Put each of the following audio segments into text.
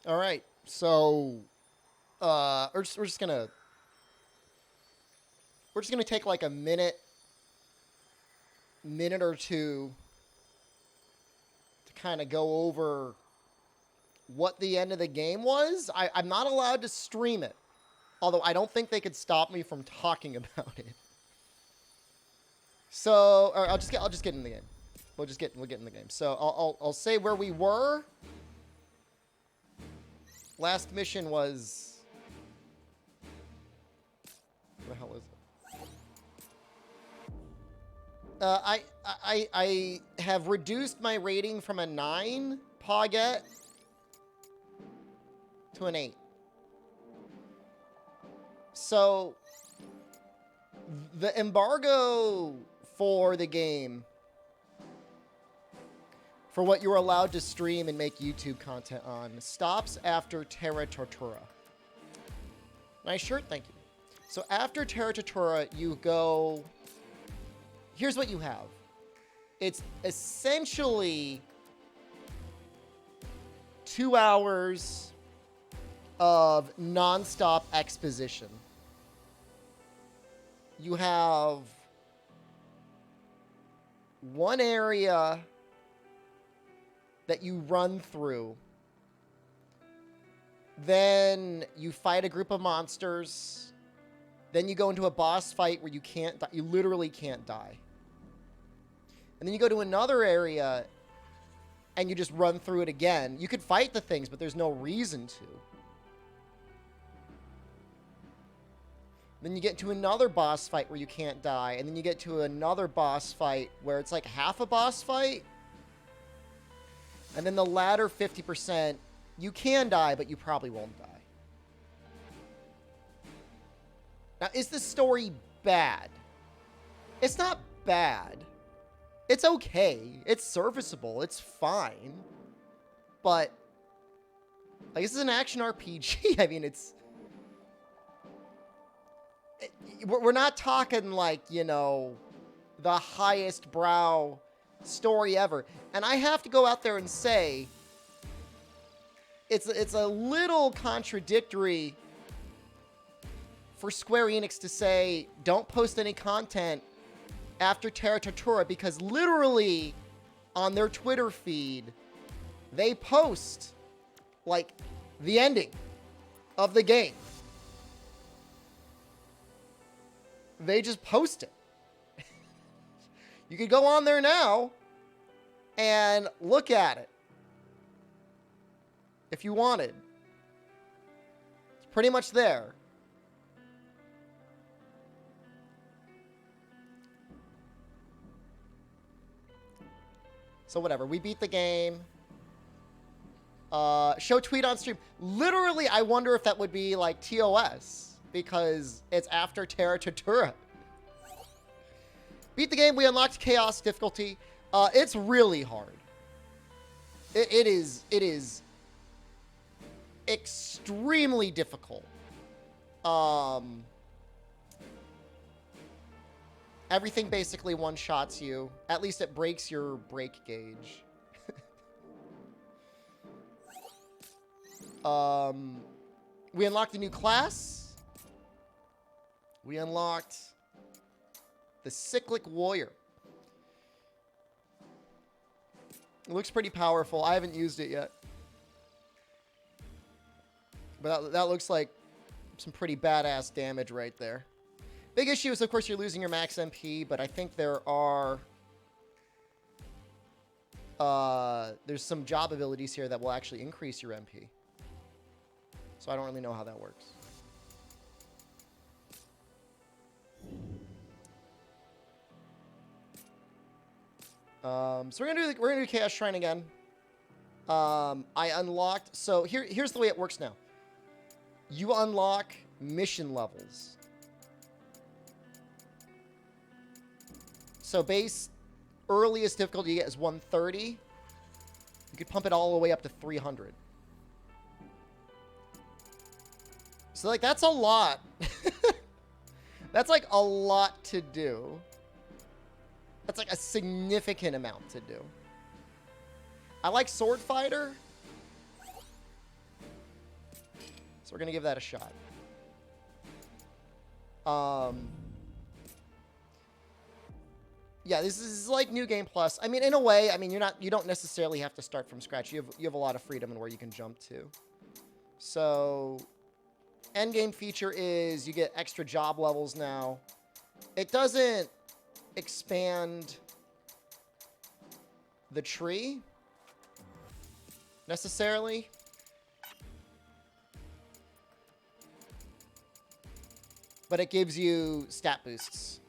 All right. So, we're just gonna take like a minute or two to kind of go over what the end of the game was. I'm not allowed to stream it, although I don't think they could stop me from talking about it. So, or I'll just get in the game. We'll get in the game. So I'll say where we were. Last mission was. What the hell is it? I have reduced my rating from a 9 Poget to an 8. So the embargo for the game, for what you're allowed to stream and make YouTube content on, stops after Terra Tortura. Nice shirt, thank you. So after Terra Tortura, you go... Here's what you have. It's essentially 2 hours of non-stop exposition. You have one area that you run through. Then you fight a group of monsters. Then you go into a boss fight where you can't die. You literally can't die. And then you go to another area and you just run through it again. You could fight the things, but there's no reason to. Then you get to another boss fight where you can't die. And then you get to another boss fight where it's like half a boss fight. And then the latter 50%, you can die, but you probably won't die. Now, is the story bad? It's not bad. It's okay. It's serviceable. It's fine. But, like, this is an action RPG. I mean, we're not talking, like, you know, the highest brow story ever. And I have to go out there and say, it's a little contradictory for Square Enix to say, don't post any content after Terra Tortura, because literally on their Twitter feed, they post, like, the ending of the game. They just post it. You could go on there now and look at it if you wanted. It's pretty much there. So whatever, we beat the game. Show tweet on stream. Literally, I wonder if that would be like TOS, because it's after Terra Tortura. Beat the game, we unlocked Chaos difficulty. It's really hard. It is extremely difficult. Everything basically one-shots you. At least it breaks your break gauge. We unlocked a new class. We unlocked the Cyclic Warrior. It looks pretty powerful. I haven't used it yet. But that looks like some pretty badass damage right there. Big issue is, of course, you're losing your max MP, but I think there are... there's some job abilities here that will actually increase your MP. So I don't really know how that works. So we're gonna do Chaos Shrine again. I unlocked... So here's the way it works now. You unlock mission levels. So base earliest difficulty you get is 130. You could pump it all the way up to 300. So, like, that's a lot. That's, like, a lot to do. That's, like, a significant amount to do. I like Sword Fighter. we're going to give that a shot. Yeah, this is like New Game Plus. I mean, in a way, I mean, you don't necessarily have to start from scratch. You have a lot of freedom in where you can jump to. So, endgame feature is you get extra job levels now. It doesn't expand the tree necessarily. But it gives you stat boosts.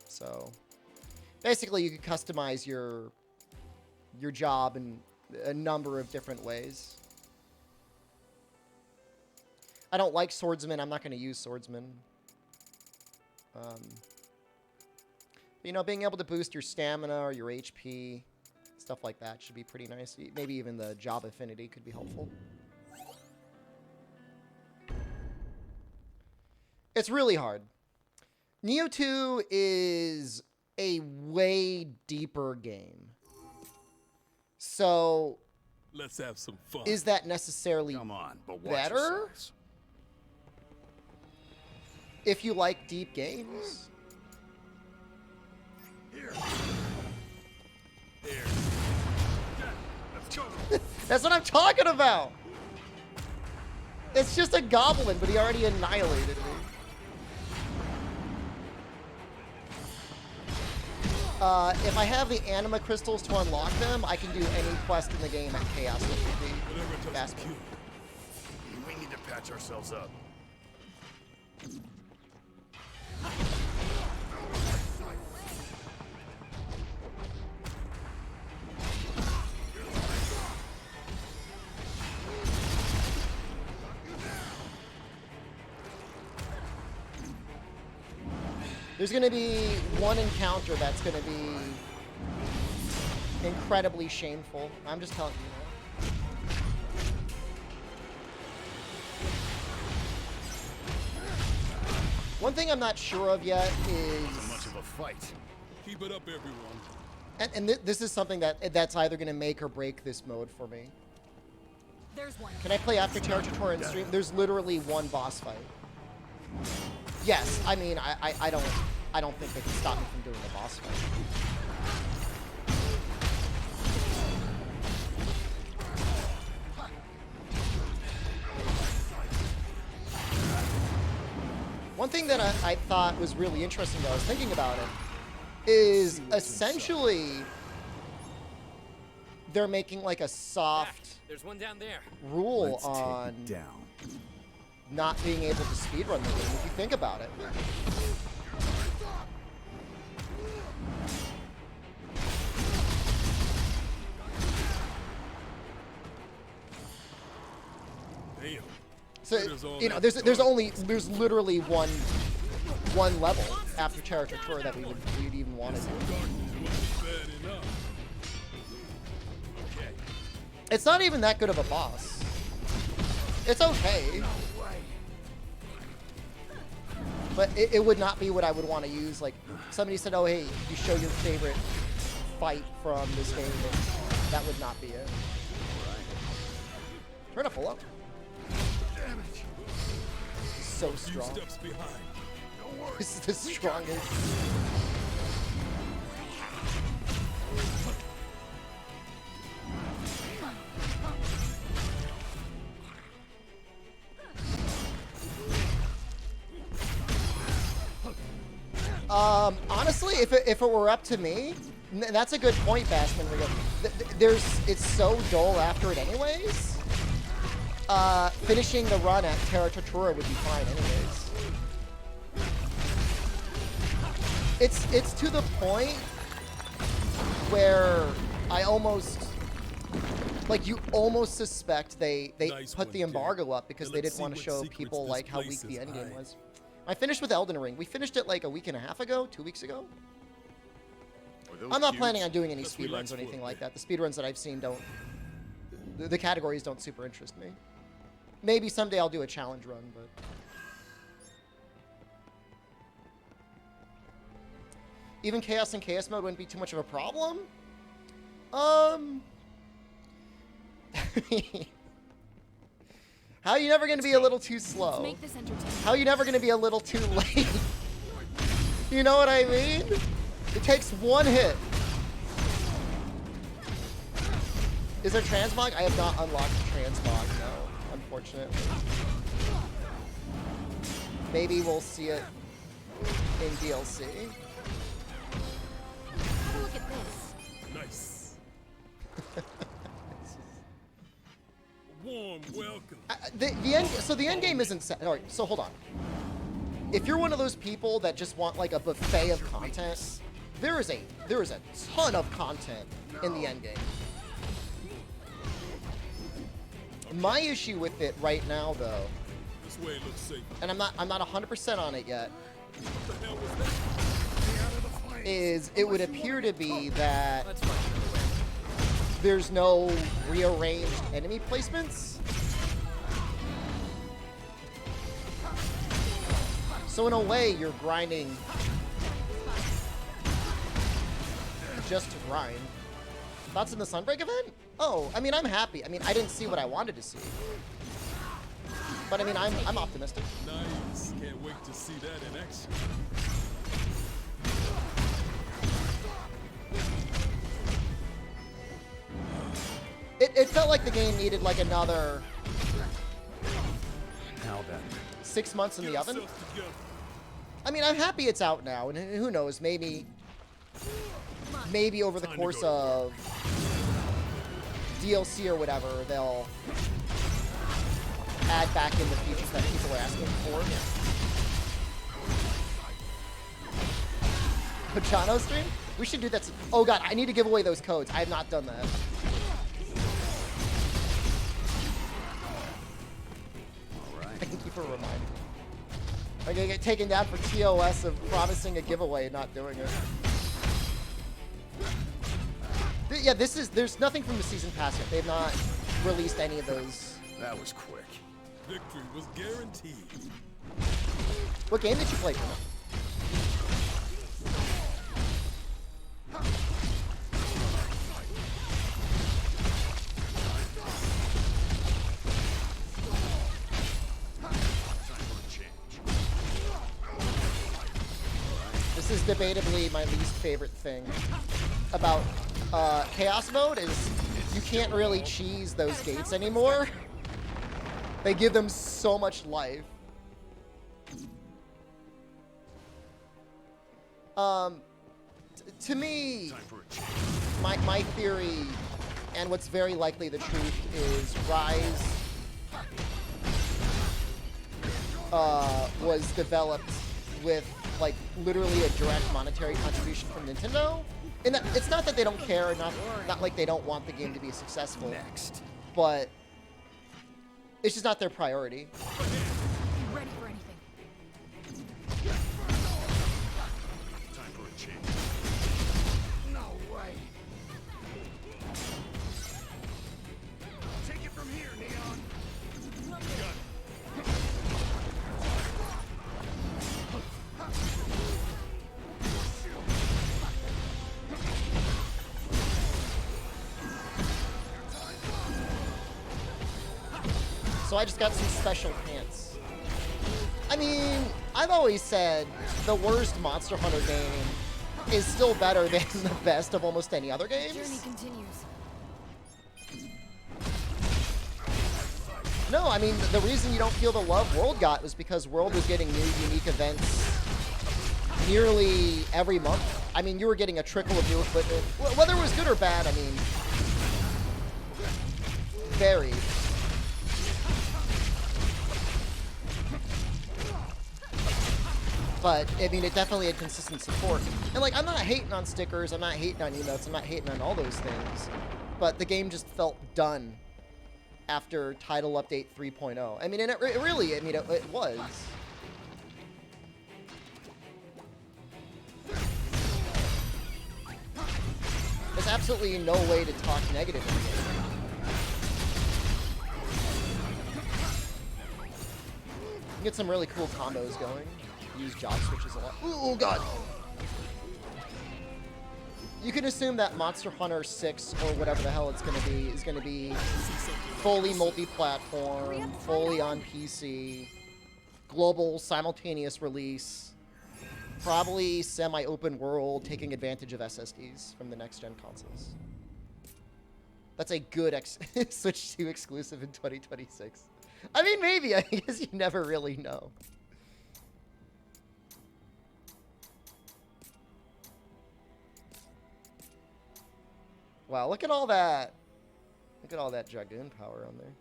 So basically you can customize your job in a number of different ways. I don't like swordsman. I'm not going to use swordsman. You know, being able to boost your stamina or your HP, stuff like that should be pretty nice. Maybe even the job affinity could be helpful. It's really hard. Neo 2 is a way deeper game. So, let's have some fun. Is that necessarily better? If you like deep games? Here. Here. Let's go. That's what I'm talking about. It's just a goblin, but he already annihilated me. If I have the anima crystals to unlock them, I can do any quest in the game at Chaos difficulty. We need to patch ourselves up. There's going to be one encounter that's going to be incredibly shameful. I'm just telling you that. One thing I'm not sure of yet is... So much of a fight. Keep it up, everyone. And this is something that's either going to make or break this mode for me. There's one. Can I play after Terra Tutorial in stream? There's literally one boss fight. Yes, I mean, I don't think they can stop me from doing the boss fight. One thing that I thought was really interesting that I was thinking about it is essentially they're making like a soft There's one down there. rule on not being able to speedrun the game, if you think about it. Damn. So, you know, there's literally one level after Terra Tutorial that we'd even want to do. It's not even that good of a boss. It's okay. But it would not be what I would want to use. Like, somebody said, oh, hey, you show your favorite fight from this game. That would not be it. Turn up below. So strong. Steps behind. This is the strongest. Honestly, if it were up to me, that's a good point, Bashman. It's so dull after it anyways. Finishing the run at Terra Tutorial would be fine anyways. It's to the point where I almost, like, you almost suspect they put the embargo up because they didn't want to show people like how weak the endgame was. I finished with Elden Ring. We finished it like a week and a half ago, 2 weeks ago. I'm not planning on doing any speedruns or anything like that. The speedruns that I've seen don't, the categories don't super interest me. Maybe someday I'll do a challenge run, but... Even Chaos and Chaos mode wouldn't be too much of a problem? How are you never going to be a little too Let's slow? make this entertaining. How are you never going to be a little too late? You know what I mean? It takes one hit. Is there transmog? I have not unlocked transmog, no, unfortunately. Maybe we'll see it in DLC. Have a look at this. Nice. Warm welcome. The end game isn't set. All right, so hold on. If you're one of those people that just want like a buffet of content, there is a ton of content in the end game. My issue with it right now, though, This way looks safe. and I'm not 100% on it yet, What the hell was that? Stay out of the flames. is it would appear to be that Let's find another way. there's no rearranged enemy placements. So in a way, you're grinding just to grind. Thoughts in the Sunbreak event? Oh, I mean, I'm happy. I mean, I didn't see what I wanted to see. But I mean, I'm optimistic. Nice. Can't wait to see that in action. It felt like the game needed like another Now then. 6 months in the Get oven. yourselves together. I mean, I'm happy it's out now, and who knows, maybe over the Time to course go to of DLC or whatever, they'll add back in the features that people are asking for. Pachano stream? We should do that. Oh god, I need to give away those codes. I have not done that. Alright. Thank you for reminding me. I'm gonna get taken down for TOS of promising a giveaway and not doing it. Yeah, there's nothing from the season pass yet. They've not released any of those. That was quick. Victory was guaranteed. What game did you play, Bruno? This is debatably my least favorite thing about Chaos Mode is you can't really cheese those gates anymore. They give them so much life. To me, Time for a change. my theory, and what's very likely the truth, is Rise was developed with like literally a direct monetary contribution from Nintendo. And that, it's not that they don't care, not like they don't want the game to be successful, Next. but it's just not their priority. Be ready for anything. Time for a change. No way. Take it from here, Neon. So I just got some special pants. I mean, I've always said the worst Monster Hunter game is still better than the best of almost any other Journey games. continues. No, I mean, the reason you don't feel the love World got was because World was getting new, unique events nearly every month. I mean, you were getting a trickle of new equipment. Whether it was good or bad, I mean, varied. But, I mean, it definitely had consistent support. And, like, I'm not hating on stickers, I'm not hating on emotes, I'm not hating on all those things. But the game just felt done after Title Update 3.0. I mean, and it really, I mean, it was. There's absolutely no way to talk negative in the game. You get some really cool combos going. Use job switches a lot. Ooh, God! You can assume that Monster Hunter 6 or whatever the hell it's going to be is going to be fully multi-platform, fully on PC, global simultaneous release, probably semi-open world, taking advantage of SSDs from the next-gen consoles. That's a good Switch 2 exclusive in 2026. I mean, maybe. I guess you never really know. Wow, look at all that. Look at all that Dragoon power on there.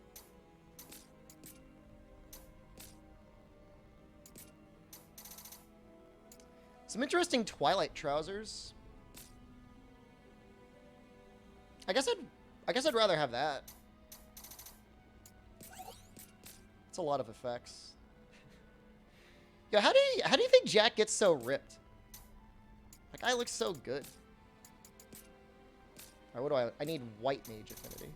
Some interesting Twilight trousers. I guess I'd rather have that. It's a lot of effects. Yo, how do you think Jack gets so ripped? That guy looks so good. All right, what do I need white mage affinity.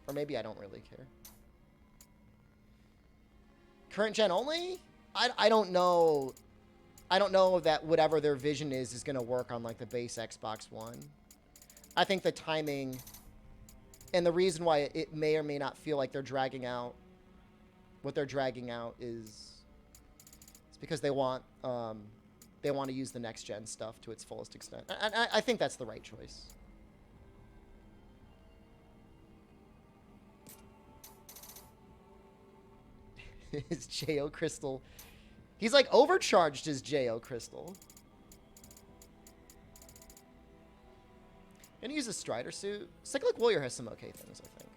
Or maybe I don't really care. Current gen only? I don't know. I don't know that whatever their vision is going to work on like the base Xbox One. I think the timing and the reason why it may or may not feel like they're dragging out what they're dragging out is because they want to use the next gen stuff to its fullest extent. I think that's the right choice. His J.O. Crystal. He's like overcharged his J.O. Crystal. Gonna use a Strider suit. Cyclic Warrior has some okay things, I think.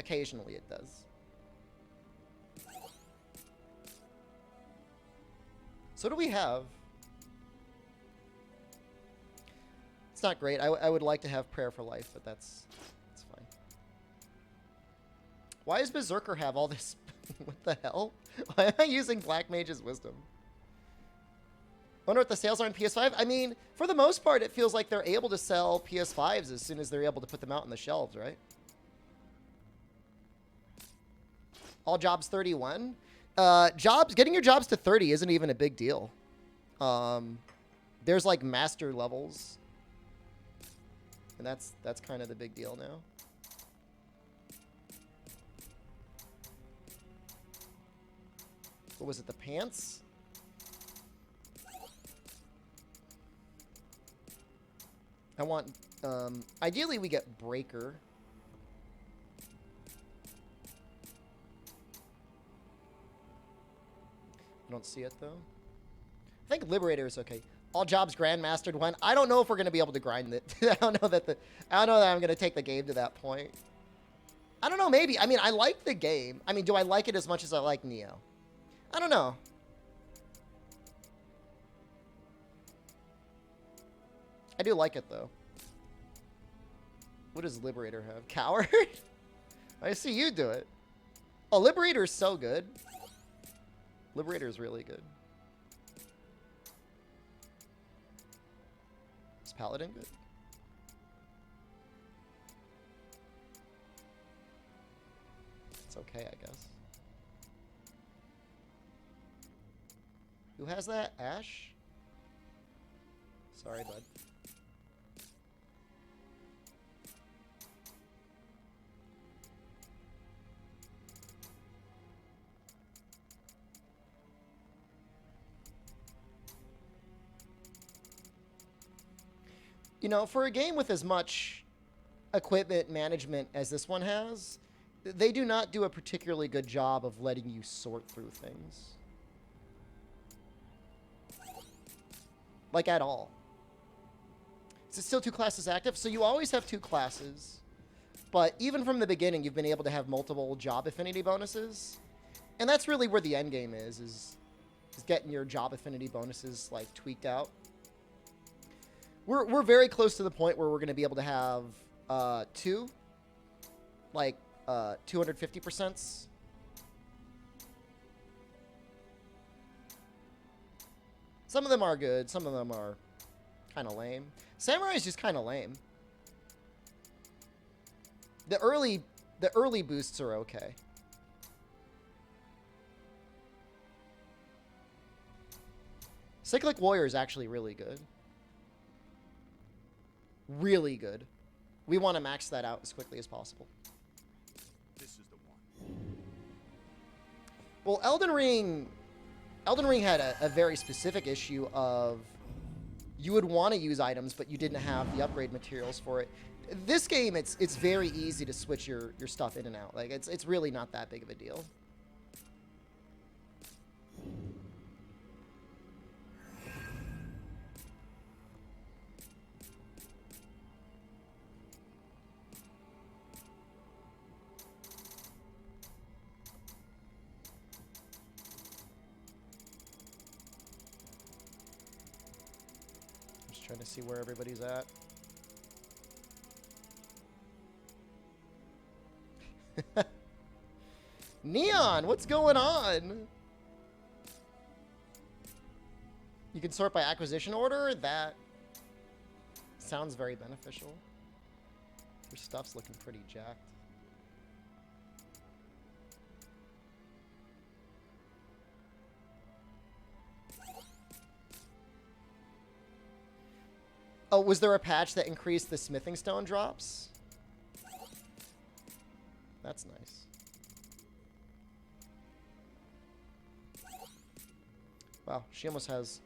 Occasionally it does. So what do we have? It's not great. I would like to have Prayer for Life, but that's fine. Why does Berserker have all this? What the hell? Why am I using Black Mage's Wisdom? I wonder what the sales are on PS5. I mean, for the most part, it feels like they're able to sell PS5s as soon as they're able to put them out on the shelves, right? All jobs 31. Getting your jobs to 30 isn't even a big deal. There's like master levels. And that's kind of the big deal now. What was it, the pants? I want, ideally we get Breaker. I don't see it, though. I think Liberator is okay. All jobs Grandmastered 1. I don't know if we're going to be able to grind it. I don't know that I'm going to take the game to that point. I don't know, maybe. I mean, I like the game. I mean, do I like it as much as I like Neo? I don't know. I do like it, though. What does Liberator have? Coward? I see you do it. Oh, Liberator is so good. Liberator is really good. Is Paladin good? It's okay, I guess. Who has that? Ash? Sorry, bud. You know, for a game with as much equipment management as this one has, they do not do a particularly good job of letting you sort through things. Like, at all. Is it still 2 classes active? So you always have 2 classes, but even from the beginning, you've been able to have multiple job affinity bonuses. And that's really where the end game is getting your job affinity bonuses, like, tweaked out. We're very close to the point where we're going to be able to have 2, like 250%. Some of them are good. Some of them are kind of lame. Samurai is just kind of lame. The early boosts are okay. Cyclic Warrior is actually really good. Really good. We want to max that out as quickly as possible. This is the one. Well, Elden Ring had a very specific issue of you would want to use items, but you didn't have the upgrade materials for it. This game, it's very easy to switch your stuff in and out. Like, it's really not that big of a deal. Trying to see where everybody's at. Neon, what's going on? You can sort by acquisition order? That sounds very beneficial. Your stuff's looking pretty jacked. Oh, was there a patch that increased the smithing stone drops? That's nice. Wow, she almost has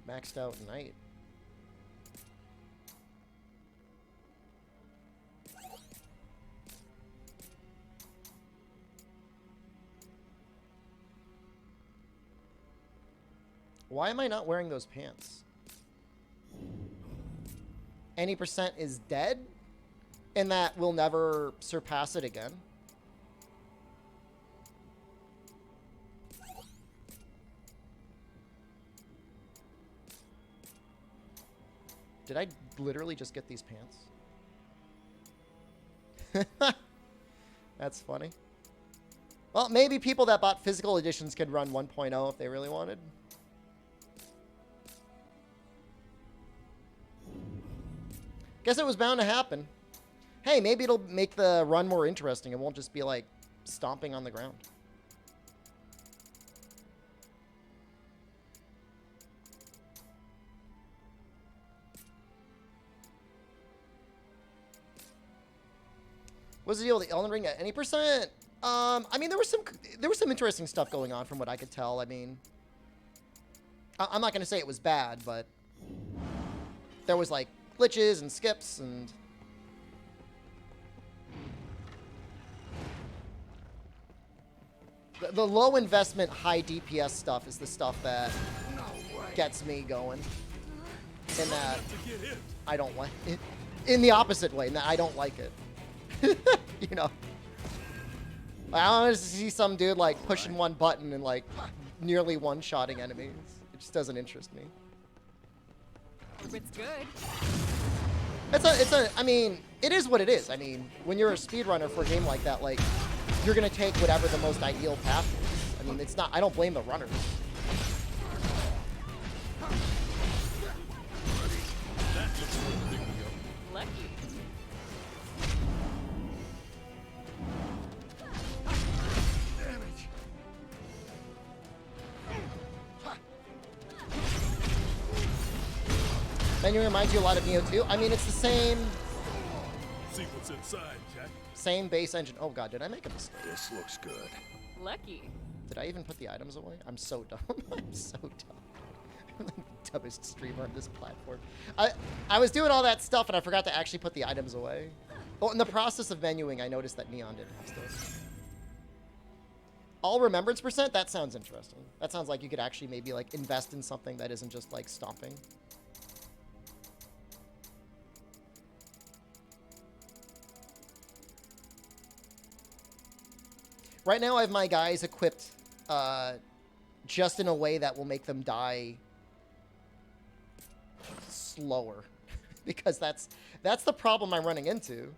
maxed out knight. Why am I not wearing those pants? Any percent is dead, and that we'll never surpass it again. Did I literally just get these pants? That's funny. Well, maybe people that bought physical editions could run 1.0 if they really wanted. Guess it was bound to happen. Hey, maybe it'll make the run more interesting. It won't just be like stomping on the ground. What's the deal with the Elden Ring at any percent? I mean, there was some interesting stuff going on from what I could tell. I mean, I'm not gonna say it was bad, but there was like glitches and skips and the low investment, high DPS stuff is the stuff that gets me going. In that I don't like it. In the opposite way, in that I don't like it. You know, I don't want to see some dude like pushing one button and like nearly one-shotting enemies. It just doesn't interest me. It's good. I mean, it is what it is. I mean, when you're a speedrunner for a game like that, like, you're gonna take whatever the most ideal path is. I mean, it's not, I don't blame the runners. Lucky. Menu reminds you a lot of Neo 2. I mean, it's the same See what's inside, Jack. same base engine. Oh god, did I make a mistake? This looks good. Lucky. Did I even put the items away? I'm so dumb. I'm so dumb. I'm the dumbest streamer on this platform. I was doing all that stuff and I forgot to actually put the items away. Well, in the process of menuing, I noticed that Neon didn't have stuff. All remembrance percent? That sounds interesting. That sounds like you could actually maybe like invest in something that isn't just like stomping. Right now I have my guys equipped just in a way that will make them die slower. Because that's the problem I'm running into.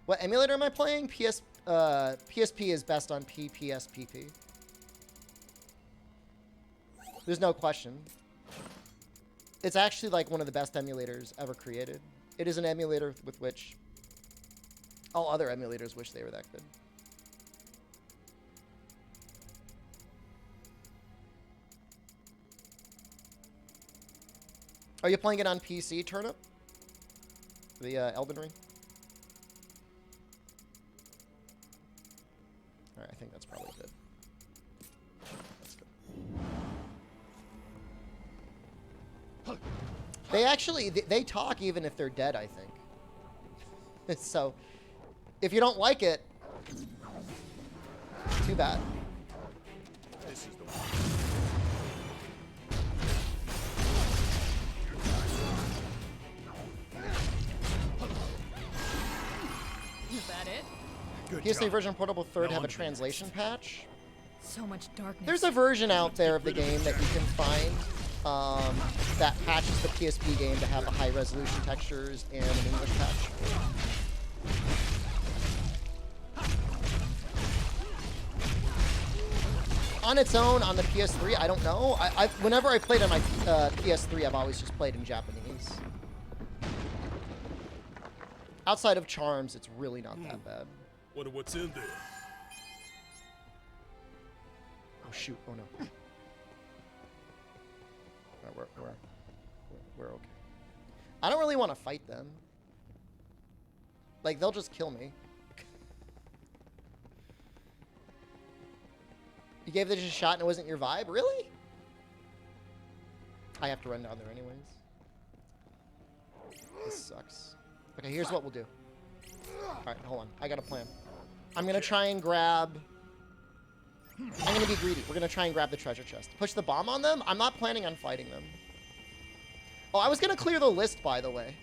What emulator am I playing? PSP is best on PPSPP. There's no question. It's actually like one of the best emulators ever created. It is an emulator with which all other emulators wish they were that good. Are you playing it on PC, Turnip? The Elden Ring? Alright, I think that's probably good. That's good. They actually, they talk even if they're dead, I think. So, if you don't like it, too bad. This is the one. Is that it? Good PS3 job. version Portable 3rd Now have on a to the translation patch. So much darkness. There's a version out there of the game that you can find that patches the PSP game to have the high resolution textures and an English patch. On its own, on the PS3, I don't know. Whenever I played on my PS3, I've always just played in Japanese. Outside of Charms, it's really not that bad. Wonder what's in there. Oh shoot! Oh no. Alright, we're okay. I don't really want to fight them. Like, they'll just kill me. You gave this a shot and it wasn't your vibe? Really? I have to run down there anyways. This sucks. Okay, here's what we'll do. Alright, hold on. I got a plan. I'm gonna try and grab... I'm gonna be greedy. We're gonna try and grab the treasure chest. Push the bomb on them? I'm not planning on fighting them. Oh, I was gonna clear the list, by the way.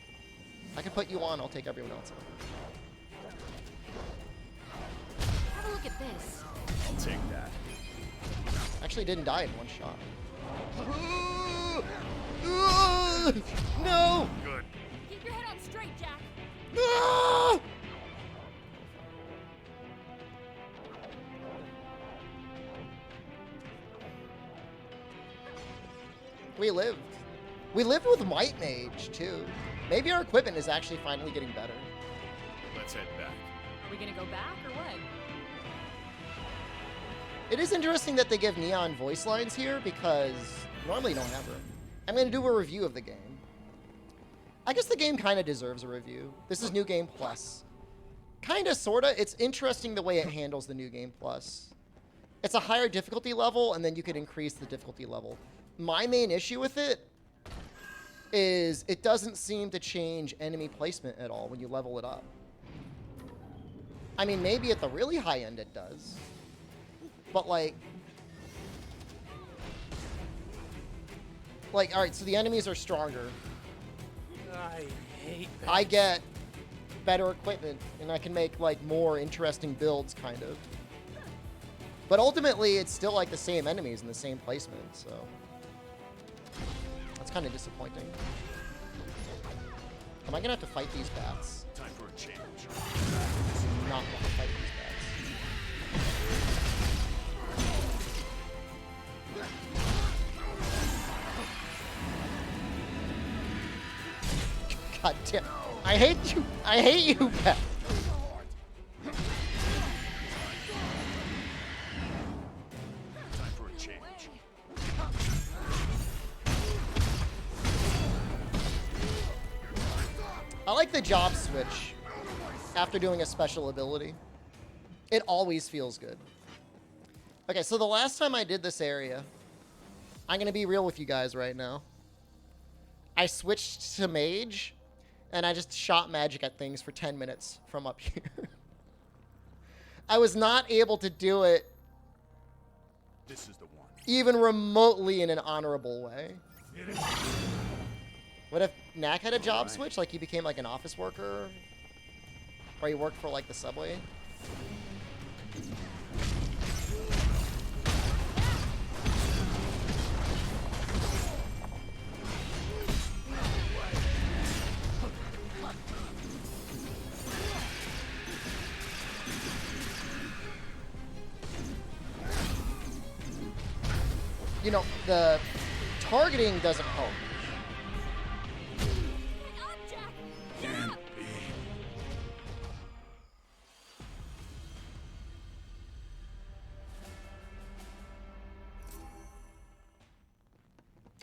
I can put you on. I'll take everyone else on. Have a look at this. I'll take that. Actually didn't die in one shot. No! Good. Keep your head on straight, Jack. Ah! We lived. We lived with White Mage, too. Maybe our equipment is actually finally getting better. Let's head back. Are we gonna go back or what? It is interesting that they give Neon voice lines here, because normally you don't have them. I'm going to do a review of the game. I guess the game kind of deserves a review. This is New Game Plus. Kind of, sort of. It's interesting the way it handles the New Game Plus. It's a higher difficulty level, and then you can increase the difficulty level. My main issue with it is it doesn't seem to change enemy placement at all when you level it up. I mean, maybe at the really high end it does. But, like, all right, so the enemies are stronger. I hate that. I get better equipment, and I can make, like, more interesting builds, kind of. But ultimately, it's still, like, the same enemies in the same placement, so... That's kind of disappointing. Am I gonna have to fight these bats? Time for a change. I do not want to fight these bats. God damn. I hate you. I hate you, Pat. Time for a change. I like the job switch after doing a special ability. It always feels good. Okay, so the last time I did this area, I'm going to be real with you guys right now. I switched to mage, and I just shot magic at things for 10 minutes from up here. I was not able to do it This is the one. even remotely in an honorable way. What if Knack had a job switch? Like he became like an office worker? Or he worked for like the subway? You know, the targeting doesn't help. Get up, Jack! Get up!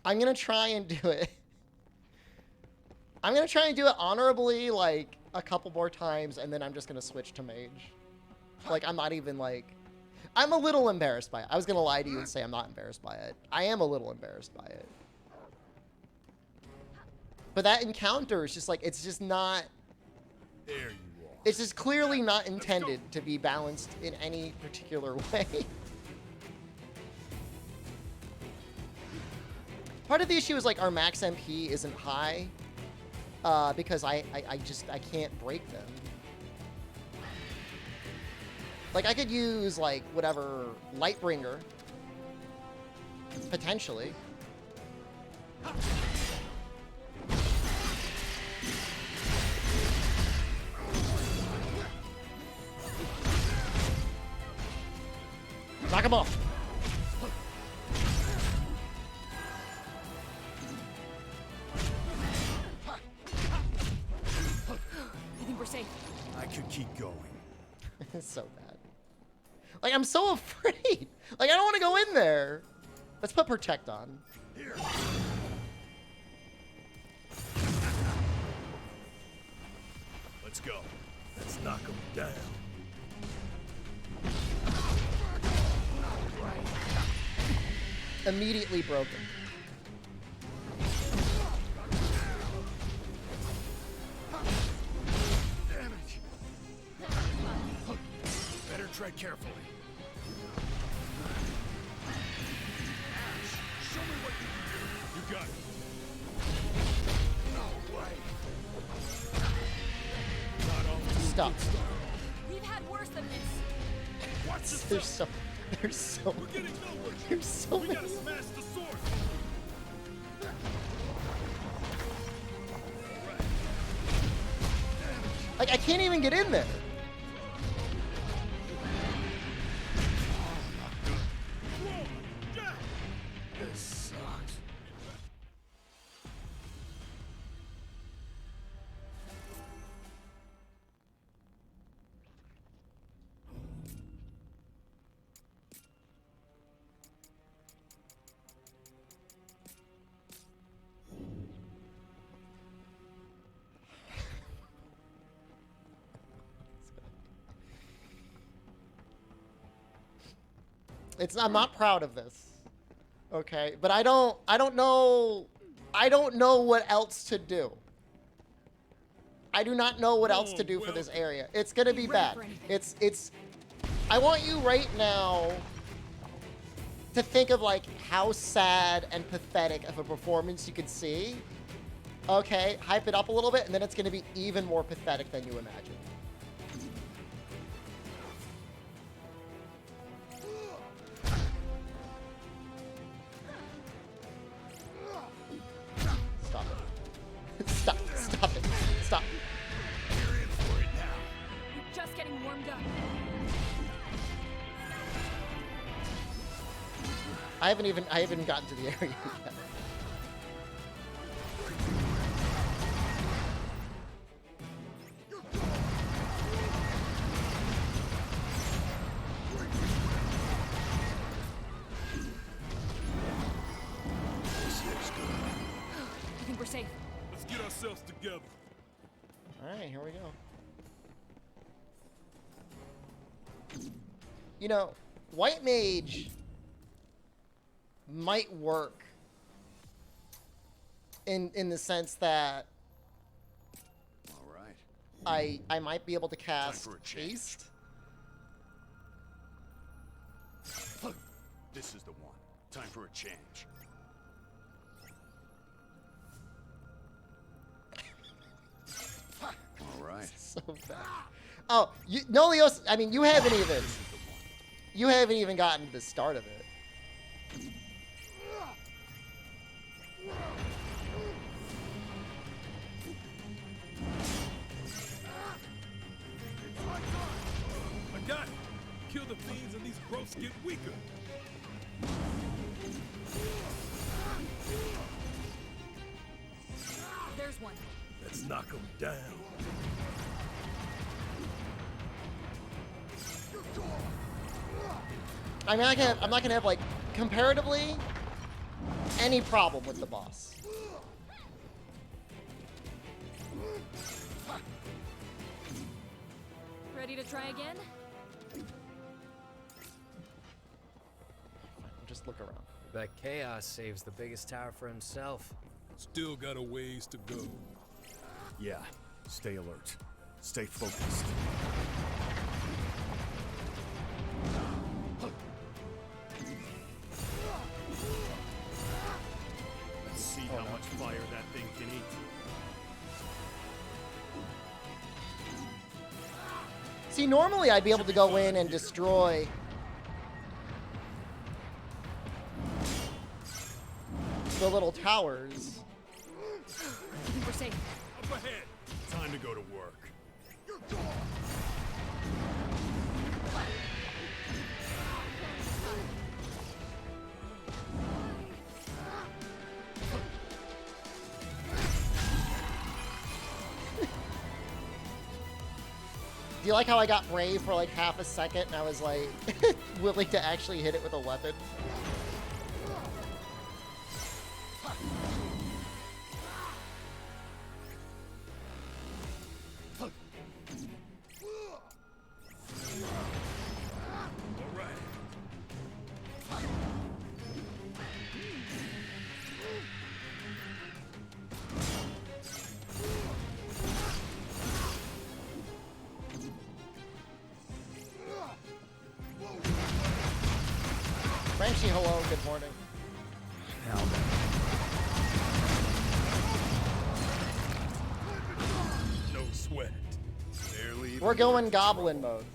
I'm gonna try and do it I'm gonna try and do it honorably, like, a couple more times, and then I'm just gonna switch to mage. Like, I'm not even, like... I'm a little embarrassed by it. I was gonna lie to you and say I'm not embarrassed by it. I am a little embarrassed by it. But that encounter is just, like, it's just not... There you are. It's just clearly not intended to be balanced in any particular way. Part of the issue is, like, our max MP isn't high. Because I can't break them. Like, I could use, like, whatever, Lightbringer. Potentially. Knock him off. I think we're safe. I could keep going. It's so bad. Like, I'm so afraid. Like, I don't want to go in there. Let's put Protect on. Here. Let's go. Let's knock him down. Immediately broken. Damn it. Better tread carefully. Ash, show me what you can do. You got it. No way. Not all. Stop. We've had worse than this. Watch this. There's so We're getting nowhere. there's so We many. gotta smash the sword. Like, I can't even get in there. Whoa, Jack. This sucks. I'm not proud of this. Okay, but I don't know what else to do. I do not know what else to do for this area. It's gonna be bad. It's I want you right now to think of, like, how sad and pathetic of a performance you could see. Okay, hype it up a little bit, and then it's gonna be even more pathetic than you imagine. Stop it. Stop it. Stop. You're in for it now. We're just getting warmed up. I haven't gotten to the area yet. I think we're safe. Let's get ourselves together. Alright, here we go. You know, White Mage might work in the sense that All right. I might be able to cast for a change. Haste. This is the one. Time for a change. All right. So bad. Oh, Nolios, I mean, you haven't even gotten to the start of it. I got it. Kill the fiends and these growths get weaker. There's one. Let's knock them down. I mean, I'm not gonna have, like, comparatively any problem with the boss. Ready to try again? Just look around. Bet Chaos saves the biggest tower for himself. Still got a ways to go. Yeah, stay alert. Stay focused. Let's see how much fire that thing can eat. See, normally I'd be able to go in and destroy the little towers. I think we're safe. Up ahead. Time to go to work. Do you like how I got brave for like half a second and I was like willing to actually hit it with a weapon? All right. Frenchie, hello, good morning. Now then. No sweat. Barely even We're going goblin mode.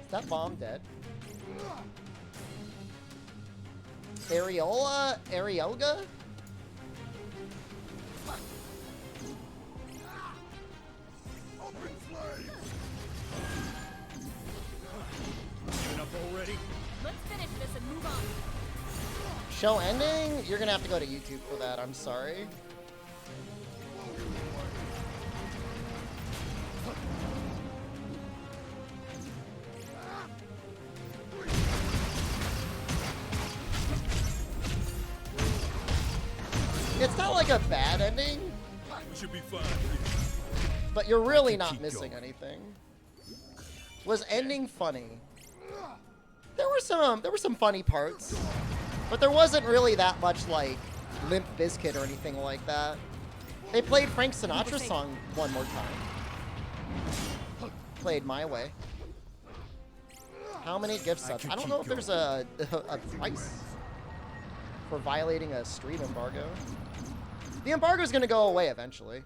Is that bomb dead? Areola? Areoga? Giving up already? Let's finish this and move on. Show ending? You're gonna have to go to YouTube for that, I'm sorry. It's not like a bad ending, We should be fine. but you're really not Keep missing going. anything. Was ending funny? There were some funny parts, but there wasn't really that much like Limp Bizkit or anything like that. They played Frank Sinatra's song one more time. Played My Way. How many gift subs? I don't know if there's a price for violating a stream embargo. The embargo is going to go away eventually.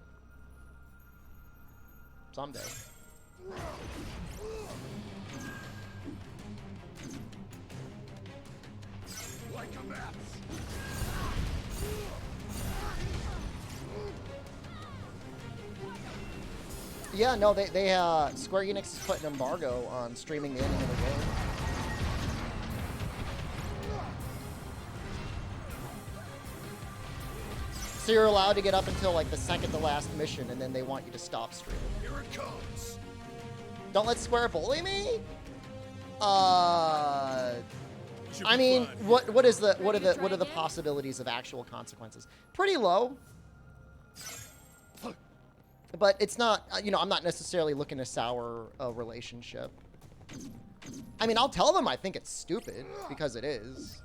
Someday. like a map. Yeah, no, they Square Enix put an embargo on streaming the ending of the game. So you're allowed to get up until like the second to last mission, and then they want you to stop streaming. Here it comes. Don't let Square bully me. We should I be mean, fine. what are the Ready to try what are the again? possibilities of actual consequences? Pretty low. But it's not, you know, I'm not necessarily looking to sour a relationship. I mean, I'll tell them I think it's stupid, because it is.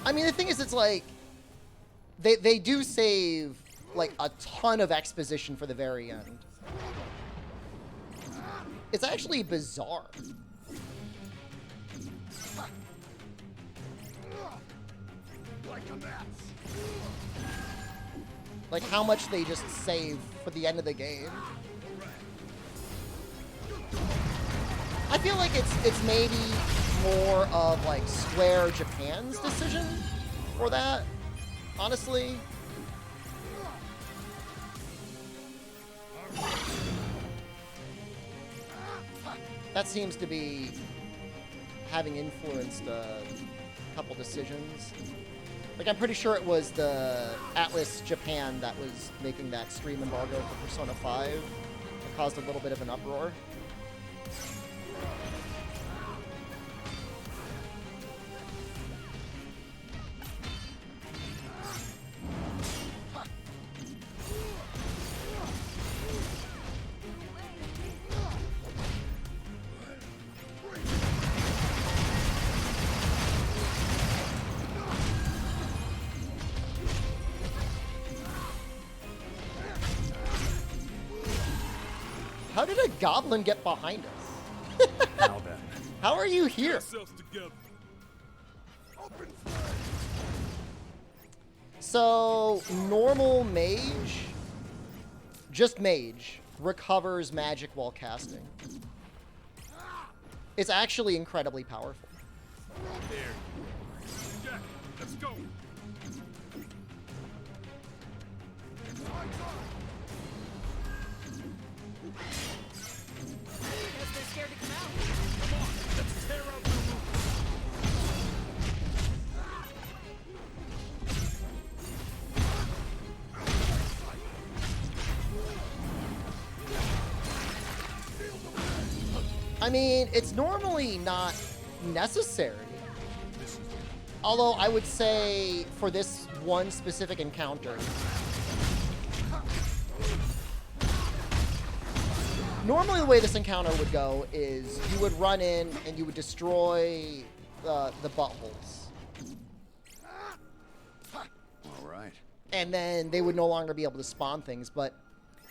I mean, the thing is, it's like, they do save, like, a ton of exposition for the very end. It's actually bizarre. Like a map. Like, how much they just save for the end of the game. I feel like it's maybe more of, like, Square Japan's decision for that, honestly. That seems to be having influenced a couple decisions. Like, I'm pretty sure it was the Atlas Japan that was making that extreme embargo for Persona 5. It caused a little bit of an uproar. How did a goblin get behind us? Now then. How are you here? Yourselves together. So, normal mage, just mage, recovers magic while casting. It's actually incredibly powerful. There. Jack, let's go. Guess they're scared to come out. Come on, let's tear out the roof. I mean, it's normally not necessary. Although I would say for this one specific encounter, normally the way this encounter would go is you would run in and you would destroy the buttholes. All right. And then they would no longer be able to spawn things, but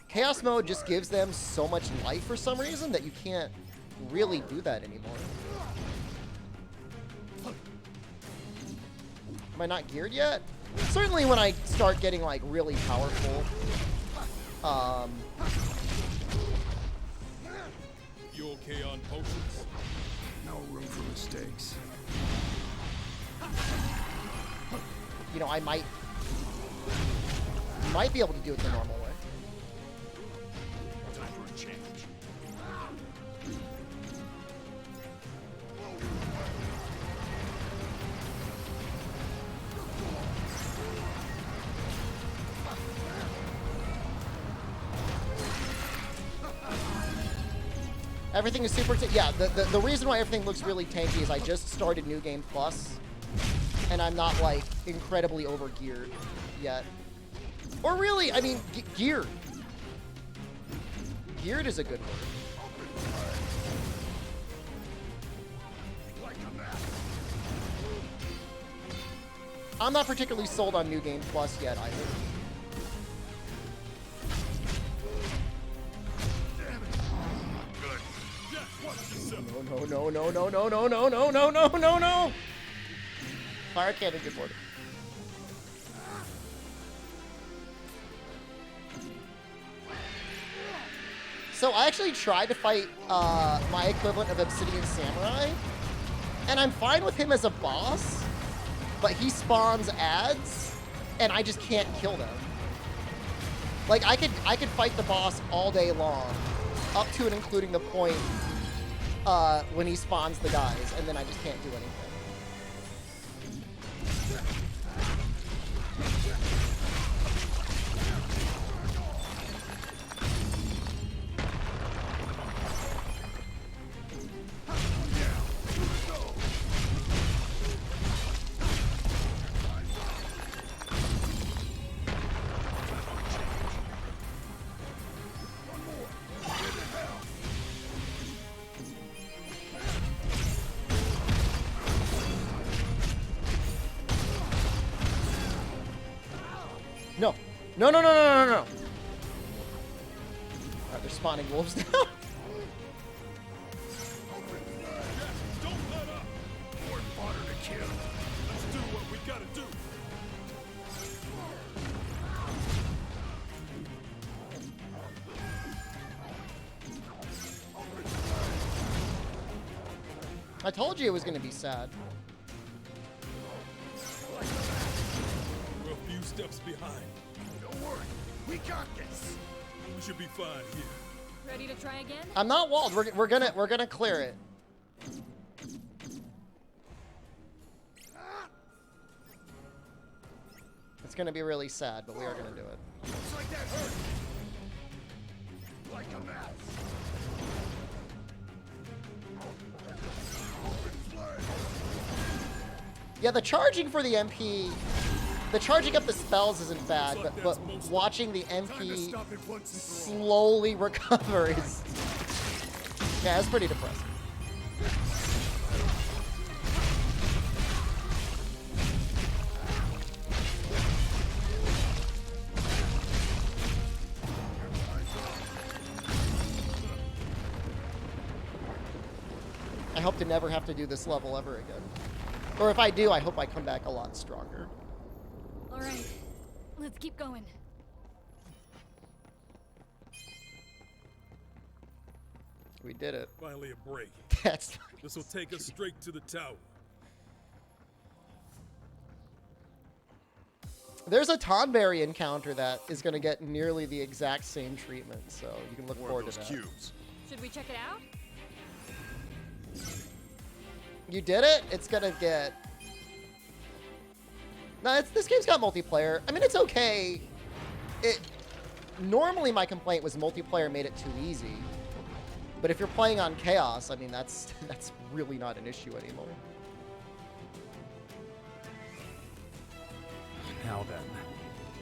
Chaos Mode just gives them so much life for some reason that you can't really do that anymore. Am I not geared yet? Certainly when I start getting like really powerful. You okay on potions? No room for mistakes. You know, I might be able to do it the normal way. Time for a change. Everything is super... yeah, the reason why everything looks really tanky is I just started New Game Plus, and I'm not, like, incredibly over-geared yet. Or really, I mean, geared. Geared is a good word. Like a map. I'm not particularly sold on New Game Plus yet, either. Good. Jack, watch yourself. No. Fire cannon, good lord. So I actually tried to fight my equivalent of Obsidian Samurai, and I'm fine with him as a boss, but he spawns ads, and I just can't kill them. Like, I could fight the boss all day long, up to and including the point when he spawns the guys, and then I just can't do anything. No. Alright, they're spawning wolves now. Jack, don't let up. More fodder to kill. Let's do what we gotta do. I told you it was going to be sad. We're a few steps behind. Don't worry. We got this. We should be fine here. Ready to try again? I'm not walled. We're gonna clear it. It's gonna be really sad, but we are gonna do it. Looks like that hurt. Like a mess. Yeah, the charging for the MP, the charging up the spells isn't bad, but watching the MP Stop it once and for all. slowly recover is, yeah, it's pretty depressing. I hope to never have to do this level ever again. Or if I do, I hope I come back a lot stronger. All right, let's keep going. We did it. Finally a break. That's This will take us straight to the tower. There's a Tonberry encounter that is going to get nearly the exact same treatment, so you can look More forward of to those that. cubes. Should we check it out? You did it? It's going to get... No, this game's got multiplayer. I mean, it's okay. Normally my complaint was multiplayer made it too easy. But if you're playing on Chaos, I mean, that's really not an issue anymore. Now then.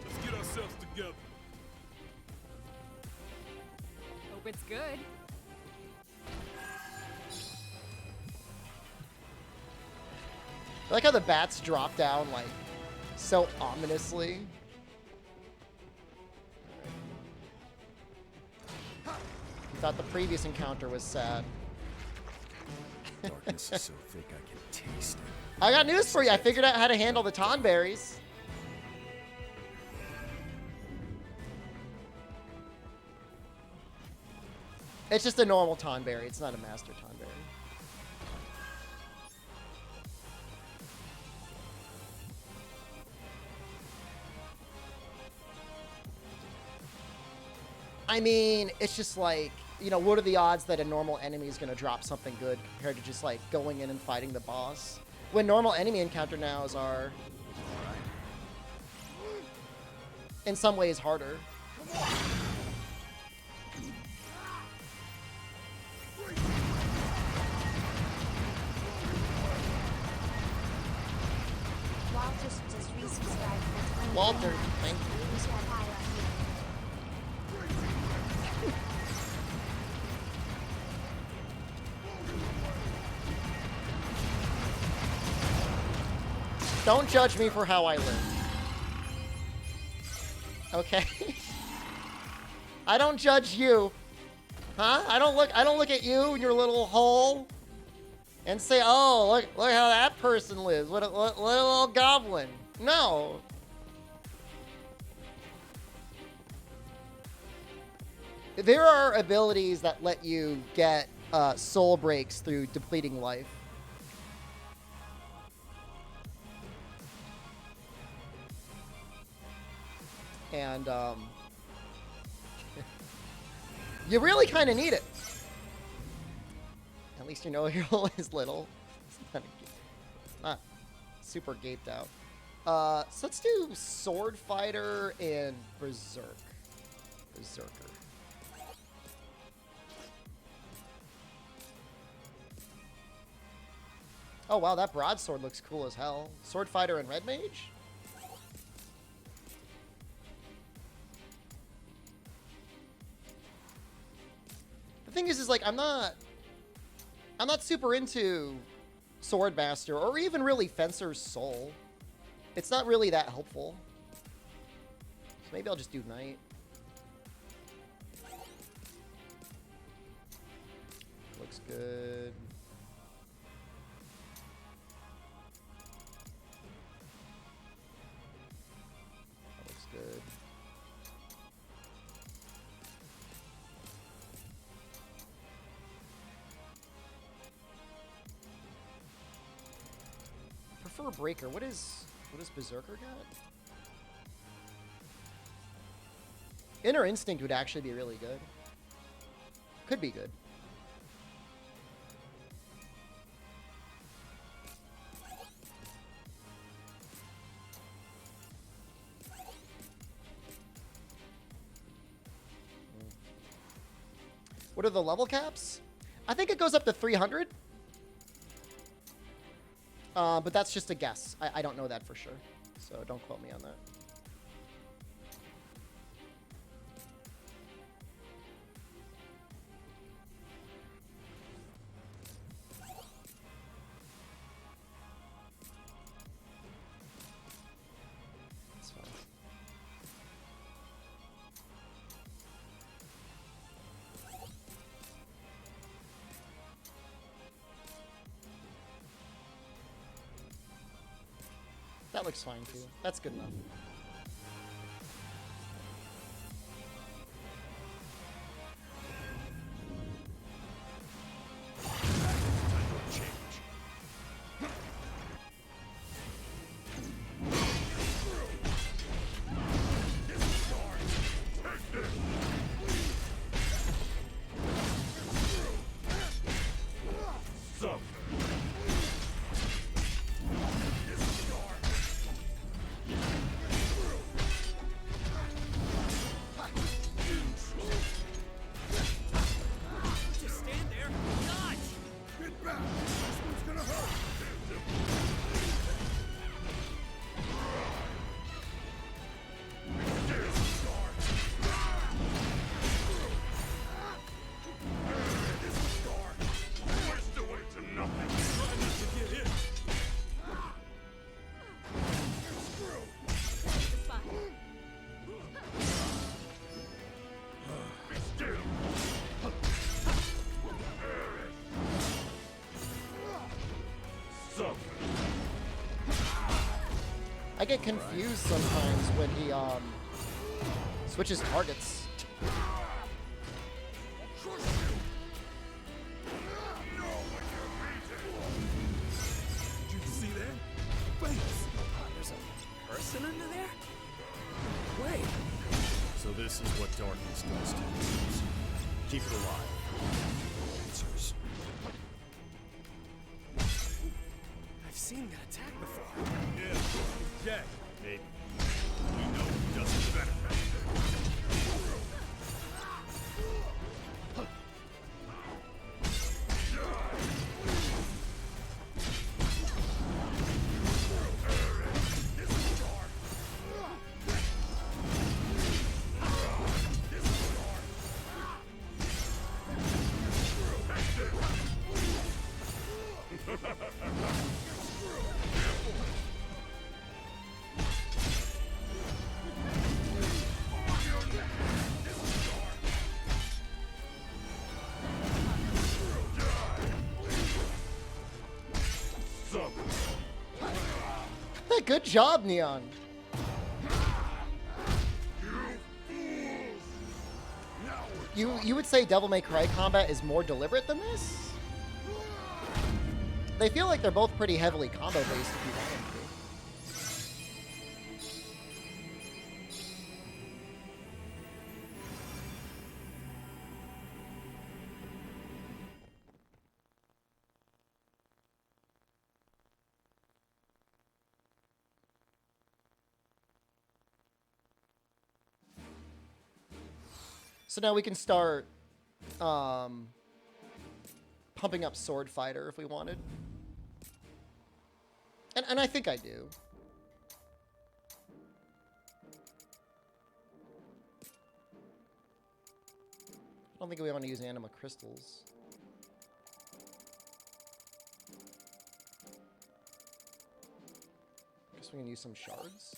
Let's get ourselves together. Hope it's good. I like how the bats drop down, like, so ominously. Thought the previous encounter was sad. Darkness is so thick I can taste it. I got news for you. I figured out how to handle the Tonberries. It's just a normal Tonberry. It's not a master Tonberry. I mean, it's just like, you know, what are the odds that a normal enemy is going to drop something good compared to just like going in and fighting the boss? When normal enemy encounter nows are in some ways harder. Walter just resubscribed. Walter, thank you. Who's that highlight here? Don't judge me for how I live. Okay? I don't judge you. Huh? I don't look at you in your little hole and say, "Oh, look how that person lives. What a little goblin." No. There are abilities that let you get soul breaks through depleting life. And you really kind of need it. At least you know your hole is little. It's not super gaped out. So let's do Sword Fighter and Berserker. Oh wow, that broadsword looks cool as hell. Sword Fighter and Red Mage? The thing is like I'm not super into Swordmaster or even really Fencer's Soul. It's not really that helpful. So maybe I'll just do Knight. Looks good. That looks good. Prefer Breaker. What is Berserker got? Inner Instinct would actually be really good. Could be good. What are the level caps? I think it goes up to 300. But that's just a guess. I don't know that for sure. So don't quote me on that. That's fine. That looks fine too. That's good enough. Just stand there. Dodge! Get back! This one's gonna hurt! Try not to get hit. It's fine. I get confused sometimes when he switches targets. Did you see that? Face! There's a person under there? Wait. So this is what darkness does to humans. Keep it alive. Answers. I've seen that attack before. Yeah, Jack. Maybe. We know who does it better. Good job, Neon. You would say Devil May Cry combat is more deliberate than this? They feel like they're both pretty heavily combo based if you want them to. So now we can start pumping up Sword Fighter if we wanted. And I think I do. I don't think we want to use anima crystals. Guess we can use some shards.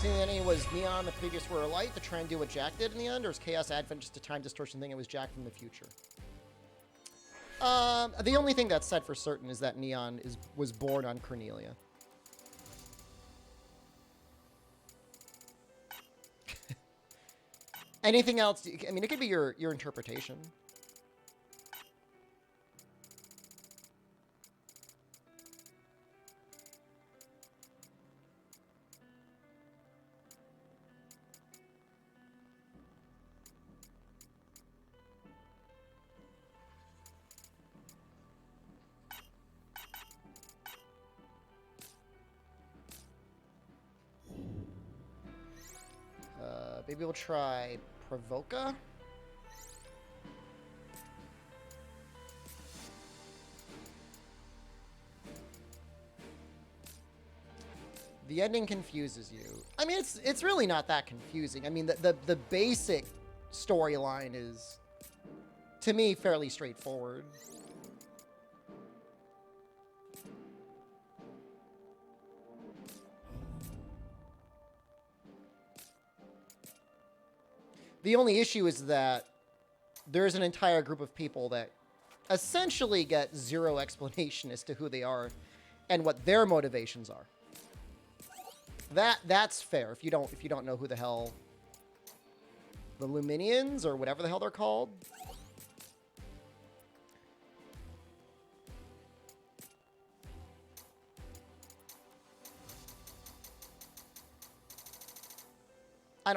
Any was Neon the previous were a light to try and do what Jack did in the end, or is Chaos Advent just a time distortion thing? It was Jack from the future. The only thing that's said for certain is that Neon was born on Cornelia. Anything else? I mean, it could be your interpretation. Maybe we'll try Provoca. The ending confuses you. I mean, it's really not that confusing. I mean, the basic storyline is, to me, fairly straightforward. The only issue is that there's an entire group of people that essentially get zero explanation as to who they are and what their motivations are. That's fair if you don't know who the hell the Luminians or whatever the hell they're called.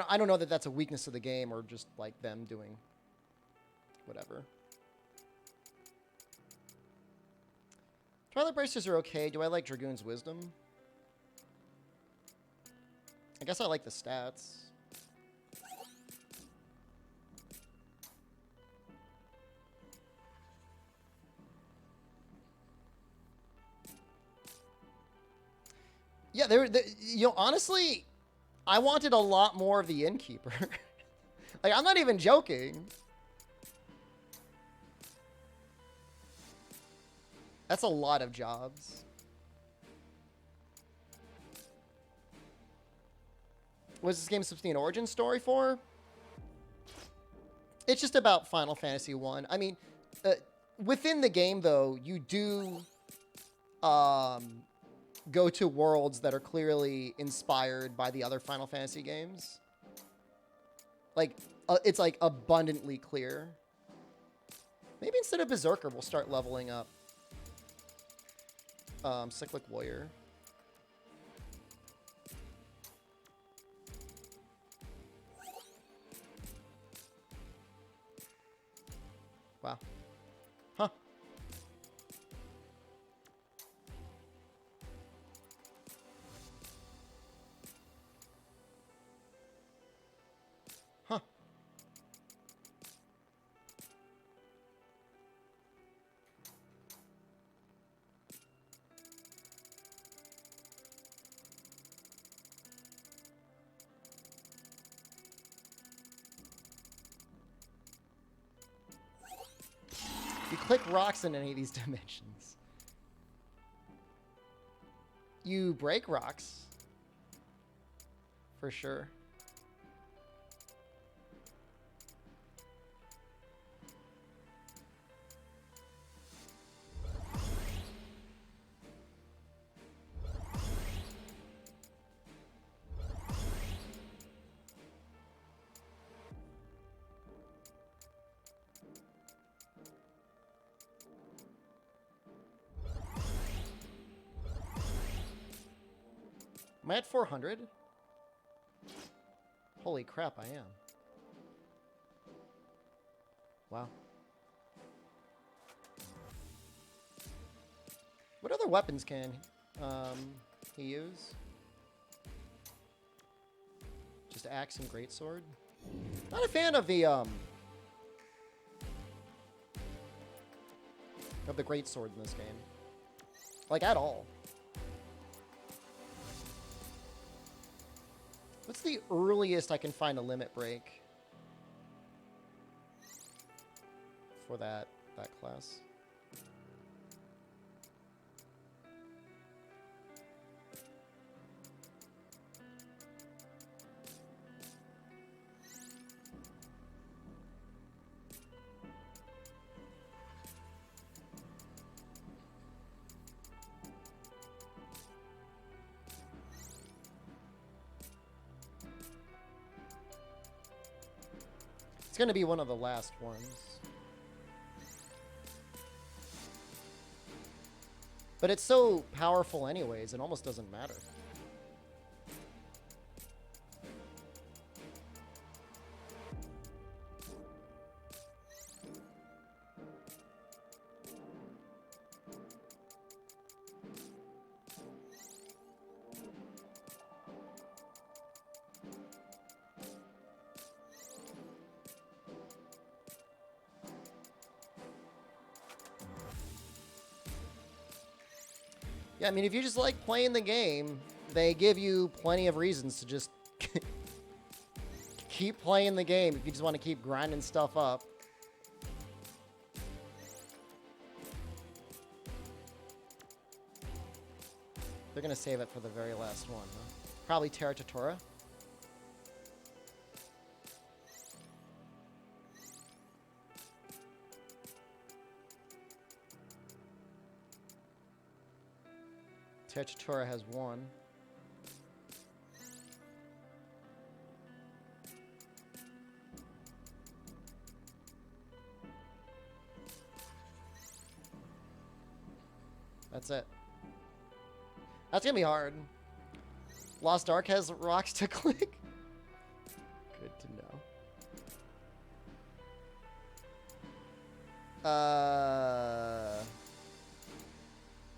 I don't know that that's a weakness of the game or just like them doing whatever. Twilight Bracers are okay. Do I like Dragoon's Wisdom? I guess I like the stats. Yeah, you know, honestly, I wanted a lot more of the Innkeeper. Like, I'm not even joking. That's a lot of jobs. Was this game supposed to be an origin story for? It's just about Final Fantasy 1. I mean, within the game, though, you do go to worlds that are clearly inspired by the other Final Fantasy games. Like, it's like abundantly clear. Maybe instead of Berserker, we'll start leveling up Cyclic Warrior. Wow. Huh. Huh. You click rocks in any of these dimensions, you break rocks. For sure. Am I at 400? Holy crap, I am. Wow. What other weapons can he use? Just axe and greatsword? Not a fan of the greatsword in this game. Like, at all. What's the earliest I can find a limit break for that class? It's going to be one of the last ones. But it's so powerful anyways, it almost doesn't matter. Yeah, I mean, if you just like playing the game, they give you plenty of reasons to just keep playing the game if you just want to keep grinding stuff up. They're going to save it for the very last one, huh? Probably Terra Tutora. Terra Tutora has one. That's it. That's gonna be hard. Lost Ark has rocks to click. Good to know.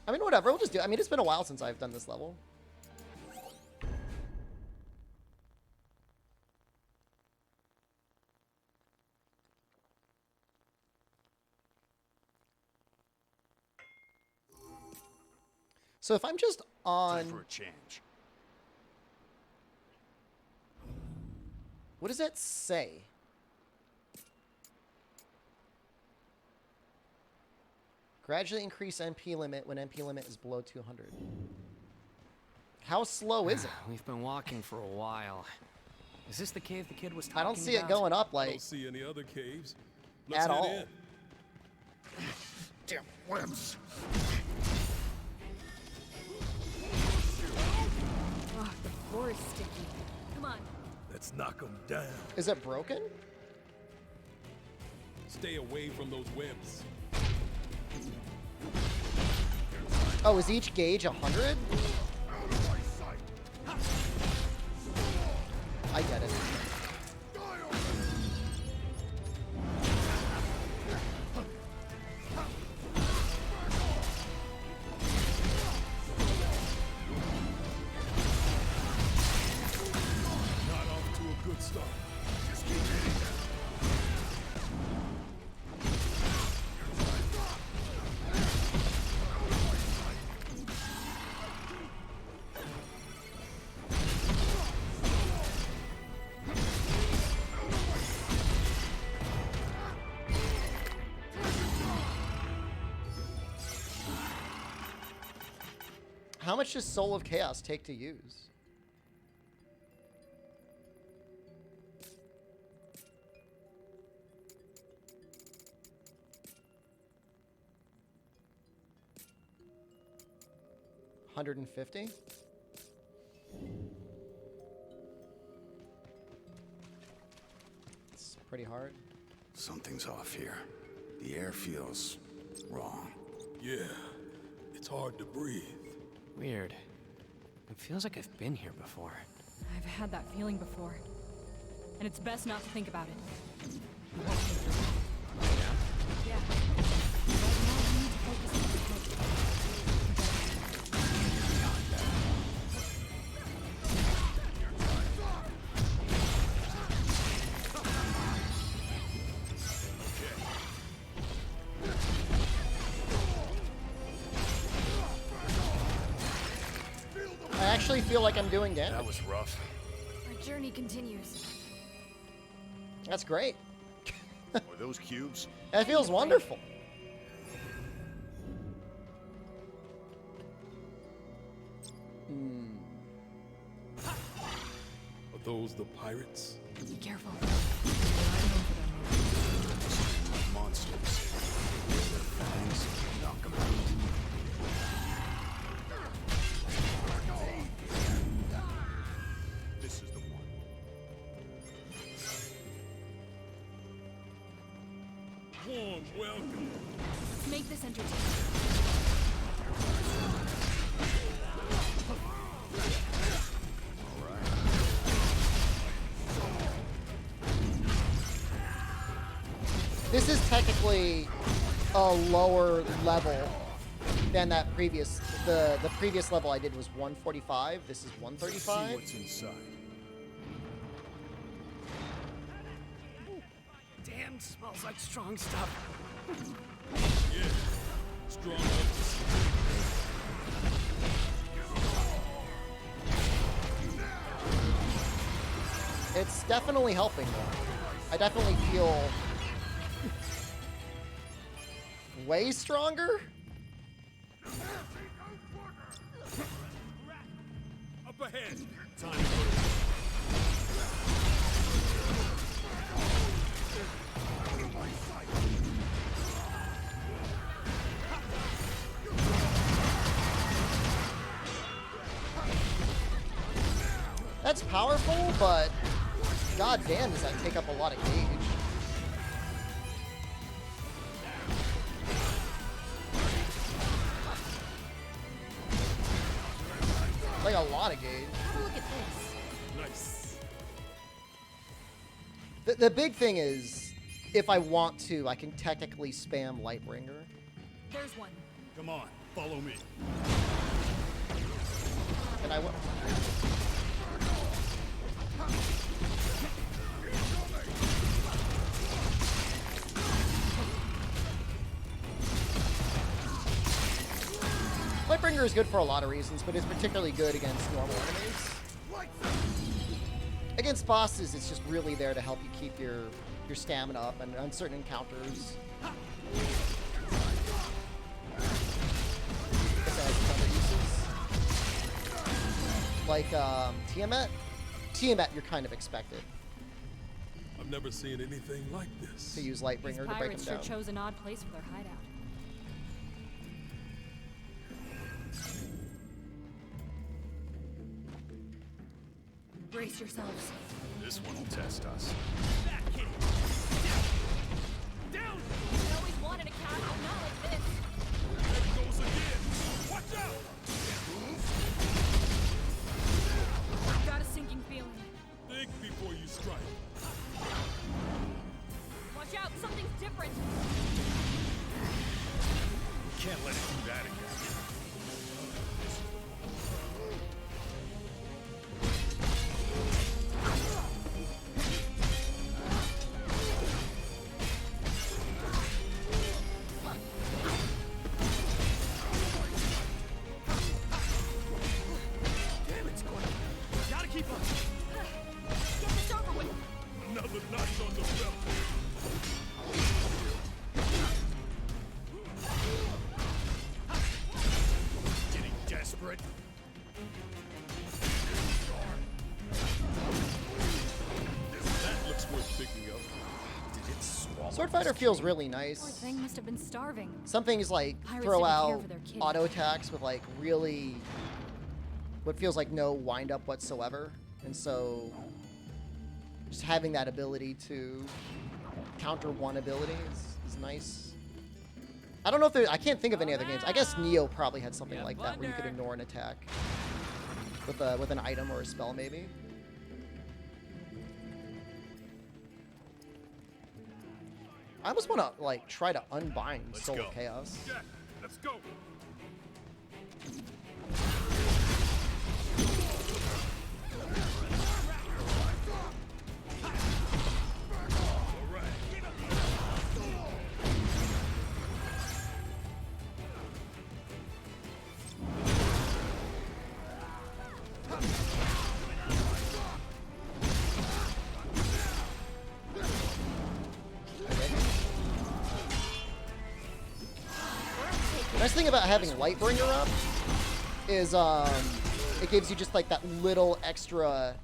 I mean, whatever. We'll just do it. I mean, it's been a while since I've done this level. So if I'm just on... Time for a change. What does that say? Gradually increase MP limit when MP limit is below 200. How slow is it? We've been walking for a while. Is this the cave the kid was talking I don't see about? it going up I like don't see any other caves. Let's at head all. in. Damn wimps. Oh, the floor is sticky. Come on. Let's knock them down. Is it broken? Stay away from those webs. Oh, is each gauge 100? I get it. Not off to a good start. Just keep hitting them. How much does Soul of Chaos take to use? $150? It's pretty hard. Something's off here. The air feels wrong. Yeah, it's hard to breathe. Weird. It feels like I've been here before. I've had that feeling before. And it's best not to think about it. Yeah. Right now, we need to focus on the I actually feel like I'm doing damage. That was rough. Our journey continues. That's great. Are those cubes? That feels wonderful. Are those the pirates? Be careful. Monsters. Their fangs knock them out. This is the one. Warm welcome. Let's make this entertaining. This is technically a lower level than that previous. The previous level I did was 145. This is See 135. what's inside. Damn, smells like strong stuff. Yeah, strong. It's definitely helping though. I definitely feel way stronger. Up ahead. Time to move. That's powerful, but goddamn, does that take up a lot of gauge? Like a lot of gauge. Have a look at this. Nice. The big thing is, if I want to, I can technically spam Lightbringer. There's one. Come on, follow me. And I will. Lightbringer is good for a lot of reasons, but it's particularly good against normal enemies. Against bosses, it's just really there to help you keep your stamina up and on certain encounters. Besides other uses. Like Tiamat. Tiamat, you're kind of expected I've never seen anything like this. to use These Lightbringer to break pirates them sure down. chose an odd place for their hideout. Brace yourselves. This one will test us. Down! I always wanted a castle, not like this. There it goes again. Watch out! Got a sinking feeling. Think before you strike. Watch out, something's different. Can't let it do that again. Damn, it's going. Gotta keep up. Get this over with. Another notch on the belt. Getting desperate. That looks worth picking up. Did it swallow? Swordfighter feels really Poor nice. thing must have been starving. Some things like Pirates throw didn't care out for their kitty. auto attacks with like really what feels like no wind up whatsoever, and so just having that ability to counter one ability is nice. I don't know if there, I can't think of any other games. I guess Neo probably had something like that where you could ignore an attack with an item or a spell maybe. I almost want to like try to unbind Let's Soul go. of Chaos. Jack, let's go. All right. Nice thing about having Lightbringer up is it gives you just like that little extra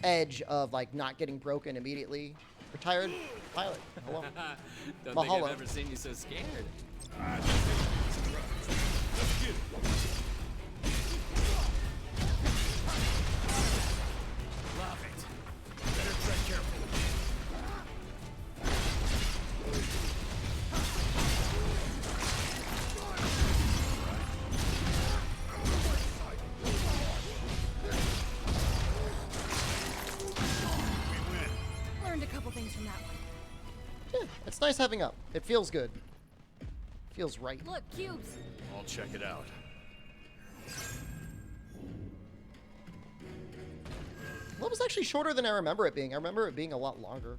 edge of like not getting broken immediately. Retired pilot. Hello. Don't Mahalo. think I've ever seen you so scared. Let's get it. Love it. Better tread carefully. We win. Learned a couple things from that one. Yeah, it's nice having up. It feels good. Feels right. Look, cubes. I'll check it out. Well, it was actually shorter than I remember it being. I remember it being a lot longer.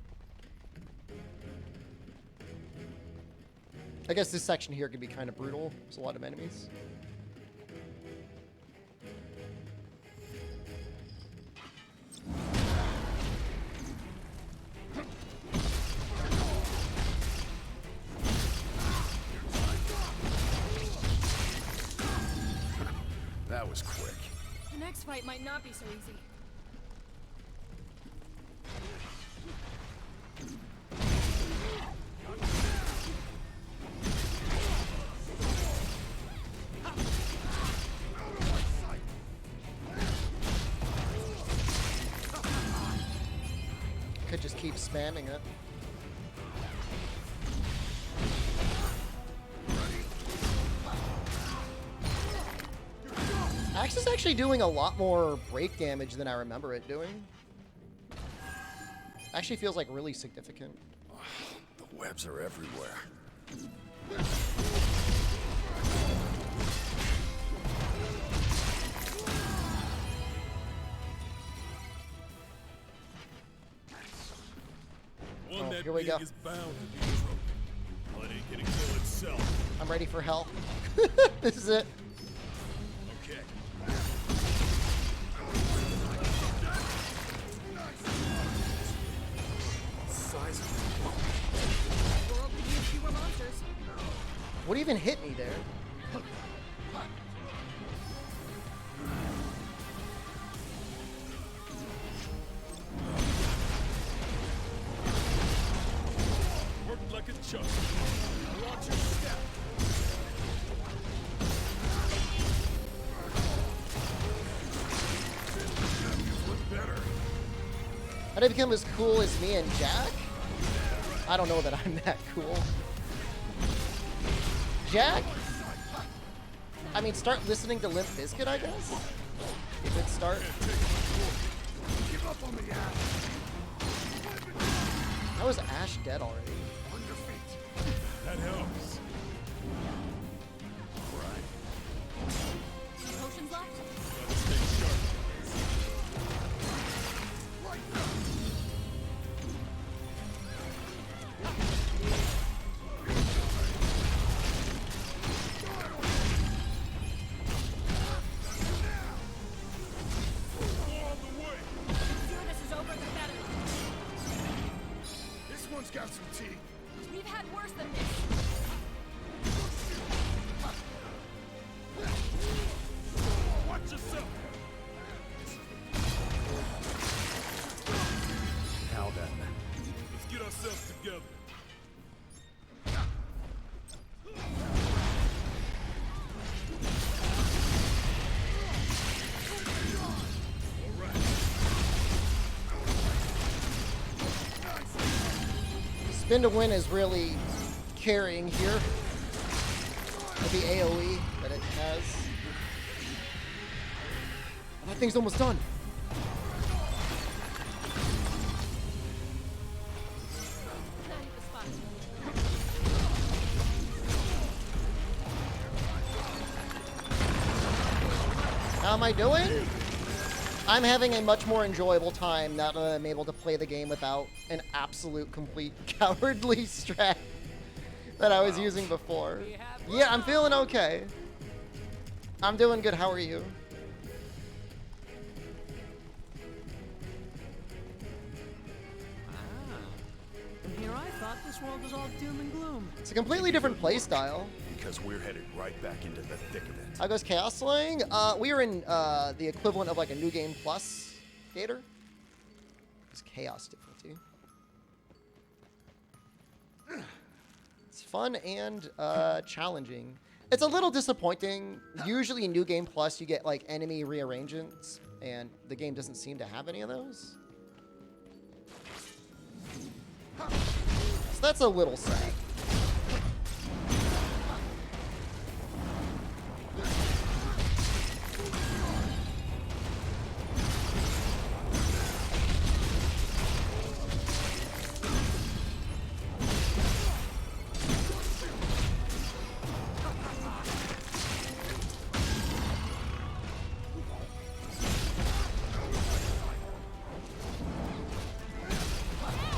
I guess this section here could be kind of brutal. There's a lot of enemies. was quick. The next fight might not be so easy. Could just keep spamming it. Axe is actually doing a lot more break damage than I remember it doing. Actually feels like really significant. The webs are everywhere. One Oh, that here we big go. is bound to be a trophy. Well, it ain't gonna kill itself. I'm ready for hell. This is it. Okay. Size of The world could use fewer monsters. What even hit me there? Worked like a chuck. Watch your step. Look better. How did I become as cool as me and Jack? I don't know that I'm that cool. Jack? I mean, start listening to Limp Bizkit, I guess? Good start. Give up on me, Ash. How is Ash dead already? On your feet. That helps. Potions left? Gotta stay sharp. All the way. The sooner this is over, the better. This one's got some teeth. We've had worse than this. Watch yourself. Now then. Let's get ourselves together. Spin to win is really carrying here. With the AoE that it has. That thing's almost done. That hit the spot. How am I doing? I'm having a much more enjoyable time now that I'm able to play the game without an absolute, complete, cowardly strat that I was using before. Yeah, I'm feeling okay. I'm doing good. How are you? And here I thought this world was all doom and gloom. It's a completely different playstyle. Because we're headed right back into the thick of it. How goes Chaos Slaying? We are in the equivalent of like a New Game Plus theater. It's Chaos difficulty. It's fun and challenging. It's a little disappointing. Usually in New Game Plus you get like enemy rearrangements, and the game doesn't seem to have any of those. So that's a little sad.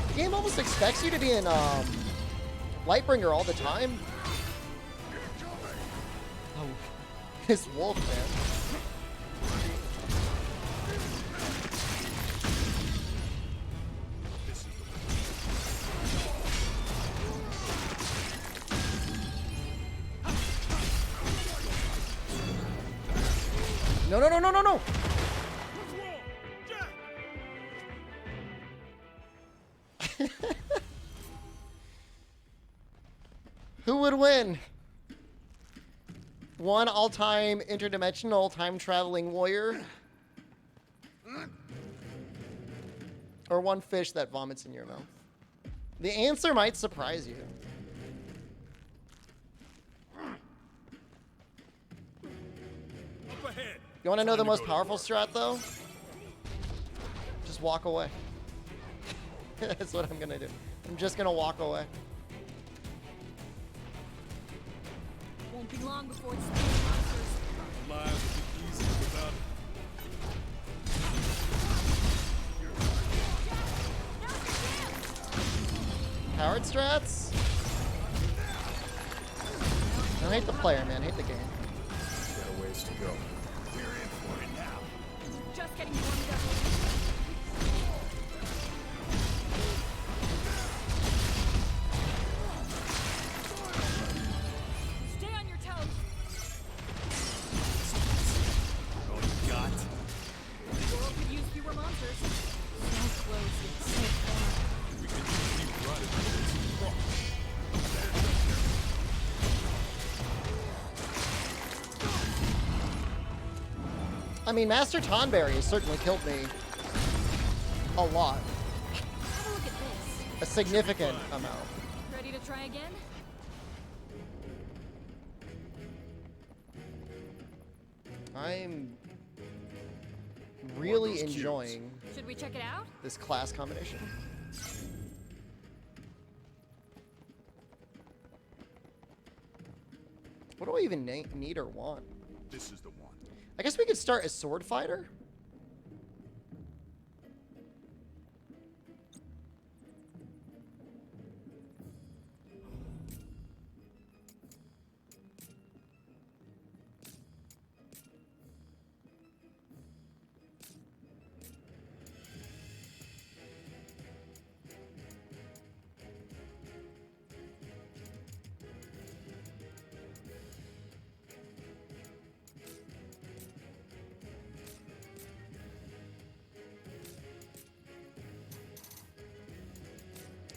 The game almost expects you to be in Lightbringer all the time. Oh, this wolf, man. No, no, no, no, no, no! What's wrong? Jack! Who would win? One all-time interdimensional time-traveling warrior? Or one fish that vomits in your mouth? The answer might surprise you. Up ahead. You want to know the Time to most go to powerful work. strat, though? Just walk away. That's what I'm gonna do. I'm just gonna walk away. Won't be long before it's the monsters. Lives would be easier without it. Powered strats? I hate the player, man. I hate the game. Got a ways to go. Just getting warmed up. Stay on your toes. All you got? The world could use fewer monsters. So close, yet so far. We can just keep running until it's crossed. I mean, Master Tonberry has certainly killed me a lot. Have a look at this. A significant amount. Ready to try again? I'm really those cubes. enjoying Should we check it out? this class combination. What do I even need or want? This is the one. I guess we could start as sword fighter.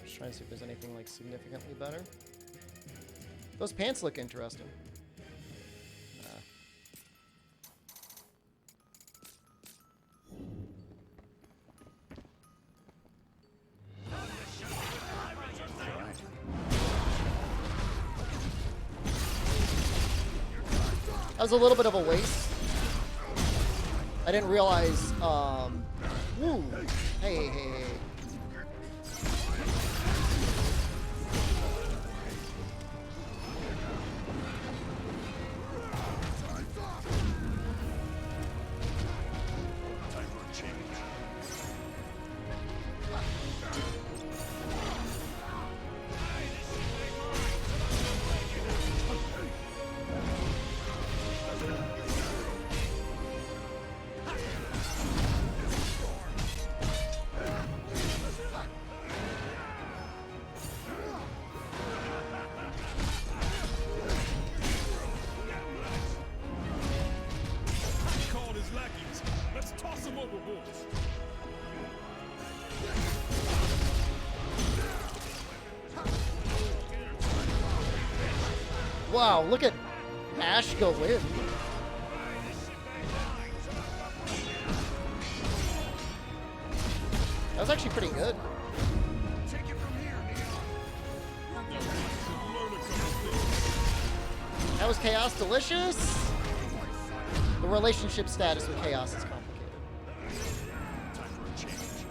Just trying to see if there's anything like significantly better. Those pants look interesting. That was a little bit of a waste. I didn't realize, woo. Hey, hey, hey. Time for a change. He called his lackeys. Let's toss him overboard. Wow, look at Ash go in. That was actually pretty good. Take it from here, Neon. Learn a couple things. That was Chaos Delicious. The relationship status with Chaos is complicated. Time for a change.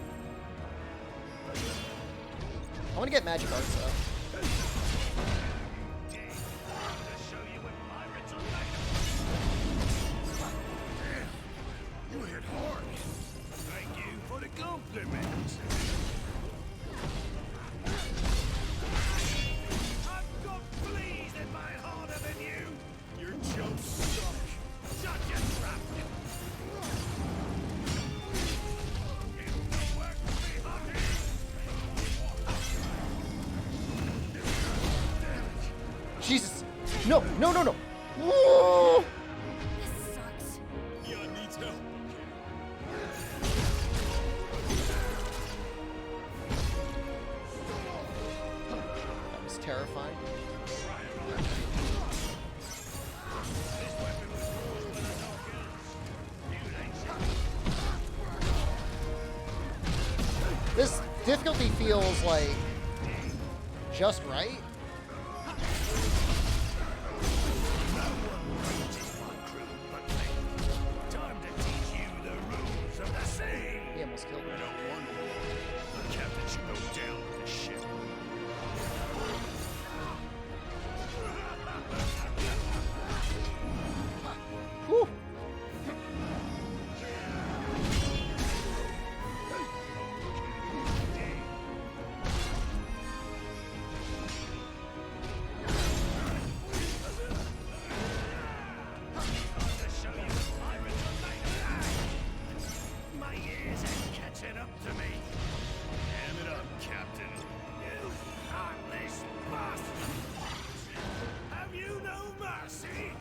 I want to get magic arts though. You hit hard. Thank you for the compliment. I've got fleas in my harder than you. Your jokes suck. Shut your trap. It don't work for me, Marty. Jesus. No, no, no, no. Whoa! This sucks. Neon difficulty feels like just right. Time to teach you the rules of the sea. He almost killed me. No wonder the captain should go down with the ship. Whew. My ears ain't catching up to me. Damn it up, Captain. You heartless bastard! Have you no mercy?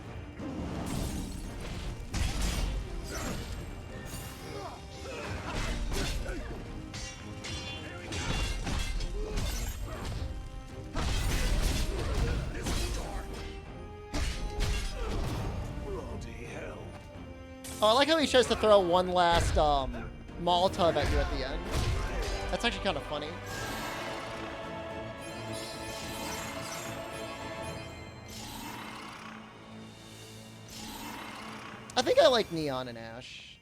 Bloody hell. Oh, I like how he tries to throw one last Molotov at you at the end. That's actually kind of funny. I think I like Neon and Ash.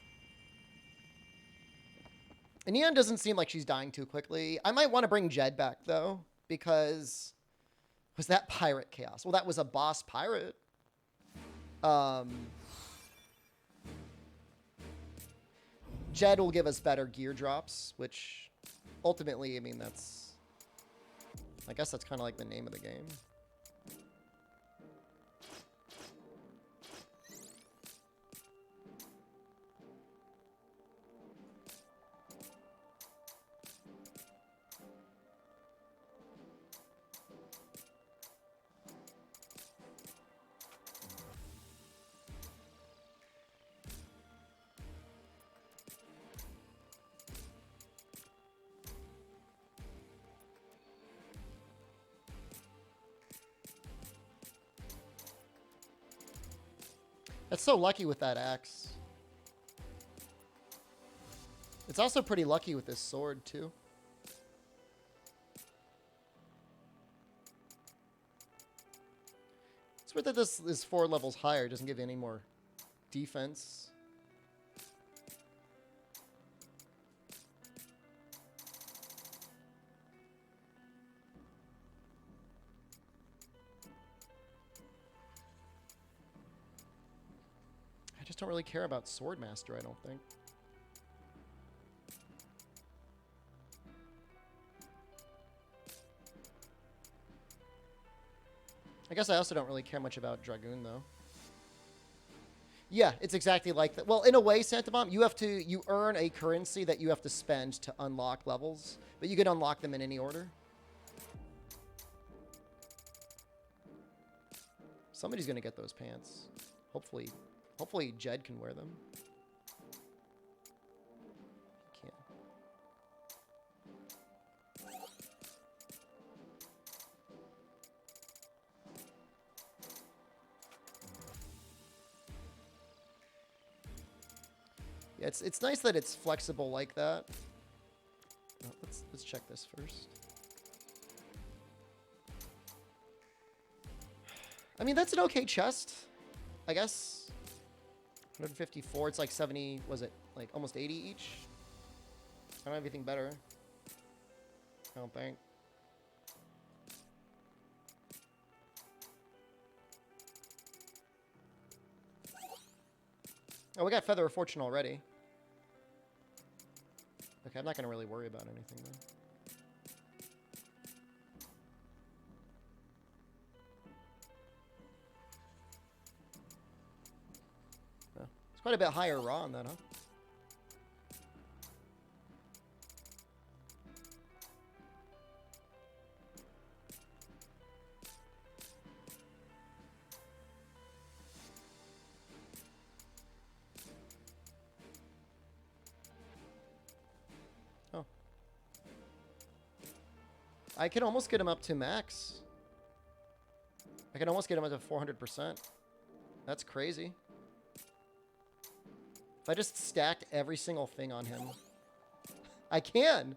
And Neon doesn't seem like she's dying too quickly. I might want to bring Jed back, though, because... Was that pirate chaos? Well, that was a boss pirate. Jed will give us better gear drops, which ultimately, I mean, that's... I guess that's kind of like the name of the game. That's so lucky with that axe. It's also pretty lucky with this sword, too. It's weird that this is 4 levels higher. It doesn't give you any more defense. I just don't really care about Swordmaster, I don't think. I guess I also don't really care much about Dragoon, though. Yeah, it's exactly like that. Well, in a way, Santa Bomb, you earn a currency that you have to spend to unlock levels, but you can unlock them in any order. Somebody's gonna get those pants. Hopefully Jed can wear them. He can't. Yeah, it's nice that it's flexible like that. Oh, let's check this first. I mean, that's an okay chest, I guess. 154, it's like 70, was it like almost 80 each? I don't have anything better. I don't think. Oh, we got Feather of Fortune already. Okay, I'm not going to really worry about anything though. It's quite a bit higher raw on that, huh? Oh. I can almost get him up to max. I can almost get him up to 400%. That's crazy. If I just stacked every single thing on him, I can.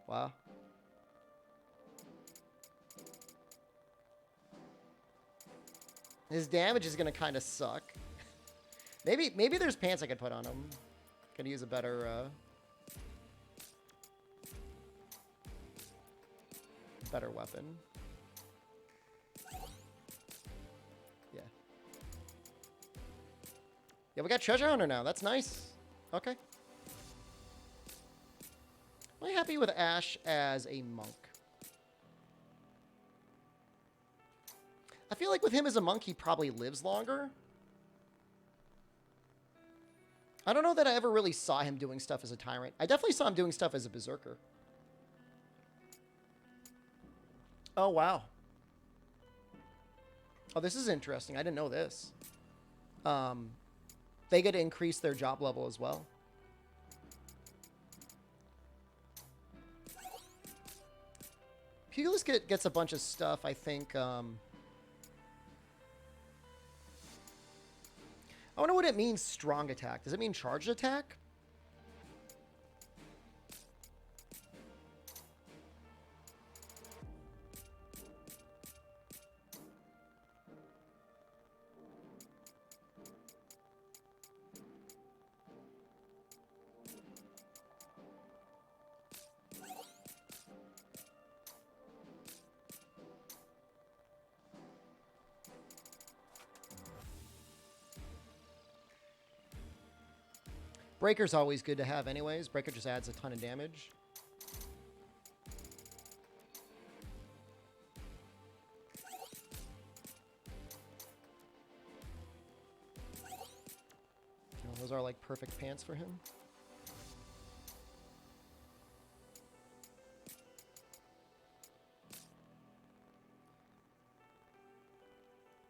Wow. His damage is gonna kind of suck. Maybe there's pants I could put on him. Could use a better better weapon. Yeah. Yeah, we got Treasure Hunter now. That's nice. Okay. I'm happy with Ash as a monk. I feel like with him as a monk, he probably lives longer. I don't know that I ever really saw him doing stuff as a tyrant. I definitely saw him doing stuff as a berserker. Oh, wow. Oh, this is interesting. I didn't know this. They get to increase their job level as well. Pugilist gets a bunch of stuff, I think. I wonder what it means, strong attack. Does it mean charged attack? Breaker's always good to have anyways. Breaker just adds a ton of damage. Oh, those are like perfect pants for him.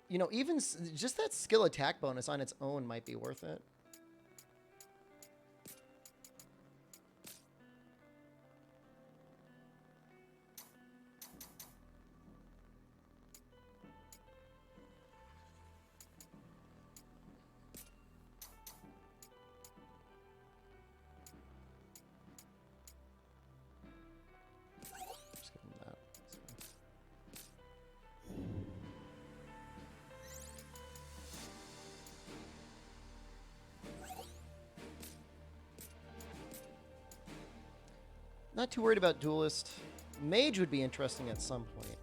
You know, even just that skill attack bonus on its own might be worth it. Not too worried about Duelist. Mage would be interesting at some point.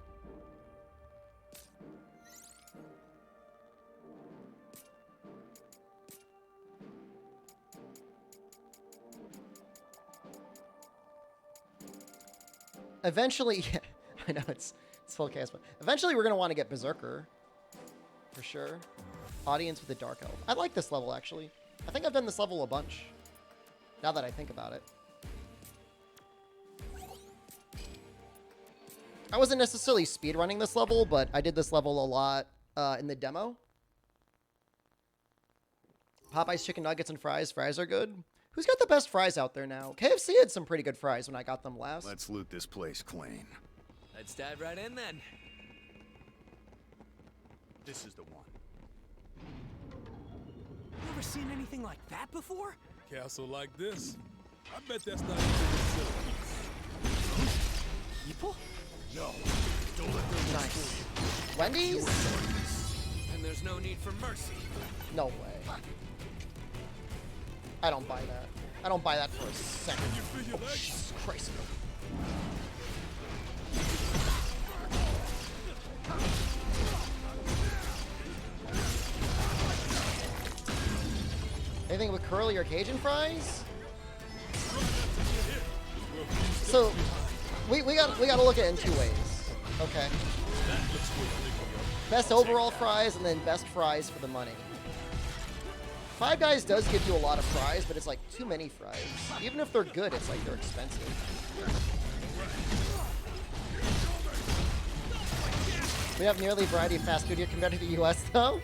Eventually, yeah, I know it's full cast, but eventually we're going to want to get Berserker. For sure. Audience with the Dark Elf. I like this level, actually. I think I've done this level a bunch. Now that I think about it. I wasn't necessarily speedrunning this level, but I did this level a lot in the demo. Popeye's chicken nuggets and fries. Fries are good. Who's got the best fries out there now? KFC had some pretty good fries when I got them last. Let's loot this place clean. Let's dive right in then. This is the one. Never seen anything like that before? Castle like this. I bet that's not even a piece. People? No, don't let them Nice. Wendy's? And there's no need for mercy. No way. I don't buy that. I don't buy that for a second. You feel your Oh, legs? Jesus Christ. Anything with curly or Cajun fries? So, we gotta look at it in two ways. Okay. Best overall fries and then best fries for the money. Five Guys does give you a lot of fries, but it's like too many fries. Even if they're good, it's like they're expensive. We have nearly variety of fast food here compared to the US though.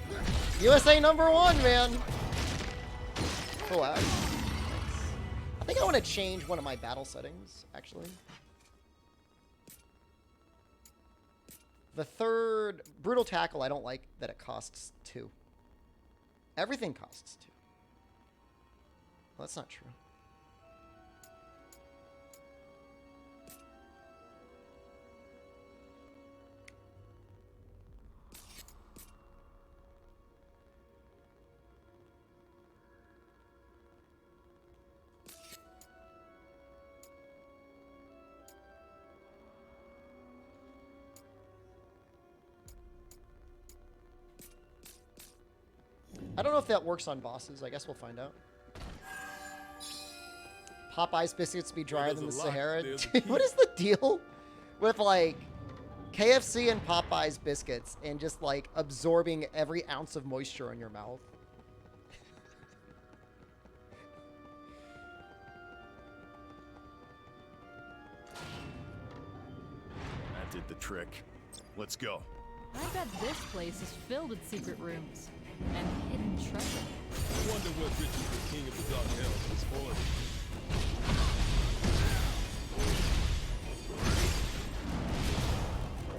USA #1, man. Cool out. I think I want to change one of my battle settings, actually. The third, Brutal Tackle, I don't like that it costs 2. Everything costs 2. Well, that's not true. I don't know if that works on bosses. I guess we'll find out. Popeye's biscuits be drier than the there's a lock, Sahara. there's a Dude, key. what is the deal with like KFC and Popeye's biscuits and just like absorbing every ounce of moisture in your mouth? That did the trick. Let's go. I bet this place is filled with secret rooms and hidden treasure. I wonder what Richard, the king of the dark elves, is hoarding.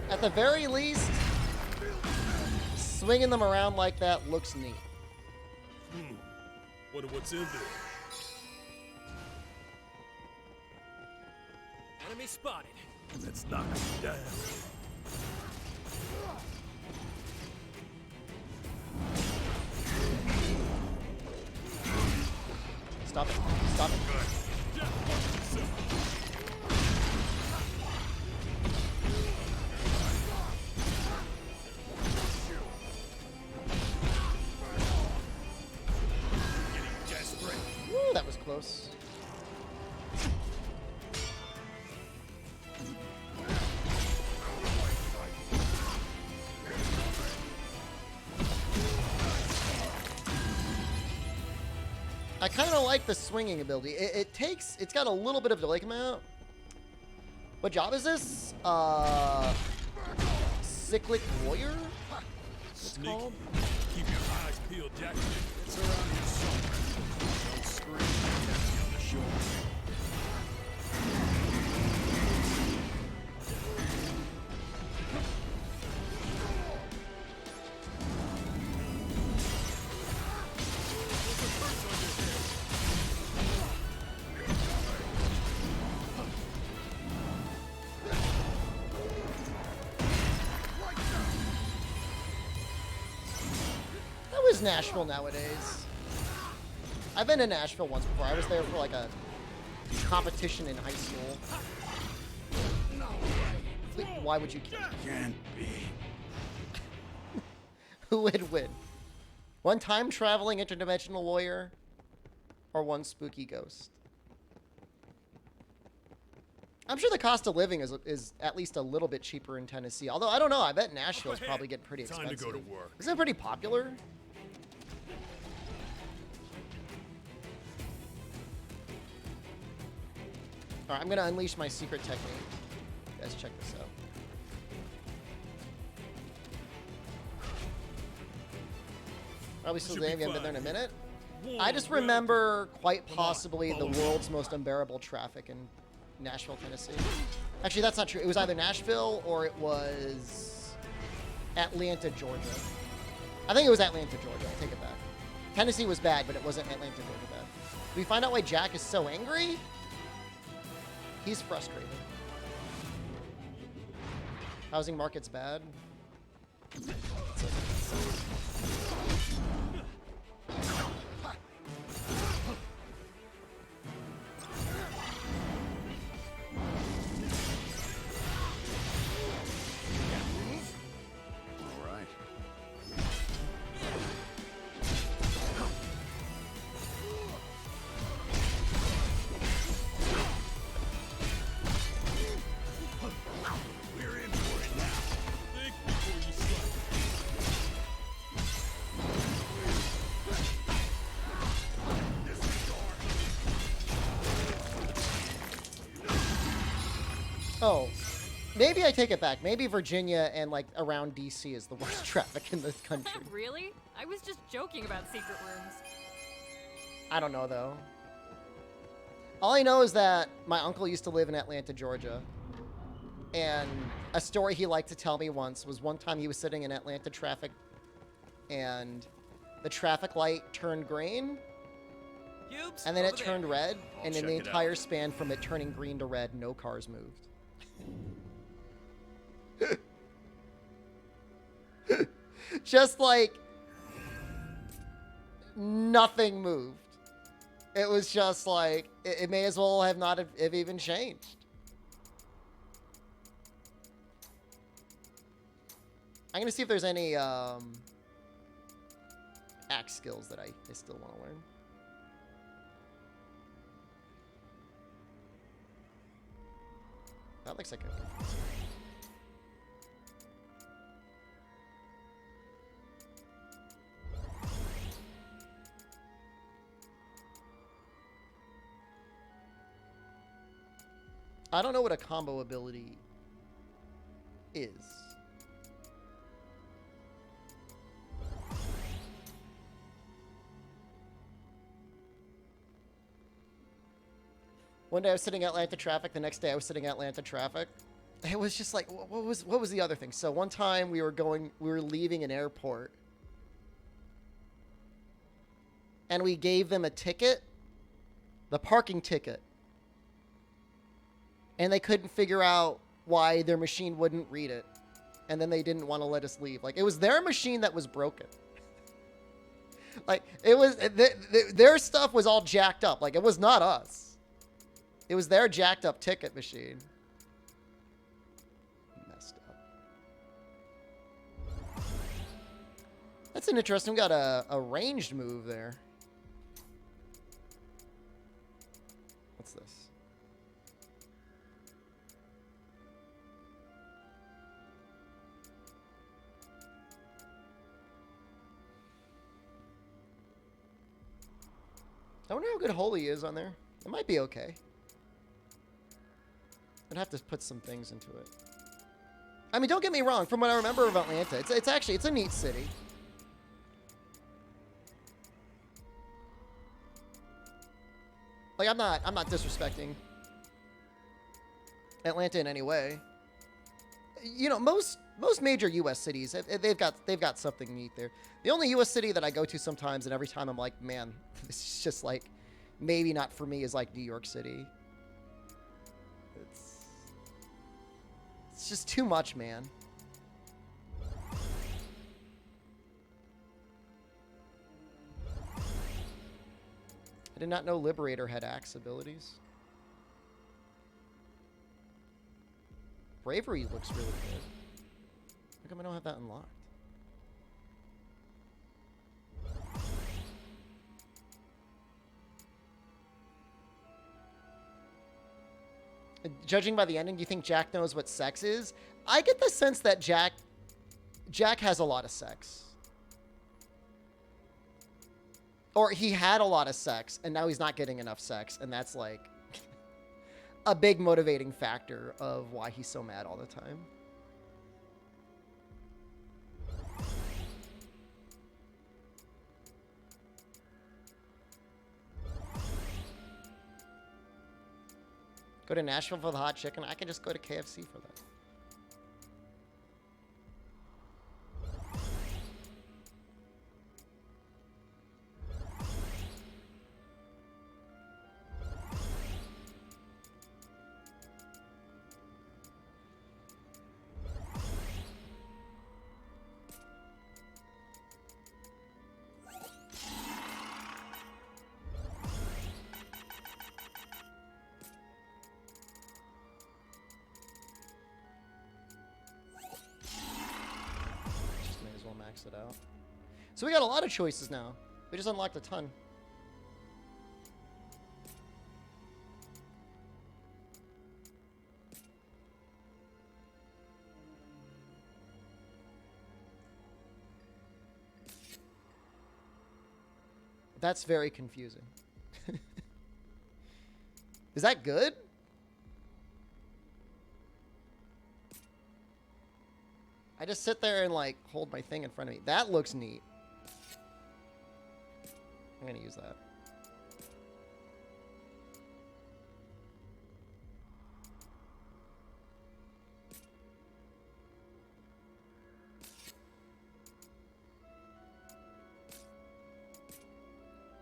At the very least, swinging them around like that looks neat. Wonder what's in there. Enemy spotted. Let's knock him down. Stop it. Stop it. Woo, that was close. I kind of like the swinging ability. It's got a little bit of delay come out. What job is this? Cyclic Warrior? It's Sneak. called? Keep your eyes peeled, Jack. It's around here somewhere. Don't scream. Catch me on the shore. How is Nashville nowadays? I've been to Nashville once before. I was there for like a competition in high school. Why would you kill me? Can't be. Who would win? One time traveling interdimensional warrior or one spooky ghost? I'm sure the cost of living is at least a little bit cheaper in Tennessee. Although, I don't know. I bet Nashville's probably getting pretty Time expensive. to go to work. Isn't it pretty popular? Alright, I'm going to unleash my secret technique. You guys check this out. Probably still Should be damn, haven't been there in a fine. minute. Warm I just welcome. remember quite Come on, possibly the follow me. world's most unbearable traffic in Nashville, Tennessee. Actually, that's not true. It was either Nashville or it was Atlanta, Georgia. I think it was Atlanta, Georgia. I take it back. Tennessee was bad, but it wasn't Atlanta, Georgia bad. Do we find out why Jack is so angry? He's frustrated. Housing market's bad. All right. We're in for it now. Think before you strike. Oh, maybe I take it back. Maybe Virginia and like around DC is the worst traffic in this country. Really? I was just joking about secret rooms. I don't know though. All I know is that my uncle used to live in Atlanta, Georgia. And a story he liked to tell me once was one time he was sitting in Atlanta traffic and the traffic light turned green Cubes, and then over it there. turned red. And in check the it out. entire span from it turning green to red, no cars moved. Just like nothing moved. It was just like it may as well have not have even changed. I'm gonna see if there's any axe skills that I still want to learn. That looks like a... I don't know what a combo ability is. One day I was sitting at Atlanta traffic. The next day I was sitting at Atlanta traffic. It was just like, what was the other thing? So one time we were leaving an airport, and we gave them a ticket, the parking ticket, and they couldn't figure out why their machine wouldn't read it, and then they didn't want to let us leave. Like, it was their machine that was broken. Like, it was their stuff was all jacked up. Like, it was not us. It was their jacked up ticket machine. Messed up. That's an interesting. We got a ranged move there. What's this? I wonder how good Holy is on there. It might be okay. I'd have to put some things into it. I mean, don't get me wrong. From what I remember of Atlanta, it's actually, it's a neat city. Like, I'm not disrespecting Atlanta in any way. You know, most major U.S. cities, they've got something neat there. The only U.S. city that I go to sometimes, and every time I'm like, man, this is just like, maybe not for me, is like New York City. It's just too much, man. I did not know Liberator had axe abilities. Bravery looks really good. How come I don't have that unlocked? Judging by the ending, do you think Jack knows what sex is? I get the sense that Jack has a lot of sex. Or he had a lot of sex, and now he's not getting enough sex, and that's like a big motivating factor of why he's so mad all the time. Go to Nashville for the hot chicken. I can just go to KFC for that. It out. So we got a lot of choices now. We just unlocked a ton. That's very confusing. Is that good? I just sit there and like hold my thing in front of me. That looks neat. I'm gonna use that.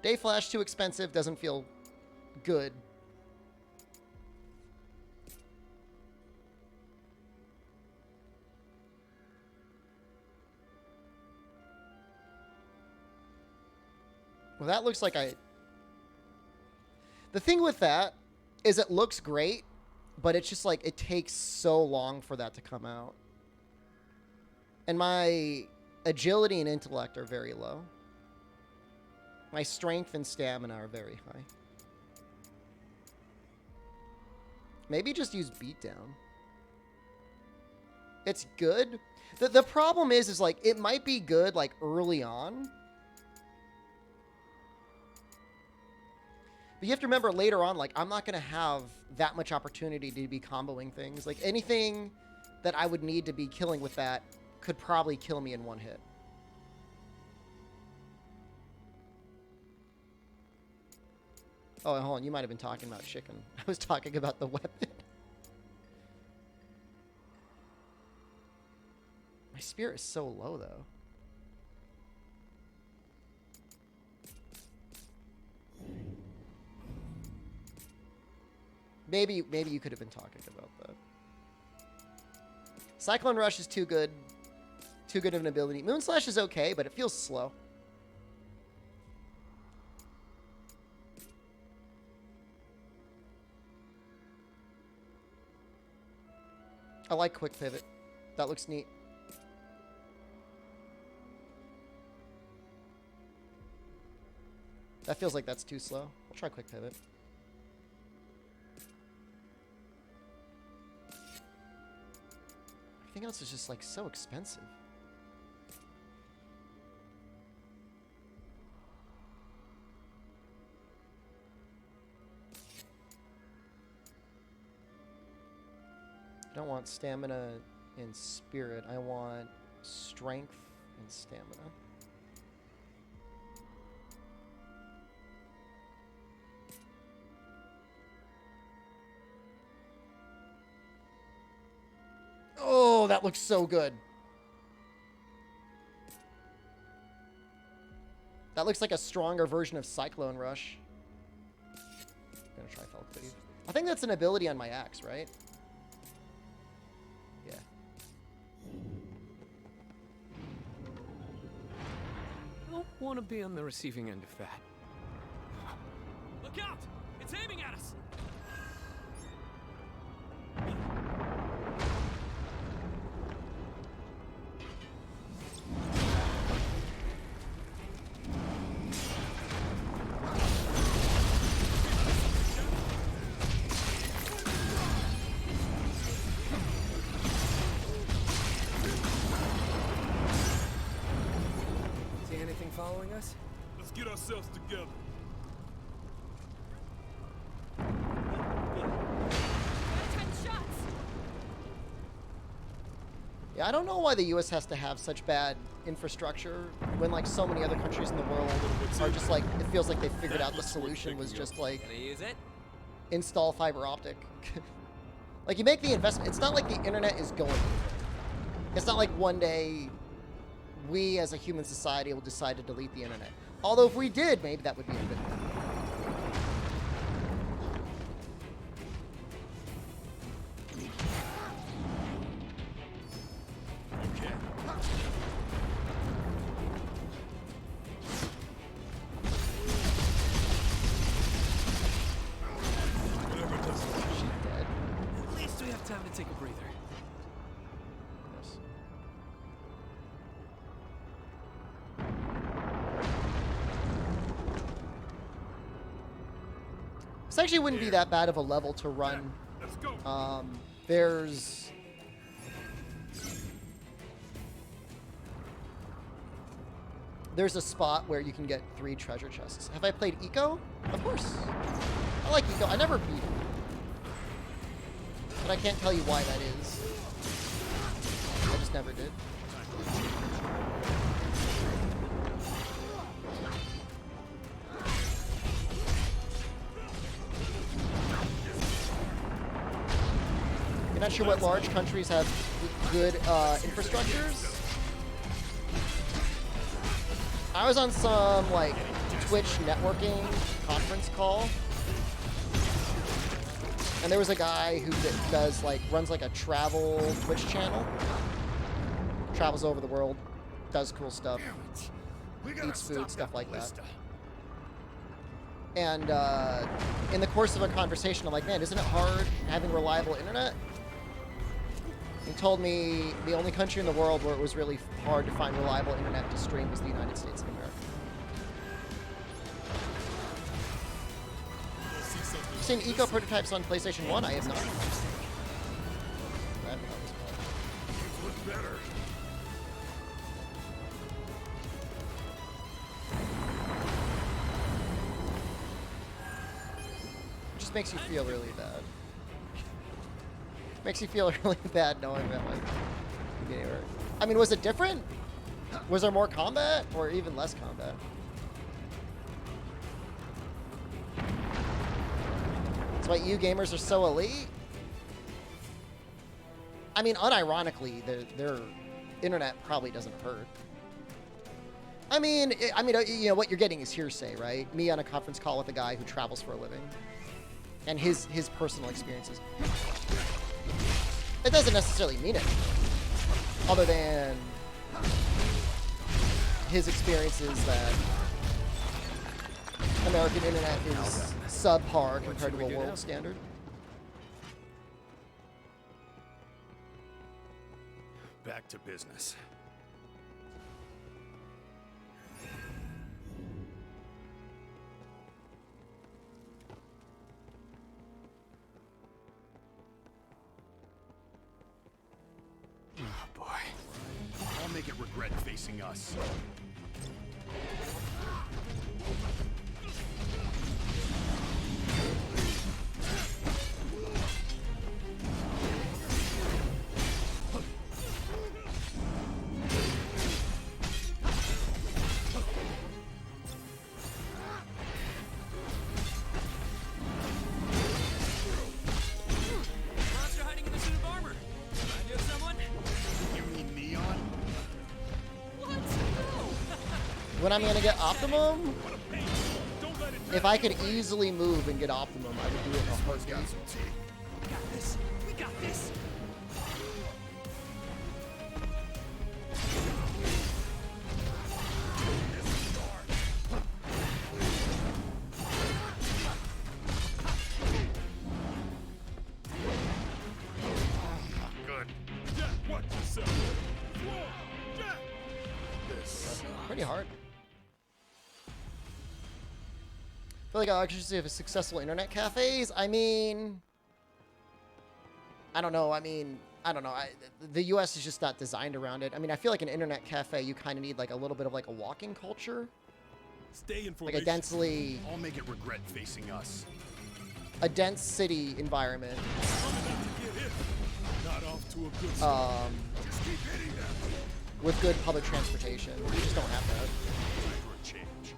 Day Flash too expensive, doesn't feel good. Well, that looks like the thing with that is it looks great, but it's just like it takes so long for that to come out. And my agility and intellect are very low. My strength and stamina are very high. Maybe just use beatdown. It's good. The problem is like, it might be good, like, early on. But you have to remember later on, like, I'm not going to have that much opportunity to be comboing things. Like, anything that I would need to be killing with that could probably kill me in one hit. Oh, hold on. You might have been talking about chicken. I was talking about the weapon. My spirit is so low, though. Maybe you could have been talking about that. Cyclone Rush is too good. Too good of an ability. Moonslash is okay, but it feels slow. I like Quick Pivot. That looks neat. That feels like that's too slow. I'll try Quick Pivot. Everything else is just like so expensive. I don't want stamina and spirit. I want strength and stamina. Oh, that looks so good. That looks like a stronger version of Cyclone Rush. I'm gonna try Fell Cleave. I think that's an ability on my axe, right? Yeah. I don't want to be on the receiving end of that. Look out! It's aiming at us! See anything following us? Let's get ourselves together. Got 10 shots. Yeah, I don't know why the US has to have such bad infrastructure when like so many other countries in the world are just like, it feels like they figured out the solution was just like Gonna use it? install fiber optic. Like you make the investment. It's not like the internet is going. It's not like one day we as a human society will decide to delete the internet. Although if we did, maybe that would be a good thing. Okay. Whatever does it. Is she dead? At least we have time to take a breather. Yes. This actually wouldn't be that bad of a level to run. Let's go. There's a spot where you can get 3 treasure chests. Have I played Eco? Of course. I like Eco. I never beat it. But I can't tell you why that is. I just never did. You're not sure what large countries have good infrastructures? I was on some like Twitch networking conference call, and there was a guy who does like runs like a travel Twitch channel, travels over the world, does cool stuff, eats food, stuff like that. And in the course of a conversation, I'm like, man, isn't it hard having reliable internet? He told me the only country in the world where it was really hard to find reliable internet to stream was the United States of America. seen eco prototypes on PlayStation 1. I have not. Look better. It just makes you feel really bad. Makes you feel really bad knowing that, like, you get hurt. I mean, was it different? Was there more combat or even less combat? That's why you gamers are so elite. I mean, unironically, their internet probably doesn't hurt. I mean, you know, what you're getting is hearsay, right? Me on a conference call with a guy who travels for a living, and his personal experiences. It doesn't necessarily mean it, other than his experiences that American internet is subpar compared to a world standard. Back to business. Oh boy. I'll make it regret facing us. Monster hiding in the suit of armor. Remind you of someone? You mean Neon? What? No. When I'm gonna get Optimum, What a pain. Don't let it if I could easily move and get Optimum, I would do it in a heartbeat. Got some tea. We got this. We got this. Good. Jack, watch yourself. Whoa, Jack. This. Pretty hard. I feel like I actually have a successful internet cafes. I mean, I don't know. The U.S. is just not designed around it. I mean, I feel like an internet cafe, you kind of need like a little bit of like a walking culture, Stay in like formation. a densely, I'll make it regret facing us. a dense city environment. Coming out to get hit. Not off to a good start. Just keep hitting them. With good public transportation. You just don't have that. Time for a change.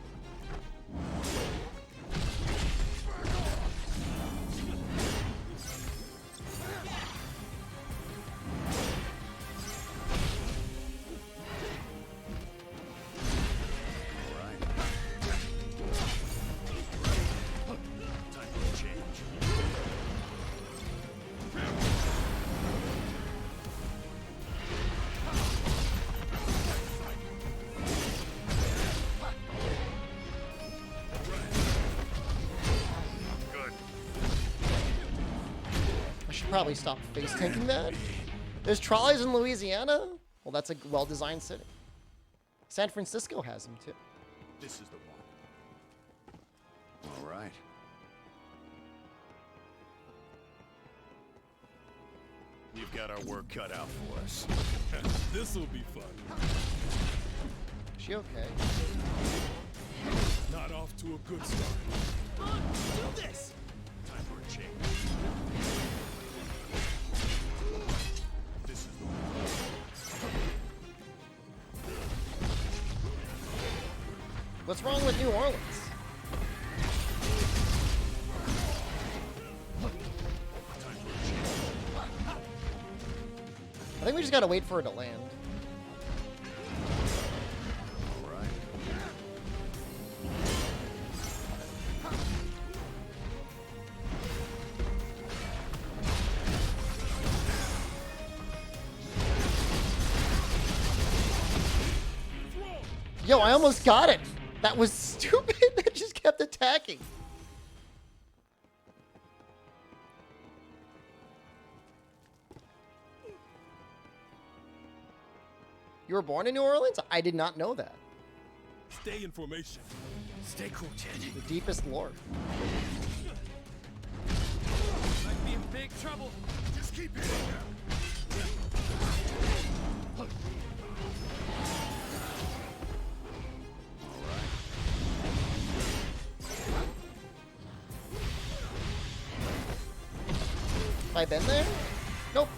Alright. Time for a change. Good. I should probably stop face tanking that. There's trolleys in Louisiana? Well, that's a well-designed city. San Francisco has them too. This is the one. Alright. You've got our work cut out for us. This'll be fun. Is she okay? Not off to a good start. Come on, do this. Time for a change. This is the one. What's wrong with New Orleans? I think we just gotta wait for it to land. Alright. Yo, I almost got it. That was stupid. That just kept attacking. You were born in New Orleans? I did not know that. Stay in formation. Stay cool, Ted. The deepest lore. big trouble. Just keep hitting them. Have I been there? Nope.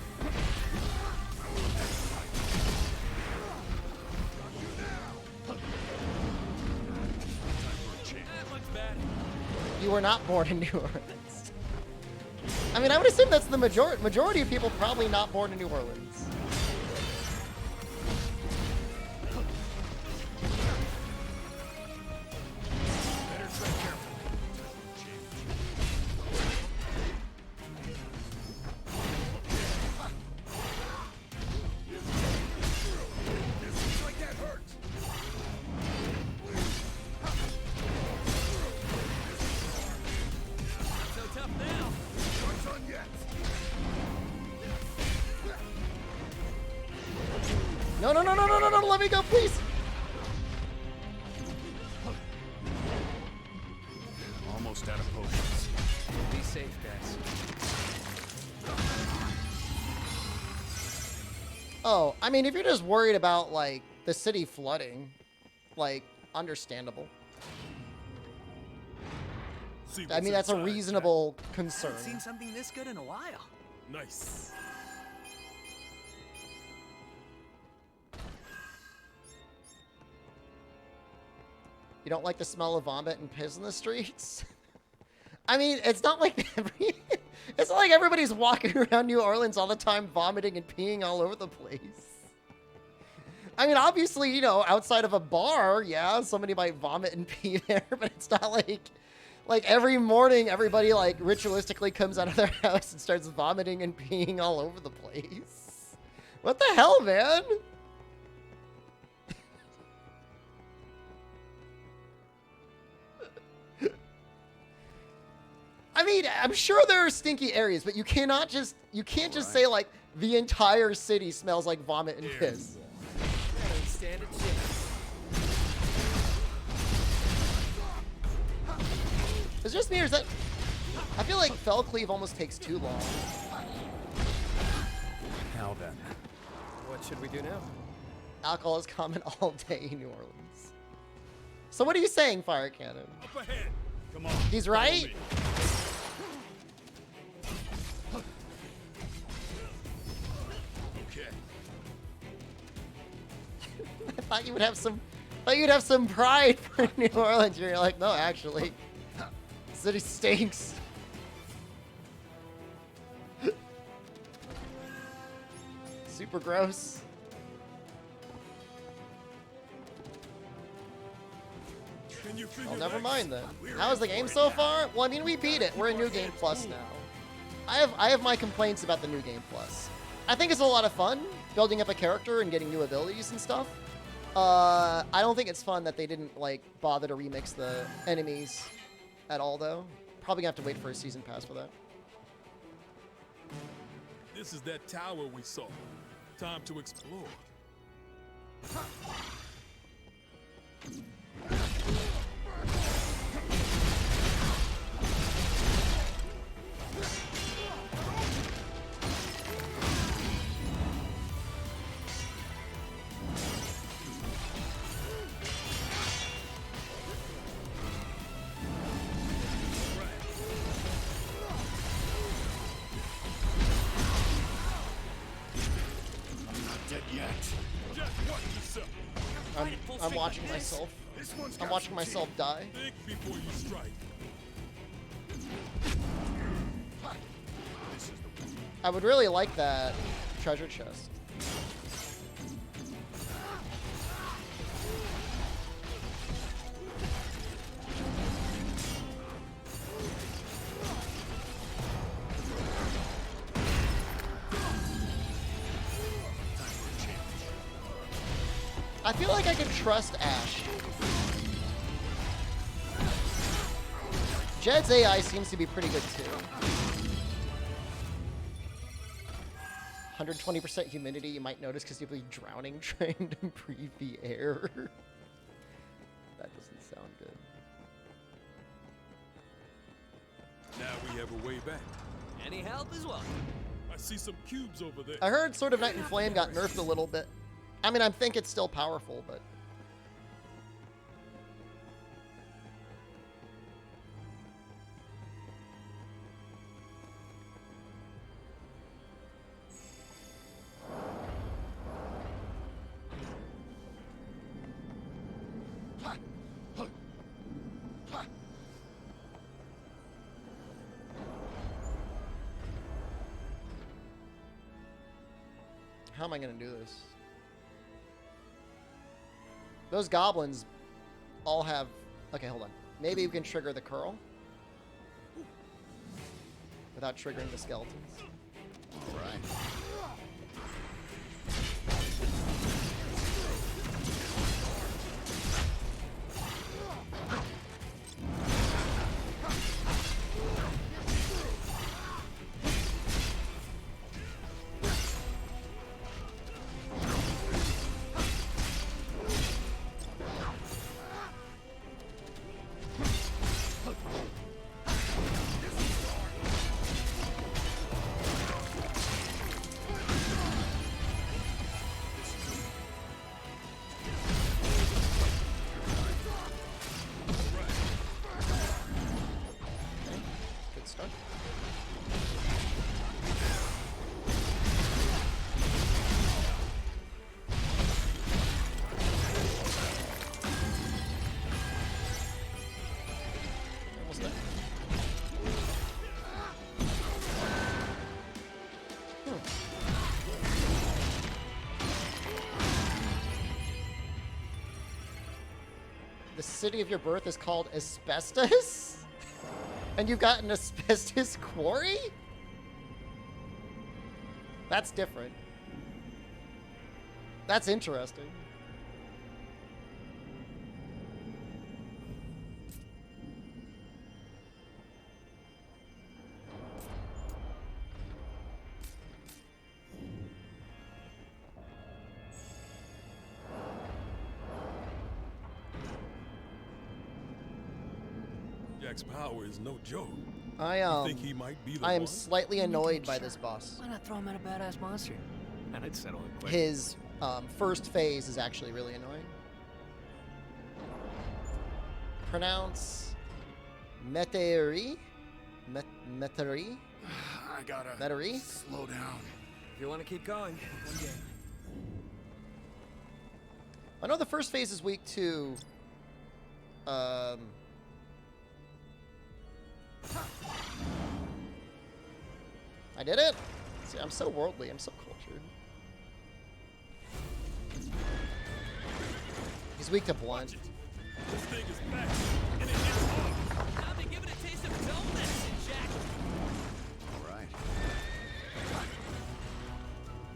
That looks bad. You were not born in New Orleans. I mean, I would assume that's the majority of people probably not born in New Orleans. Better tread carefully. Looks like that hurts. Not so tough now. Joke's on yet. No, no, no, no, no, no, no, let me go, please. Almost out of potions. Be safe, guys. Oh, I mean, if you're just worried about, like, the city flooding, like, understandable. See I what's mean, that's a inside, reasonable I concern. haven't seen something this good in a while. Jack. Nice. You don't like the smell of vomit and piss in the streets? I mean, it's not like it's not like everybody's walking around New Orleans all the time vomiting and peeing all over the place. I mean, obviously, you know, outside of a bar, yeah, somebody might vomit and pee there, but it's not like every morning everybody like ritualistically comes out of their house and starts vomiting and peeing all over the place. What the hell, man? I mean, I'm sure there are stinky areas, but you can't just say like the entire city smells like vomit and piss. That ain't stand a chance. Is it just me or is that... I feel like Fell Cleave almost takes too long. Now then. What should we do now? Alcohol is common all day in New Orleans. So what are you saying, Fire Cannon? Up ahead. Come on. He's follow right? me. Okay. I thought you would have some pride for New Orleans. You're like, no, actually, the city stinks. Super gross. Can you feel Oh, your never legs? mind then. We're How is the in game for it so now. far? Well, I mean, we beat it. We're in New Game Plus now. I have my complaints about the New Game Plus. I think it's a lot of fun building up a character and getting new abilities and stuff. I don't think it's fun that they didn't like bother to remix the enemies at all, though. Probably gonna have to wait for a season pass for that. This is that tower we saw. Time to explore. Dead yet. Just watch yourself. I'm watching myself. This one's I'm got watching some myself die. Think before you strike. This is the one. I would really like that treasure chest. I feel like I can trust Ash. Jed's AI seems to be pretty good too. 120% humidity, you might notice because you'll be drowning trying to breathe the air. That doesn't sound good. Now we have a way back. Any help as well. I see some cubes over there. I heard Sword of Night and Flame got nerfed a little bit. I mean, I think it's still powerful, but... How am I going to do this? Those goblins all have... Okay, hold on. Maybe we can trigger the curl without triggering the skeletons. All right. Good start. Almost done. The city of your birth is called Asbestos? And you've got an asbestos quarry? That's different. That's interesting. Jack's power is no joke. I Think he might be the I am one? slightly annoyed by this boss. Why not throw him at a badass monster? And I'd settle it quick. His first phase is actually really annoying. Pronounce Metairie? Metairie? I gotta Metairie? slow down. If you want to keep going, I'm game. I know the first phase is weak to I did it! See, I'm so worldly, I'm so cultured. He's weak to blunt. This thing is back, and it hits hard. Time to give it a taste of its own medicine, Jack. All right.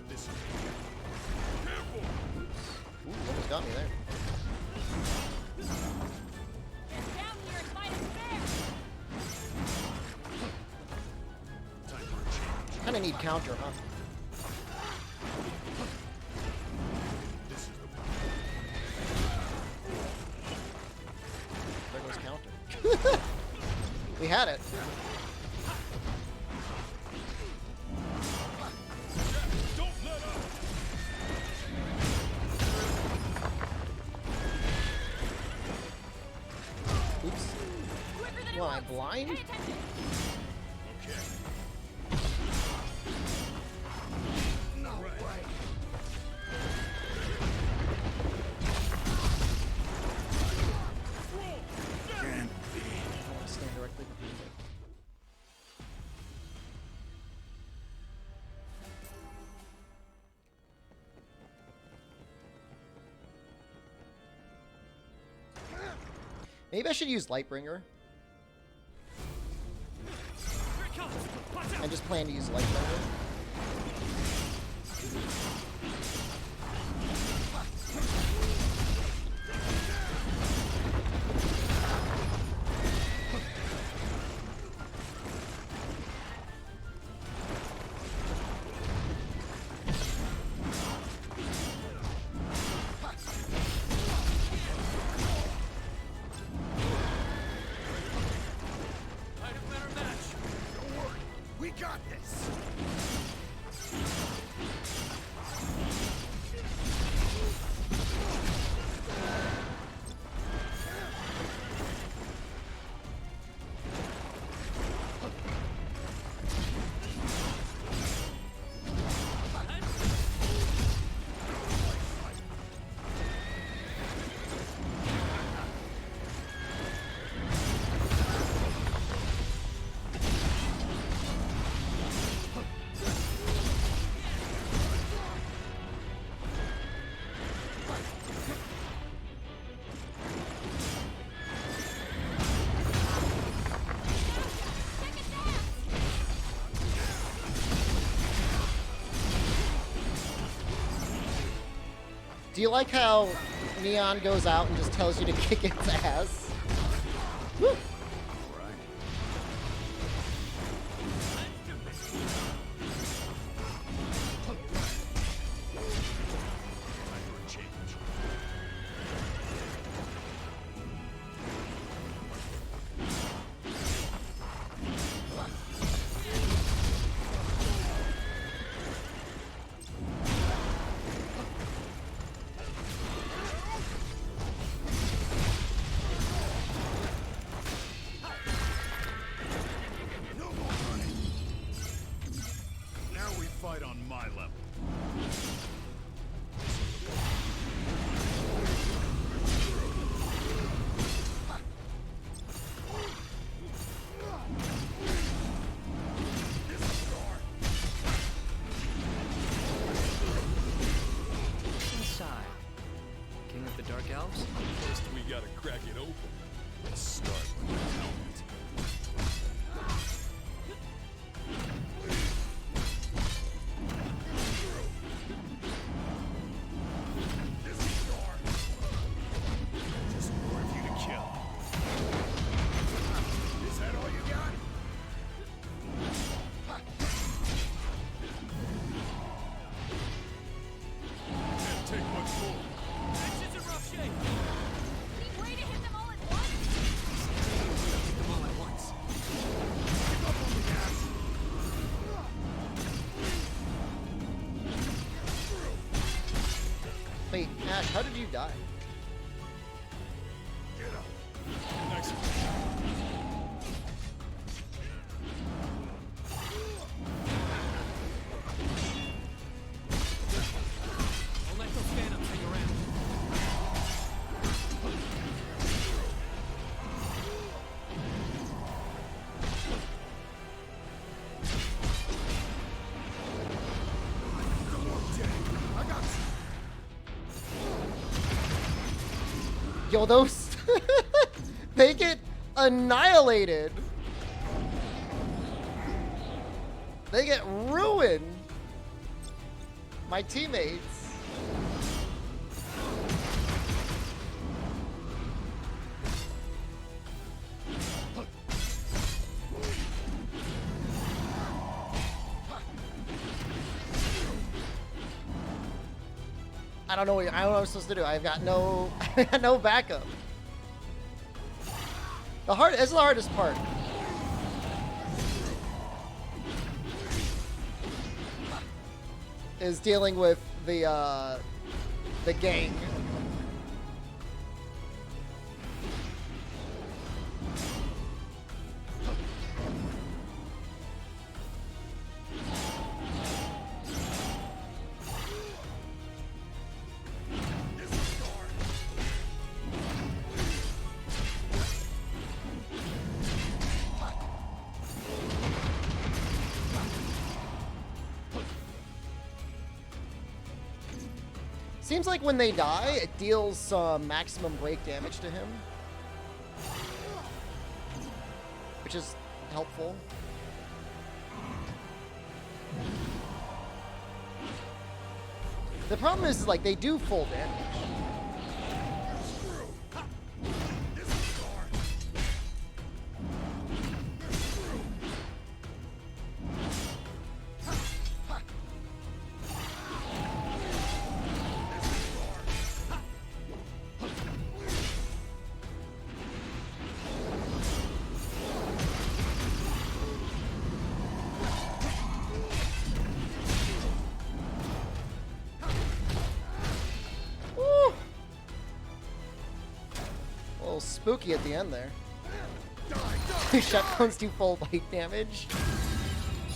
This careful. Ooh, almost got me there. Get down here and fight us fair! Time for a change. Kinda need counter, huh? This is the There goes counter. We had it. Don't let up. Oops. Quicker than it Well, I'm looks. blind? Pay attention. Okay. Can't be. I want to stand directly behind it. Maybe I should use Lightbringer. Here it comes. Watch out. I just plan to use Lightbringer. Might have better match. Don't worry. We got this. Do you like how Neon goes out and just tells you to kick its ass? Woo. Fight on my level. Inside. King of the Dark Elves? First, we gotta crack it open. Let's start with the helmet. Wait, Ash, how did you die? Nice one. Don't let those phantoms hang around. Yo, those they get annihilated. They get ruined. My teammates. I don't know what I'm supposed to do. I've got no no backup. This is the hardest part. Is dealing with the gang. Seems like when they die, it deals maximum break damage to him, which is helpful. The problem is like they do full damage. spooky at the end there. Shotguns do full bite damage.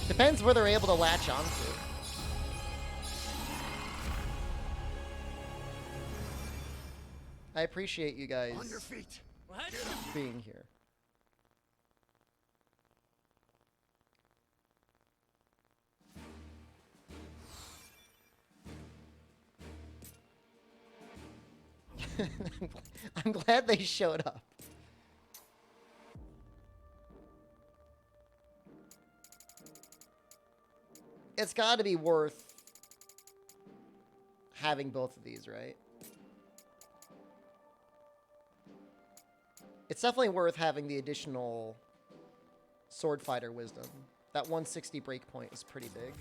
Depends where they're able to latch onto. I appreciate you guys On your feet. being here. I'm glad they showed up. It's got to be worth having both of these, right? It's definitely worth having the additional sword fighter wisdom. That 160 breakpoint is pretty big.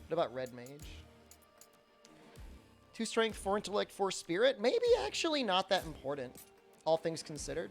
What about red mage? 2 strength, 4 intellect, 4 spirit. Maybe actually not that important, all things considered.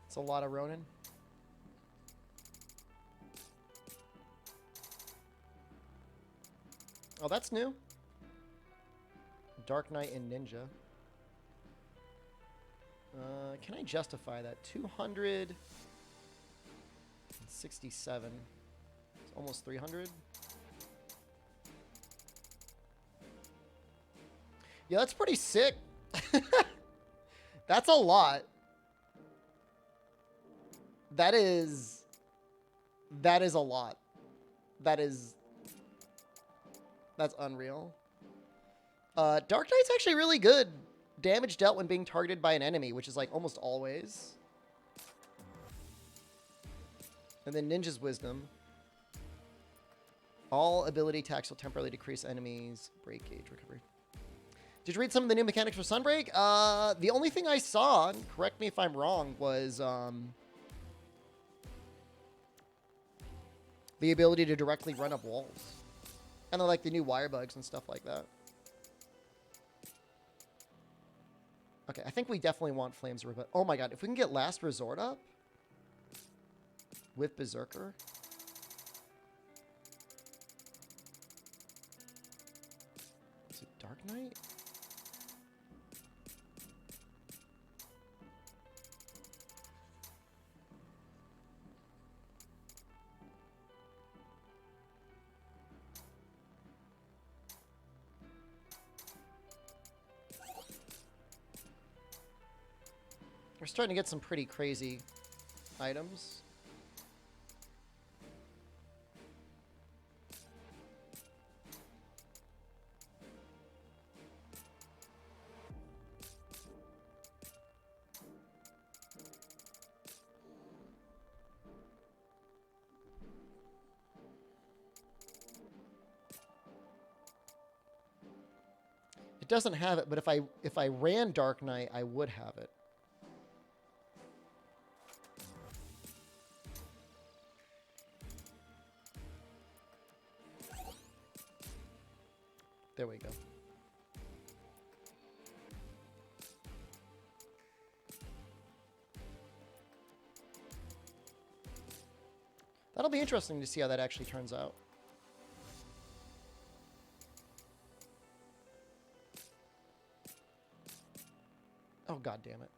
It's a lot of Ronin. Oh, that's new. Dark Knight and Ninja. Can I justify that? 267. It's almost 300. Yeah, that's pretty sick. That's a lot. That is a lot. That's unreal. Dark Knight's actually really good. Damage dealt when being targeted by an enemy, which is like almost always. And then Ninja's Wisdom. All ability attacks will temporarily decrease enemies' break gauge recovery. Did you read some of the new mechanics for Sunbreak? The only thing I saw, and correct me if I'm wrong, was the ability to directly run up walls. And then like the new wire bugs and stuff like that. Okay, I think we definitely want Flames Ribbon. Oh my god, if we can get Last Resort up with Berserker. Is it Dark Knight? We're starting to get some pretty crazy items. It doesn't have it, but if I ran Dark Knight, I would have it. There we go. That'll be interesting to see how that actually turns out. Oh, god damn it.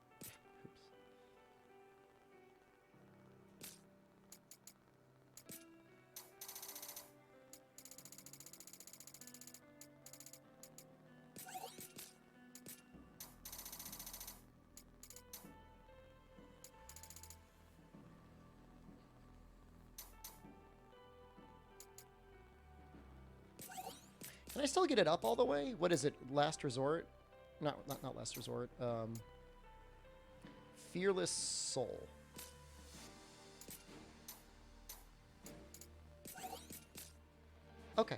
Oops. Can I still get it up all the way? What is it? Last Resort? Not Last Resort. Fearless Soul. Okay.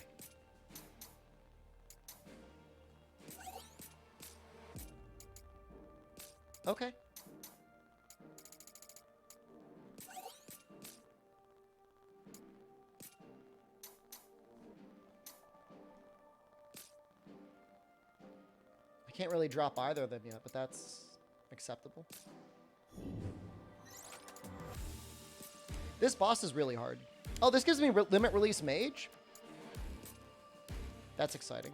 Okay. I can't really drop either of them yet, but that's acceptable. This boss is really hard. Oh, this gives me limit release mage? That's exciting.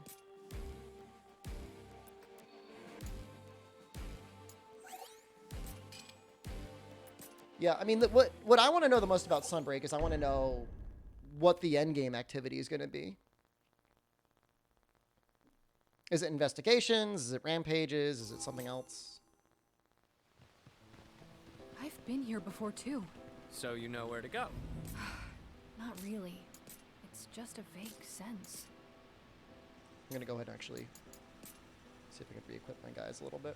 Yeah, I mean, what I want to know the most about Sunbreak is I want to know what the end game activity is going to be. Is it investigations? Is it rampages? Is it something else? I've been here before too. So you know where to go. Not really. It's just a vague sense. I'm going to go ahead and actually see if I can re-equip my guys a little bit.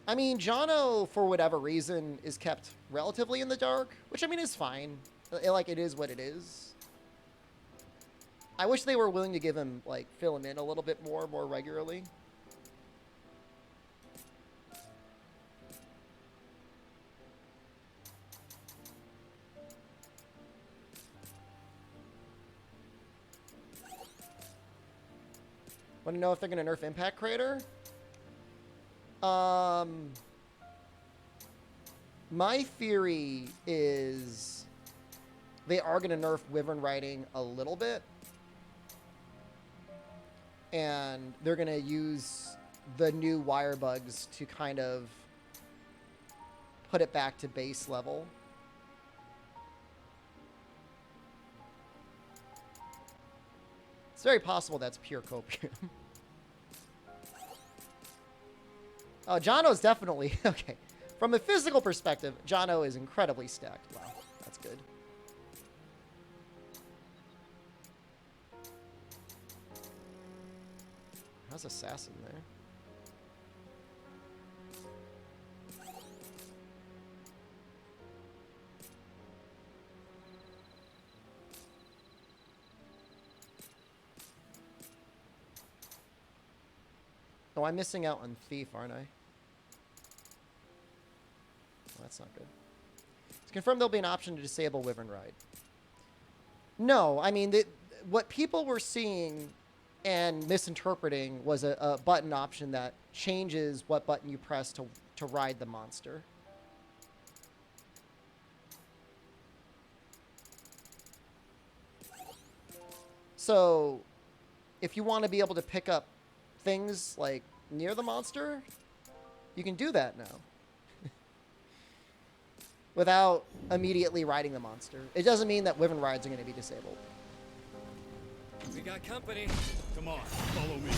I mean, Jono, for whatever reason, is kept relatively in the dark, which, I mean, is fine. Like, it is what it is. I wish they were willing to give him, like, fill him in a little bit more regularly. Want to know if they're going to nerf Impact Crater? My theory is they are going to nerf Wyvern Riding a little bit. And they're going to use the new wire bugs to kind of put it back to base level. It's very possible that's pure copium. Oh, Jono's definitely... Okay. From a physical perspective, Jono is incredibly stacked. Wow, that's good. How's Assassin there? Oh, I'm missing out on Thief, aren't I? Well, that's not good. It's confirmed there'll be an option to disable Wyvern Ride. No, I mean, what people were seeing and misinterpreting was a button option that changes what button you press to ride the monster. So, if you want to be able to pick up things like near the monster, you can do that now. Without immediately riding the monster. It doesn't mean that Wyvern rides are going to be disabled. We got company. Come on, follow me.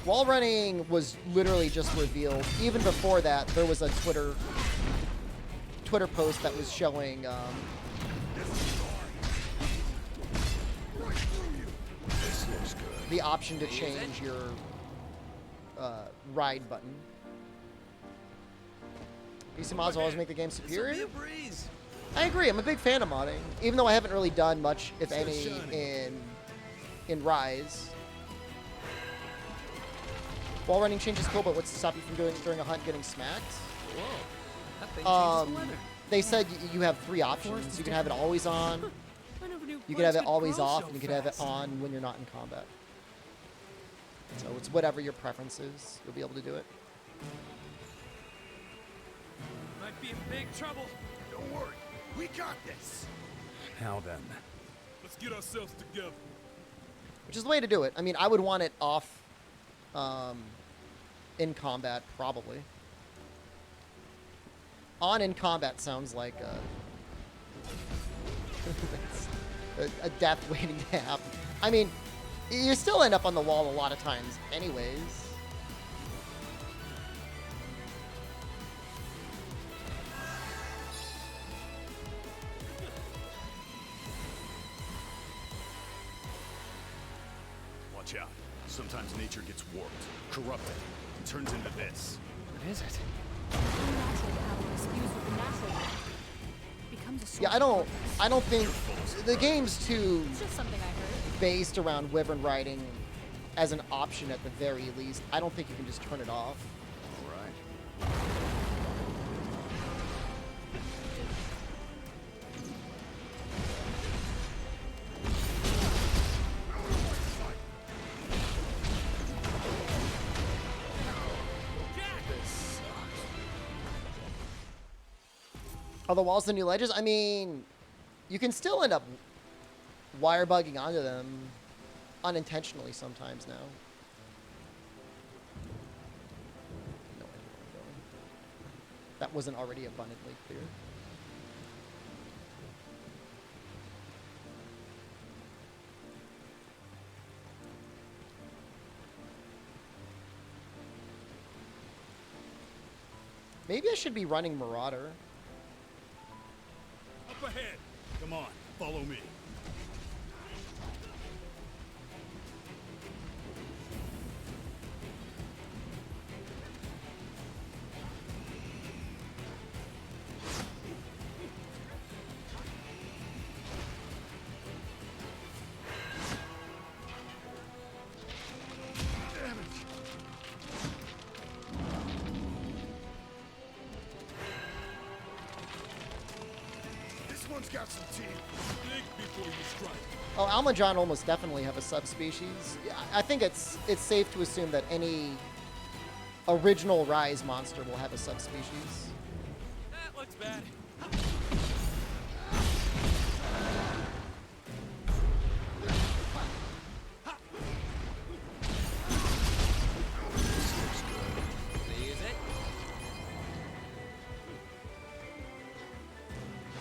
Wall running was literally just revealed. Even before that, there was a Twitter post that was showing the option to change your ride button. PC mods always make the game superior. I agree. I'm a big fan of modding, even though I haven't really done much, if any, in Rise. Wall running change is cool, but what's to stop you from doing it during a hunt getting smacked? Whoa. That thing changes the weather. They said you have 3 options. You can have it always on, you can have it always off, and you can have it on when you're not in combat. So it's whatever your preference is. You'll be able to do it. Might be in big trouble. Don't worry, we got this. Now then. Let's get ourselves together. Which is the way to do it. I mean, I would want it off in combat, probably. On in combat sounds like a death waiting to happen. I mean, you still end up on the wall a lot of times anyways. Watch out. Sometimes nature gets warped, corrupted, and turns into this. What is it? Unnatural power is fused with the natural one. Becomes a Yeah, I don't think the game's too It's just something I heard. based around wyvern riding as an option at the very least. I don't think you can just turn it off. All right. Are the walls the new ledges? I mean, you can still end up wire bugging onto them unintentionally sometimes now. No idea where I'm going. That wasn't already abundantly clear. Maybe I should be running Marauder. Up ahead. Come on, follow me. This one's got some teeth. Think before you strike. Oh, Almadron almost definitely have a subspecies. Yeah, I think it's safe to assume that any original Rise monster will have a subspecies. That looks bad. They use it.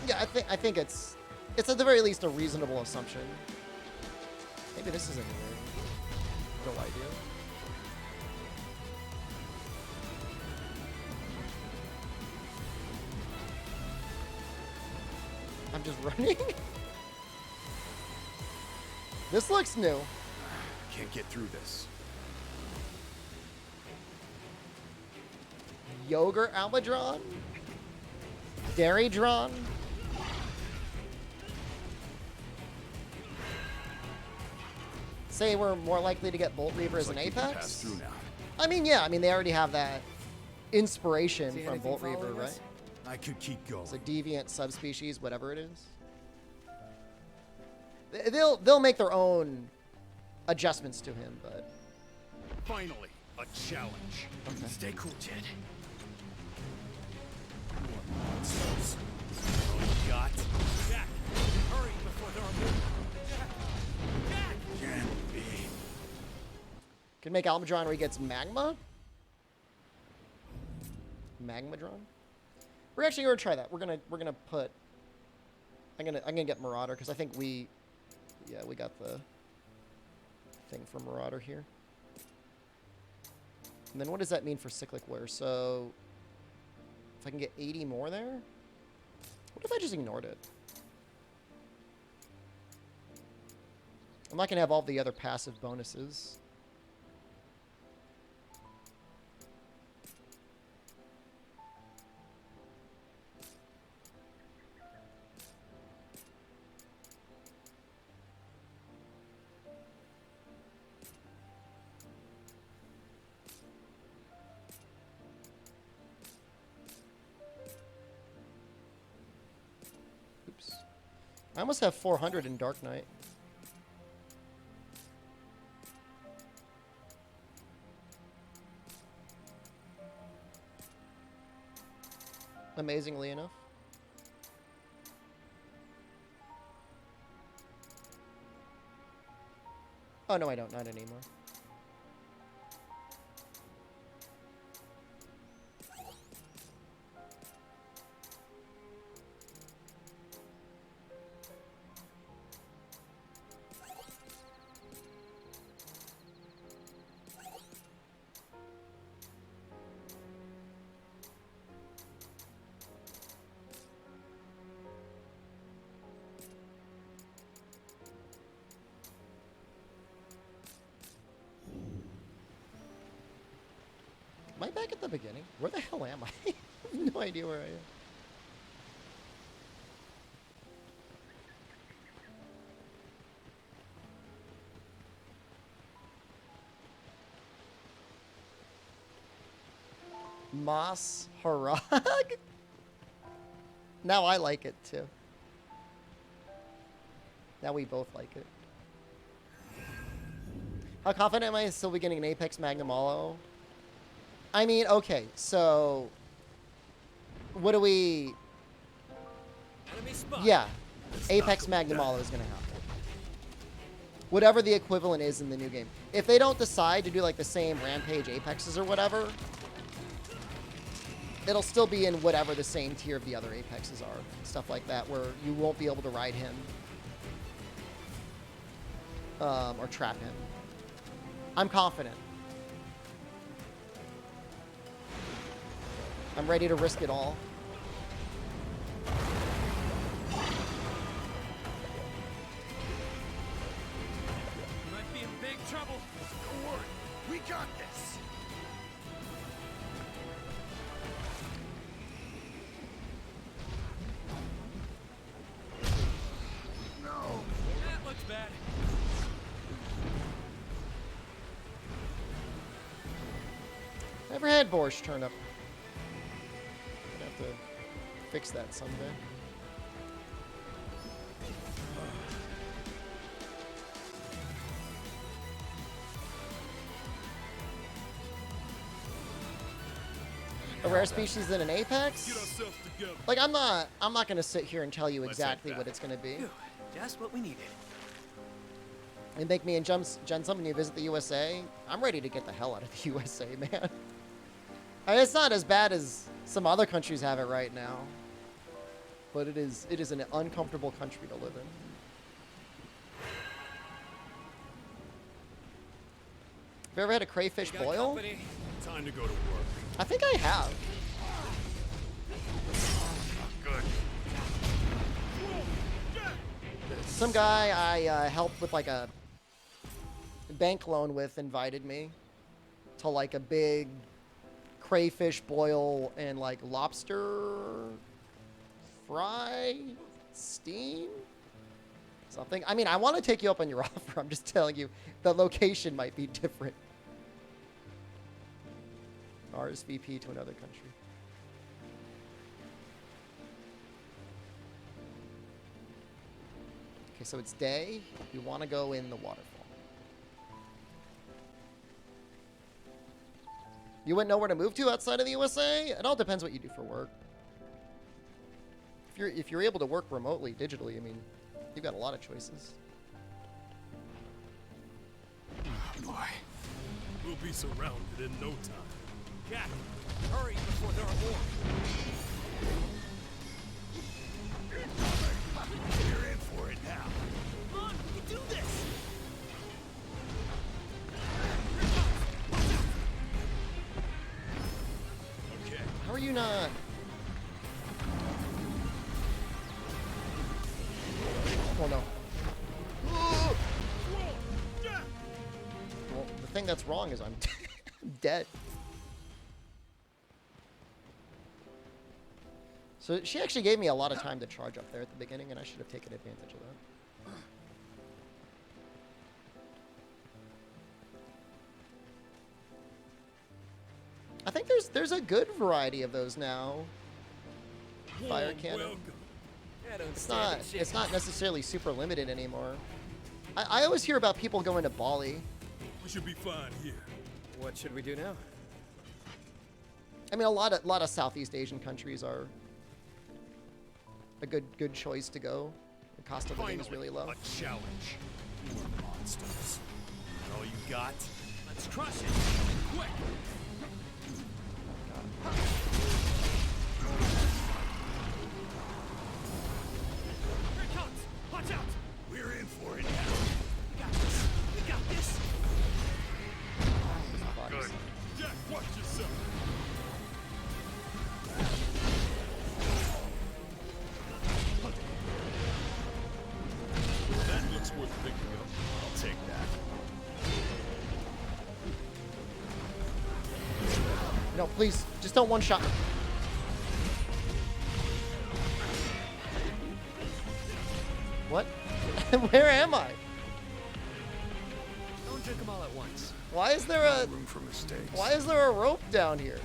Yeah, I think it's at the very least a reasonable assumption. Maybe this isn't no idea. I'm just running. This looks new. Can't get through this. Yogurt Almadron? Dairydron? Say we're more likely to get Bolt Reaver as an Looks like you can Apex? pass through now. I mean, yeah, they already have that inspiration See from anything Bolt Reaver, following right? us? I could keep going. It's a deviant subspecies, whatever it is. They'll make their own adjustments to him, but Finally, a challenge. Stay cool, Jed. Got. Jack, hurry before there are more. Jack! Can't be. can make Almadron where he gets magma. Magmadron. We're actually gonna try that. We're gonna put. I'm gonna get Marauder because I think we got the thing for Marauder here. And then what does that mean for cyclic wear? So if I can get 80 more there, what if I just ignored it? I'm not gonna have all the other passive bonuses. Oops. I almost have 400 in Dark Knight. Amazingly enough. Oh, no, I don't. Not anymore. Am I back at the beginning? Where the hell am I? I have no idea where I am. Mas Harag. Now I like it too. Now we both like it. How confident am I in still be getting an Apex Magnum Hollow? I mean, okay, so what do we? Enemy spot. Yeah, Apex Magnum Hollow is gonna happen. Whatever the equivalent is in the new game. If they don't decide to do like the same Rampage Apexes or whatever, it'll still be in whatever the same tier of the other Apexes are. Stuff like that, where you won't be able to ride him. Or trap him. I'm confident. I'm ready to risk it all. You might be in big trouble. Don't worry, we got this. No. That looks bad. Never had Borscht turn up. Gonna have to fix that someday. A rare species in an Apex? Get ourselves together. Like I'm not gonna sit here and tell you Let's head exactly what back. it's gonna be. Phew, just what we needed. And make me and Jen something you visit the USA. I'm ready to get the hell out of the USA, man. I mean, it's not as bad as some other countries have it right now, but it is an uncomfortable country to live in. Have you ever had a crayfish Got boil? company. Time to go to work. I think I have. Good. Some guy I helped with like a bank loan with invited me to like a big crayfish boil and like lobster fry steam something. I mean, I want to take you up on your offer. I'm just telling you the location might be different. RSVP to another country. Okay, so it's day. You want to go in the waterfall. You wouldn't know where to move to outside of the USA? It all depends what you do for work. If you're able to work remotely, digitally, I mean, you've got a lot of choices. Oh boy. We'll be surrounded in no time. Jack, hurry before there are more. You're in for it now. Come on, we can do this. Okay. How are you not? Oh no. Well, the thing that's wrong is I'm dead. So she actually gave me a lot of time to charge up there at the beginning, and I should have taken advantage of that. I think there's a good variety of those now. Fire Warm cannon. welcome. Yeah, don't It's stand not and shake. it's not necessarily super limited anymore. I always hear about people going to Bali. We should be fine here. What should we do now? I mean, a lot of Southeast Asian countries are a good choice to go. The cost of living is really low. A challenge. More monsters. That all you got? Let's crush it. Quick. Here it comes. Watch out. We're in for it now. We got this. We got this. Bodies. Jack, watch yourself. That looks worth picking up. I'll take that. No, please, just don't one shot me. What? Where am I? Don't drink them all at once. Why is there a Room for mistakes. rope down here?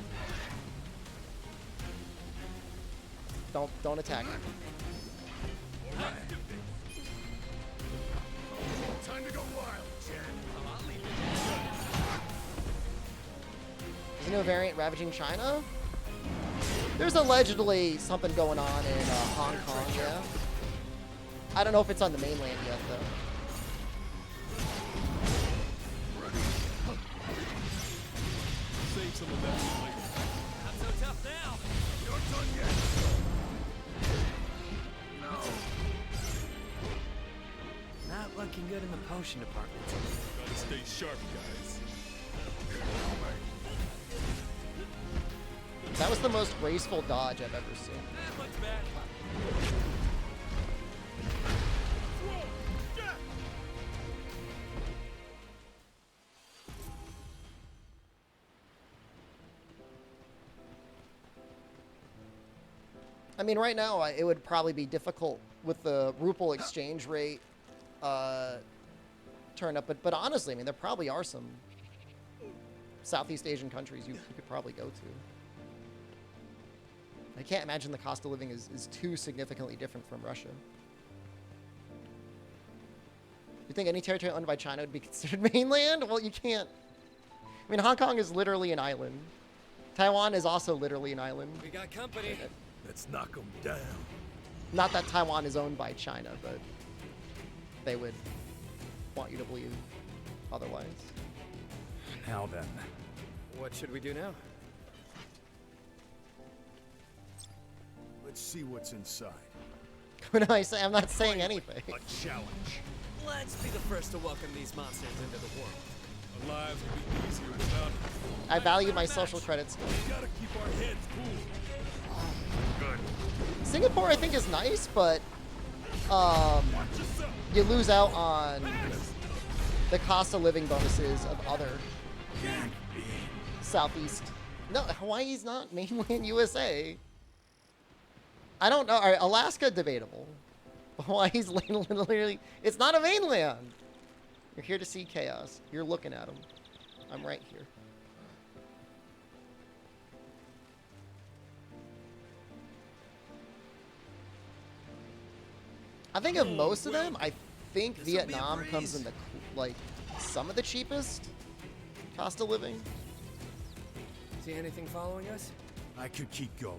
Don't attack. Time to go wild, Jen. Is a new variant ravaging China? There's allegedly something going on in Hong Kong, yeah. I don't know if it's on the mainland yet, though. Save some of that for later. Not so tough now. You're done yet. No. Not looking good in the potion department. Gotta stay sharp, guys. That was the most graceful dodge I've ever seen. That looks bad. I mean, right now, it would probably be difficult with the ruble exchange rate turn up. But honestly, I mean, there probably are some Southeast Asian countries you could probably go to. I can't imagine the cost of living is too significantly different from Russia. You think any territory owned by China would be considered mainland? Well, you can't. I mean, Hong Kong is literally an island. Taiwan is also literally an island. We got company. Let's knock them down. Not that Taiwan is owned by China, but they would want you to believe otherwise. Now then. What should we do now? Let's see what's inside. When I say I'm not saying anything. A challenge. Let's be the first to welcome these monsters into the world. Our lives will be easier without it. I value my social credits. We gotta keep our heads cool. Good. Singapore, I think, is nice, but you lose out on the cost of living bonuses of other Southeast. No, Hawaii's not mainland USA. I don't know. All right, Alaska, debatable. Hawaii's literally, it's not a mainland. You're here to see chaos. You're looking at them. I'm right here. I think of most of them, I think Vietnam comes in the, like, some of the cheapest cost of living. See anything following us? I could keep going.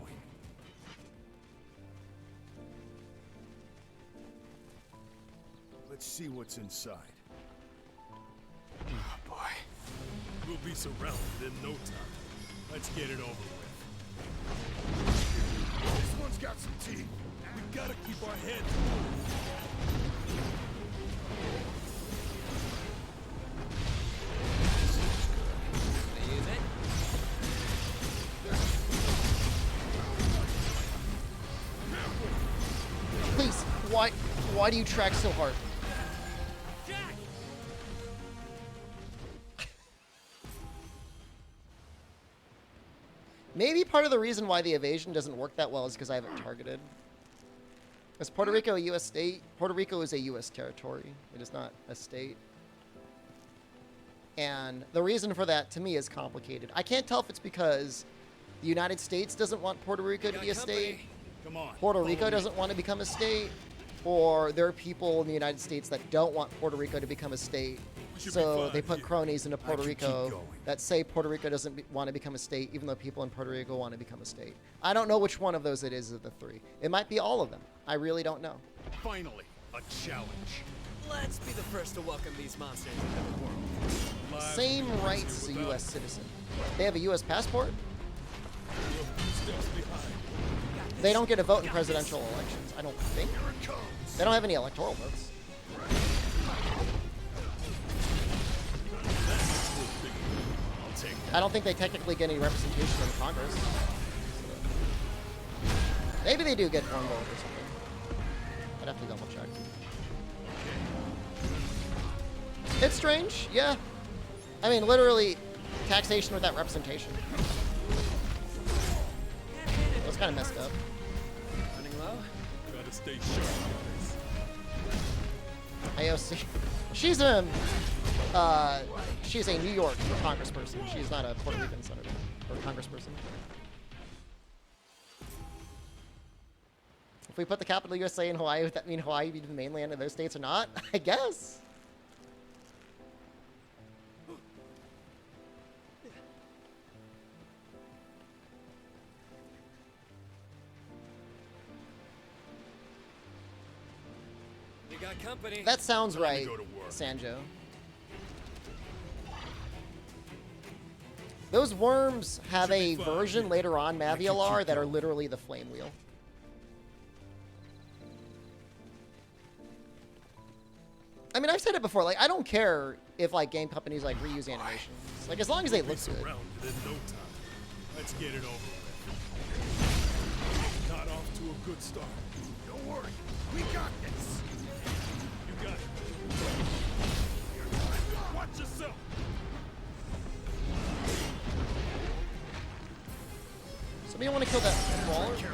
Let's see what's inside. Oh boy. We'll be surrounded in no time. Let's get it over with. This one's got some teeth. We gotta keep our heads cool. They use it? Please, why do you track so hard? Maybe part of the reason why the evasion doesn't work that well is because I haven't targeted. Is Puerto Rico a U.S. state? Puerto Rico is a U.S. territory. It is not a state. And the reason for that, to me, is complicated. I can't tell if it's because the United States doesn't want Puerto Rico to be a state, Come on. Puerto follow Rico me. doesn't want to become a state, or there are people in the United States that don't want Puerto Rico to become a state. We should be So fine they put here. cronies into Puerto can keep Rico going. that say Puerto Rico doesn't want to become a state, even though people in Puerto Rico want to become a state. I don't know which one of those it is of the three. It might be all of them. I really don't know. Finally, a challenge. Let's be the first to welcome these monsters into the world. Lives Same will be rights as easier a without U.S. citizen. They have a U.S. passport. We're a few steps behind. They don't get a vote in presidential elections, I don't think. Here it comes. They don't have any electoral votes. I'll take that. I don't think they technically get any representation in Congress. Maybe they do get one vote or something. I'd have to double check. It's strange, yeah. I mean, literally, taxation without representation. That's kind of messed up. Running low? Gotta stay sharp, guys. AOC. She's a New York congressperson. She's not a Puerto Rican senator or congressperson. If we put the capital USA in Hawaii, would that mean Hawaii be the mainland of those states or not? I guess. You got company. That sounds Time to right, go to work. Sanjo. Those worms have Should a be fine. version later on, keep you Mavialar, that are going. literally the flame wheel. I mean, I've said it before. Like, I don't care if like game companies like reuse animations. Like, as long as they look good. Surrounded in no time. Let's get it over with. Not off to a good start. Don't worry, we got this. You got it. Watch yourself. Somebody want to kill that brawler? Okay.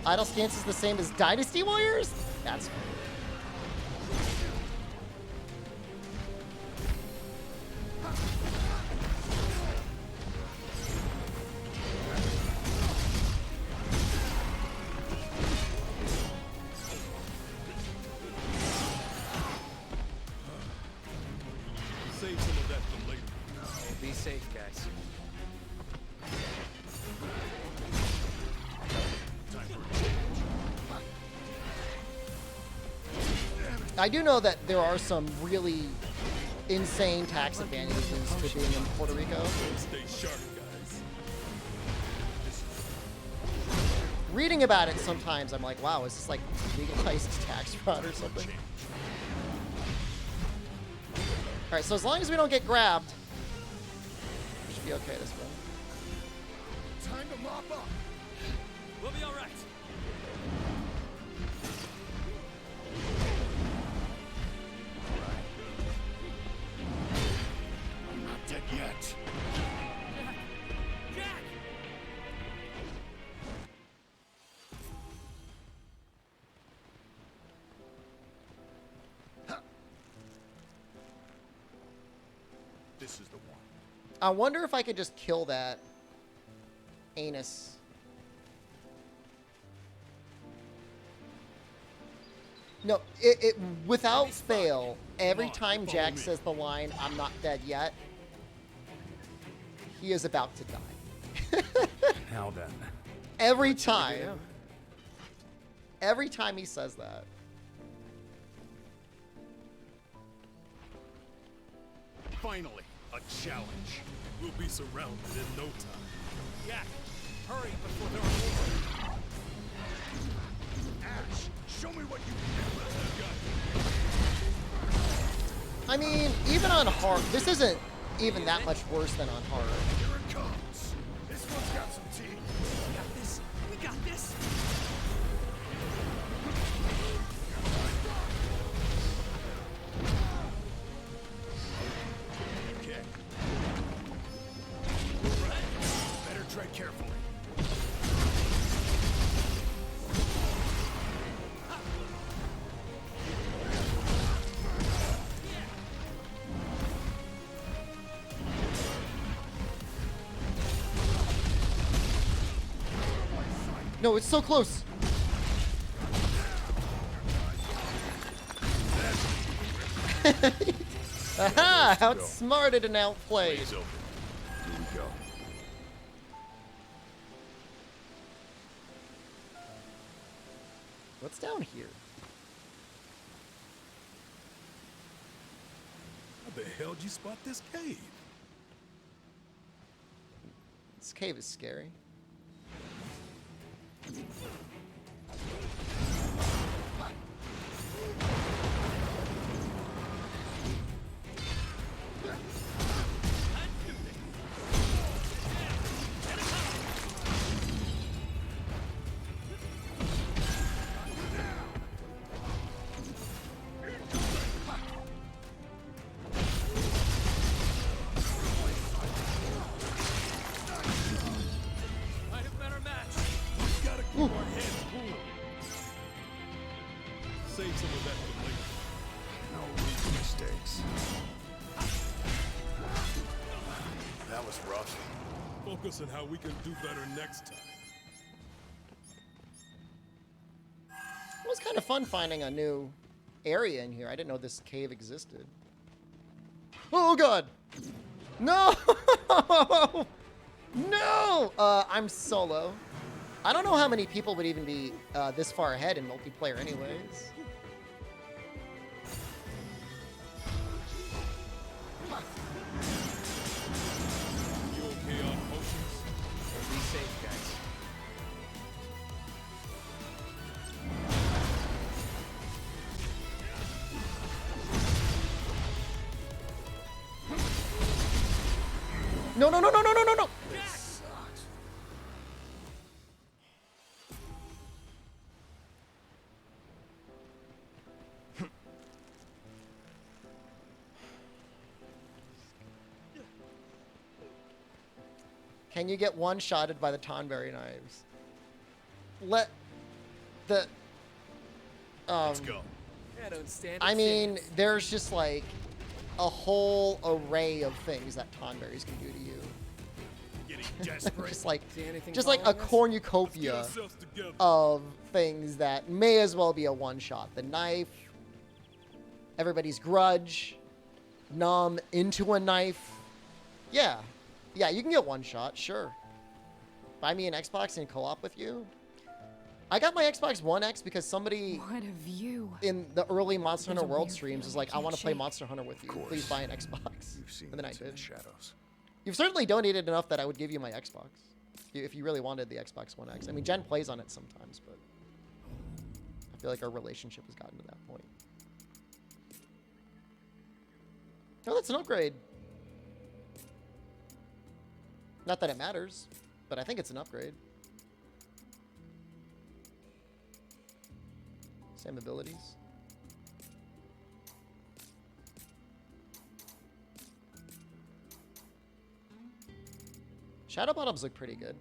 Idle stance is the same as Dynasty Warriors? That's funny. Save some of that for later. Be safe, guys. Time for a change. I do know that there are some really insane tax advantages to being in Puerto Rico. Stay sharp, guys. Reading about it sometimes, I'm like, wow, is this like legalized tax fraud or something? Alright, so as long as we don't get grabbed, we should be okay this one. Time to mop up. We'll be all right. I'm not dead yet. Jack! This is the one. I wonder if I could just kill that anus. No, it without fail, every time Jack says the line, "I'm not dead yet," he is about to die. Now then. Every time. Every time he says that. Finally, a challenge. We'll be surrounded in no time. Jack, hurry before they're on board. Ash, show me what you can I mean, even on hard, this isn't even that much worse than on hard. do. Here it comes. This one's got some teeth. We got this. We got this. Okay. Better tread carefully. No, it's so close. Aha! Outsmarted and outplayed. Blaze open. Here we go. What's down here? How the hell did you spot this cave? This cave is scary. Might have been our match. Gotta keep our heads That was rough. Focus on how we can do better next time. It was kind of fun finding a new area in here. I didn't know this cave existed. Oh god! No! No! I'm solo. I don't know how many people would even be this far ahead in multiplayer anyways. You okay on potions? Be safe, guys. No, no, no, no, no, no, no, no! Can you get one-shotted by the Tonberry knives? Let the... Let's go. Yeah, don't stand I a mean, chance. there's just like a whole array of things that Tonberries can do to you. Getting desperate. just like, See anything just like a following us? Get cornucopia ourselves together. of things that may as well be a one-shot. The knife, everybody's grudge, numb into a knife. Yeah. Yeah, you can get one shot, sure. Buy me an Xbox and co-op with you. I got my Xbox One X because somebody What a view. in the early Monster There's Hunter a World weird streams is feeling like, I I want to can't play shake. Monster Hunter with you. course. Please buy an Xbox. You've seen And then I what's in did. the shadows. You've certainly donated enough that I would give you my Xbox. If you really wanted the Xbox One X. I mean, Jen plays on it sometimes, but I feel like our relationship has gotten to that point. Oh, that's an upgrade. Not that it matters, but I think it's an upgrade. Same abilities. Shadow bottoms look pretty good.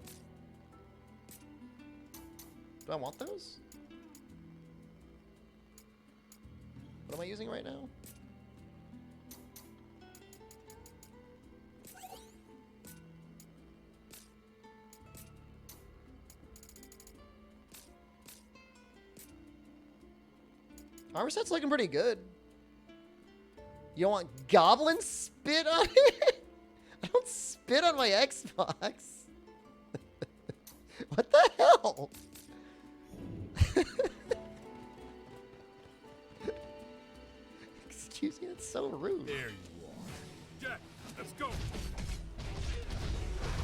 Do I want those? What am I using right now? Armor set's looking pretty good. You don't want goblin spit on it? I don't spit on my Xbox. What the hell? Excuse me, that's so rude. There you are. Jack, let's go.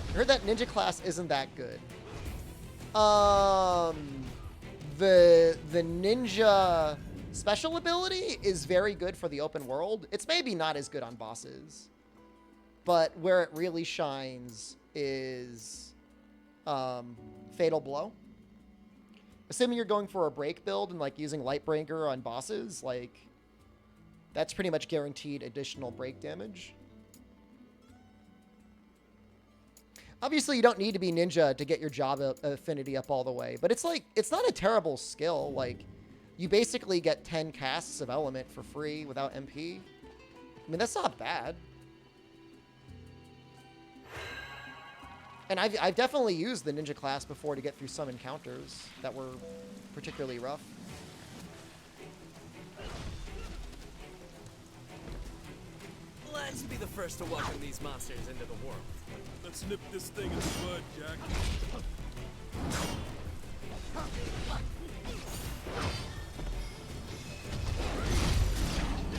I heard that ninja class isn't that good. The ninja special ability is very good for the open world. It's maybe not as good on bosses, but where it really shines is Fatal Blow. Assuming you're going for a break build and like using Lightbringer on bosses, like that's pretty much guaranteed additional break damage. Obviously, you don't need to be ninja to get your job affinity up all the way, but it's like, it's not a terrible skill. Like, you basically get 10 casts of element for free without MP. I mean, that's not bad. And I've definitely used the ninja class before to get through some encounters that were particularly rough. Let's be the first to welcome these monsters into the world. Let's nip this thing in the bud, Jack.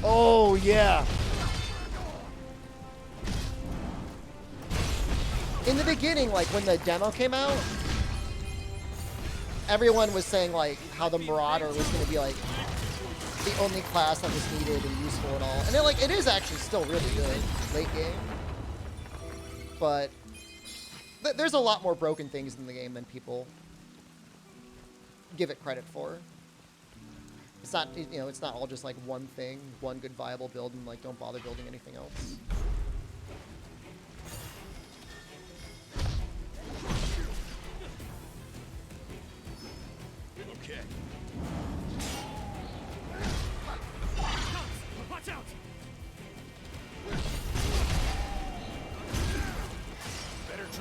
Oh, yeah. In the beginning, like when the demo came out, everyone was saying like how the Marauder was going to be like the only class that was needed and useful and all. And then like, it is actually still really good late game. But there's a lot more broken things in the game than people give it credit for. It's not, you know, it's not all just like one thing, one good viable build, and like don't bother building anything else. Okay. Watch out!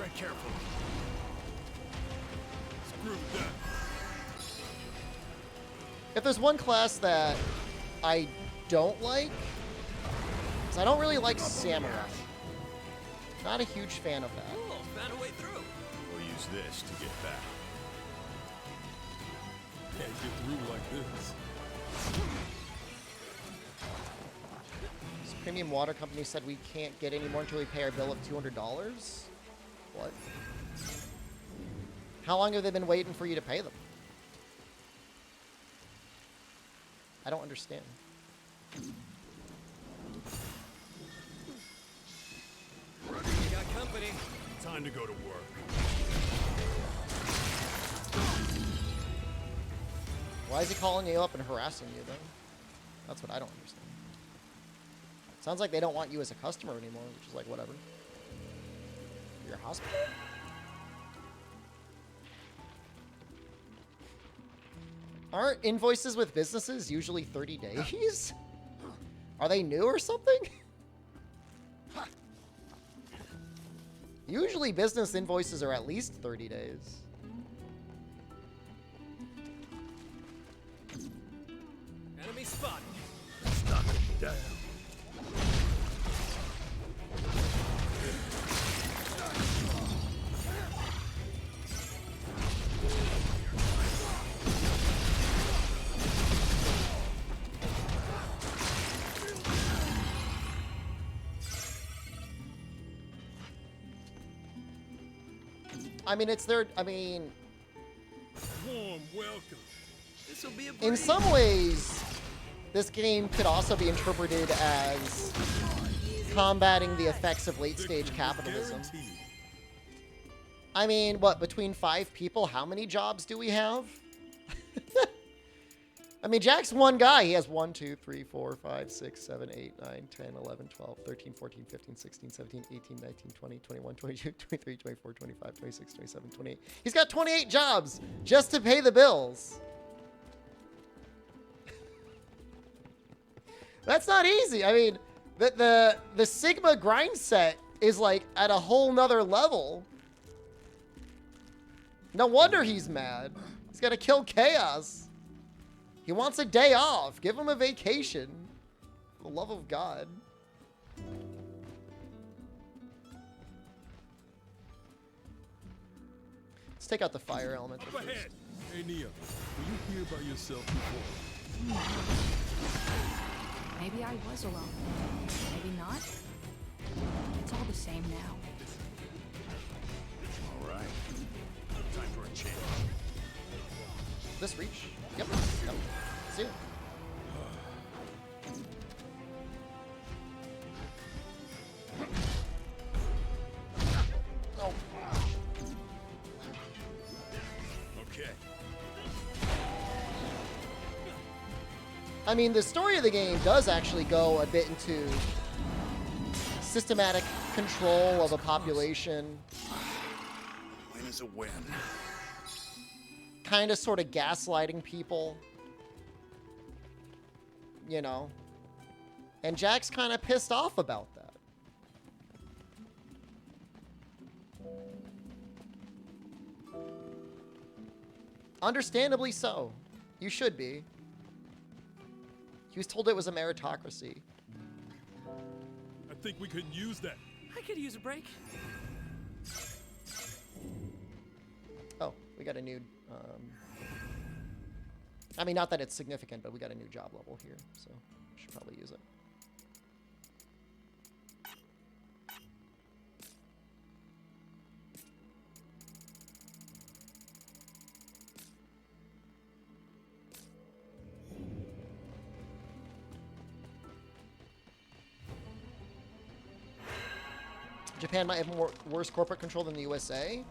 Tread carefully. Screw that. If there's one class that I don't like, is I don't really like Samurai. Not a huge fan of that. Cool, found a way through. We'll use this to get back. Can't get through like this. This premium water company said we can't get any more until we pay our bill of $200. What? How long have they been waiting for you to pay them? I don't understand. You got company. Time to go to work. Why is he calling you up and harassing you, though? That's what I don't understand. Sounds like they don't want you as a customer anymore, which is like, whatever. You're a hospital? Aren't invoices with businesses usually 30 days? Are they new or something? Usually business invoices are at least 30 days. Enemy spotted. Knock it down. I mean, it's their, I mean, Warm welcome. This'll be a in breeze. some ways, this game could also be interpreted as combating the effects of late-stage capitalism. Guaranteed. I mean, what, between 5 people, how many jobs do we have? I mean, Jack's one guy. He has 1, 2, 3, 4, 5, 6, 7, 8, 9, 10, 11, 12, 13, 14, 15, 16, 17, 18, 19, 20, 21, 22, 23, 24, 25, 26, 27, 28. He's got 28 jobs just to pay the bills. That's not easy. I mean, the Sigma grind set is like at a whole nother level. No wonder he's mad. He's got to kill Chaos. He wants a day off. Give him a vacation. For the love of God. Let's take out the fire element Up first. ahead. Hey, Nia. Were you here by yourself before? Maybe I was alone. Maybe not. It's all the same now. All right. Time for a change. This reach? Yep. Yep. See ya. Oh. Okay. I mean, the story of the game does actually go a bit into systematic control of a population. Win is a win. Kind of sort of gaslighting people. You know? And Jack's kind of pissed off about that. Understandably so. You should be. He was told it was a meritocracy. I think we could use that. I could use a break. Oh, we got a new... I mean, not that it's significant, but we got a new job level here, so should probably use it. Japan might have worse corporate control than the USA.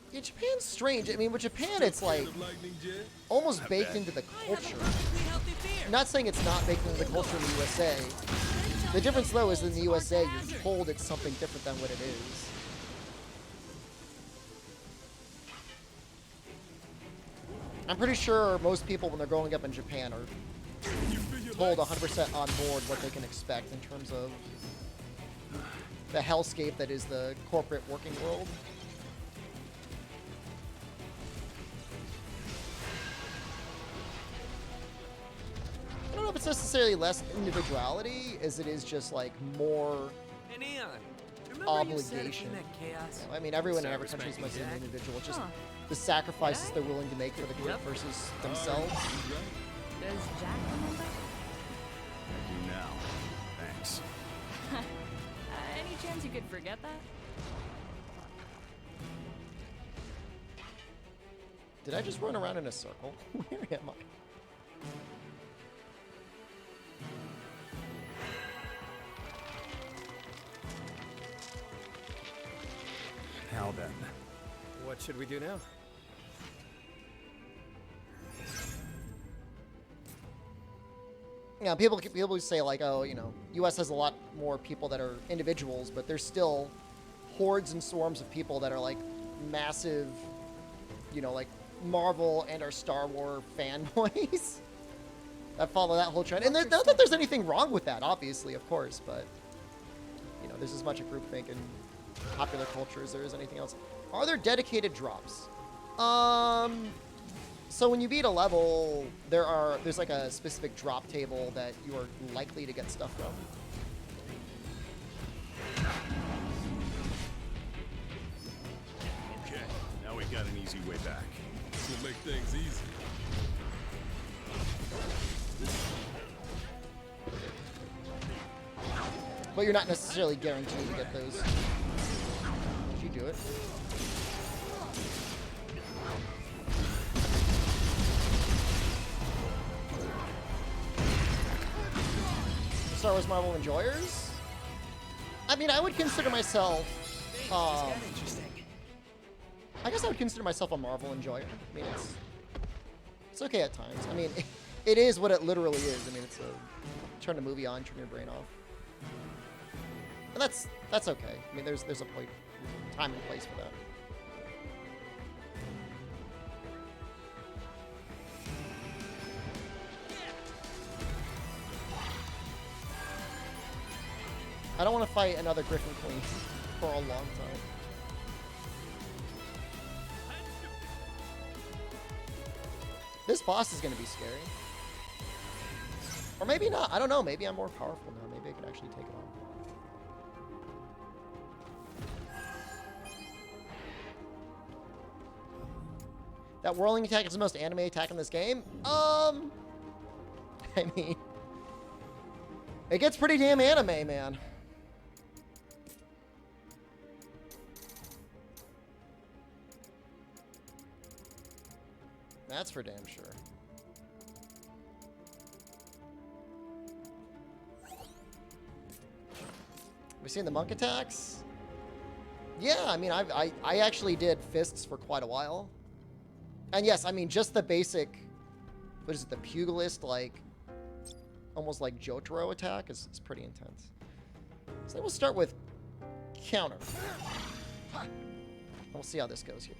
Yeah, Japan's strange. I mean, with Japan, it's like Lightning jet. almost baked into the culture. I'm not saying it's not baked into the culture in the USA. The difference, though, is in the USA, you're told it's something different than what it is. I'm pretty sure most people, when they're growing up in Japan, are told 100% on board what they can expect in terms of the hellscape that is the corporate working world. I don't know if it's necessarily less individuality as it is just like more Hey, Neon. Remember you said if obligation. you met chaos? I mean, everyone in Start every country is respecting mostly an Jack? individual. Just Huh. the sacrifices they're willing to make for the group Yep. versus themselves. Does Jack remember? I do now. Thanks. Any chance you could forget that? Did I just run around in a circle? Where am I? Now then. What should we do now? Yeah, people say like, oh, you know, U.S. has a lot more people that are individuals, but there's still hordes and swarms of people that are like massive, you know, like Marvel and our Star Wars fanboys that follow that whole trend. And not that there's anything wrong with that, obviously, of course, but you know, there's as much a groupthink in popular culture as there is anything else. Are there dedicated drops? So when you beat a level, there's like a specific drop table that you are likely to get stuff from. Okay, now we've got an easy way back. This will make things easy. But you're not necessarily guaranteed to get those. Did you do it? Star Wars Marvel enjoyers? I mean, I would consider myself, Interesting. I guess I would consider myself a Marvel enjoyer. I mean, it's okay at times. I mean, it is what it literally is. I mean, it's a turn a movie on, turn your brain off. And that's okay. I mean, there's a point, time and place for that. I don't want to fight another Griffin Queen for a long time. This boss is going to be scary. Or maybe not. I don't know. Maybe I'm more powerful now. Maybe I could actually take it on. That whirling attack is the most anime attack in this game? I mean, it gets pretty damn anime, man. That's for damn sure. We seen the monk attacks? Yeah, I mean, I actually did fists for quite a while. And yes, I mean, just the basic, what is it, the pugilist, like, almost like Jotaro attack is pretty intense. So we'll start with counter. And we'll see how this goes here.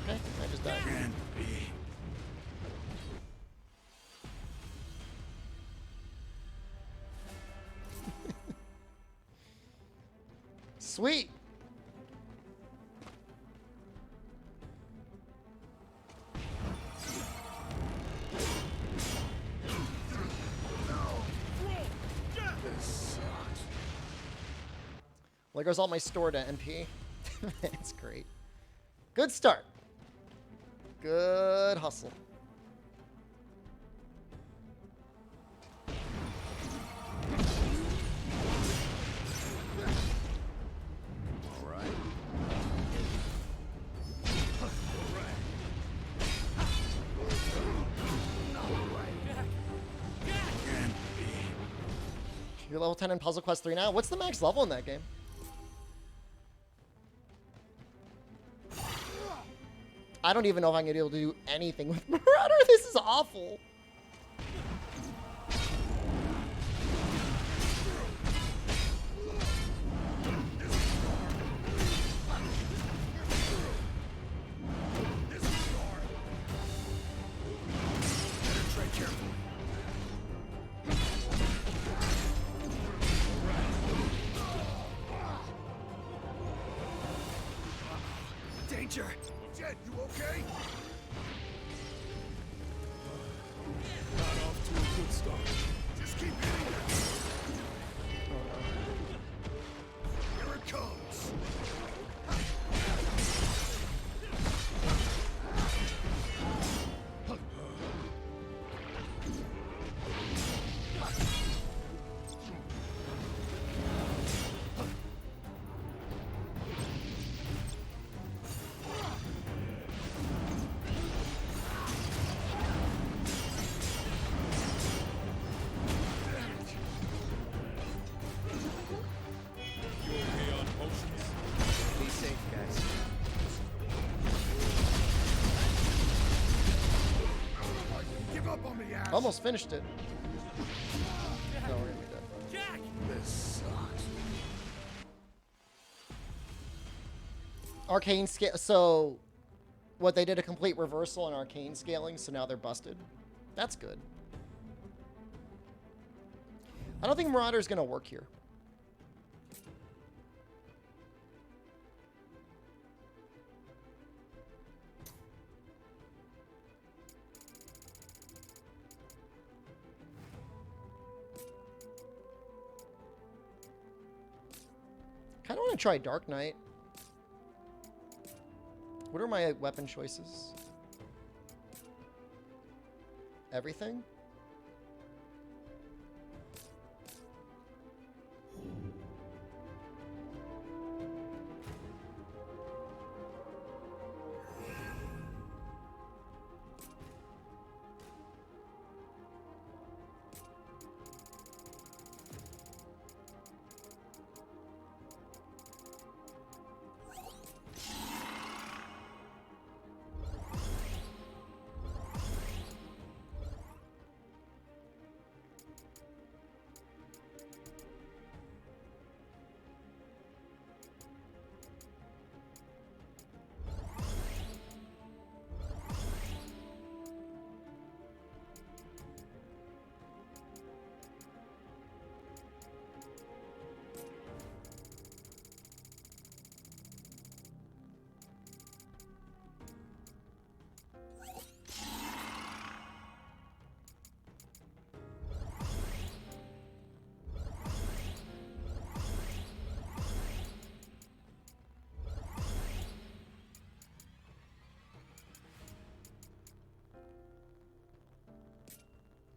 Okay, I just died. Sweet. Well, there goes all my stored MP. It's great. Good start. Good hustle. All right. You're level 10 in Puzzle Quest 3 now? What's the max level in that game? I don't even know if I'm going to be able to do anything with Marauder. This is awful. Danger! Jet, you okay? Not off to a good start. Just keep hitting them. Here it comes. You okay on potions? Be safe, guys. Give up on me, ass. Almost finished it. No, we're gonna be dead. Jack! This sucks. Arcane scale. So, what they did a complete reversal in arcane scaling, so now they're busted. That's good. I don't think Marauder's gonna work here. Kind of want to try Dark Knight. What are my weapon choices? Everything?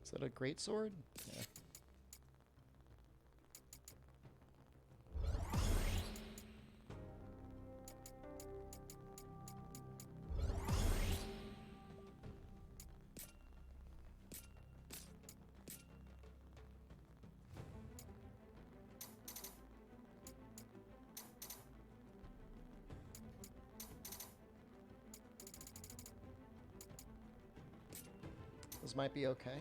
Is that a great sword? Yeah. This might be okay.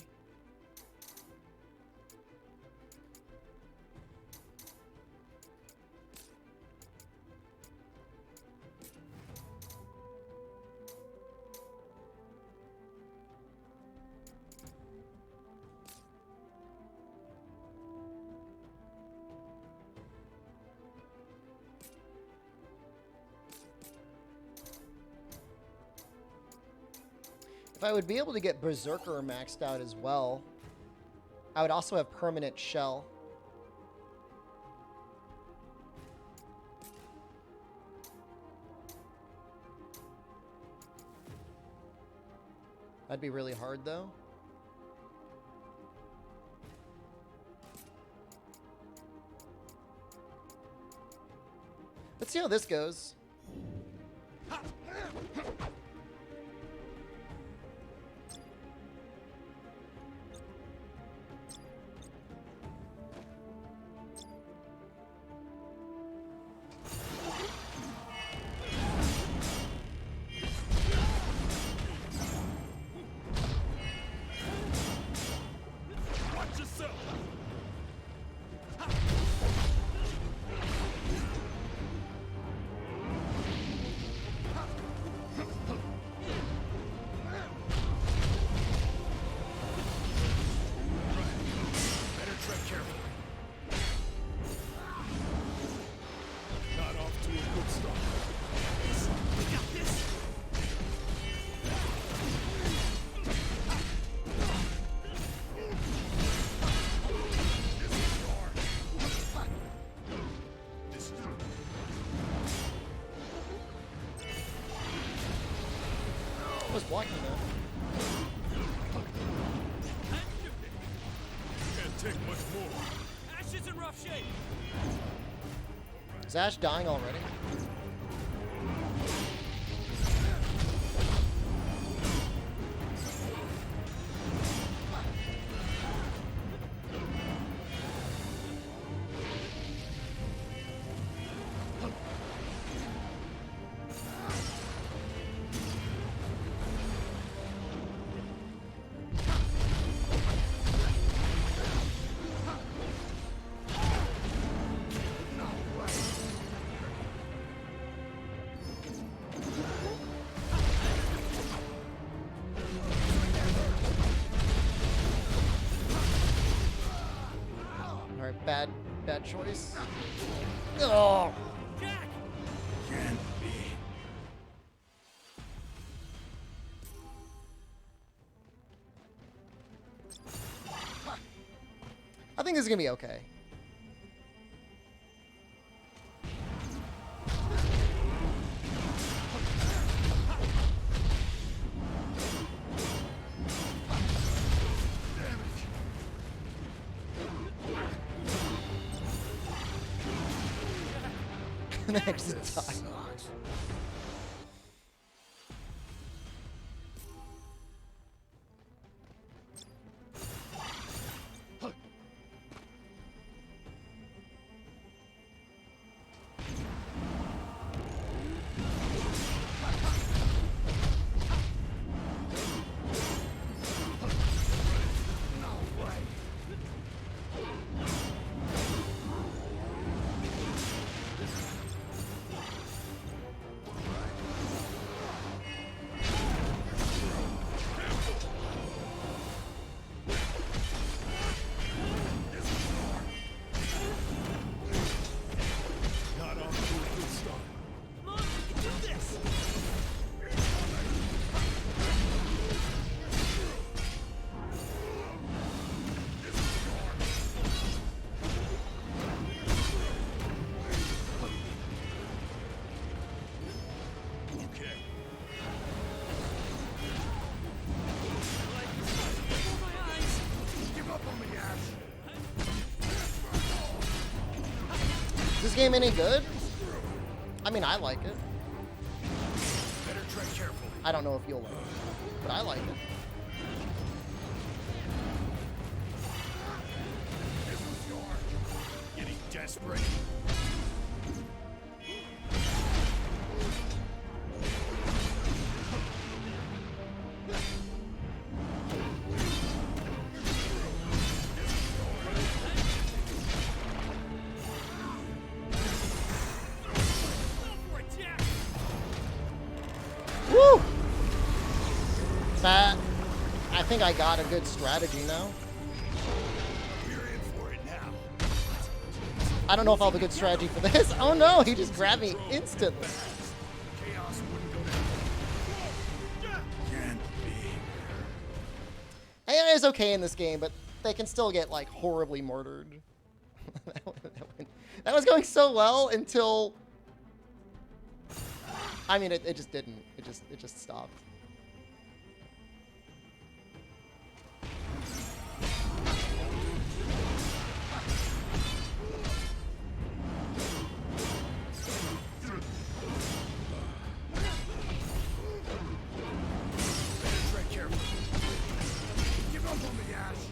If I would be able to get Berserker maxed out as well, I would also have Permanent Shell. That'd be really hard though. Let's see how this goes. Watch yourself! blocking that. Can't take much more. Ash is in rough shape. Is Ash dying already? Alright, bad choice. Oh! Jack! Can't be. I think this is gonna be okay. And I just died. Not off to a good start. Come on, we can do this! Okay. Before my eyes! Give up on me, Ash. Is this game any good? I mean, I like it. Better tread carefully. I don't know if you'll like it, but I like it. This was yours. Getting desperate. For it, Jack! Woo! That, I think I got a good strategy now. We're in for it now. I don't know if I'll have a good strategy for this. Oh no, he just grabbed me instantly. Chaos wouldn't go down. Can't be. AI is okay in this game, but they can still get like horribly murdered. That was going so well until, I mean, it just didn't. It just stopped. Better tread carefully. Give up on me, Ash.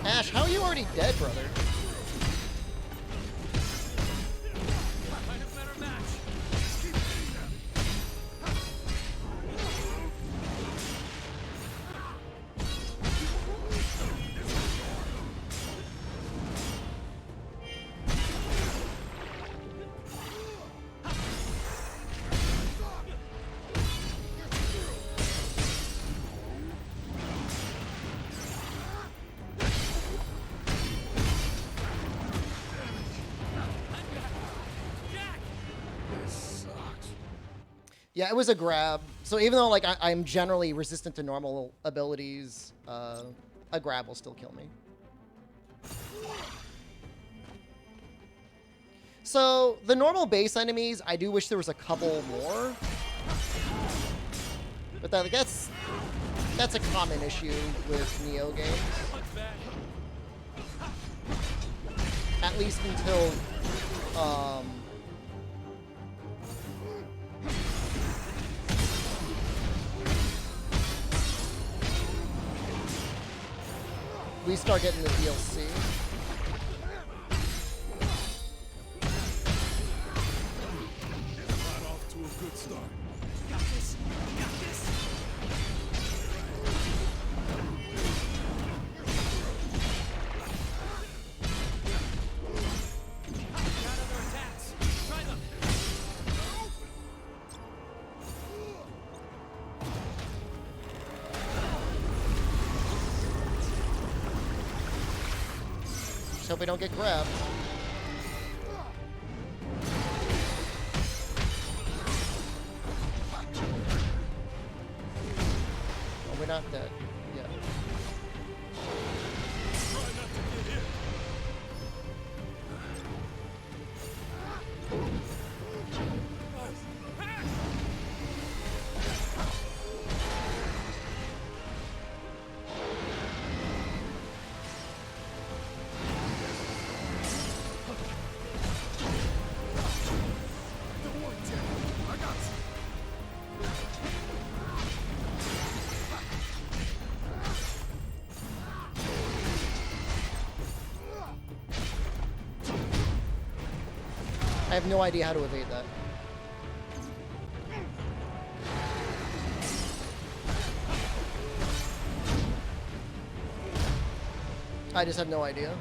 Ash, how are you already dead, brother? Find a better match! Jack! This sucks. Yeah, it was a grab. So even though like I'm generally resistant to normal abilities, a grab will still kill me. So, the normal base enemies, I do wish there was a couple more. But that's a common issue with Neo games. At least until, we start getting the DLC. Not off to a good start. Got this. Got this. Got other attacks. Try them. Just hope we don't get grabbed. Oh, we're not dead. Yeah. Try not to get hit. Don't worry, Tim. I got you. I have no idea how to evade that. I just have no idea.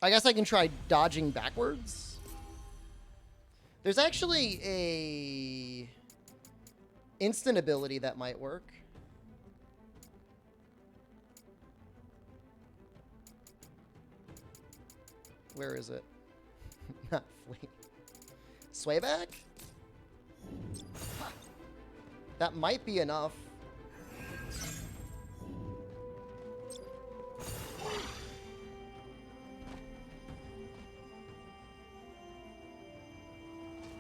I guess I can try dodging backwards. There's actually a instant ability that might work. Where is it? Not flee. Sway back? That might be enough.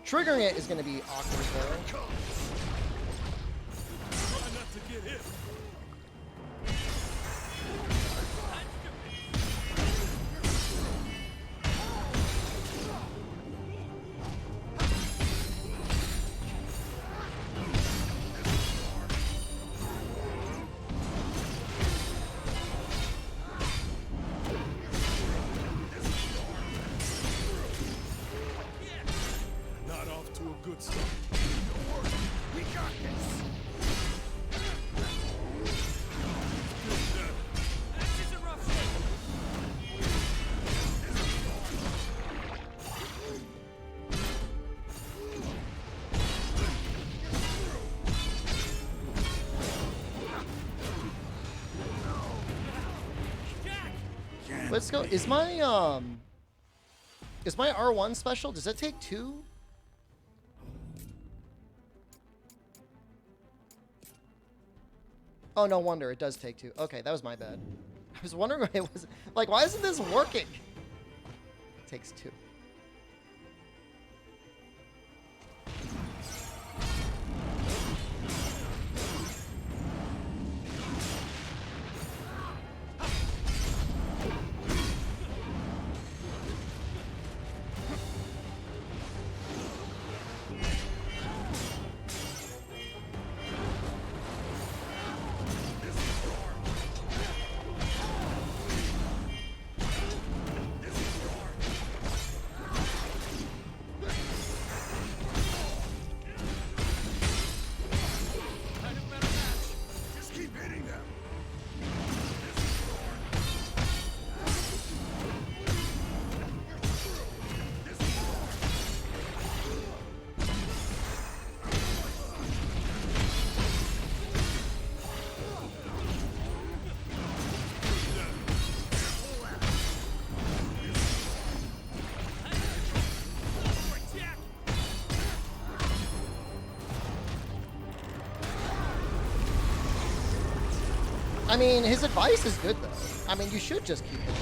Triggering it is going to be awkward though. Try not to get hit. Not off to a good start. We got this. This is a rough shape. Let's go. Is my R1 special? Does that take 2? Oh, no wonder. It does take 2. Okay, that was my bad. I was wondering why it was like, why isn't this working? It takes 2. Just keep hitting them. I mean, his advice is good though. I mean, you should just keep it.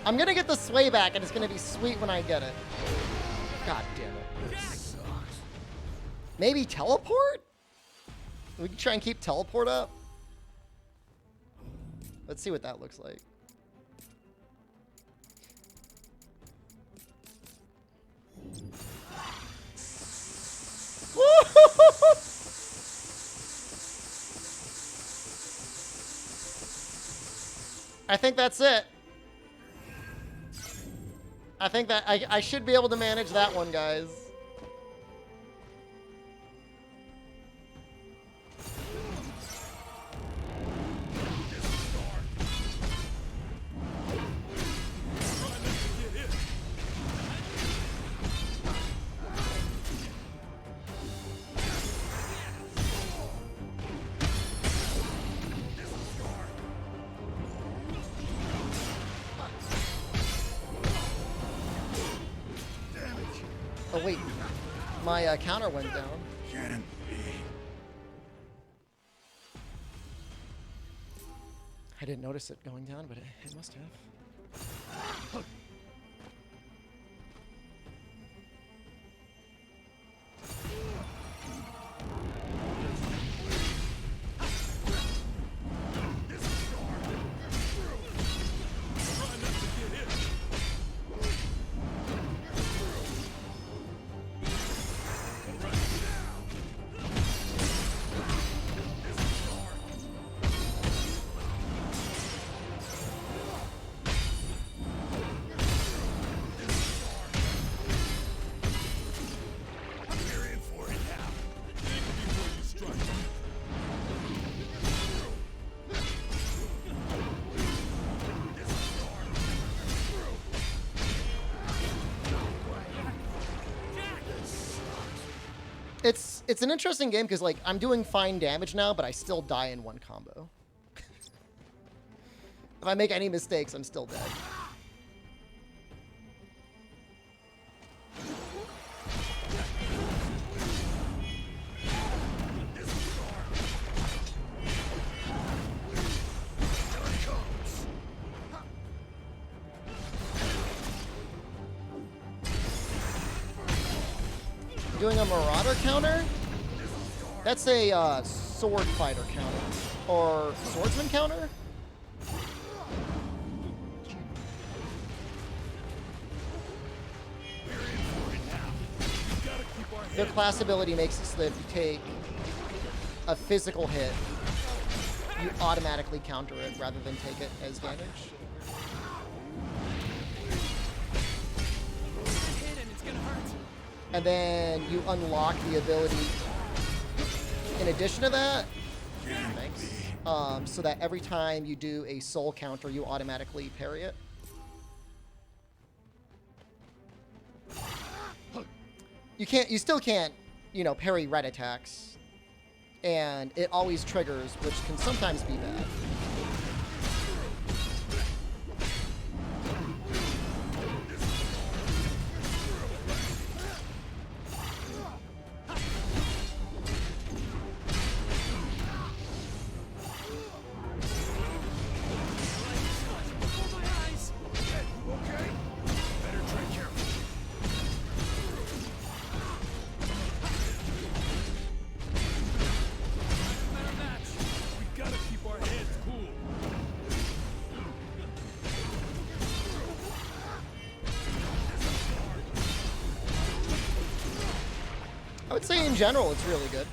I'm gonna get the sway back, and it's gonna be sweet when I get it. God damn it. Maybe teleport? We can try and keep teleport up. Let's see what that looks like. I think that's it. I think that I should be able to manage that one, guys. Oh wait, my counter went down. Cannon B. I didn't notice it going down, but it must have. It's an interesting game because like I'm doing fine damage now, but I still die in one combo. If I make any mistakes, I'm still dead. Doing a Marauder counter? That's a sword fighter counter. Or swordsman counter? Their class ability makes it so that if you take a physical hit, you automatically counter it rather than take it as damage. And then you unlock the ability in addition to that, thanks, so that every time you do a soul counter, you automatically parry it. You still can't, you know, parry red attacks. And it always triggers, which can sometimes be bad. I would say in general, it's really good.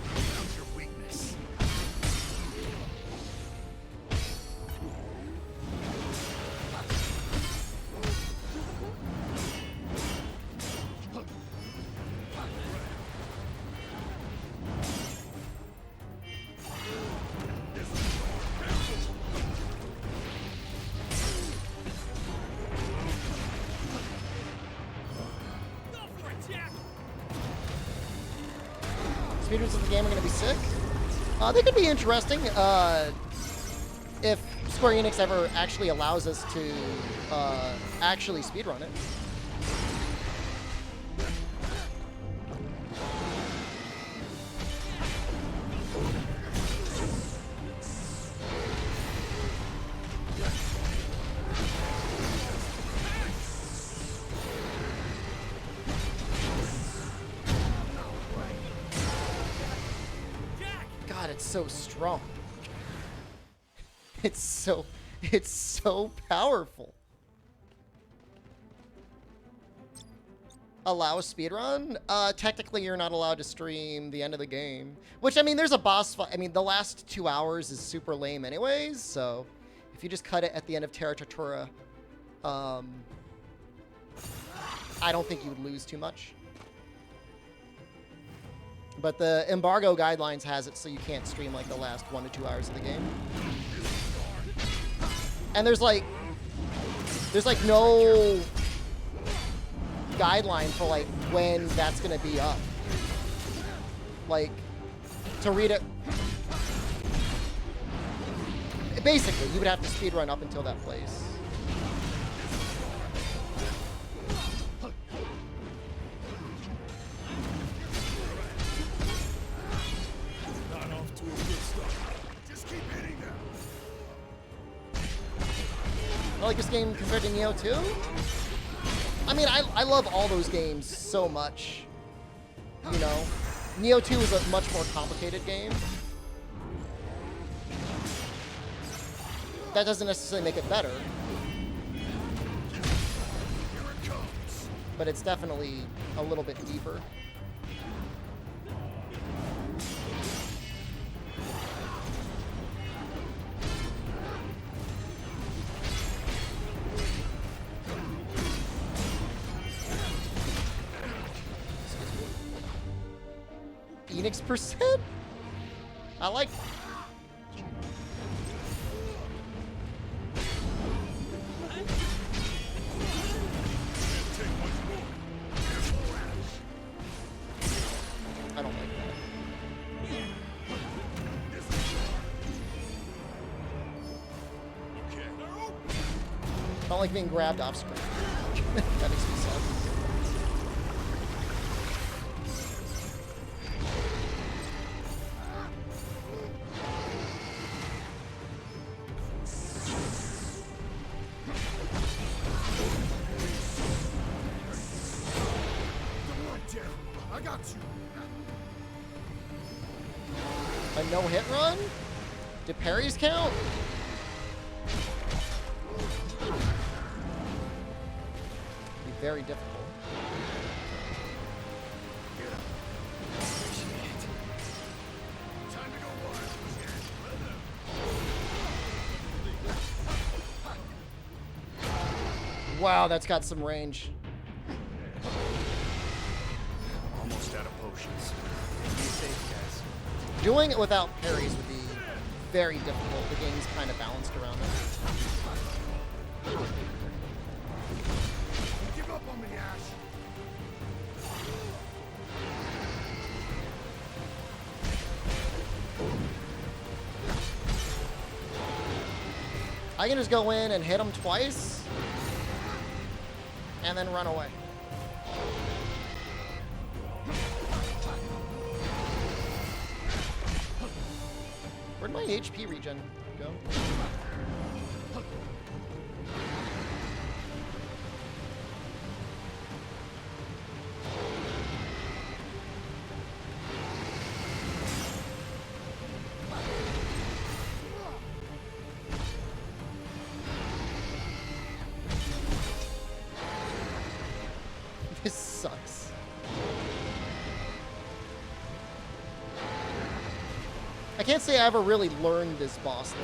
Speedruns of the game are going to be sick. They could be interesting if Square Enix ever actually allows us to actually speedrun it. so strong. It's so powerful. Allow a speedrun? Technically you're not allowed to stream the end of the game. Which, I mean, there's a boss fight. I mean, the last 2 hours is super lame anyways, so if you just cut it at the end of Terra Tortura, I don't think you would lose too much. But the embargo guidelines has it so you can't stream like the last 1 to 2 hours of the game. And there's like no guideline for like when that's gonna be up. Like, to read it, basically you would have to speedrun up until that place. Not off to a good start. Just keep hitting them. I like this game compared to Neo 2. I mean, I love all those games so much. You know, Neo 2 is a much more complicated game. That doesn't necessarily make it better. But it's definitely a little bit deeper. Phoenix percent? I like. I don't like that. I don't like being grabbed off screen. That makes me sad. I got you. A no-hit run? Do parries count? Be very difficult. Time to go wild. Wow, that's got some range. Almost out of potions. Be safe, guys. Doing it without parries would be very difficult. The game's kind of balanced around it. Give up on me, Ash. I can just go in and hit him twice and then run away. Where'd my HP regen go? This sucks. I can't say I ever really learned this boss though.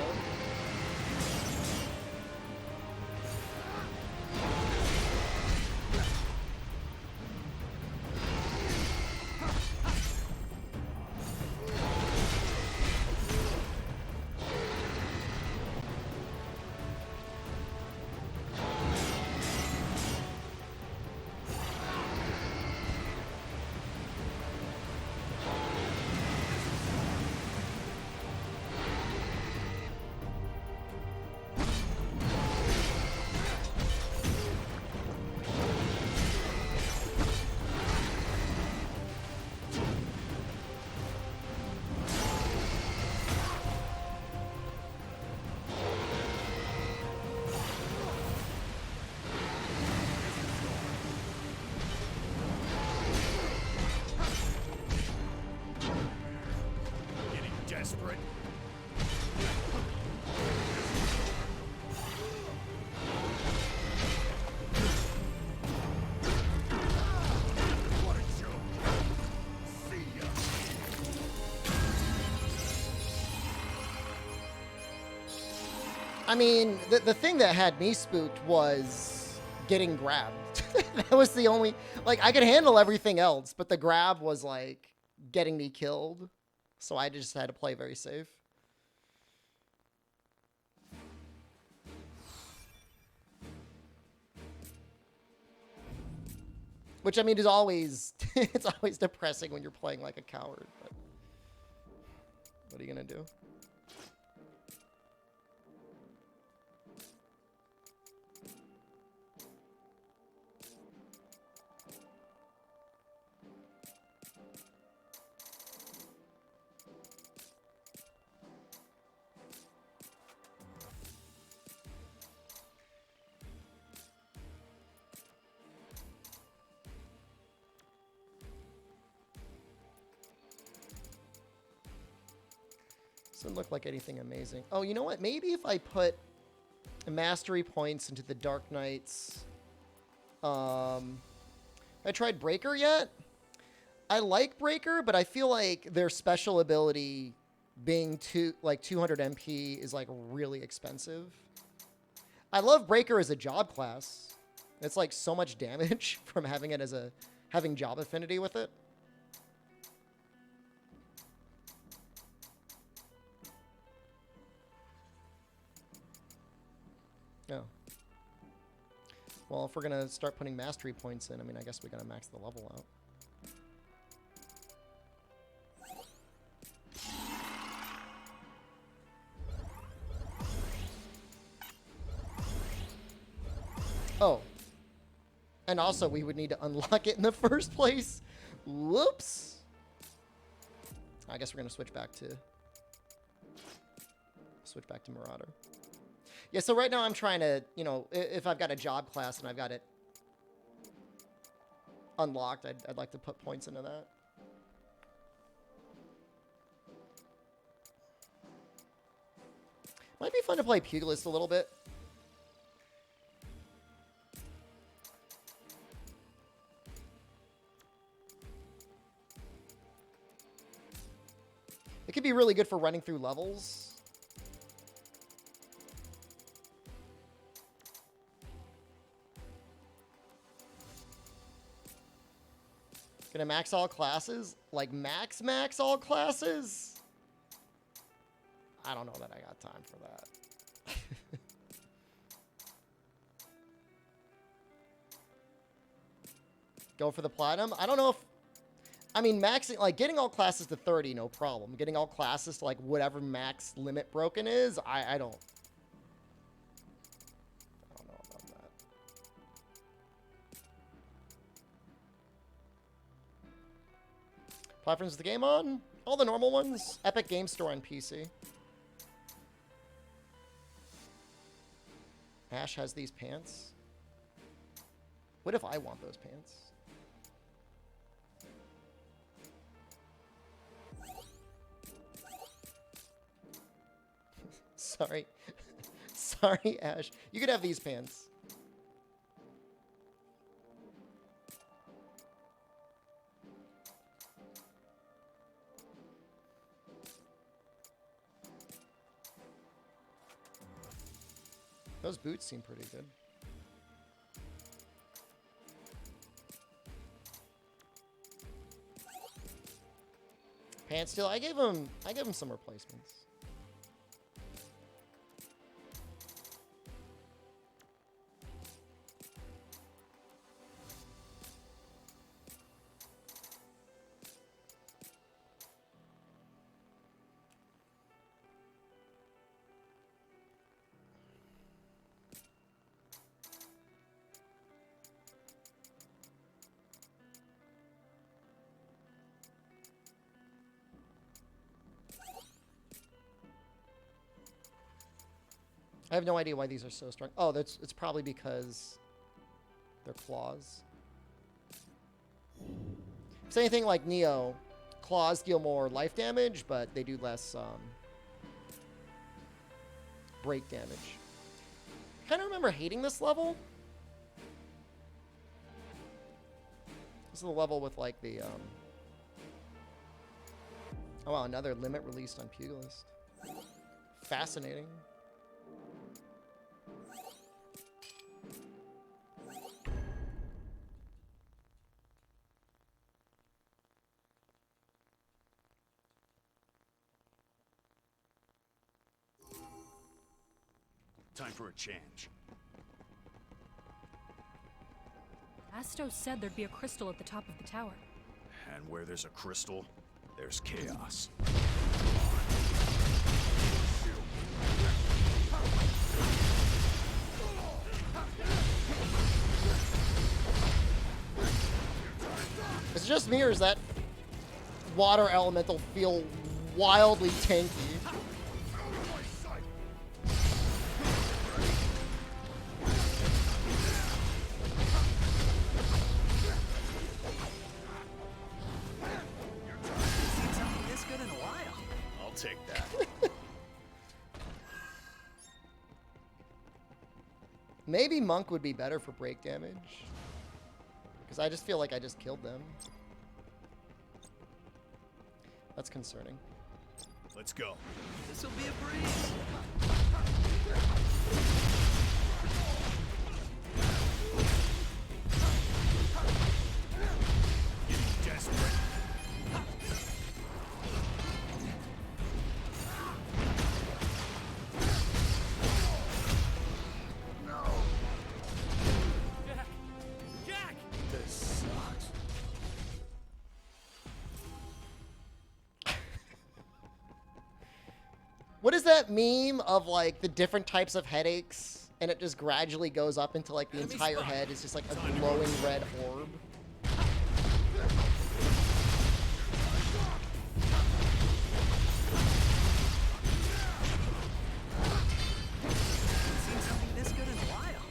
I mean, the thing that had me spooked was getting grabbed. That was the only, like, I could handle everything else, but the grab was like getting me killed. So I just had to play very safe. Which, I mean, is always, it's always depressing when you're playing like a coward, but what are you gonna do? Doesn't look like anything amazing. Oh, you know what? Maybe if I put mastery points into the Dark Knights. I tried Breaker yet? I like Breaker, but I feel like their special ability being 200 MP is like really expensive. I love Breaker as a job class. It's like so much damage from having it as having job affinity with it. Oh. Well, if we're going to start putting mastery points in, I mean, I guess we got to max the level out. Oh. And also, we would need to unlock it in the first place. Whoops. I guess we're going to switch back to Marauder. Yeah, so right now I'm trying to, you know, if I've got a job class and I've got it unlocked, I'd like to put points into that. Might be fun to play Pugilist a little bit. It could be really good for running through levels. Gonna max all classes? Like max all classes? I don't know that I got time for that. Go for the platinum? I don't know if... I mean, maxing... Like, getting all classes to 30, no problem. Getting all classes to, like, whatever max limit broken is, I don't... I don't know about that. Platforms is the game on? All the normal ones. Epic Game Store on PC. Ash has these pants. What if I want those pants? Sorry. Sorry, Ash. You could have these pants. Those boots seem pretty good. Pants still. I gave him some replacements. I have no idea why these are so strong. Oh, it's probably because they're claws. If it's anything like Neo, claws deal more life damage, but they do less break damage. I kind of remember hating this level. This is the level with like the oh wow, another limit released on Pugilist. Fascinating. Time for a change. Astos said there'd be a crystal at the top of the tower. And where there's a crystal, there's chaos. Is it just me, or is that water elemental feel wildly tanky? Seen something this good in a while. I'll take that. Maybe Monk would be better for break damage. Because I just feel like I just killed them. That's concerning. Let's go. This'll be a breeze. Desperate. Jack! This sucks. What is that meme of like the different types of headaches, and it just gradually goes up into like the Enemy entire spotted. head is just like a glowing red orb? Seen something this good in a while.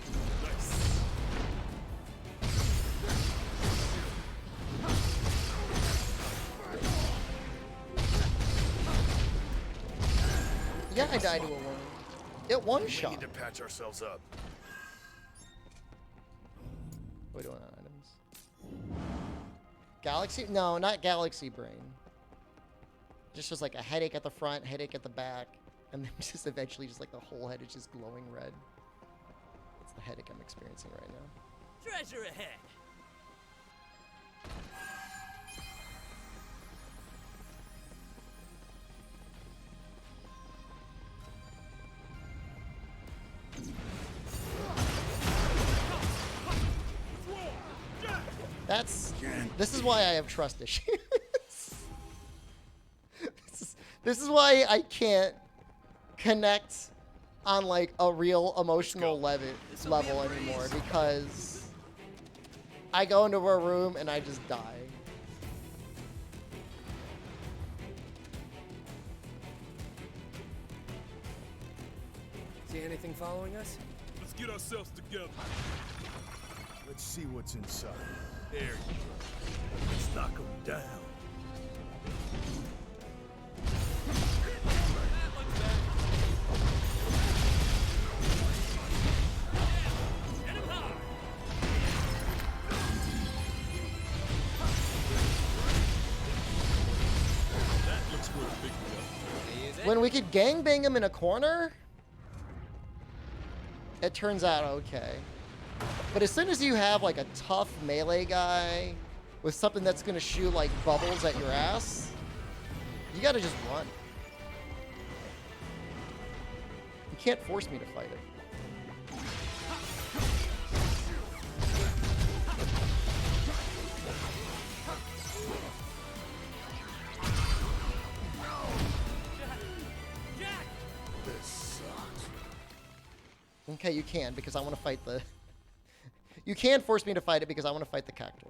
Yeah, I died to a wound. It one We shot. need to patch ourselves up. What are we doing on items? Galaxy? No, not Galaxy Brain. Just was like a headache at the front, headache at the back, and then just eventually just like the whole head is just glowing red. That's the headache I'm experiencing right now. Treasure ahead! That's. This is why I have trust issues. this is why I can't connect on like a real emotional level anymore, because I go into a room and I just die. See anything following us? Let's get ourselves together. Let's see what's inside. There you go. Let's knock them down. That looks real big enough. When we could gangbang him in a corner, it turns out okay. But as soon as you have like a tough melee guy with something that's gonna shoot like bubbles at your ass, you gotta just run. You can't force me to fight it. This sucks. Okay, you can, because I want to fight the... You can force me to fight it because I want to fight the Cactor.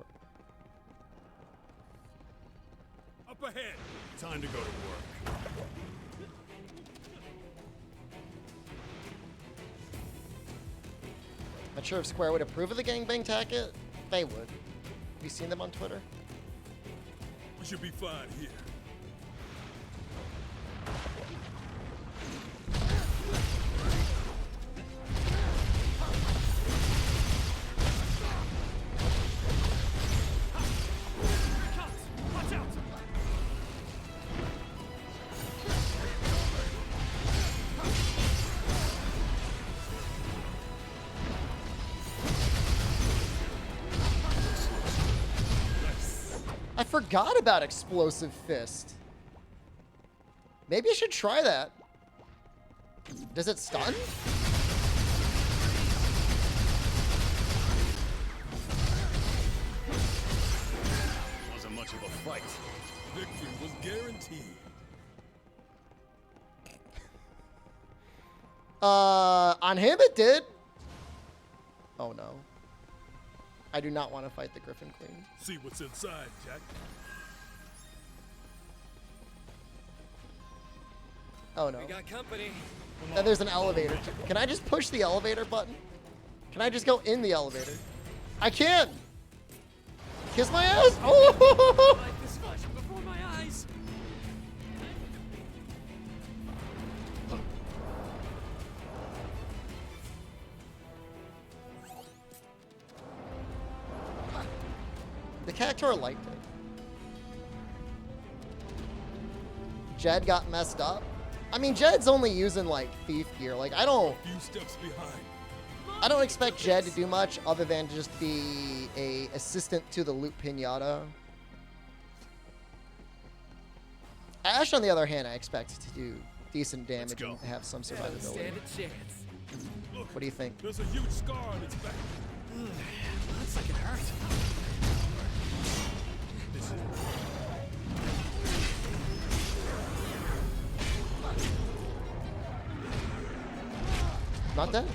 Up ahead! Time to go to work. Not sure if Square would approve of the gangbang tactic. They would. Have you seen them on Twitter? We should be fine here. Watch out! I forgot about Explosive Fist. Maybe I should try that. Does it stun? Fight. Victory was guaranteed. On him it did. Oh no. I do not want to fight the Griffin Queen. See what's inside, Jack. Oh no. We got company. There's an elevator. Can I just push the elevator button? Can I just go in the elevator? I can! Kiss my ass! Oh! Life is flashing before my eyes. The Cactuar liked it. Jed got messed up. I mean, Jed's only using like thief gear. Like I don't Few steps behind. expect Jed to do much other than just be a assistant to the loot pinata. Ash, on the other hand, I expect to do decent damage go. and have some Stand survivability. a chance. What do you think? There's a huge scar on its back. Looks like it hurt. Not dead.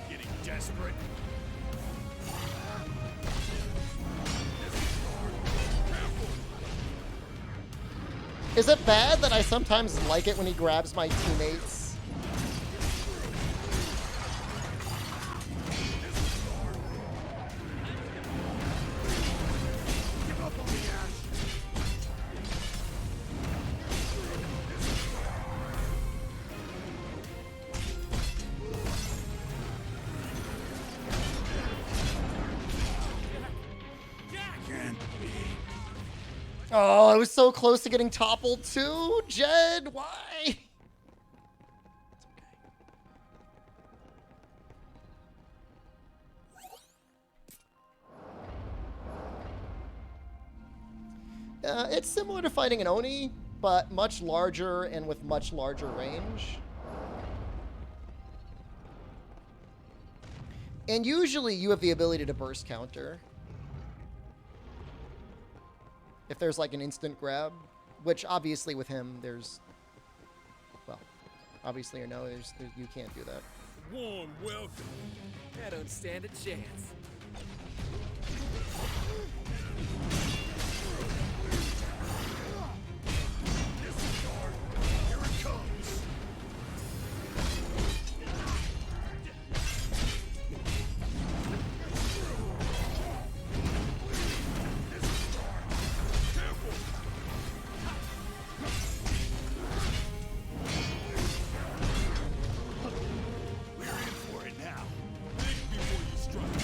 Getting desperate. Is it bad that I sometimes like it when he grabs my teammates? Oh, I was so close to getting toppled too. Jed, why? It's okay. It's similar to fighting an Oni, but much larger and with much larger range. And usually you have the ability to burst counter. If there's like an instant grab, which obviously with him there's, well, obviously or no, you can't do that. Warm welcome. I don't stand a chance. Here it comes. We're in for it now. Think before you strike.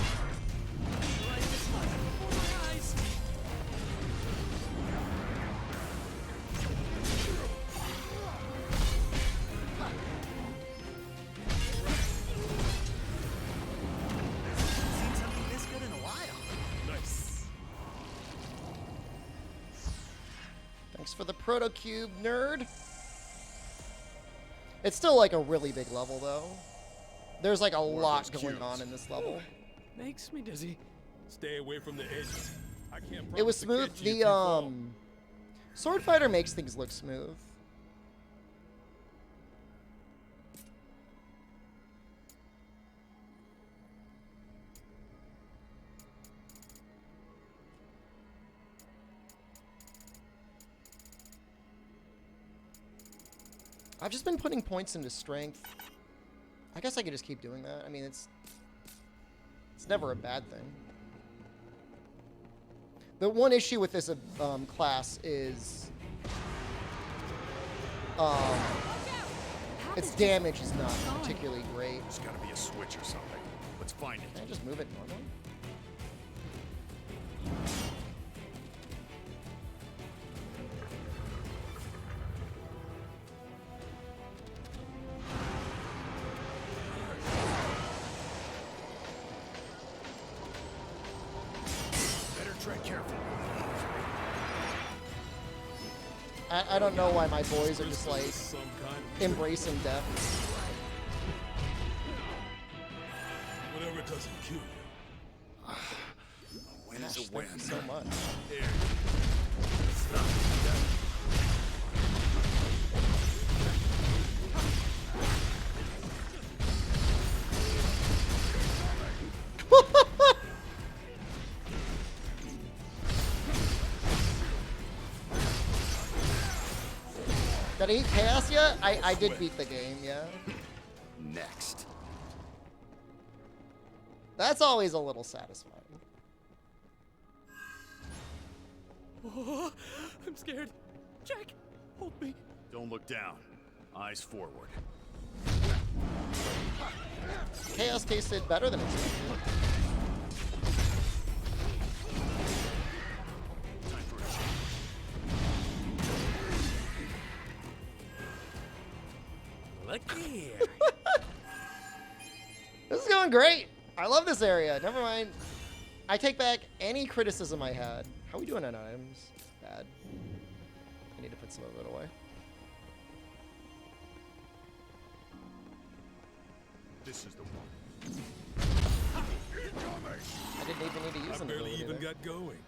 Life is flashing before my eyes. Seen something this good in a while. Nice. Thanks for the proto cube, nerd. It's still like a really big level though. There's like a lot those going cubes. on in this level. Makes me dizzy. Stay away from the edges. I can't It was promise to smooth. catch you if The you fall. Sword Fighter makes things look smooth. I've just been putting points into strength. I guess I could just keep doing that. I mean, it's It's never a bad thing. The one issue with this class is its damage is not particularly great. There's gotta be a switch or something. Let's find it. Can I just move it normally? Better tread careful. I don't know why my boys are just like Some kind of embracing death. whatever doesn't kill you. A win is Gosh, a win. thank you so much. Here. Did I eat chaos yet? I did beat the game, yeah. Next. That's always a little satisfying. Oh, I'm scared. Jack, hold me. Don't look down. Eyes forward. Chaos tasted better than expected. Time for a change. Look here. This is going great. I love this area. Never mind. I take back any criticism I had. How are we doing on items? Bad. I need to put some of it away. This is the one. I didn't even need to use I them. barely even got going.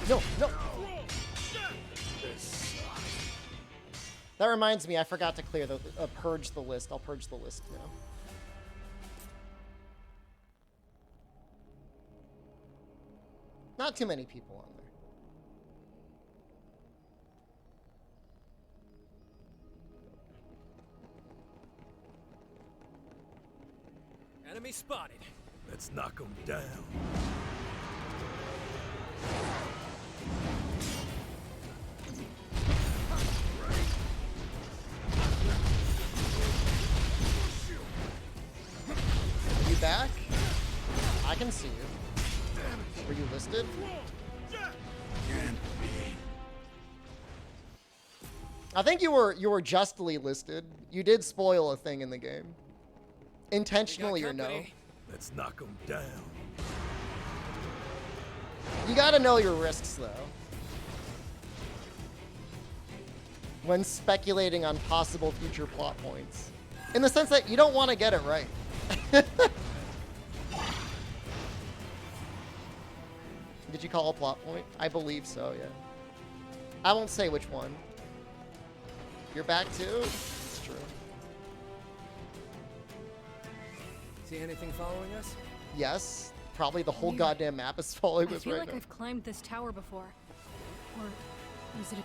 No, no. That reminds me, I forgot to clear the purge the list. I'll purge the list now. Not too many people on there. Enemy spotted. Let's knock them down. Are you back? I can see you. Were you listed? I think you were justly listed. You did spoil a thing in the game. Intentionally or no. Let's knock them down. You gotta know your risks though. When speculating on possible future plot points. In the sense that you don't want to get it right. Did you call a plot point? I believe so, yeah. I won't say which one. You're back too? It's true. See anything following us? Yes. Probably the whole Weird. goddamn map is following I us feel right like now. I've climbed this tower before. Or is it a...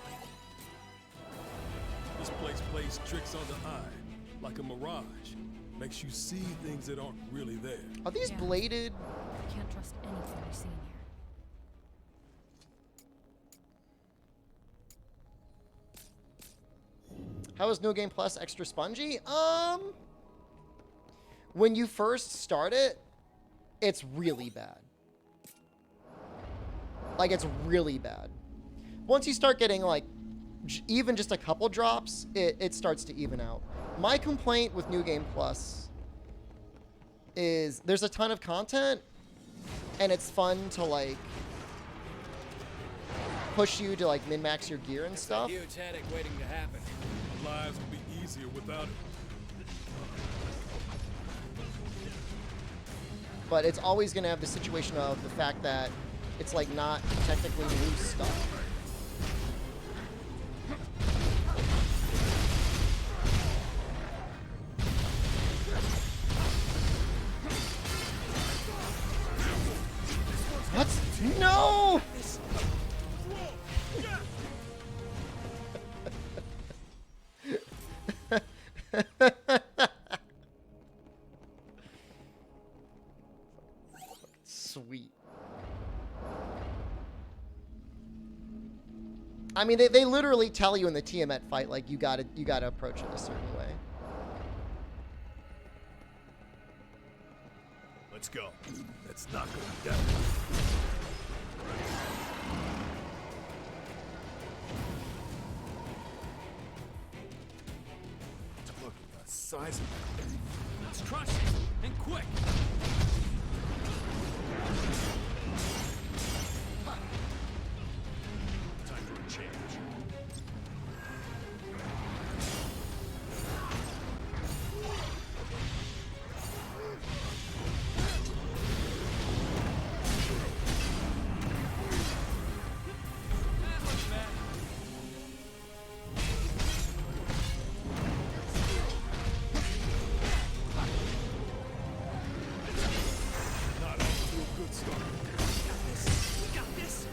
This place plays tricks on the eye, like a mirage. Makes you see things that aren't really there. Are these Yeah. bladed? I can't trust anything I've seen here. How is New Game Plus extra spongy? When you first start it, it's really bad. Like, it's really bad. Once you start getting, like, even just a couple drops, it starts to even out. My complaint with New Game Plus is there's a ton of content, and it's fun to, like, push you to, like, min-max your gear and stuff. Huge headache waiting to happen. Lives would be easier without it. But it's always going to have the situation of the fact that it's like not technically new stuff. What? No! I mean, they literally tell you in the Tiamat fight, like, you gotta approach it a certain way. Let's go. Let's knock him down. Look at the size of that thing. Let's crush it, and quick. Time for a change. Not off to a good start. We got this.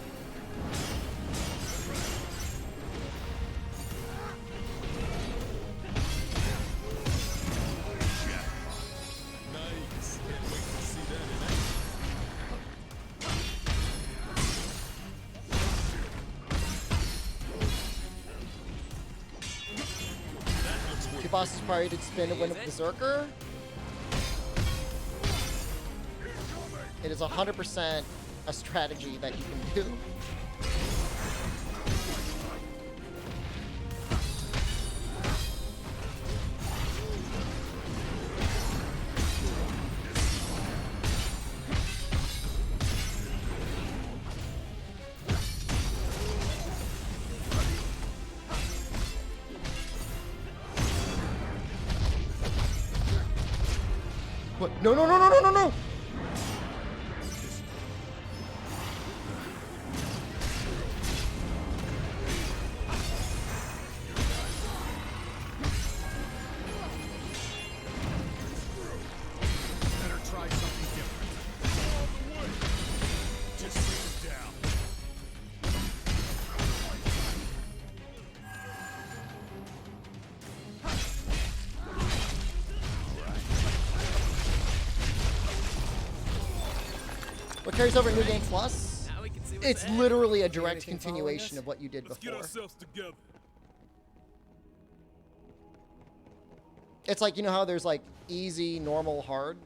Nice. Can't wait to see that in action. Two bosses probably did spin to win a Berserker. It is 100% a strategy that you can do. What? No, no, no, no, no, no, no! Better try something different. All the way. Just shoot him down. What carries over in New Game Plus? Now we can see what's It's ahead. literally a direct anything following continuation us? of what you did Let's get before. ourselves together. It's like, you know how there's like easy, normal, hard?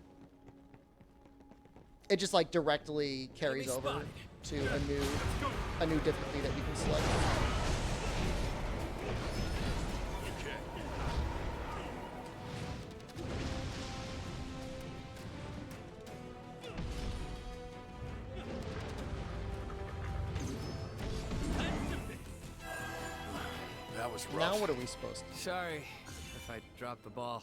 It just like directly carries over spotted. to a new difficulty that you can select. Okay. That was rough. Now what are we supposed to do? Sorry if I dropped the ball.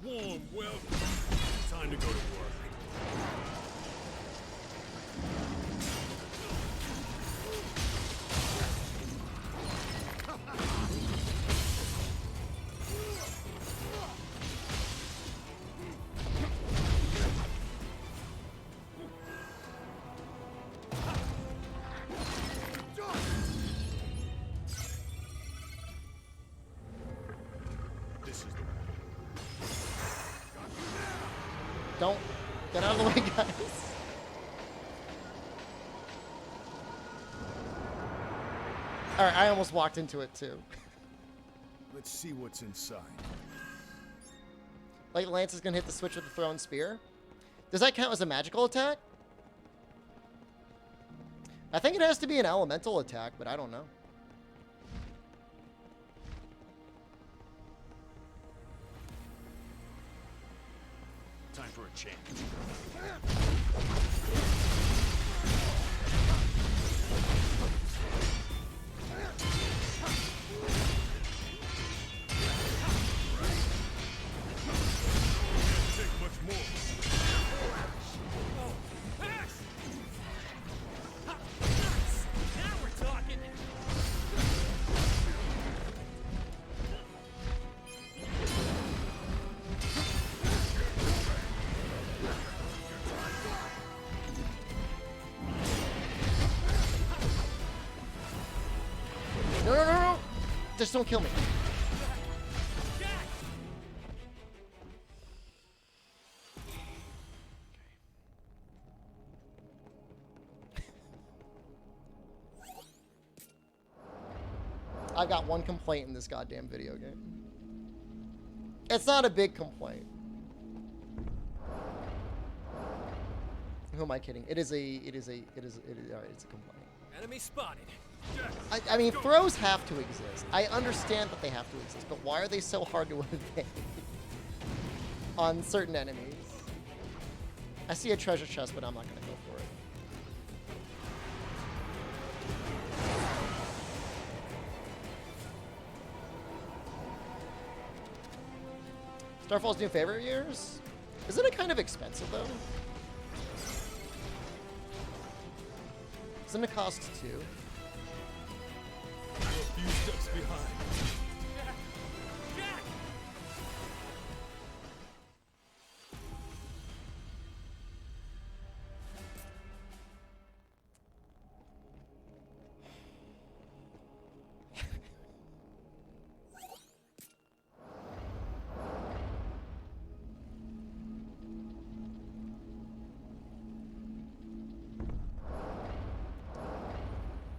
Warm welcome. Time to go to work. This is the Don't get out of the way, guys. All right, I almost walked into it too. Let's see what's inside. Like Lance is gonna hit the switch with the thrown spear. Does that count as a magical attack? I think it has to be an elemental attack, but I don't know. Time for a change. Take much more. Now we're talking. Just don't kill me. I've got one complaint in this goddamn video game. It's not a big complaint. Who am I kidding? It is a complaint. Enemy spotted. I mean, throws have to exist. I understand that they have to exist, but why are they so hard to evade on certain enemies? I see a treasure chest, but I'm not gonna go for it. Starfall's new favorite years? Isn't it kind of expensive though? Doesn't it cost 2? You're a few steps behind.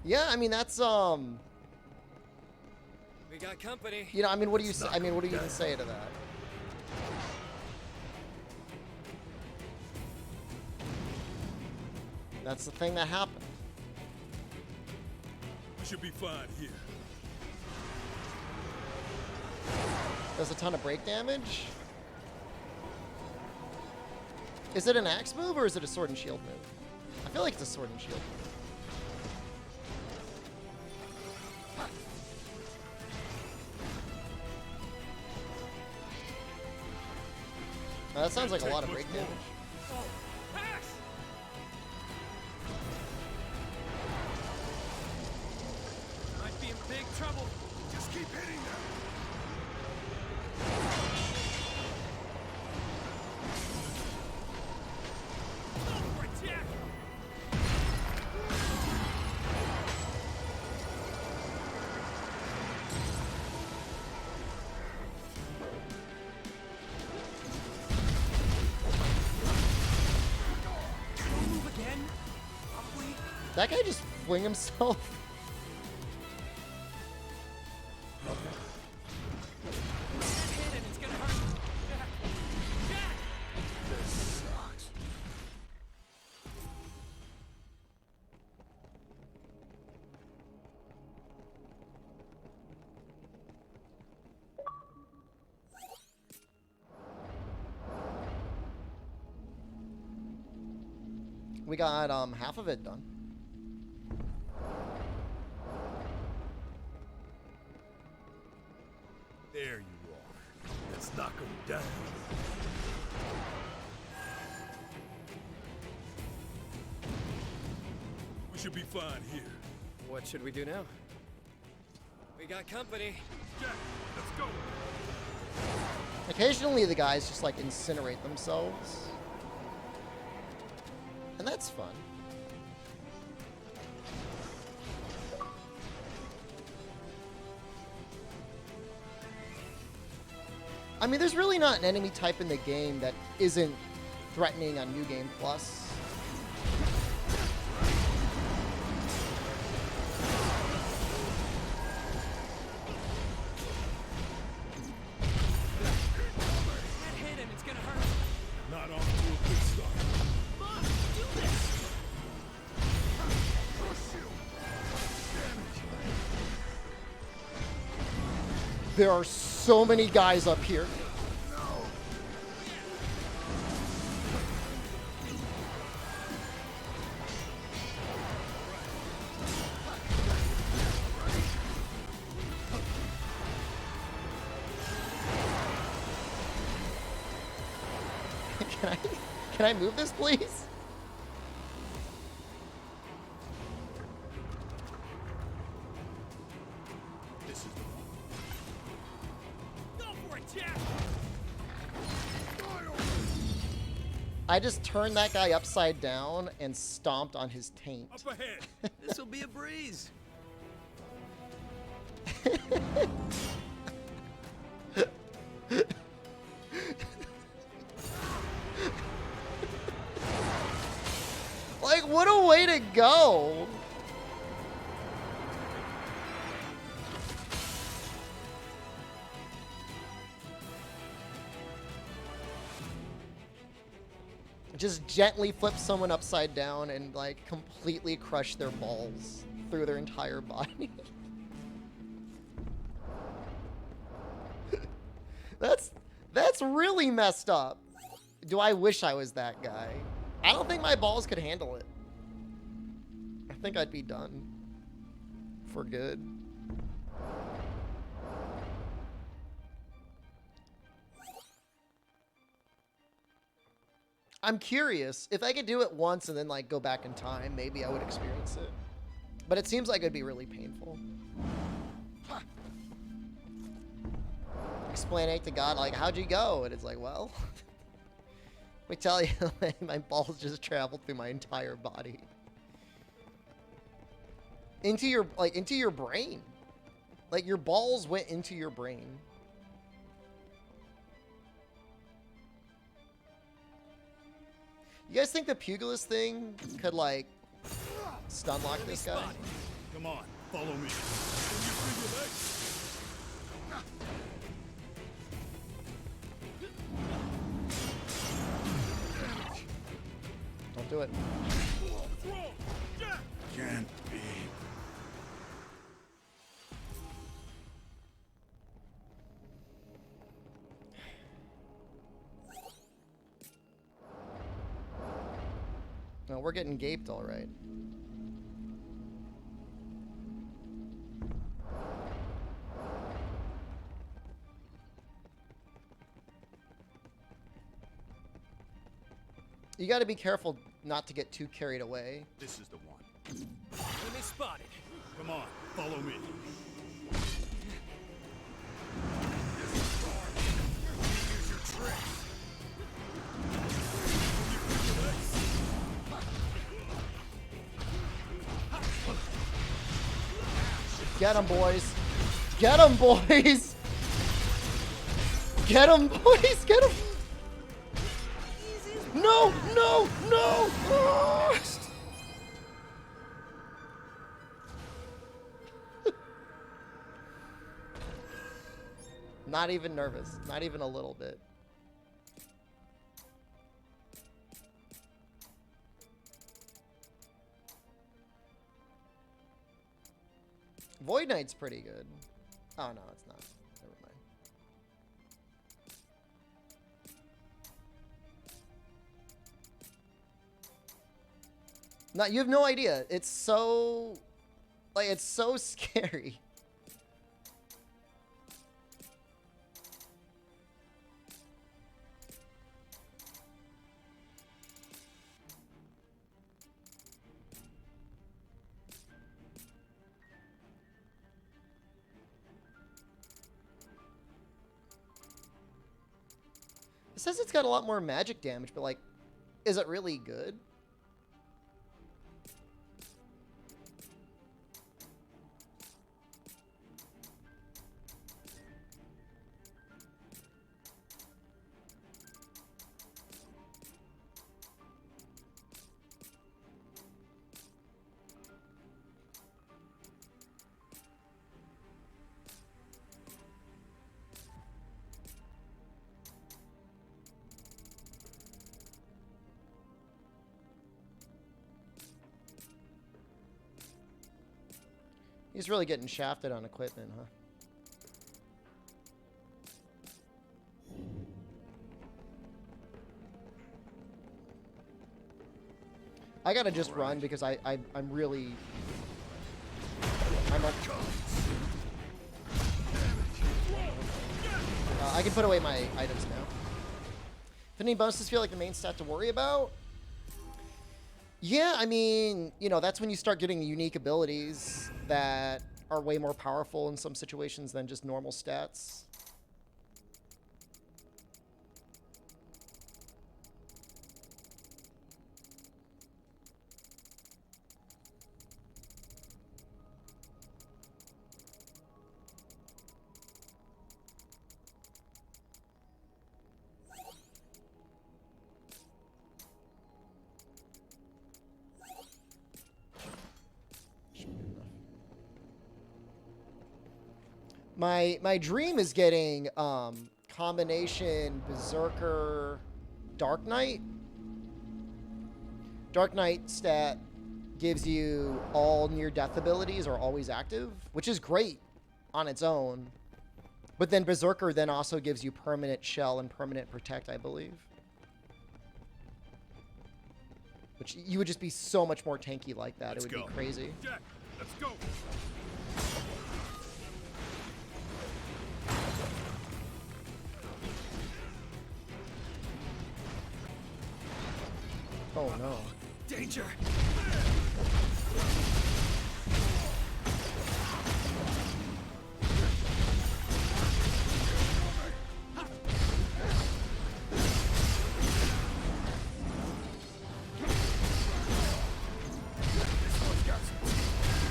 Yeah, I mean that's We got company. you know, I mean, what do you say? I mean, what do you even say to that? That's the thing that happened. We should be fine here. Does a ton of break damage. Is it an axe move or is it a sword and shield move? I feel like it's a sword and shield move. That sounds like a lot of break damage. Might be in big trouble. Just keep hitting them. That guy just fling himself. We got half of it done. There you are. Let's knock him down. We should be fine here. What should we do now? We got company. Jack, let's go. Occasionally the guys just like incinerate themselves. And that's fun. I mean, there's really not an enemy type in the game that isn't threatening on New Game Plus. That hit him, it's gonna hurt. Not off to a good start. Mom, do this! There are so many guys up here. Can I move this, please? This is Go for it, Jack! I just turned that guy upside down and stomped on his taint. up ahead. This'll be a breeze. Like, what a way to go! Just gently flip someone upside down and, like, completely crush their balls through their entire body. That's really messed up. Do I wish I was that guy? I don't think my balls could handle it. I think I'd be done. For good. I'm curious. If I could do it once and then, like, go back in time, maybe I would experience it. But it seems like it'd be really painful. Explaining to God, like, how'd you go? And it's like, well, let me tell you, my balls just traveled through my entire body. Into your brain. Like, your balls went into your brain. You guys think the pugilist thing could, like, stun lock this guy? Come on, follow me. Don't do it. Can't be. No, we're getting gaped all right. You got to be careful not to get too carried away. This is the one. Enemy spotted. Come on, follow me. Use your trick. Get him, boys. Get him, boys. Get him, boys. Get him. No, no, no. Ah! Not even nervous. Not even a little bit. Void Knight's pretty good. Oh, no, it's not. Never mind. No, you have no idea. It's so... Like, it's so scary. It says it's got a lot more magic damage, but, like, is it really good? He's really getting shafted on equipment, huh? I gotta just run because I'm really... I can put away my items now. If any bonuses feel like the main stat to worry about? Yeah, I mean, you know, that's when you start getting unique abilities that are way more powerful in some situations than just normal stats. My dream is getting combination Berserker Dark Knight. Dark Knight stat gives you all near-death abilities are always active, which is great on its own. But then Berserker then also gives you permanent shell and permanent protect, I believe. Which you would just be so much more tanky like that. Let's It would go. be crazy. Jack, let's go. Oh no. Danger!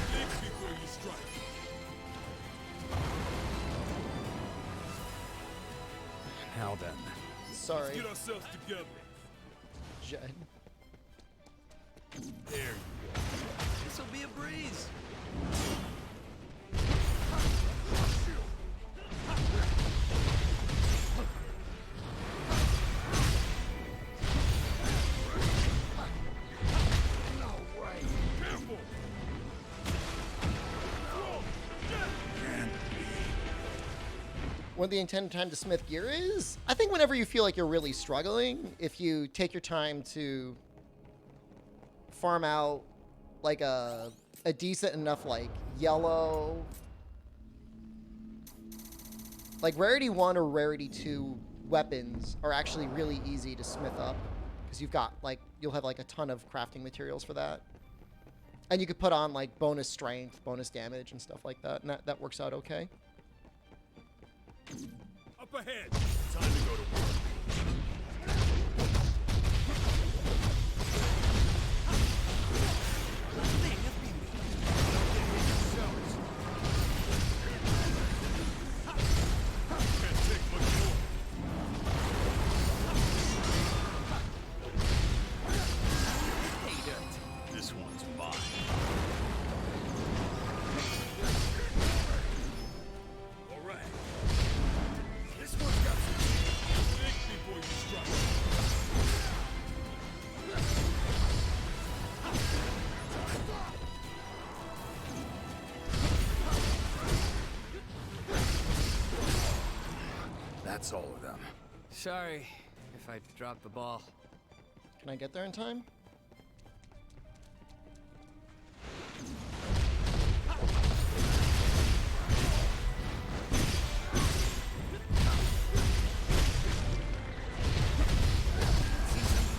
Think before you strike. Now then. Sorry, Get ourselves together. Jed. There you go. This'll be a breeze. Careful. What the intended time to smith gear is? I think whenever you feel like you're really struggling, if you take your time to farm out like a decent enough like yellow, like rarity 1 or rarity 2 weapons are actually really easy to smith up because you've got like, you'll have like a ton of crafting materials for that. And you could put on like bonus strength, bonus damage and stuff like that, and that works out okay. Up ahead. Time to go to work. Can't take much more. This one's mine. All right. This one's got some. Think before you strike. That's all of them. Sorry if I dropped the ball. Can I get there in time?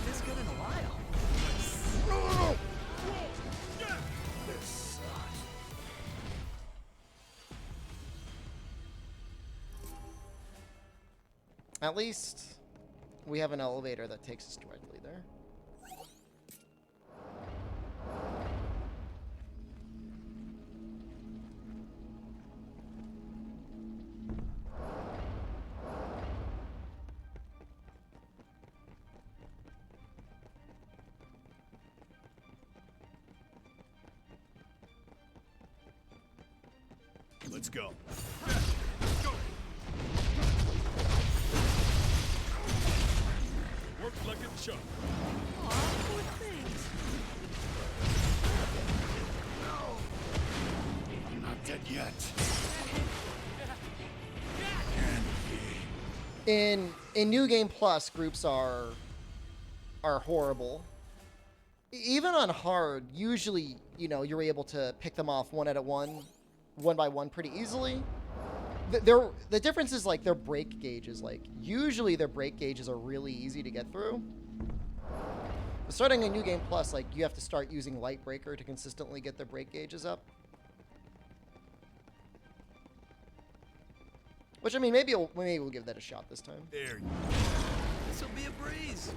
This good in a while. At least we have an elevator that takes us directly there. Let's go. Works like a chuck. I'm not dead yet. In New Game Plus, groups are horrible. Even on hard, usually, you know, you're able to pick them off one by one pretty easily. The difference is like their break gauges. Like usually their break gauges are really easy to get through. But starting a New Game Plus, like you have to start using Light Breaker to consistently get their break gauges up. Which I mean, maybe we'll give that a shot this time. There you This'll be a breeze.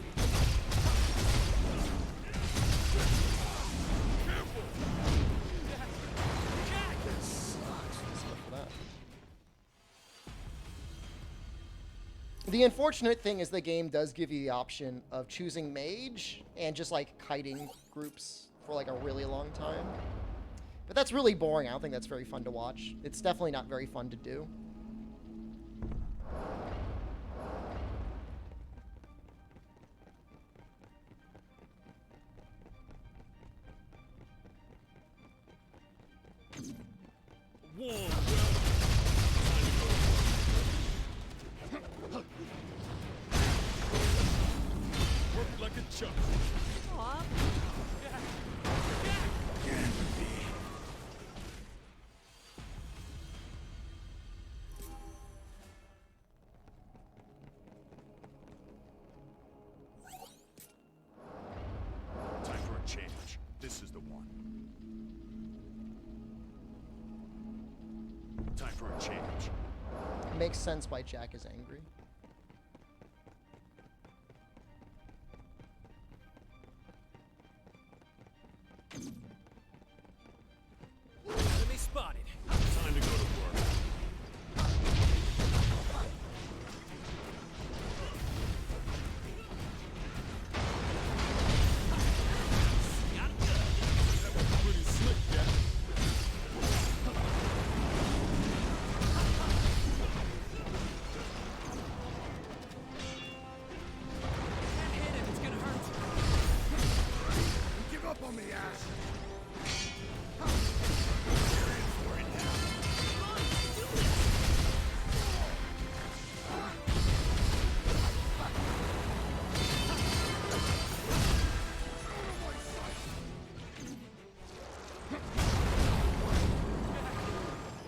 For that. The unfortunate thing is the game does give you the option of choosing mage and just like kiting groups for like a really long time. But that's really boring. I don't think that's very fun to watch. It's definitely not very fun to do. Warm welcome. Time to go to work. Work like a chuck. Aw, Time for a change. This is the one. Time for a change. Makes sense why Jack is angry. Enemy spotted. Time to go to work. That was pretty slick, Jack. Can't hit him. It's gonna hurt. Give up on me, ass!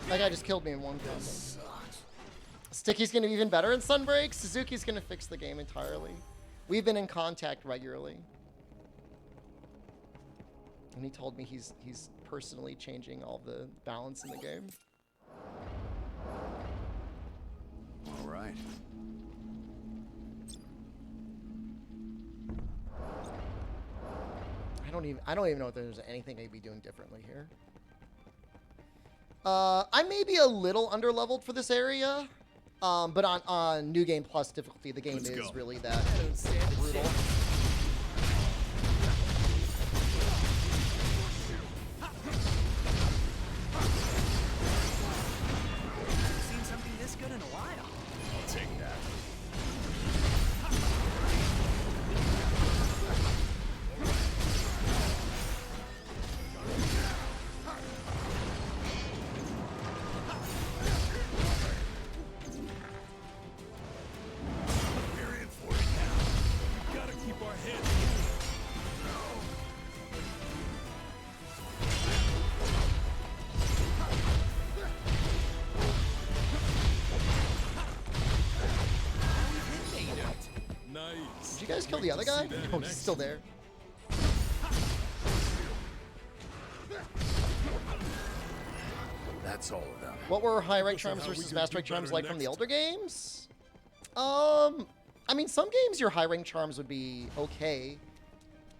That guy just killed me in one combo. Sticky's gonna be even better in Sunbreak. Suzuki's gonna fix the game entirely. We've been in contact regularly. And he told me he's personally changing all the balance in the game. All right. I don't even know if there's anything I'd be doing differently here. I may be a little underleveled for this area, but on New Game Plus difficulty, the game Let's is go. really that I don't stand a brutal. chance. Haven't seen something this good in a while. I'll take that. We're in for it now. Gotta keep our heads moving. Nice. Did you guys kill the other guy? No, he's still there. That's all of them. What were high rank So charms how we versus gonna master do rank charms better like from the next older games? I mean, some games your high rank charms would be okay,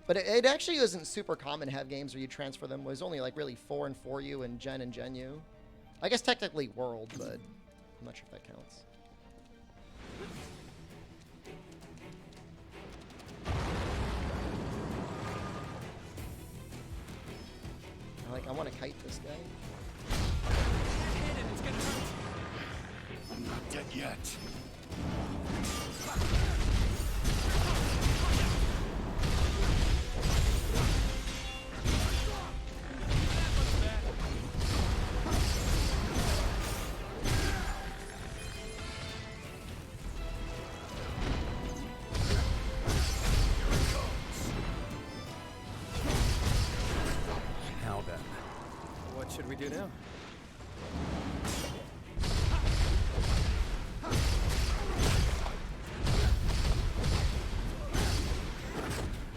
but it actually isn't super common to have games where you transfer them. It was only like really 4 and 4U and Gen U. I guess technically World, but I'm not sure if that counts. I want to kite this guy. Can't hit him. It's gonna hurt. I'm not dead yet. Now then. What should we do now?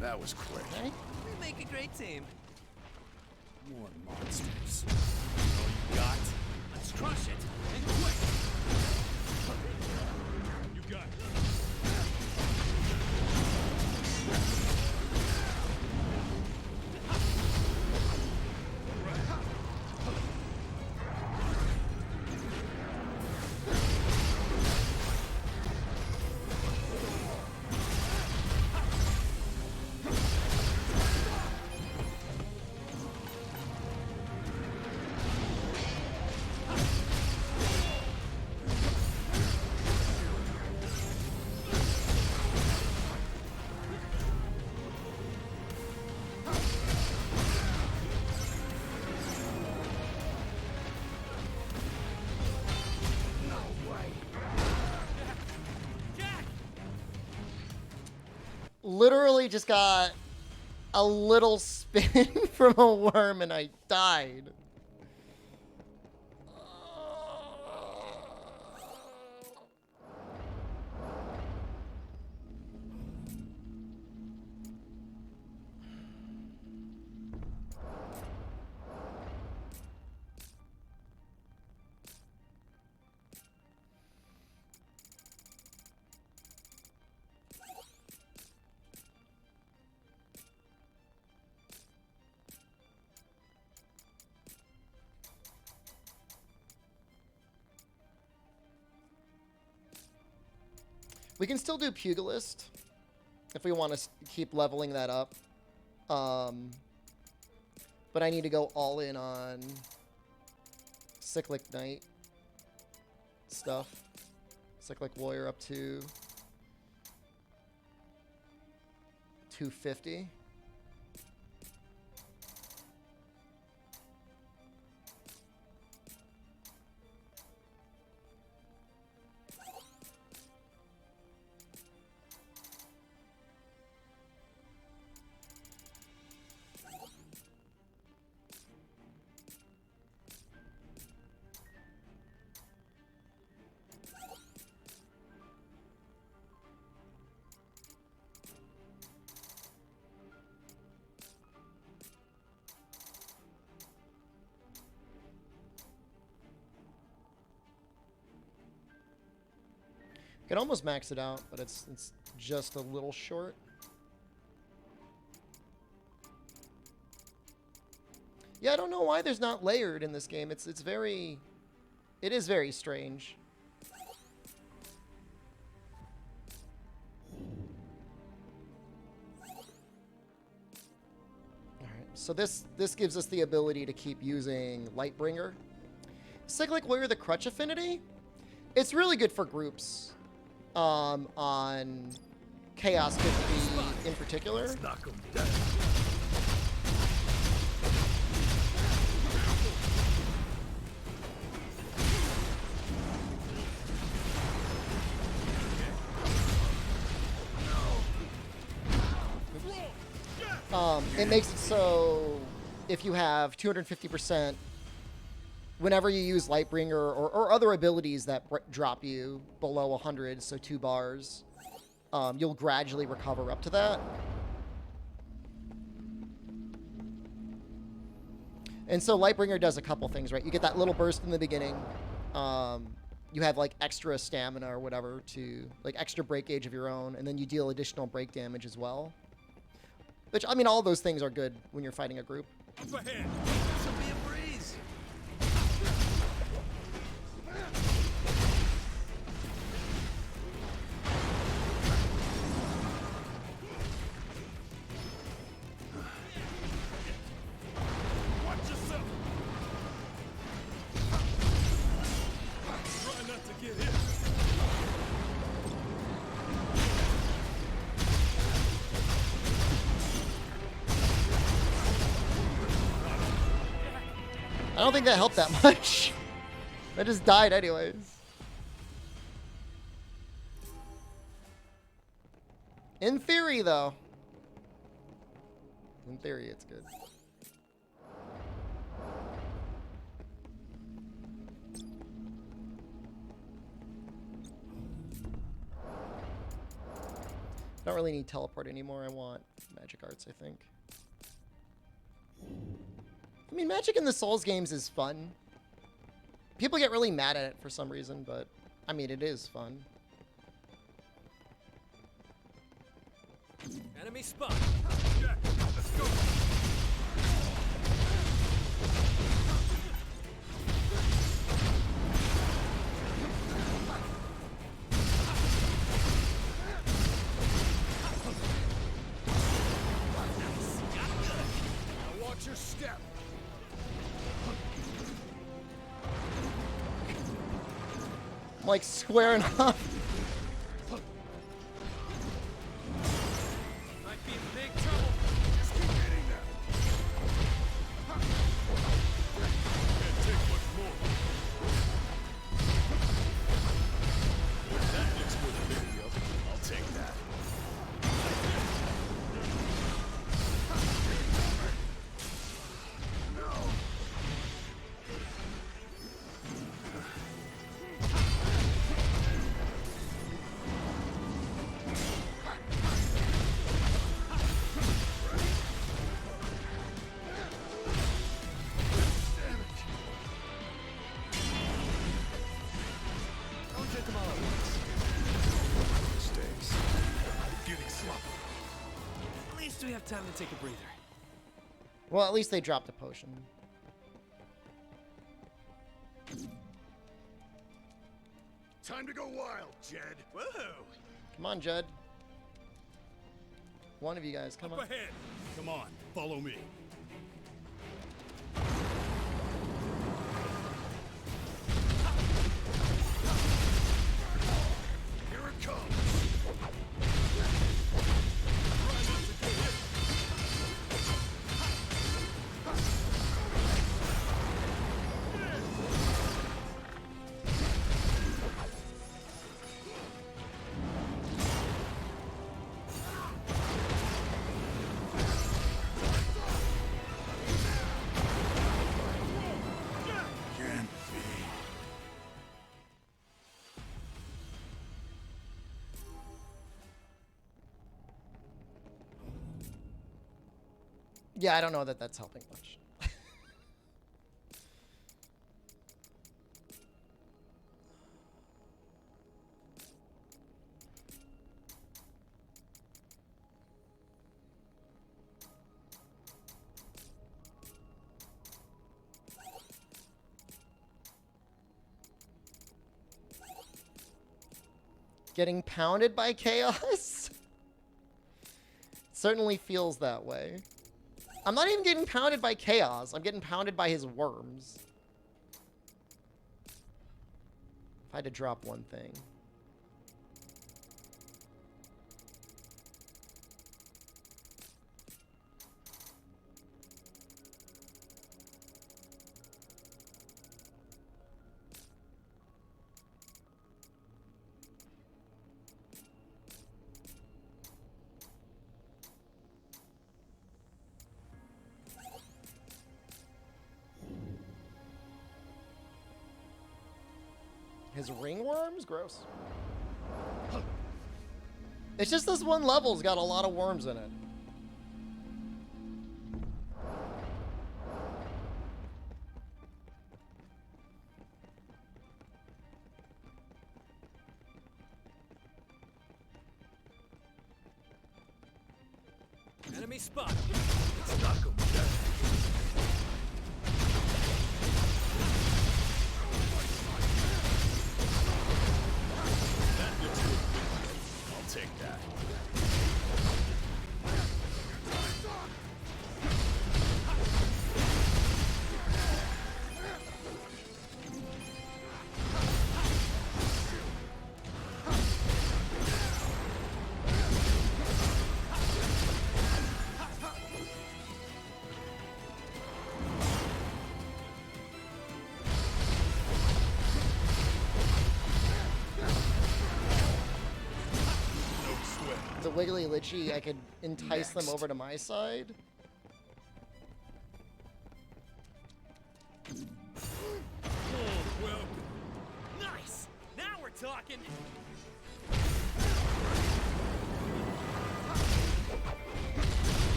That was quick. Okay. We make a great team. More monsters. All you got? Let's crush it. And quick. You got it. Literally just got a little spin from a worm and I died. We can still do Pugilist if we want to keep leveling that up. But I need to go all in on Cyclic Knight stuff. Cyclic Warrior up to 250. Could almost max it out, but it's just a little short. Yeah, I don't know why there's not layered in this game. It is very strange. All right, so this gives us the ability to keep using Lightbringer. Cyclic Warrior, the Crutch Affinity. It's really good for groups. On Chaos 50 in particular. Knock 'em down. It makes it so if you have 250%, whenever you use Lightbringer or other abilities that drop you below 100, so 2 bars, you'll gradually recover up to that. And so Lightbringer does a couple things, right? You get that little burst in the beginning. You have like extra stamina or whatever to like extra break gauge of your own, and then you deal additional break damage as well. Which, I mean, all those things are good when you're fighting a group. Up ahead. This'll be a breeze. Watch yourself. Try not to get hit. I don't think that helped that much. I just died anyways. In theory, though. In theory, it's good. Don't really need teleport anymore. I want magic arts, I think. I mean, magic in the Souls games is fun. People get really mad at it for some reason, but I mean, it is fun. Enemy spot. Jack, let's go. Now watch your step. I'm like squaring off. Might be in big trouble. Just keep hitting them. Can't take much more. That looks worth picking up. I'll take that. least we have time to take a breather. Well, at least they dropped a potion. Time to go wild, Jed. Whoa! Come on, Judd. One of you guys, come Up on. ahead. Come on, follow me. Here it comes. Try not to get hit. Can't be. Yeah, I don't know that that's helping much. Getting pounded by chaos? Certainly feels that way. I'm not even getting pounded by chaos. I'm getting pounded by his worms. If I had to drop one thing. His ringworms? Gross. It's just this one level's got a lot of worms in it. Enemy spot. I'll take that. The Wiggly Litchy, I could entice them over to my side. Well, Nice! Now we're talking!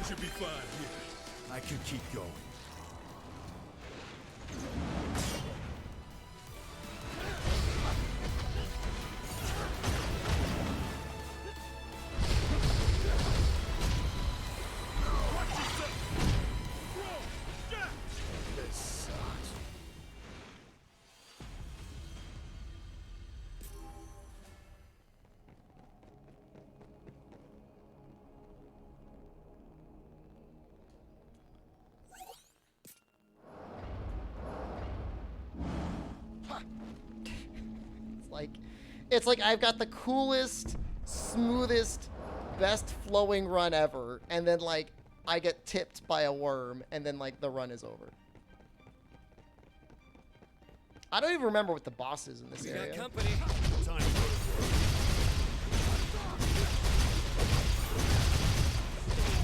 should be fine here. I can keep going. This sucks. It's like I've got the coolest, smoothest, best flowing run ever, and then like I get tipped by a worm, and then like the run is over. I don't even remember what the boss is in this We area. got company. Time to go to work.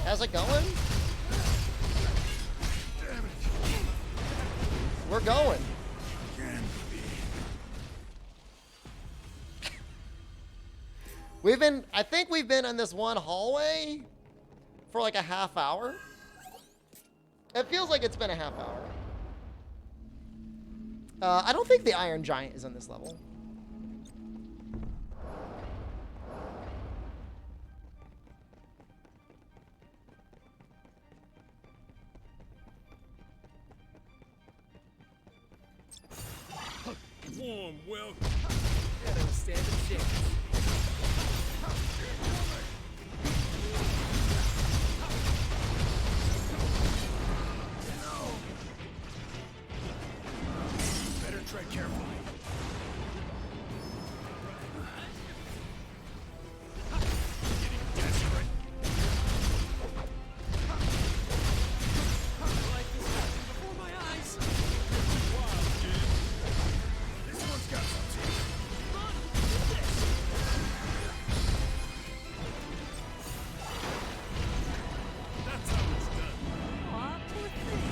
How's it going? We're going. Can be. I think we've been in this one hallway for like a half hour. It feels like it's been a half hour. I don't think the Iron Giant is in this level. warm welcome. Yeah, don't stand a chance. Better tread carefully. Getting desperate. Life is happening before my eyes. Wild, kid. This one's got some teeth. That's how it's done. Aw, poor thing.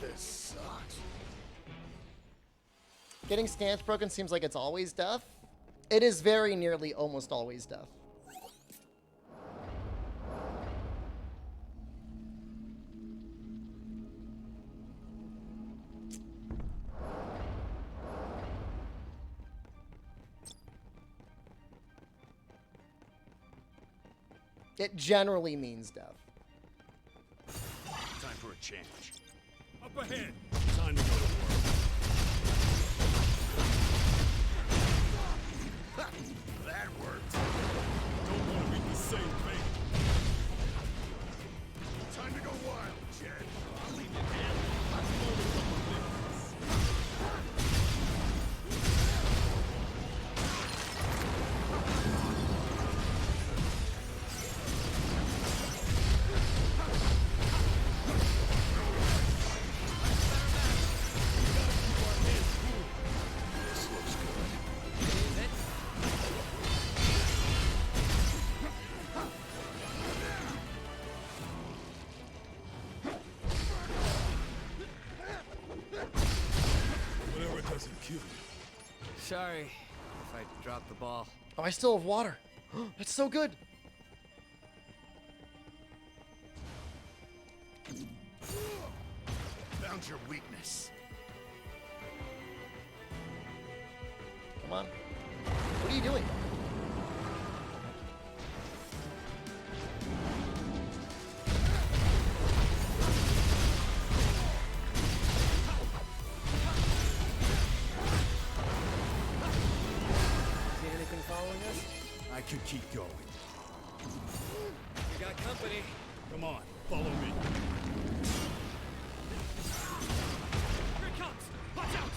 This sucks. Getting stance broken seems like it's always death. It is very nearly almost always death. It generally means death. Time for a change. Up ahead. Time to go to work. Ha! That worked. Don't want to meet the same fate. Time to go wild, Jed. I'll leave it there. Let's go with some of this. This looks good. Whatever doesn't kill you. Sorry if I dropped the ball. Oh, I still have water. That's so good. Found your weakness. Come on. What are you doing? See anything following us? I could keep going. You got company. Come on, follow me. Here it comes! Watch out!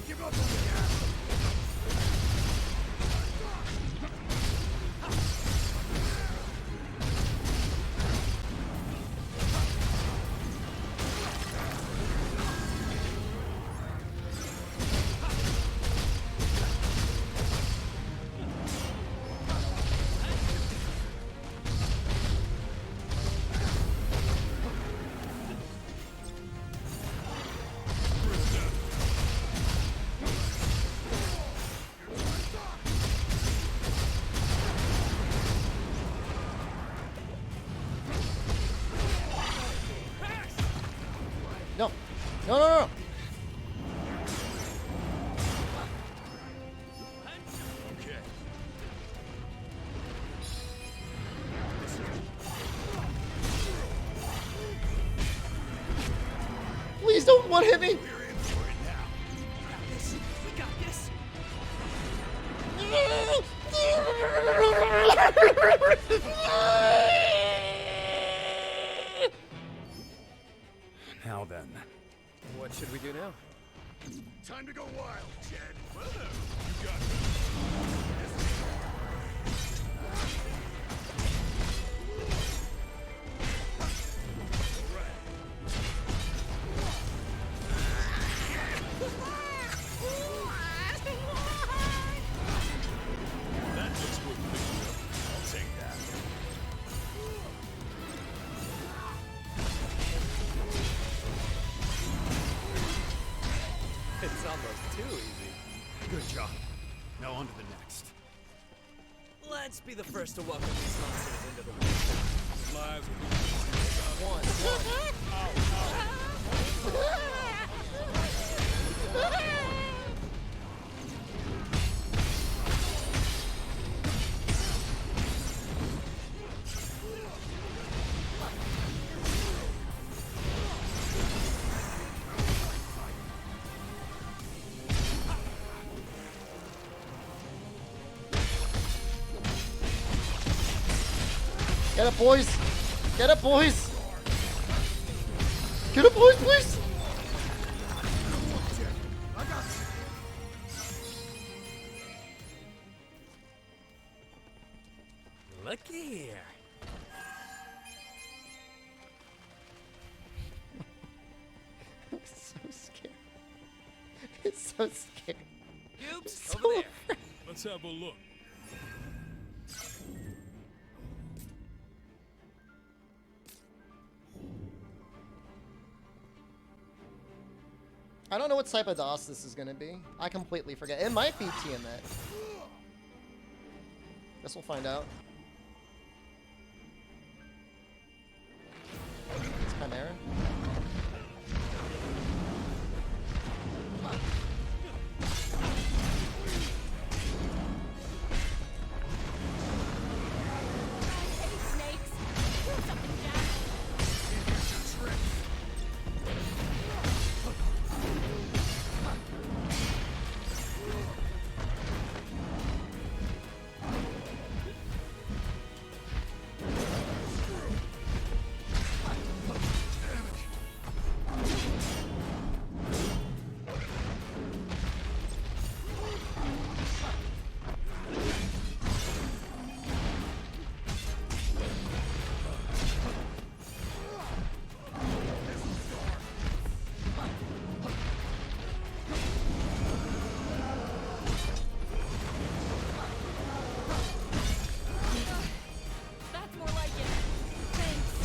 Give up on the gas. No. No, no, no. Okay. Please don't one hit me. We're in for it now. We got this! Now then. What should we do now? Time to go wild, Jed. You got this. That looks good. I'll take that. It's almost too easy. Good job. Now on to the next. Let's be the first to welcome these monsters into the world. Lives will be One. Get it, boys! Get it, boys! Get it, boys, please! Looky here. I'm so scared. It's so scary. Oops, So over there. Let's have a look. I don't know what type of DOS this is gonna be. I completely forget. It might be Tiamat. Guess we'll find out. It's Chimera. Hey, snakes. Do something, Jack. That's more like it. Thanks.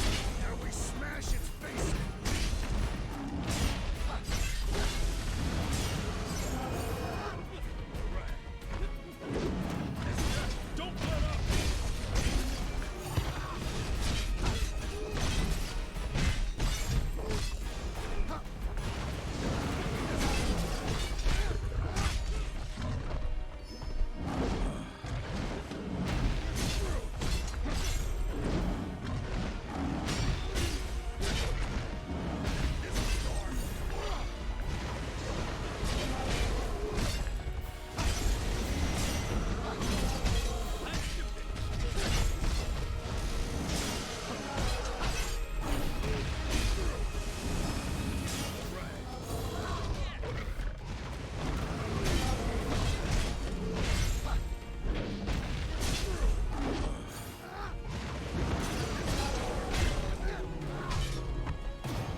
Now we smash its face in. Don't let up!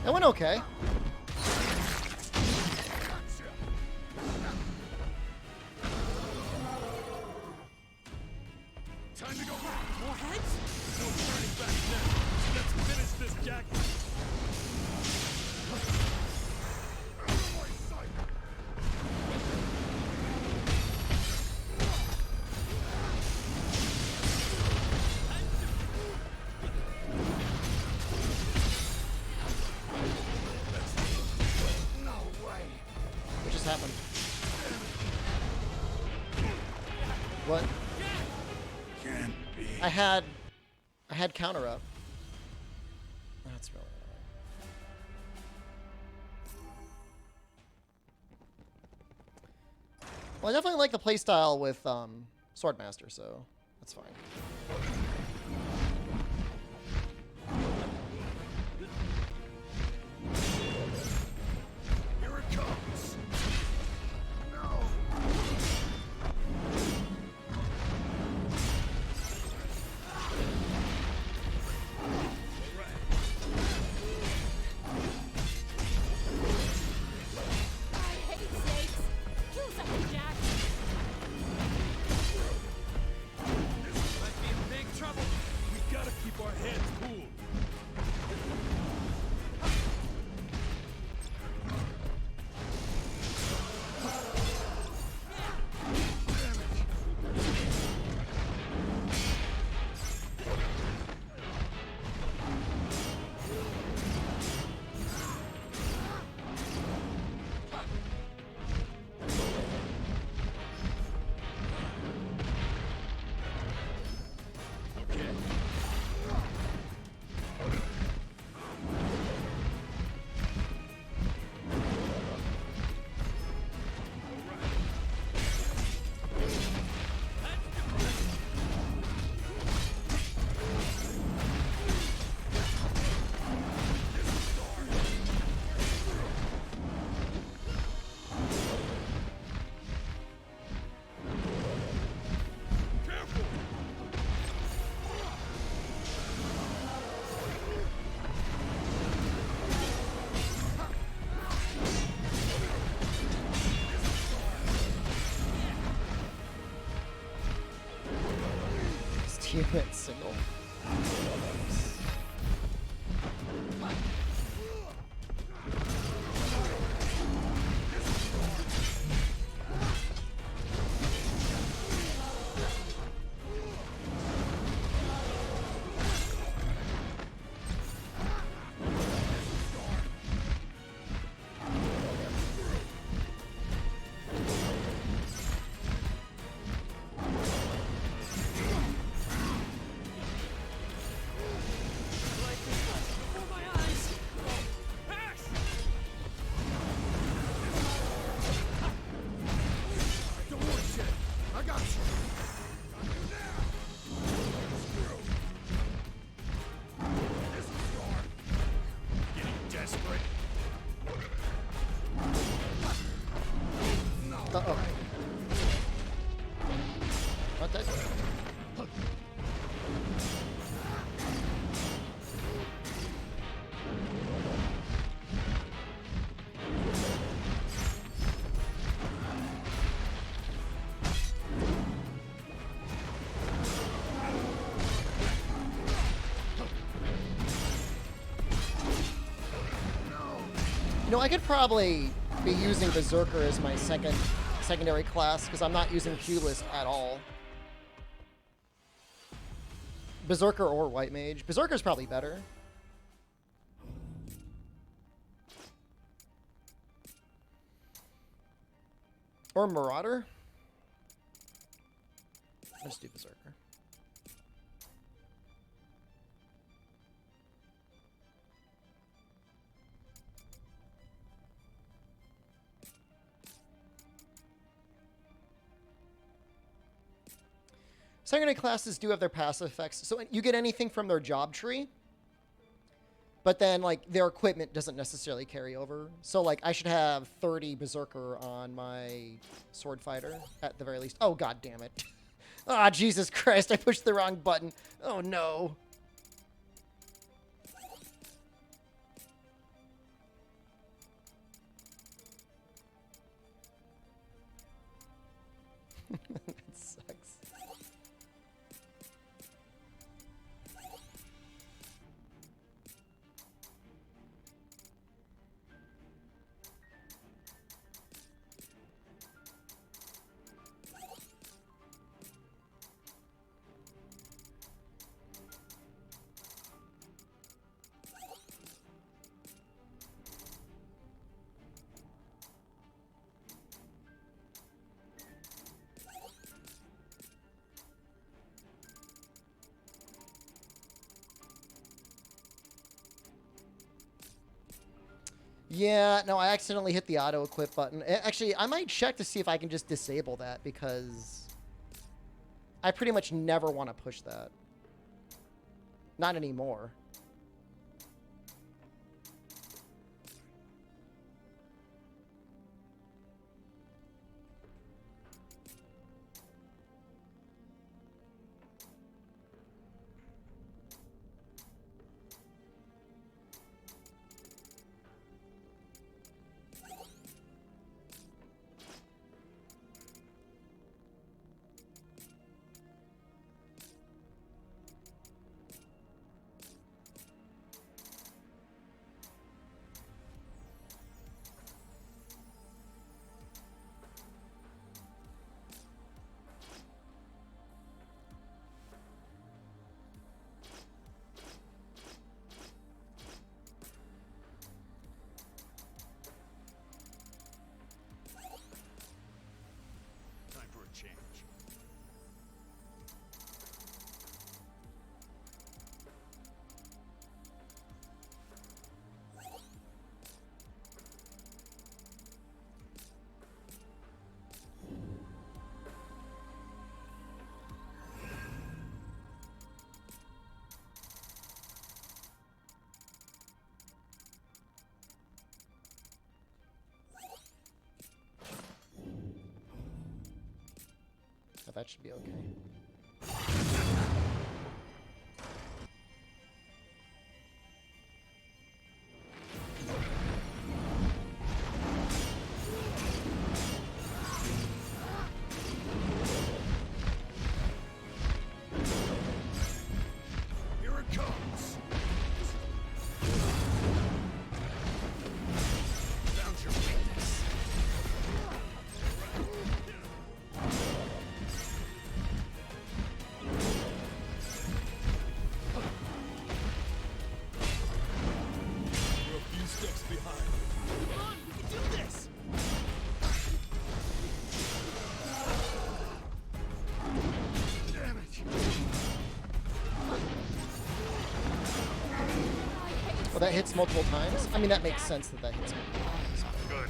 That went okay. Time to go. More heads? No turning back now. Let's finish this, Jack. What just happened? What? Can't be. I had counter up. That's really annoying. Well, I definitely like the playstyle with Swordmaster, so that's fine. Here it comes. No. I hate snakes. Do something, Jack. Might be a big unit single. Uh-oh. Not that. You know, I could probably be using Berserker as my secondary class because I'm not using Q-list at all. Berserker or White Mage. Berserker's probably better. Or Marauder. Let's do Berserker. Secondary classes do have their passive effects. So you get anything from their job tree, but then like their equipment doesn't necessarily carry over. So like I should have 30 Berserker on my Sword Fighter at the very least. Oh, God damn it. Ah, Jesus Christ, I pushed the wrong button. Oh, no. That sucks. Yeah, no, I accidentally hit the auto-equip button. Actually, I might check to see if I can just disable that, because I pretty much never want to push that. Not anymore. Time for a change. Oh, that should be okay. that hits multiple times? I mean, that makes sense that that hits multiple times. Good.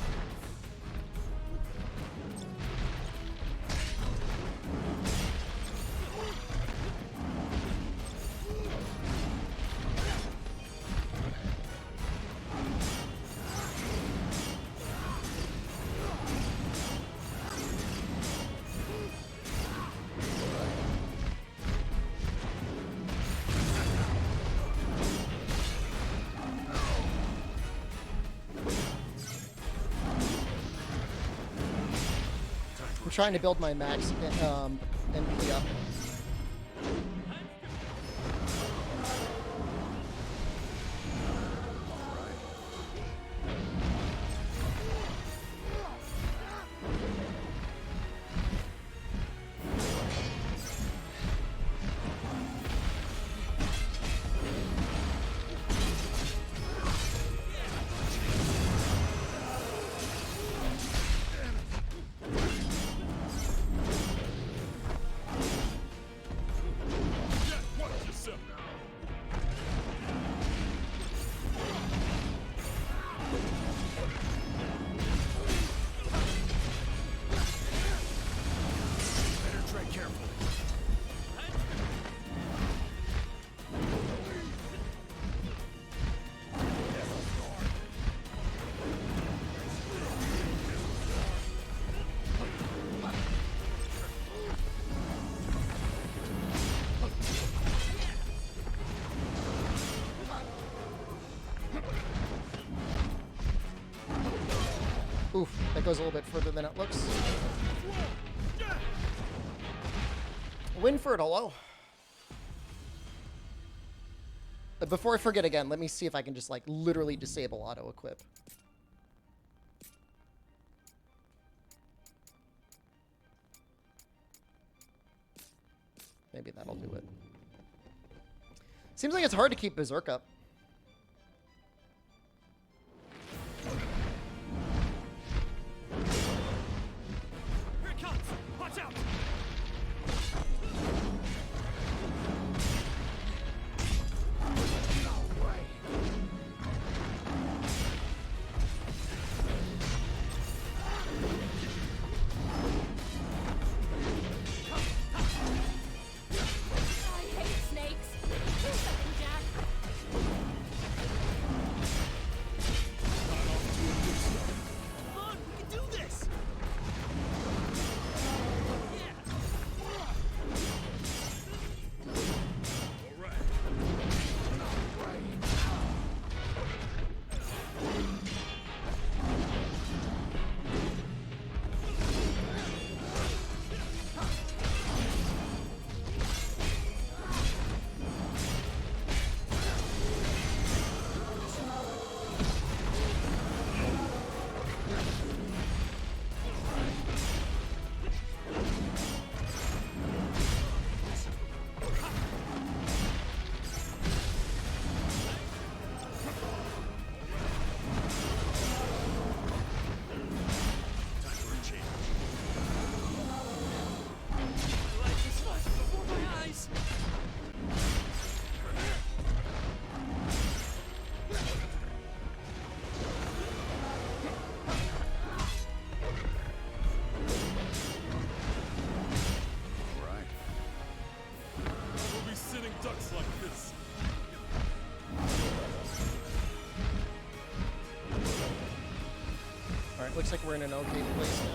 I'm trying to build my max MP up. Watch yourself now. Better tread carefully. Oof, that goes a little bit further than it looks. Winford, hello. Before I forget again, let me see if I can just like literally disable auto equip. Maybe that'll do it. Seems like it's hard to keep Berserk up. Here it comes! Watch out! I hate snakes. Do something, Jack. Come on, we can do this! All right. Time for a change. My life is flashing before my eyes! All right. We'll be sitting ducks like this. Alright, looks like we're in an okay place now.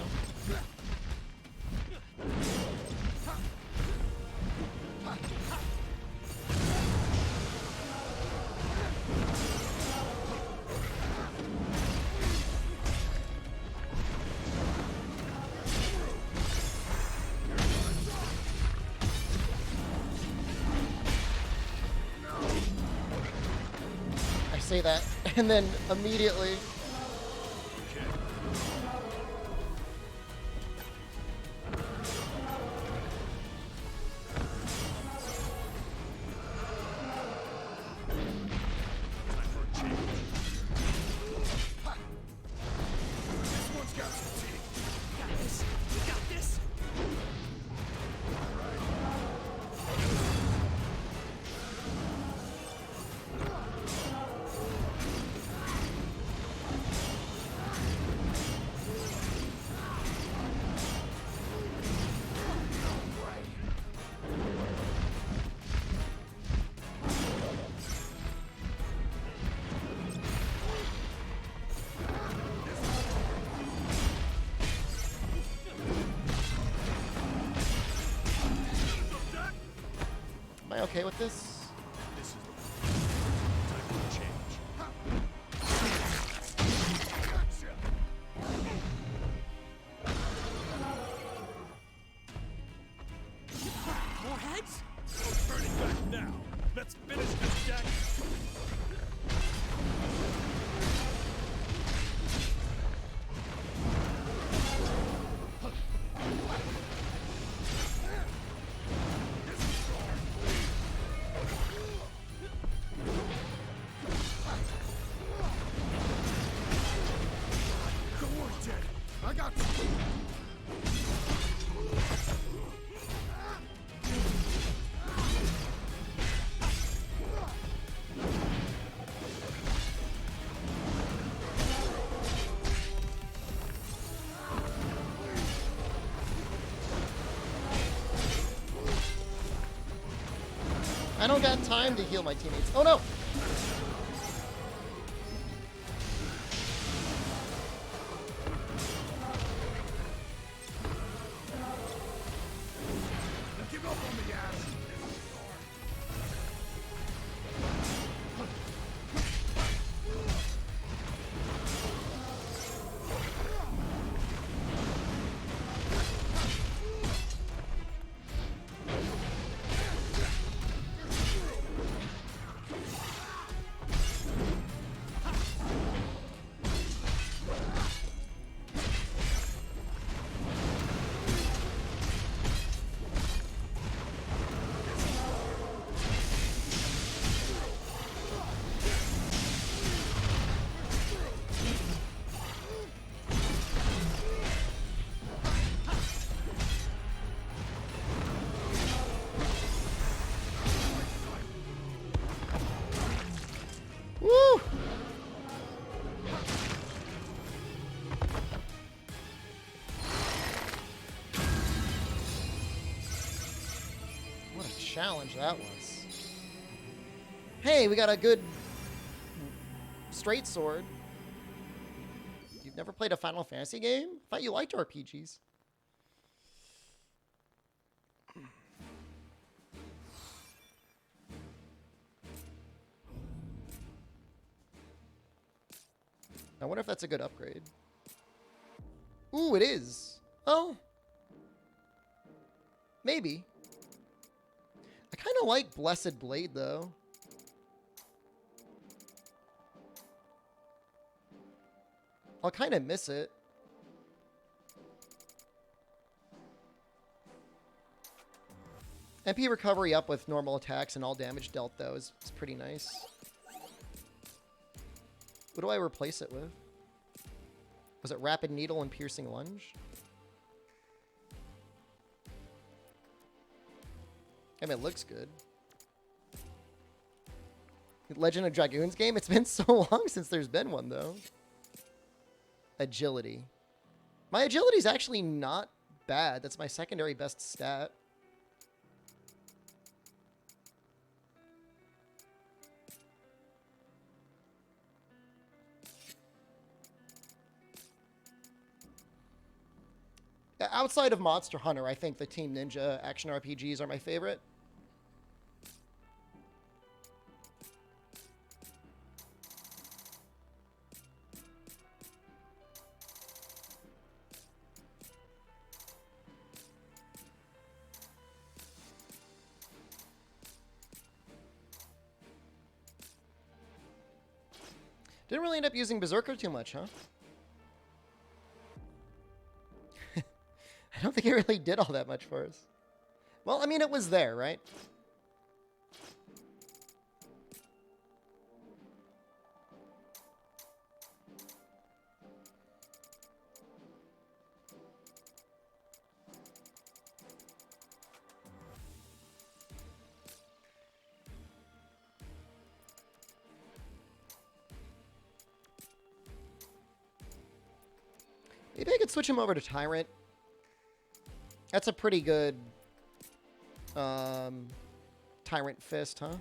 I say that, and then immediately Time for a change. This one's got some teeth. You got this. You got this. I okay with this? This is time for a change. More heads? No turning back now. Let's finish this, Jack. Don't worry, Ted. I got you. I don't got time to heal my teammates. Oh no! Give up on me, ass. Woo! What a challenge that was. Hey, we got a good straight sword. You've never played a Final Fantasy game? I thought you liked RPGs. I wonder if that's a good upgrade. Ooh, it is. Oh. Maybe. I kind of like Blessed Blade, though. I'll kind of miss it. MP recovery up with normal attacks and all damage dealt, though, is pretty nice. What do I replace it with? Was it Rapid Needle and Piercing Lunge? I mean, it looks good. Legend of Dragoons game? It's been so long since there's been one, though. Agility. My agility is actually not bad. That's my secondary best stat. Outside of Monster Hunter, I think the Team Ninja action RPGs are my favorite. Didn't really end up using Berserker too much, huh? I don't think it really did all that much for us. Well, I mean, it was there, right? Maybe I could switch him over to Tyrant. That's a pretty good Tyrant Fist, huh?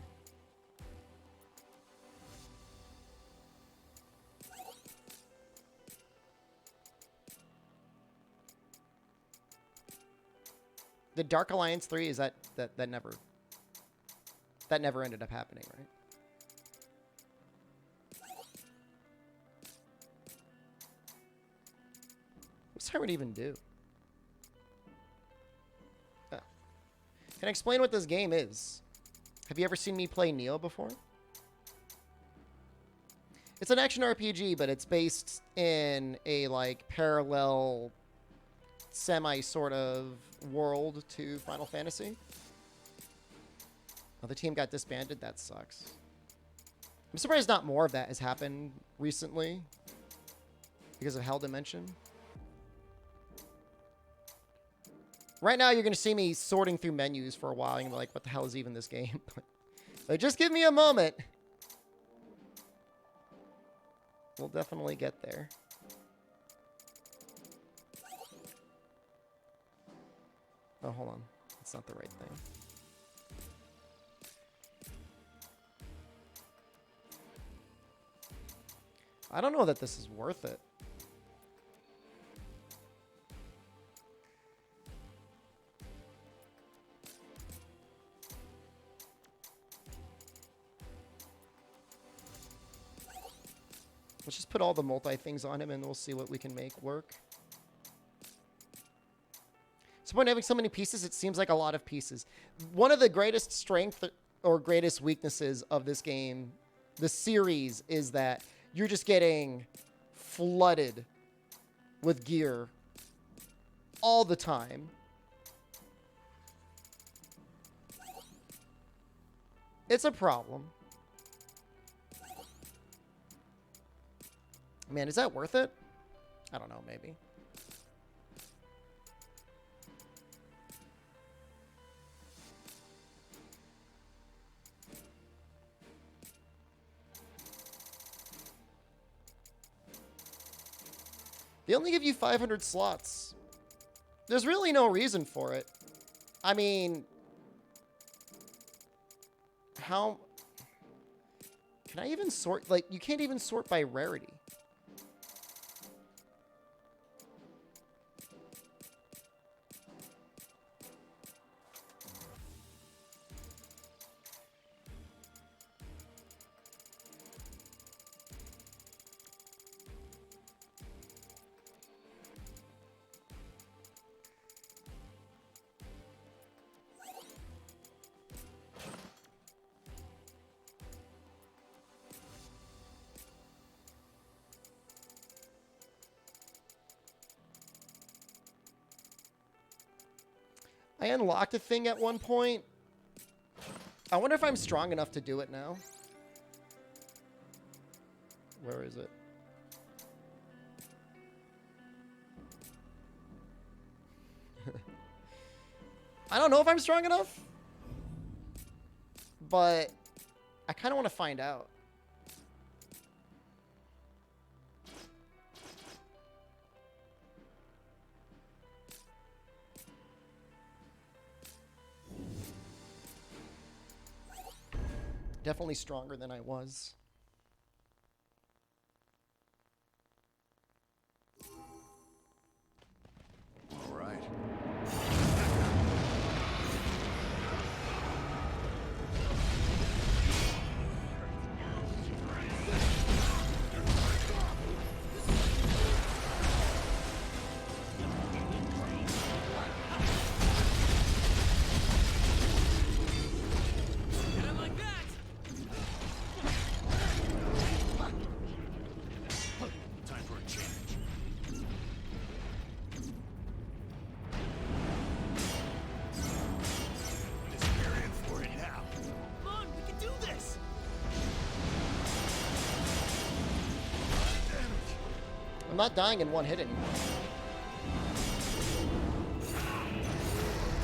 The Dark Alliance 3, is that never... That never ended up happening, right? What's Tyrant even do? Oh. Can I explain what this game is? Have you ever seen me play Neo before? It's an action RPG, but it's based in a, like, parallel, semi-sort of world to Final Fantasy. Oh, the team got disbanded? That sucks. I'm surprised not more of that has happened recently because of Hell Dimension. Right now, you're going to see me sorting through menus for a while, and you're like, what the hell is even this game? But just give me a moment. We'll definitely get there. Oh, hold on. That's not the right thing. I don't know that this is worth it. Let's just put all the multi-things on him and we'll see what we can make work. So when having so many pieces, it seems like a lot of pieces. One of the greatest strengths or greatest weaknesses of this game, the series, is that you're just getting flooded with gear all the time. It's a problem. Man, is that worth it? I don't know, maybe. They only give you 500 slots. There's really no reason for it. I mean, how can I even sort? Like, you can't even sort by rarity. I unlocked a thing at one point. I wonder if I'm strong enough to do it now. Where is it? I don't know if I'm strong enough, but I kind of want to find out. Definitely stronger than I was. All right. I'm not dying in one hit anymore.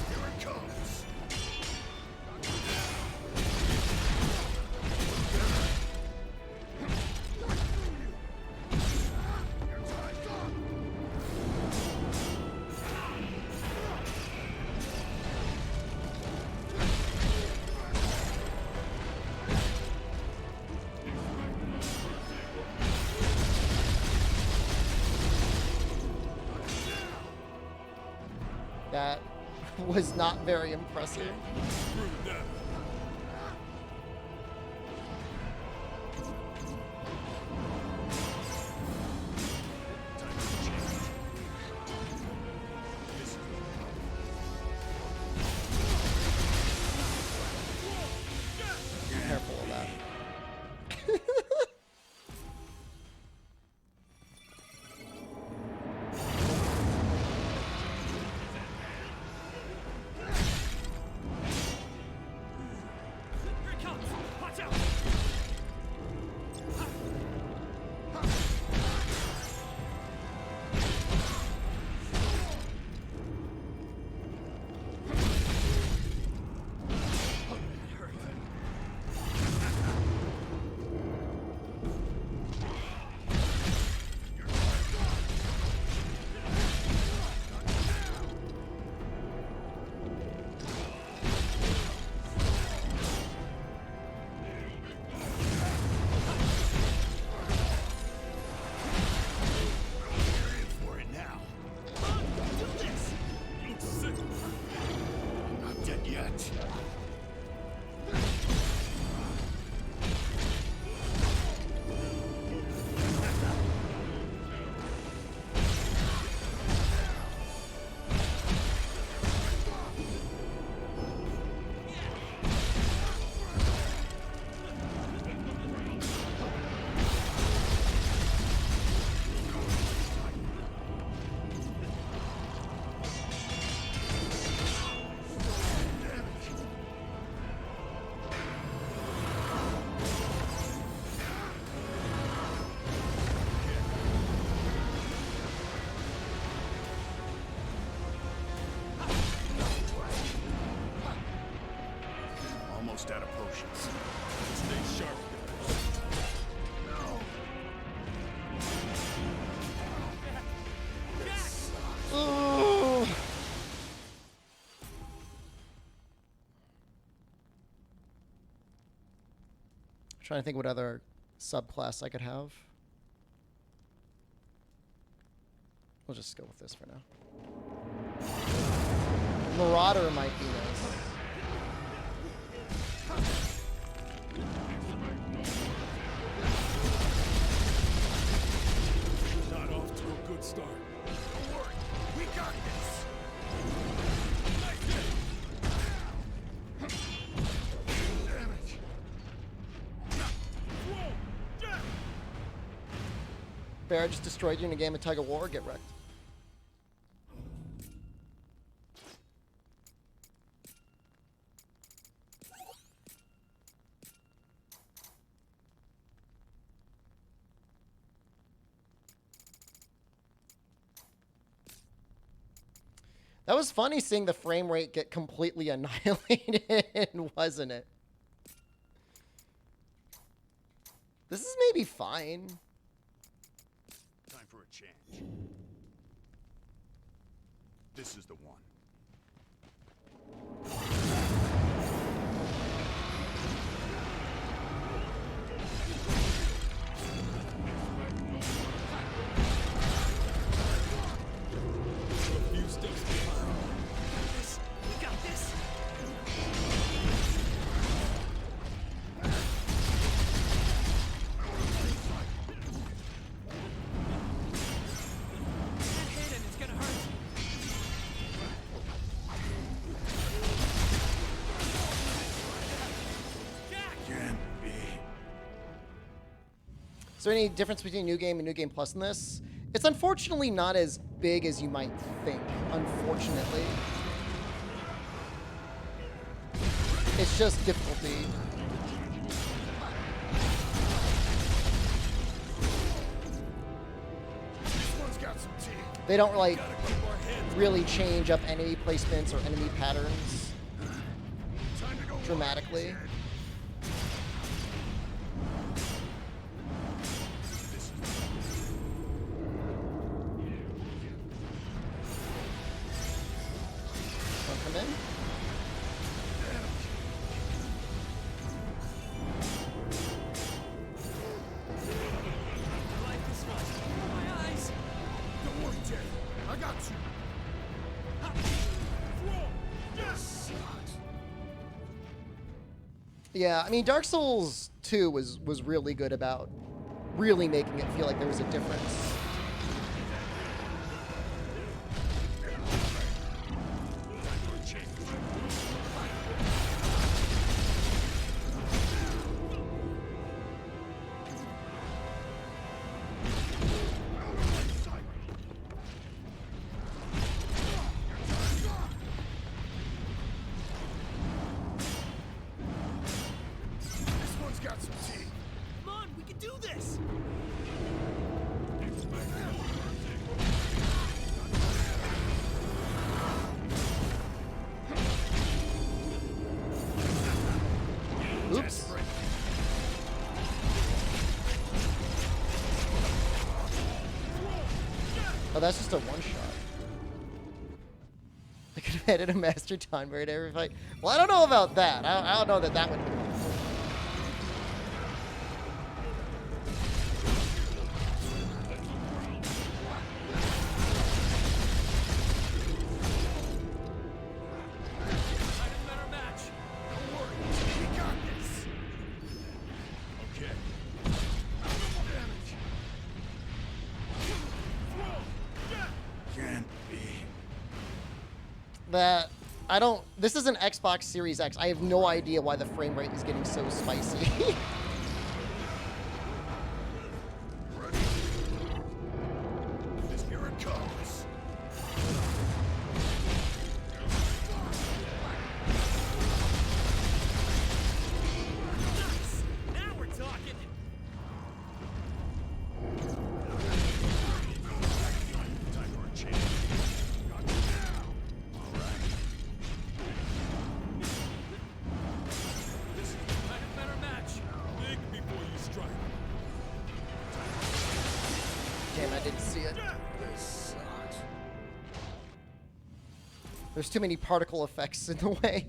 Here it comes. That was not very impressive. potions. Stay sharp, Ugh. Trying to think what other subclass I could have. We'll just go with this for now. Marauder might be nice. Not off to a good start. Don't worry, we got this. Damage. Whoa! Yeah! Bear, I just destroyed you in a game of tug of war. Get wrecked. That was funny seeing the frame rate get completely annihilated, wasn't it? This is maybe fine. Time for a change. This is the one. A few steps behind. We got this. Can't hit him, it's gonna hurt. Can't be. Is there any difference between New Game and New Game Plus in this? It's unfortunately not as big as you might think, unfortunately. It's just difficulty. This one's got some teeth. They don't like Gotta keep our hands. really change up enemy placements or enemy patterns Time to go dramatically. wide, Don't come in. I like this one. My eyes. Don't worry, Jay. I got you. Yes. Yeah, I mean, Dark Souls 2 was really good about really making it feel like there was a difference. This one's got some teeth. Come on, we can do this. Oops. Oh, that's just a one-shot. I could have added a Master Time Bird every fight. Well, I don't know about that. I don't know that that would be helpful. Find a better match. Don't worry. We got this. Okay. Can't be. That I don't. This is an Xbox Series X. I have no idea why the frame rate is getting so spicy. Here it comes. Nice. Now we're talking. Time for a change. Got you now. All right. This is the This sucks. There's too many particle effects in the way.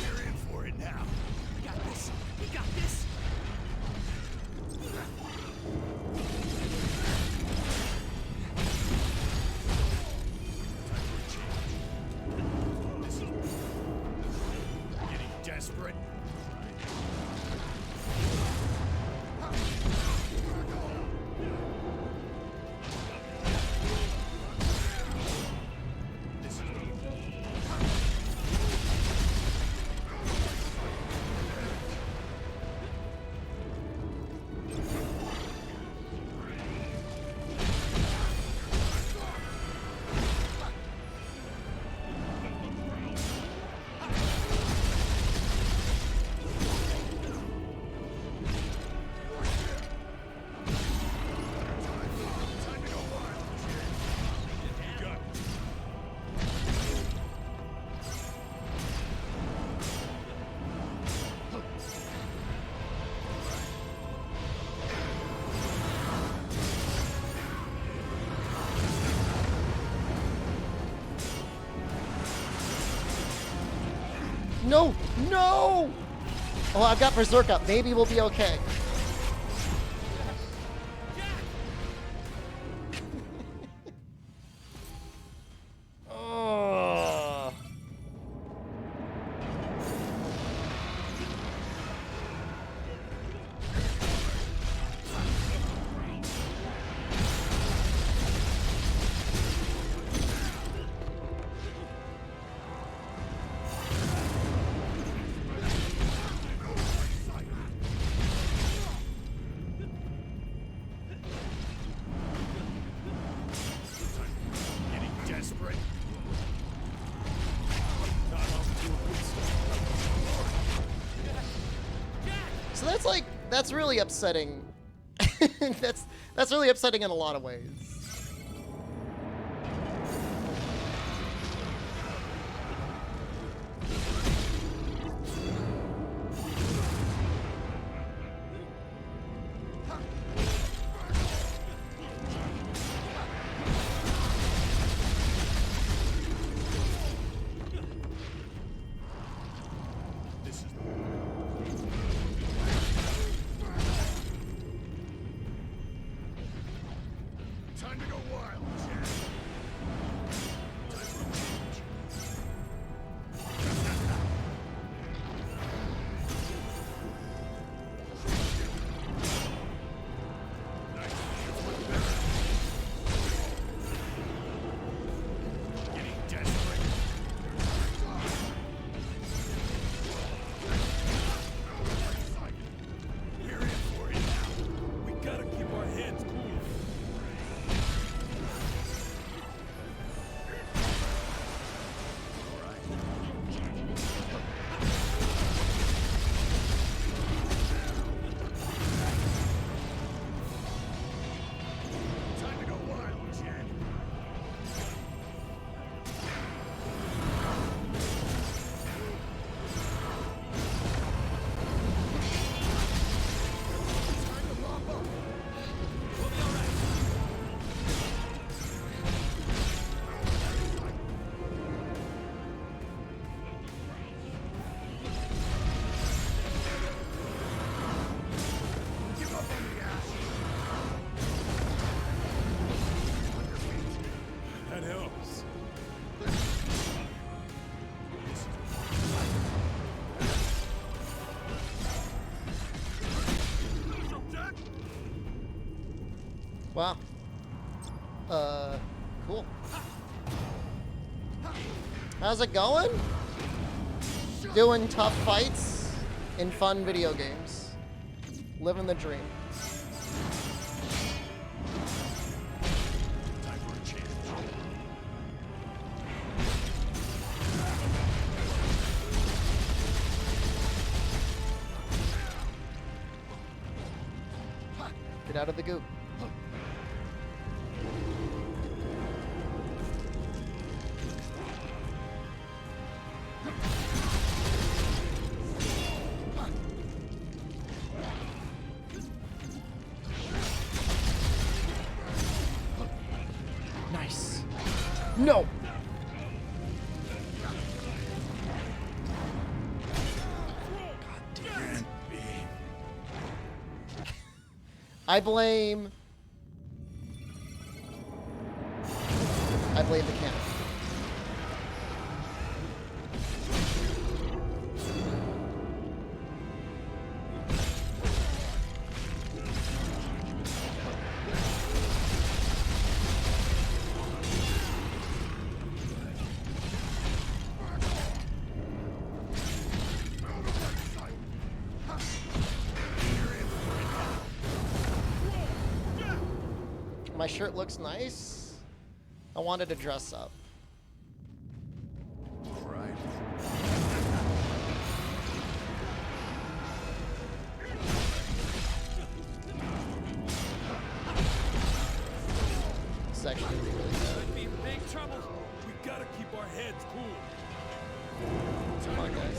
You're in for it now. We got this. We got this. Getting desperate. No! No! Oh, I've got Berserk up. Maybe we'll be okay. Oh. Getting desperate. So that's really upsetting. that's really upsetting in a lot of ways. Time to go wild, Jack. Time for a change. Nice. That's much better. Getting desperate. We're in for it now. We gotta keep our heads cool. Time to go wild, Jack. Time to mop up. We'll be all right. Give up on the ass. That helps. Wow. Cool. How's it going? Doing tough fights in fun video games. Living the dream. Time for a change. Get out of the goop. Nice. No. I blame the cannon. My shirt looks nice. I wanted to dress up. Right. This actually is really good. Could be big trouble. We gotta keep our heads cool. Come on, guys.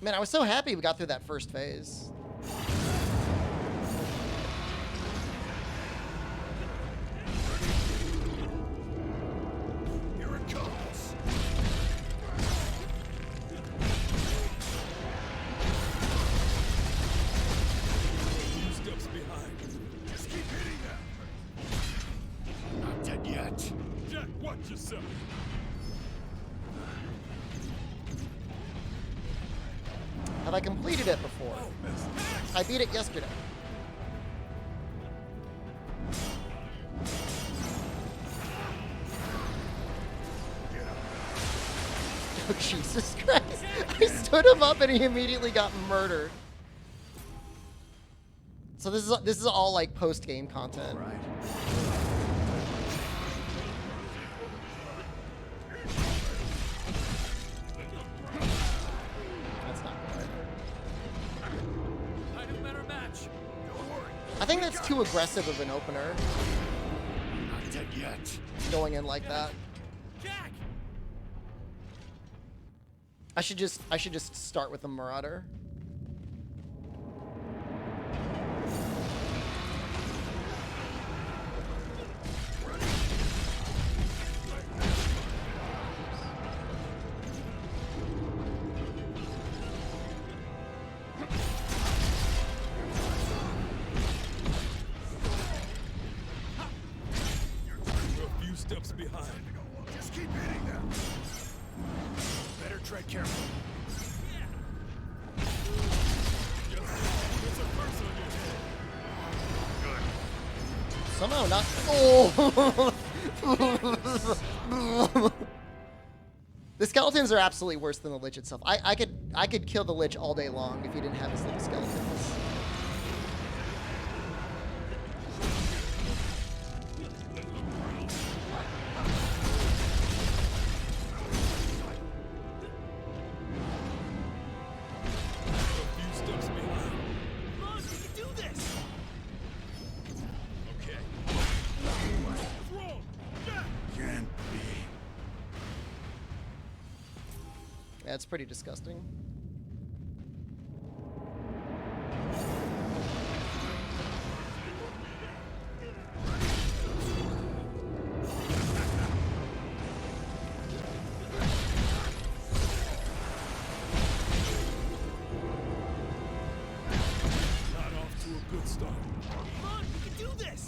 Man, I was so happy we got through that first phase. Here it comes. Few steps behind. Just keep hitting them. Not dead yet. Jack, watch yourself. Have I completed it before? I beat it yesterday. Oh, Jesus Christ. I stood him up and he immediately got murdered. So this is all like post-game content. Right. That's not good. I do better match. Don't worry. I think that's too aggressive of an opener, Not dead yet. going in like that. Jack! I should just start with the Marauder. We're a few steps behind. Just keep hitting them. Better tread carefully. There's a curse on your head. Somehow not. Oh! The skeletons are absolutely worse than the Lich itself. I could kill the Lich all day long if he didn't have his little skeletons. A few steps behind. Come on, we can do this. Okay. Throw. Jack! Can't be. Yeah, it's pretty disgusting. Not off to a good start. Come on, we can do this.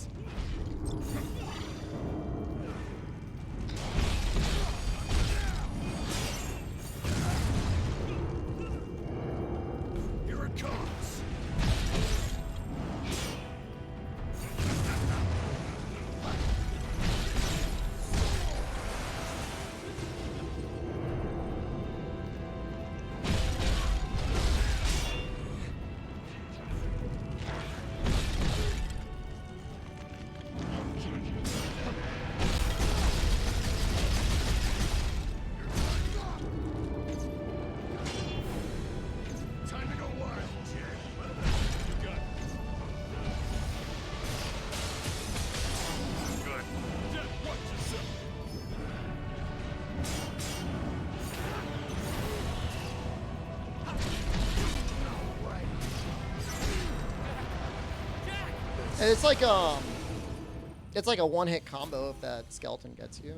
Here it comes. It's like a one-hit combo if that skeleton gets you.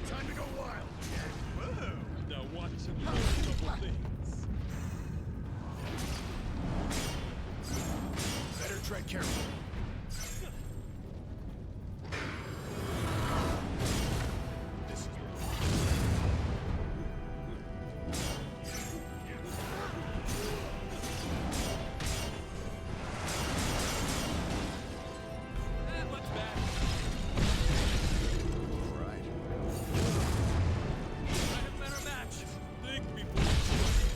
Time to go wild. Whoa. Now watch and learn a couple things. Better tread carefully. This is That looks bad. right. I have a better match. Think before you strike.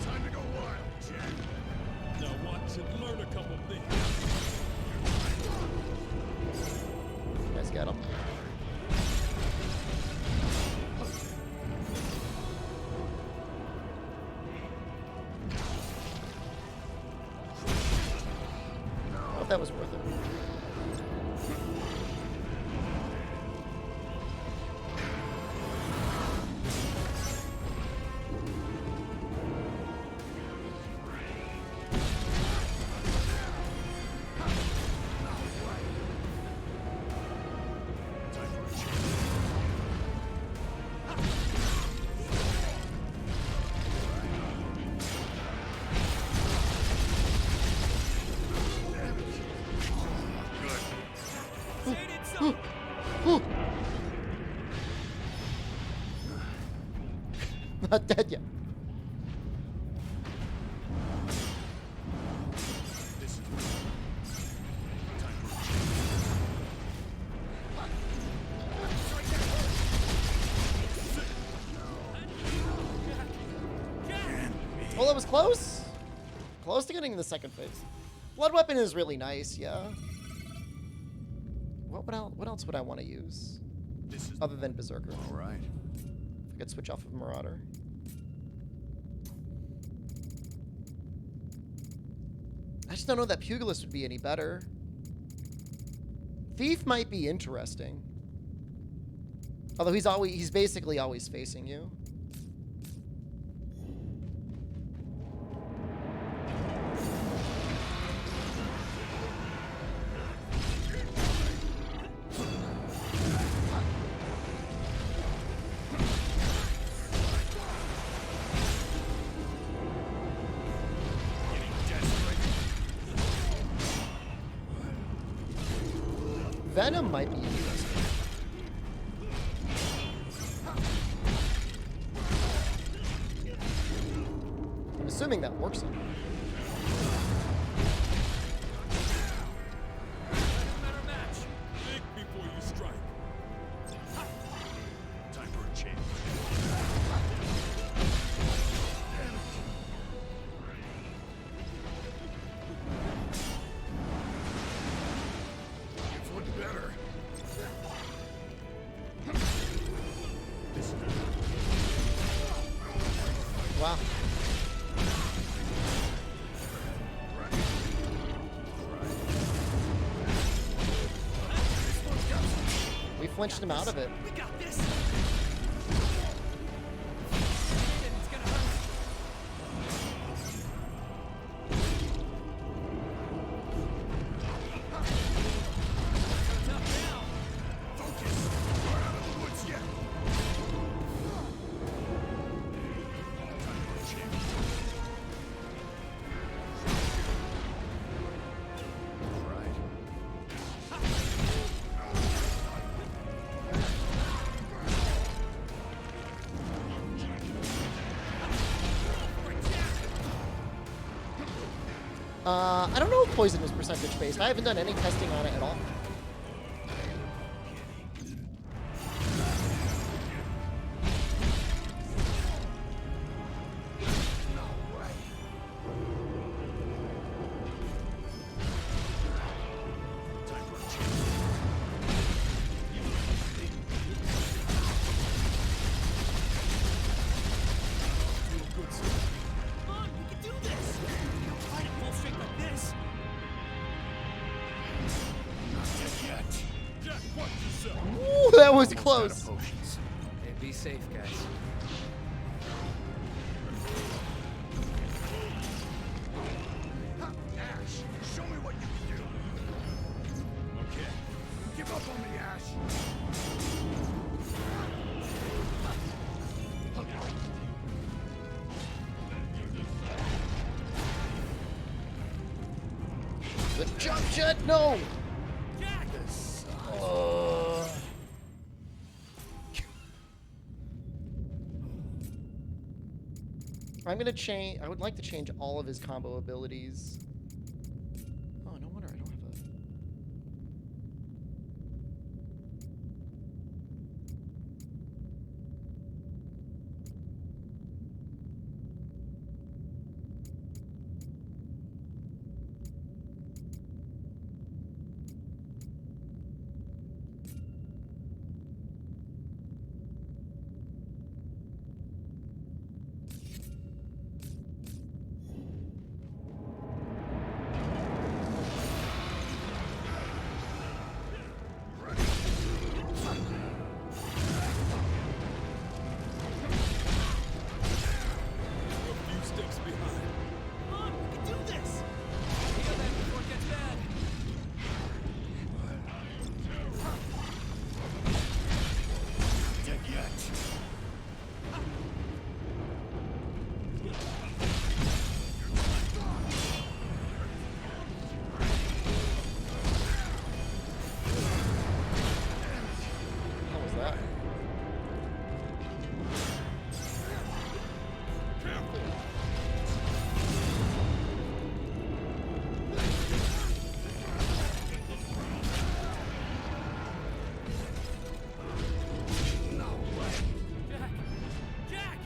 Time to go wild, Jack. Now watch and learn a couple things. You guys get him. I hope that was worth it. Time for a change. Not dead yet. This is time for a change. Well, that was close. Close to getting the second phase. Blood weapon is really nice, yeah. What else would I want to use This is other than Berserker? all right. If I could switch off of Marauder. I just don't know that Pugilist would be any better. Thief might be interesting. Although he's basically always facing you. Getting desperate. Venom might be interesting. I'm assuming that works on him. Better match. Think before you strike. Time for a change. It's looking better. This is Wow. We flinched him out of it. We got this. And it's gonna hurt. Tough now. focus. We're out of the woods yet. Time for a change. All right. I don't know if poison is percentage based. I haven't done any testing on it at all. Time for a change. Watch yourself. Ooh, that was Almost out of close. potions. Hey, be safe, guys. Ash, show me what you can do. Okay. Give up on me, Ash. The jump jet, no. Jack! I'm gonna change. I would like to change all of his combo abilities. Oh, no wonder I don't have a. A few steps behind. Mom, we can do this! Heal them before it gets bad. Dead yet. How was that? Jack! Jack!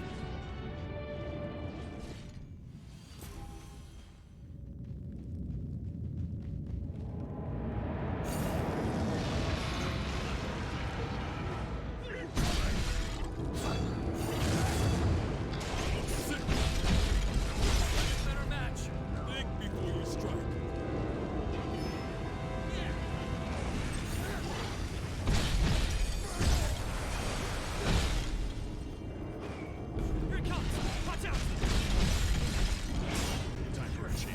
Better match. Think before you strike. Here it comes! Watch out! Time for a chance.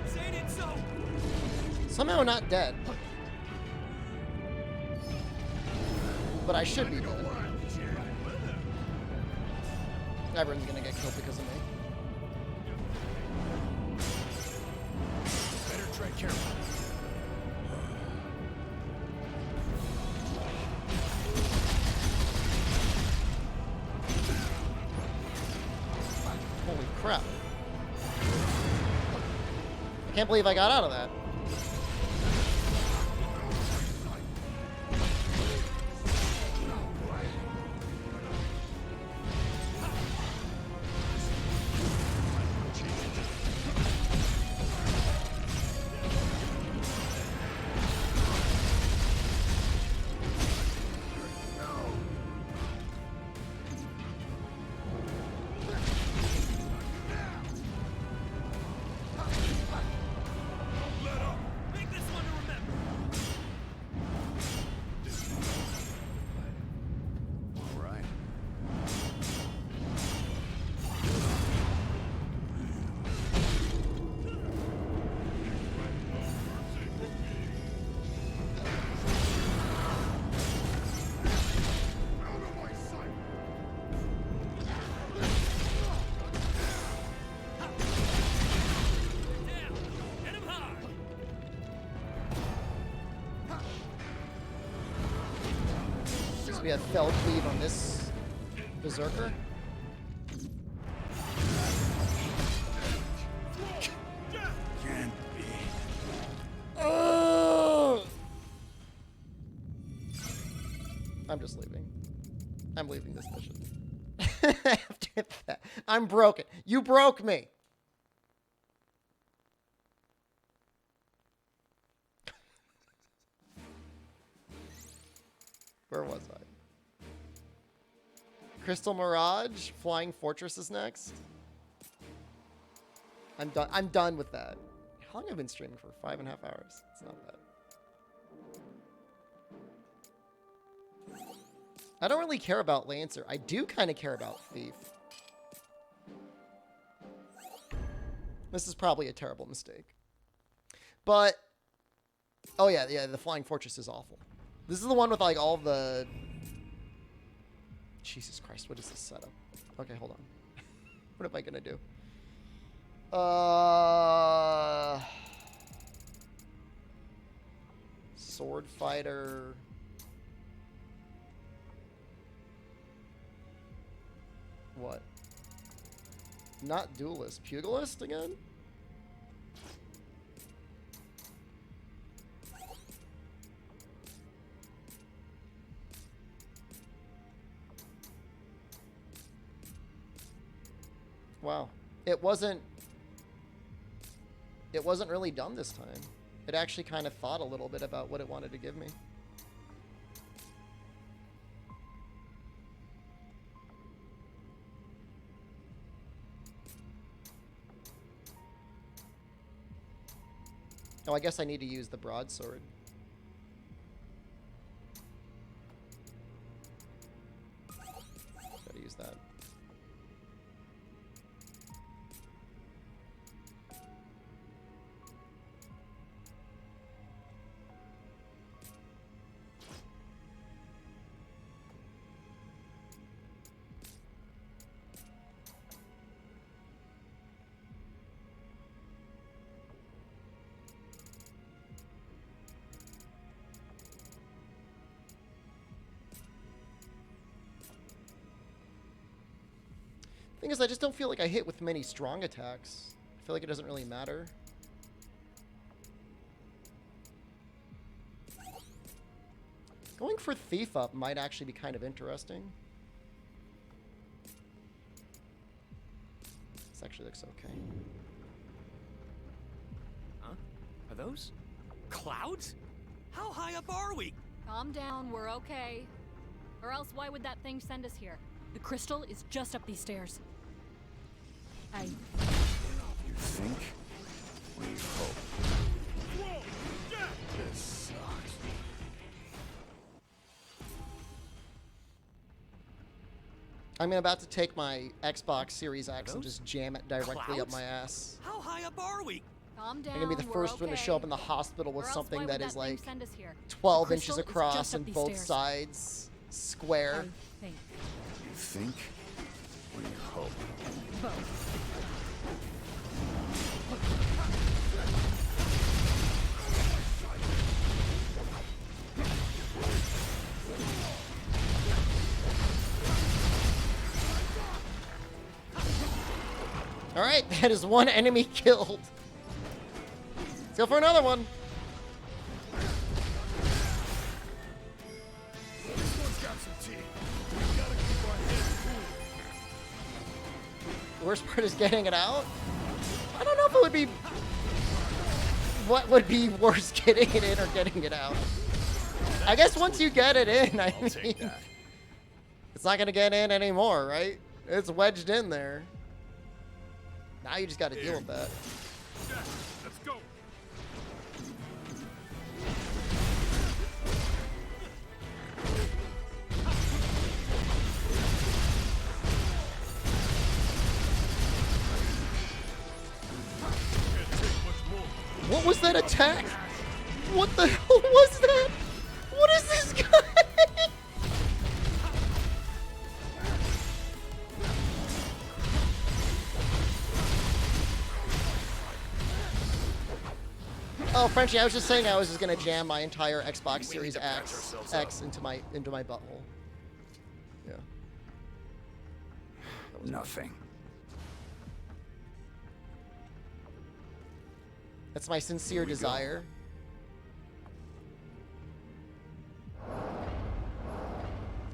Say it so! Somehow not dead. But I should be dead. Everyone's gonna get killed because of me. Better tread carefully. Holy crap. I can't believe I got out of that. Make this one to remember! All right. Down! Hit him hard! So we have fell cleave on this berserker. Can't be. I'm just leaving. I'm leaving this mission. After that, I'm broken. You broke me. Where was I? Crystal Mirage, Flying Fortress is next. I'm done. I'm done with that. How long have I been streaming for? 5.5 hours. It's not bad. I don't really care about Lancer. I do kind of care about Thief. This is probably a terrible mistake. But, oh yeah, the Flying Fortress is awful. This is the one with like all the... Jesus Christ, what is this setup? Okay, hold on. What am I gonna do? Sword Fighter... What? Not duelist. Pugilist again? Wow. It wasn't really dumb this time. It actually kind of thought a little bit about what it wanted to give me. Oh, I guess I need to use the broadsword. Gotta use that. Thing is, I just don't feel like I hit with many strong attacks. I feel like it doesn't really matter. Going for Thief Up might actually be kind of interesting. This actually looks okay. Huh? Are those clouds? How high up are we? Calm down, we're okay. Or else why would that thing send us here? The crystal is just up these stairs. You think? We hope. This sucks. I'm about to take my Xbox Series X and just jam it directly up my ass. How high up are we? Calm down. I'm gonna be the first one to show up in the hospital with Or else something why that would is that thing like send us here? 12 The inches crystal is across just up and these both stairs. sides square. I think You think? We hope. both. All right, that is one enemy killed. Let's go for another one. This one's got some teeth. We gotta keep our heads cool. The worst part is getting it out. I don't know if it would be... What would be worse, getting it in or getting it out? I guess once you get it in, I I'll mean... take that. It's not gonna get in anymore, right? It's wedged in there. Now you just gotta deal with that. Jack, let's go. Can't take much more. What was that attack? What the hell was that? What is this guy? Oh, Frenchie, I was just saying I was just gonna jam my entire Xbox Series to patch X ourselves up. into my butthole. Yeah. Nothing. That's my sincere Here we go. desire.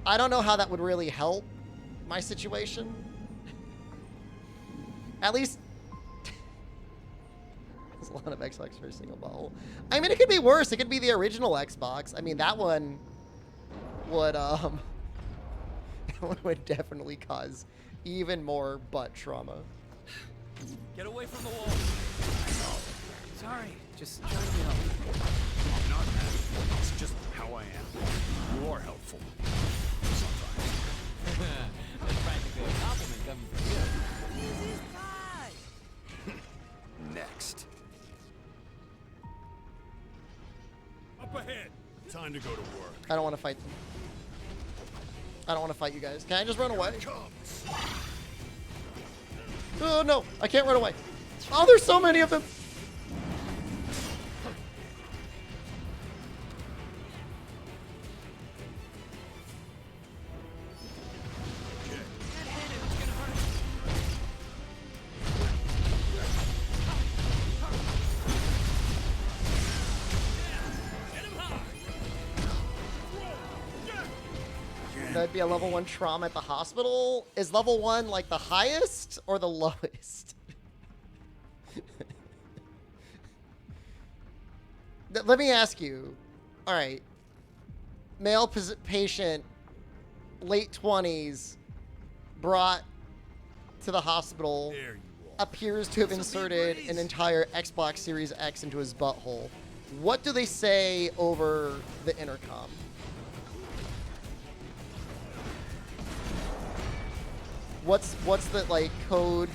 I don't know how that would really help, my situation. At least there's a lot of Xbox for a single bottle. I mean, it could be worse. It could be the original Xbox. I mean, that one would that one would definitely cause even more butt trauma. Get away from the wall. Sorry, just trying to help. I'm not mad. It's just how I am. You are helpful. Sometimes. That's practically a compliment coming from you. Next. Up ahead. Time to go to work. I don't want to fight them. I don't want to fight you guys. Can I just run away? Comes. Oh no, I can't run away. Oh, there's so many of them. That'd be a level 1 trauma at the hospital. Is level 1 like the highest or the lowest? Let me ask you. All right. Male patient, late 20s, brought to the hospital, There you are. appears to have inserted an entire Xbox Series X into his butthole. What do they say over the intercom? What's the like code?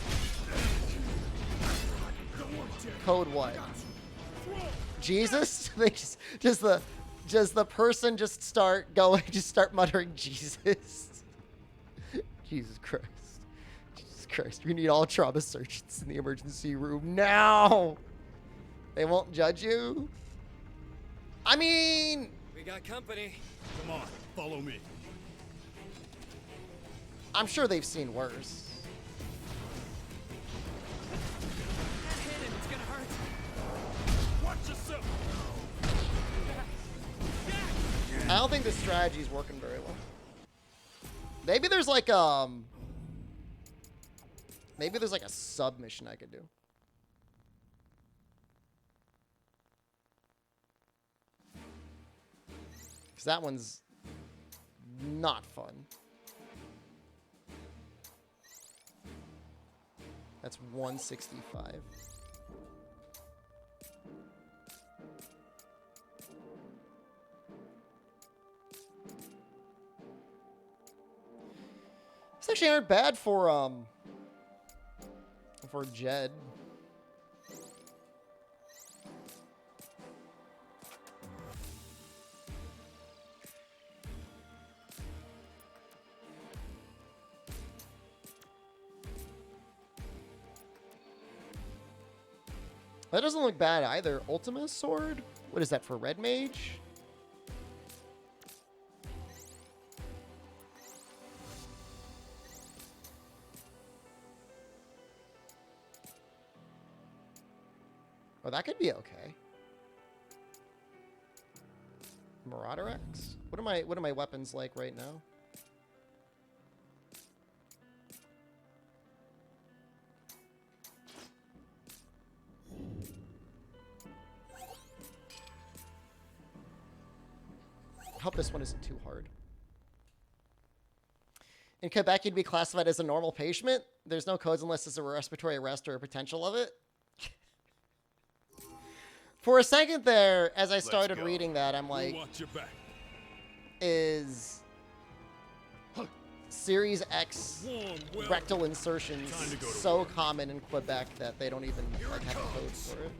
Code what? Jesus? They just the person just start going, just start muttering Jesus. Jesus Christ. Jesus Christ. We need all trauma surgeons in the emergency room now. They won't judge you. I mean, We got company. Come on, follow me. I'm sure they've seen worse. Hit him, it's gonna hurt. Watch yourself. I don't think this strategy is working very well. Maybe there's like maybe there's like a submission I could do. Cause that one's not fun. That's 165. This actually aren't bad for Jed. That doesn't look bad either. Ultima Sword? What is that for Red Mage? Oh, that could be okay. Marauder X? What are my weapons like right now? I hope this one isn't too hard. In Quebec, you'd be classified as a normal patient. There's no codes unless it's a respiratory arrest or a potential of it. For a second there, as I started go. reading that, I'm like, We'll watch your back. Series X Warm, well, rectal insertions Time to go to so common in Quebec that they don't even like have a code for it.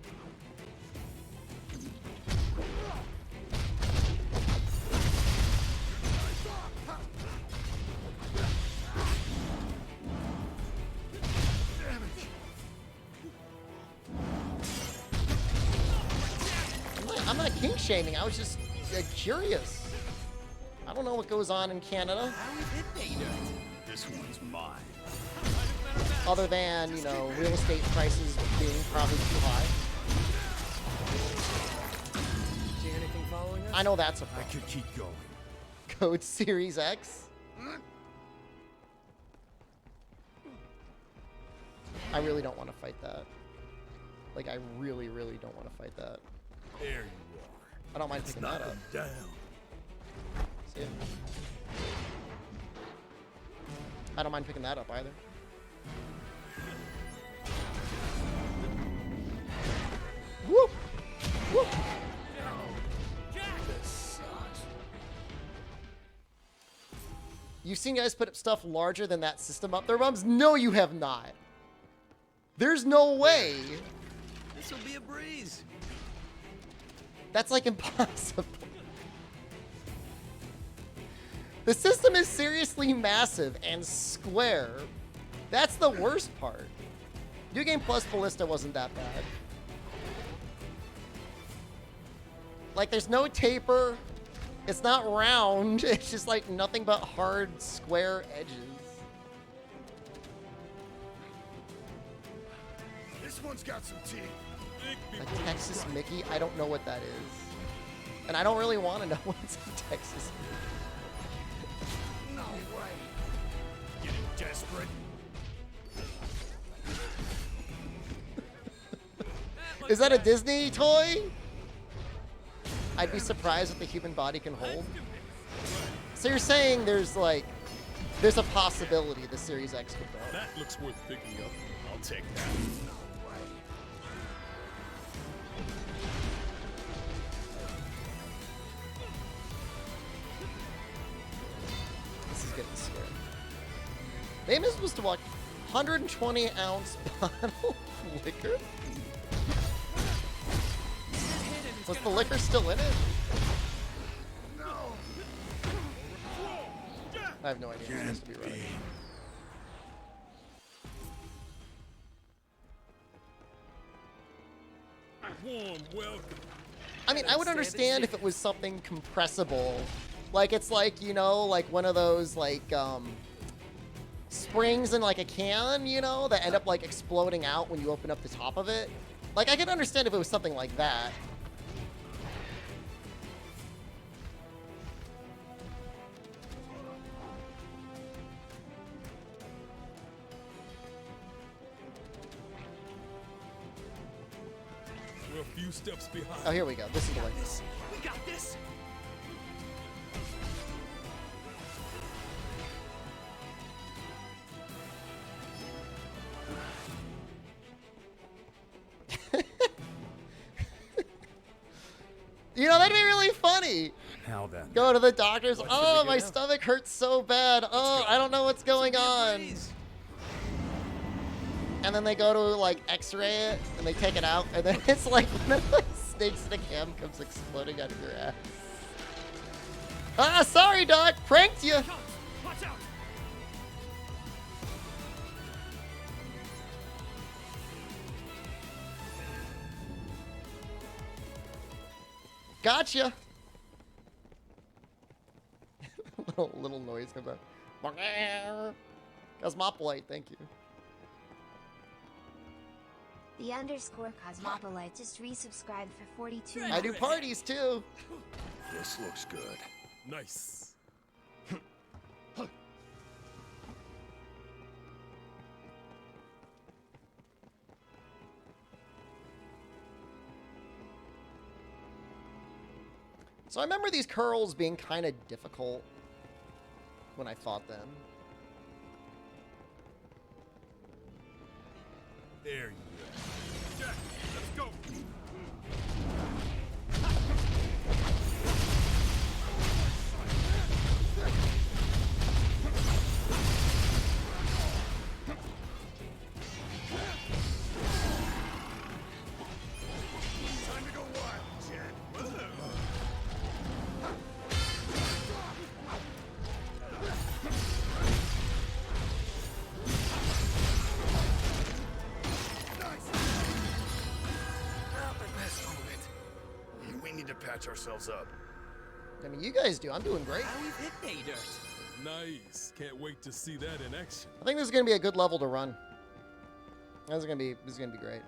I'm not kink shaming. I was just curious. I don't know what goes on in Canada. This one's mine. Other than, you know, real estate prices being probably too high. See anything following us? I know that's a I problem. could keep going. Code Series X. I really don't want to fight that. Like, I really, really don't want to fight that. There you are. I don't mind Let's picking that knock up. 'em down. See? I don't mind picking that up either. Whoop! Whoop! This sucks. You've seen guys put up stuff larger than that system up their bums? No, you have not. There's no way. This will be a breeze. That's like impossible. The system is seriously massive and square. That's the worst part. New Game Plus Ballista wasn't that bad. Like, there's no taper. It's not round. It's just like nothing but hard square edges. This one's got some teeth. A Texas Mickey? I don't know what that is. And I don't really want to know what's a Texas Mickey. No way. Getting desperate. Is that a Disney toy? I'd be surprised what the human body can hold. So you're saying there's like, there's a possibility the Series X could go. That looks worth picking up. I'll take that. This is getting scary. Maybe I'm supposed to watch 120-ounce bottle of liquor? Was the liquor still in it? No. I have no idea. It has to be right. Warm welcome. I mean, I would understand if it was something compressible. Like, it's like, you know, like one of those, like, springs in, like, a can, you know, that end up, like, exploding out when you open up the top of it. Like, I could understand if it was something like that. We're a few steps behind. Oh, here we go. This is the way. We got this. You know, that'd be really funny. Now then. Go to the doctors. What, Oh, should we my go now? stomach hurts so bad. Oh, I don't know what's going on. Breeze. And then they go to, like, x-ray it, and they take it out, and then it's like one of the snakes in a cam comes exploding out of your ass. Ah, sorry, Doc. Pranked you. Watch out. Gotcha. little noise comes out. Cosmopolite, thank you. The underscore Cosmopolite just resubscribed for 42 I do parties too. This looks good. Nice. So I remember these curls being kind of difficult when I fought them. There you go. Jack, let's go. Time to go wild, Jen. We need to patch ourselves up. I mean, you guys do. I'm doing great. Now we've hit pay dirt. Nice. Can't wait to see that in action. I think this is gonna be a good level to run. This is gonna be great.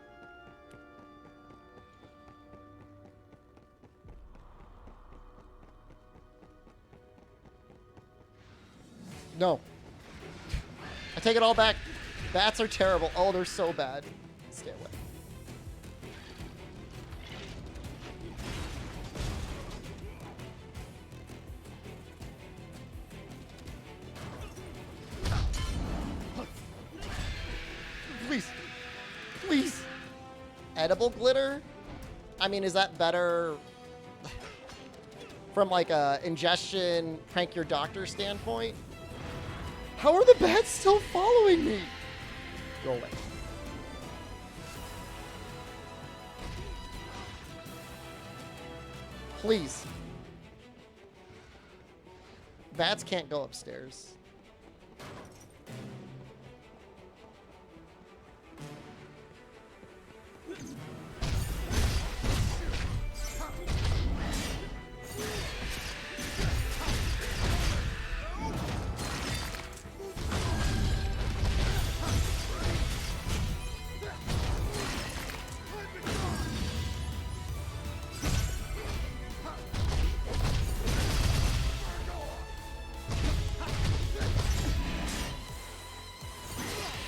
No. I take it all back. Bats are terrible. Oh, they're so bad. Stay away. Please. Please. Edible glitter? I mean, is that better from like a ingestion, prank your doctor standpoint? How are the bats still following me? Go away. Please. Bats can't go upstairs.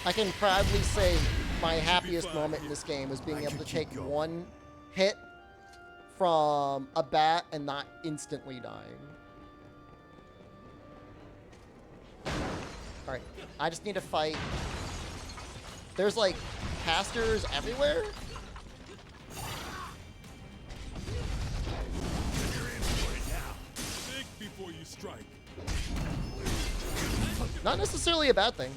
I can proudly say my happiest moment in this game was being able to take one hit from a bat and not instantly dying. Alright, I just need to fight. There's like casters everywhere. Think before you strike. Not necessarily a bad thing.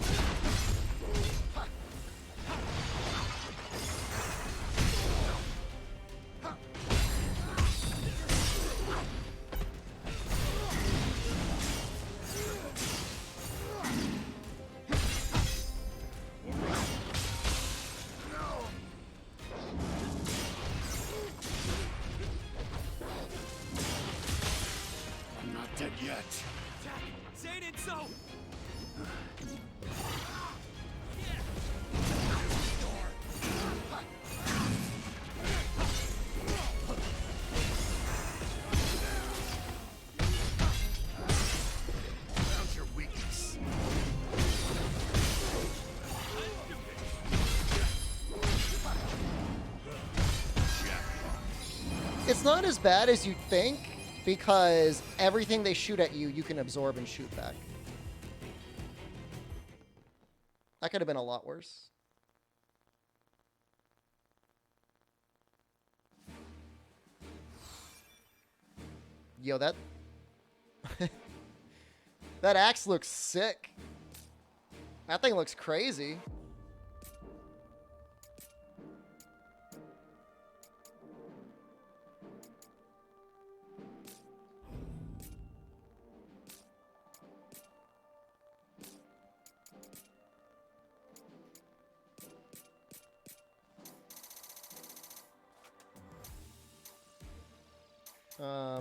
I'm not dead yet. Say it so. Found your weakness. It's not as bad as you'd think because everything they shoot at you, you can absorb and shoot back. That could have been a lot worse. Yo, that... that axe looks sick. That thing looks crazy.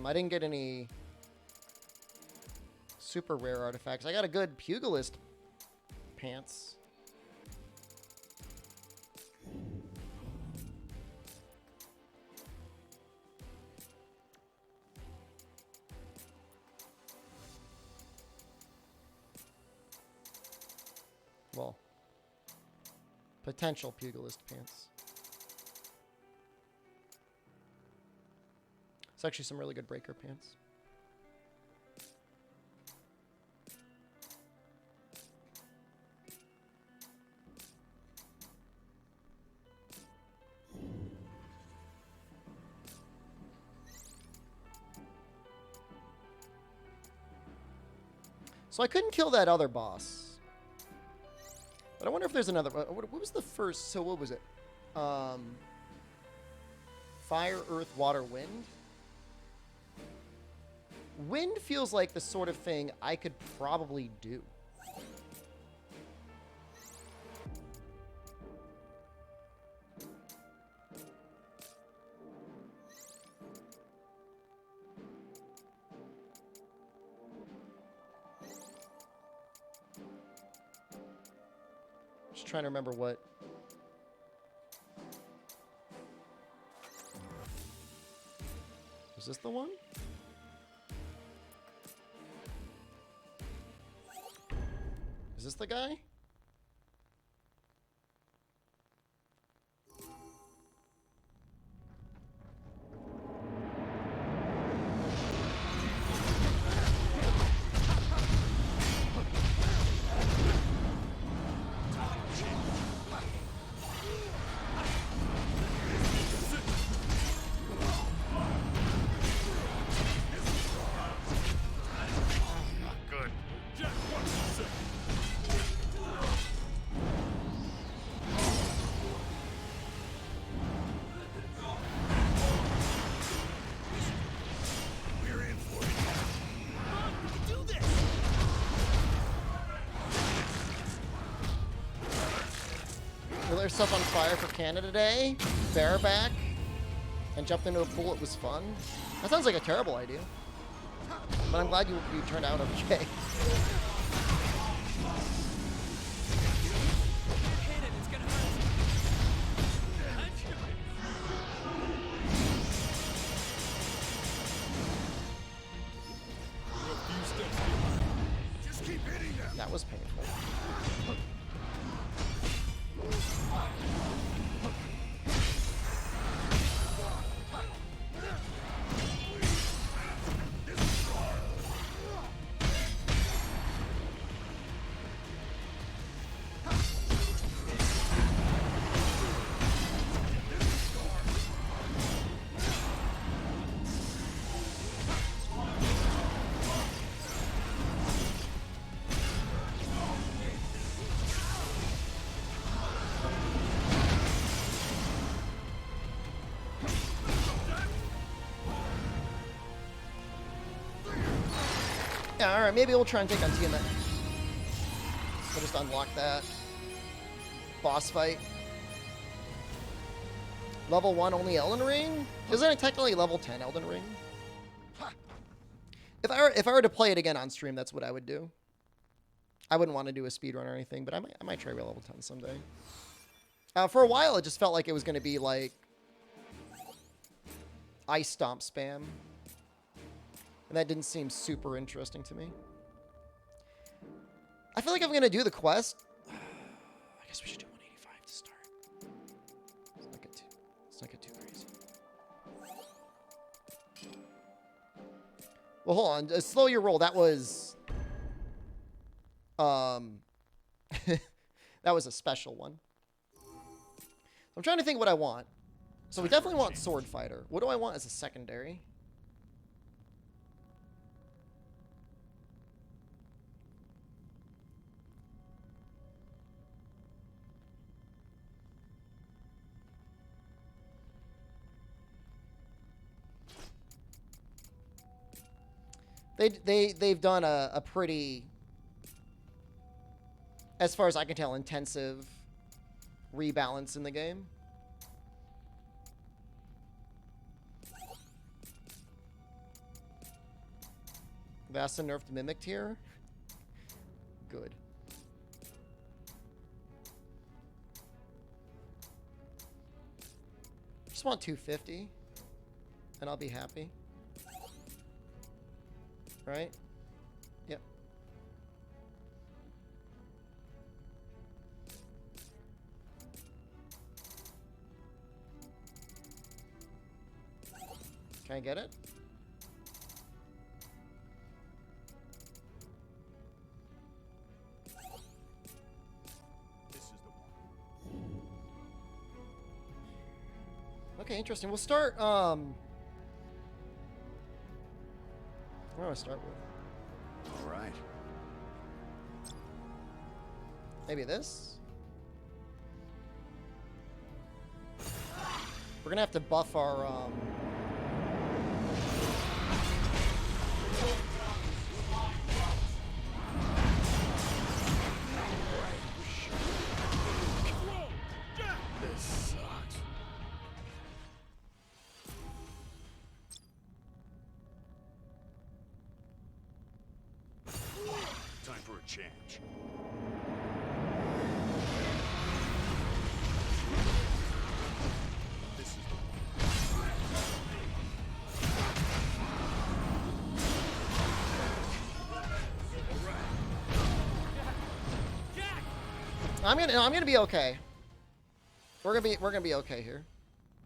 I didn't get any super rare artifacts. I got a good pugilist pants. Well, potential pugilist pants. It's actually some really good breaker pants. So I couldn't kill that other boss. But I wonder if there's another... What was the first... So what was it? Fire, Earth, Water, Wind? Wind feels like the sort of thing I could probably do. Just trying to remember what... Is this the one? Is this the guy? Lit stuff on fire for Canada Day. Bareback. And jumped into a pool. It was fun. That sounds like a terrible idea. But I'm glad you turned out okay. Hit it, it's gonna hurt. We're a few steps behind. Just keep hitting them. That was painful. Yeah, alright, maybe we'll try and take on Tiamat. We'll just unlock that. Boss fight. Level 1 only Elden Ring? Isn't it technically level 10 Elden Ring? If I were to play it again on stream, that's what I would do. I wouldn't want to do a speedrun or anything, but I might try real level 10 someday. For a while, it just felt like it was going to be like Ice Stomp spam. And that didn't seem super interesting to me. I feel like if I'm going to do the quest, I guess we should do 185 to start. Let's not get too crazy. Well, hold on. Slow your roll. That was... that was a special one. I'm trying to think what I want. So we definitely want Sword Fighter. What do I want as a secondary? They've done a pretty, as far as I can tell, intensive rebalance in the game. Vasta nerfed Mimic here. Good. Just want 250, and I'll be happy. Right? Yep. Can I get it? This is the one. Okay, interesting. We'll start, what do I start with? All right. Maybe this? We're gonna have to buff our, This sucks. Time for a change. This is the one. I'm gonna be okay. We're gonna be okay here.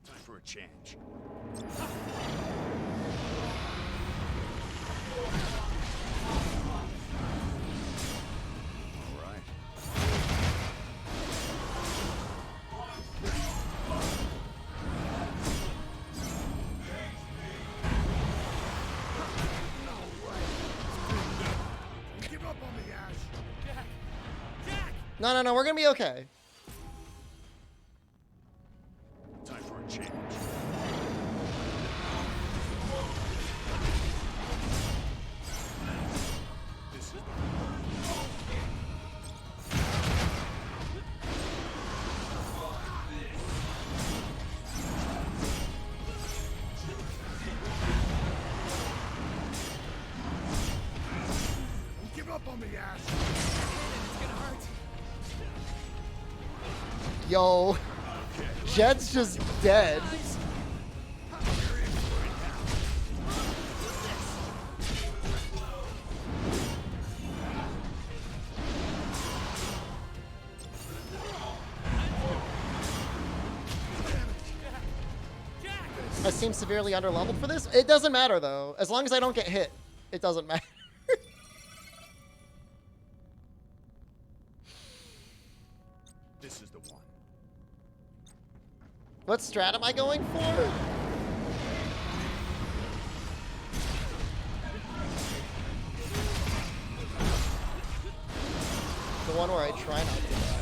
Time for a change. All right. Don't give up on me, Ash. No, we're gonna be okay. Time for a change. This is the one. Yo, Jed's just dead. I seem severely underleveled for this. It doesn't matter though. As long as I don't get hit, it doesn't matter. This is the one. What strat am I going for? The one where I try not to die.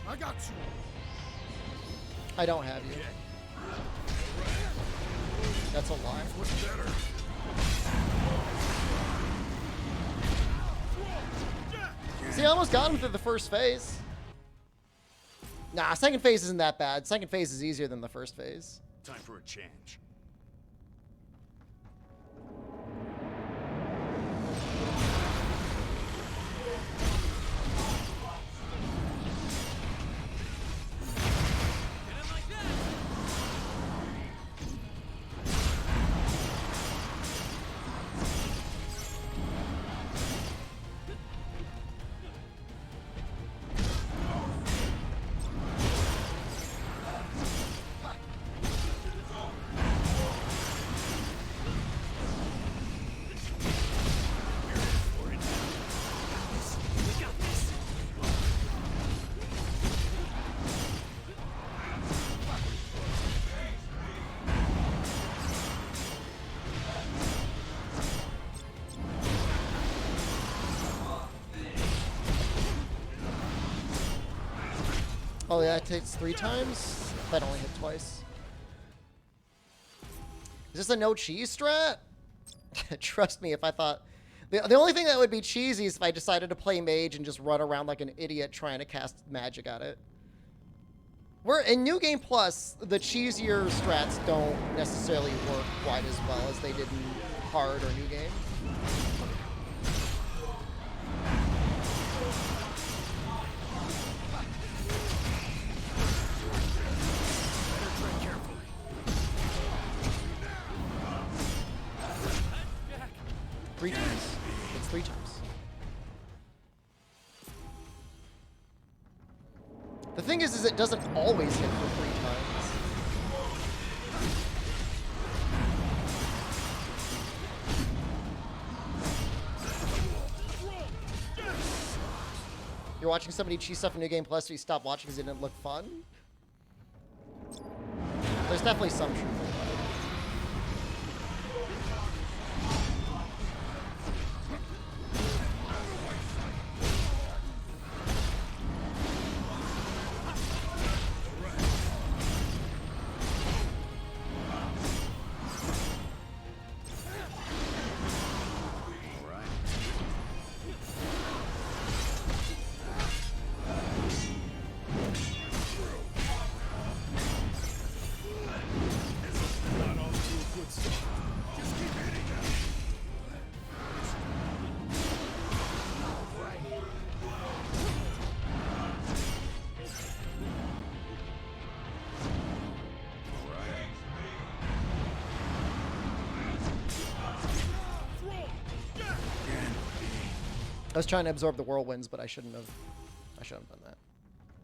I got you. I don't have you. That's a lie. What's better? See, I almost got him through the first phase. Nah, second phase isn't that bad. Second phase is easier than the first phase. Time for a change. Oh yeah, it takes 3 times? That only hit twice. Is this a no cheese strat? Trust me, if I thought... The only thing that would be cheesy is if I decided to play mage and just run around like an idiot trying to cast magic at it. We're in New Game Plus, the cheesier strats don't necessarily work quite as well as they did in Hard or New Game. Three times. It's 3 times. The thing is it doesn't always hit for 3 times. You're watching somebody cheese stuff in New Game Plus, so you stop watching because it didn't look fun? There's definitely some truth in that. I was trying to absorb the whirlwinds, but I shouldn't have done that.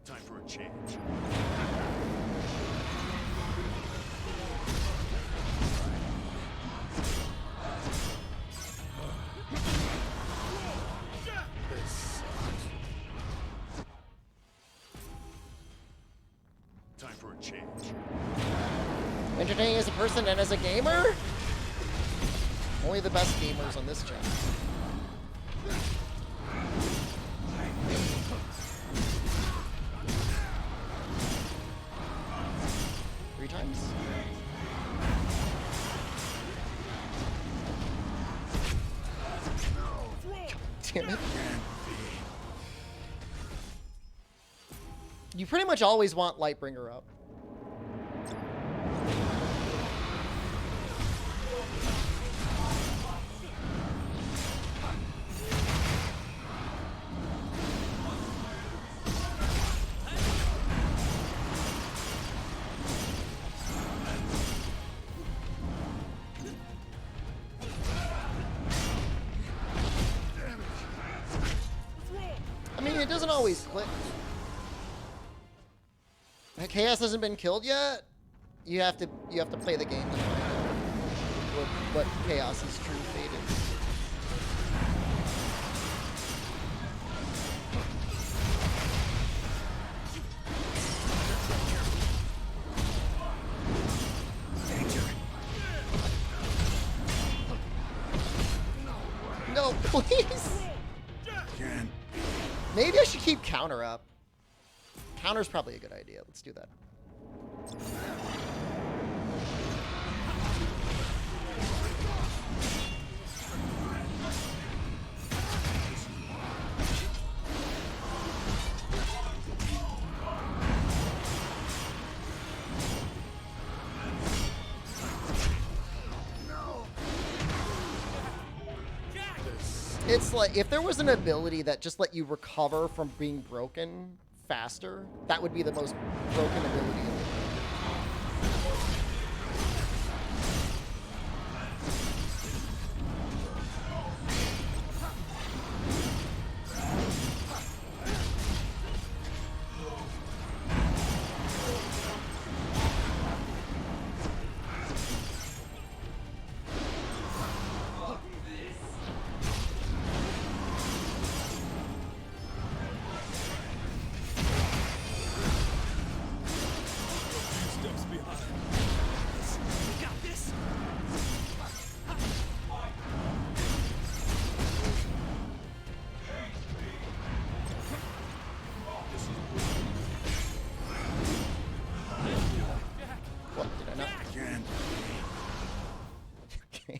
Time for a change. Time for a change. Entertaining as a person and as a gamer? Only the best gamers on this channel. Three times? Damn it. You pretty much always want Lightbringer up. I mean, it doesn't always click. Chaos hasn't been killed yet. You have to play the game to find out what Chaos's true fate is. No, please. Maybe I should keep counter up. Counter's probably a good idea. Let's do that. It's like, if there was an ability that just let you recover from being broken faster, that would be the most broken ability in the world.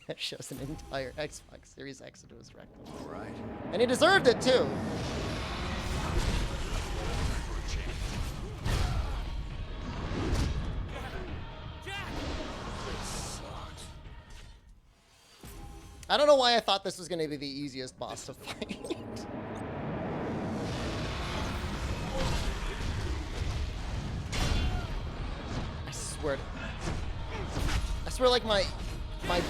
That shows an entire Xbox Series X into his rectum. All right. And he deserved it too. I don't know why I thought this was going to be the easiest boss to fight. I swear like my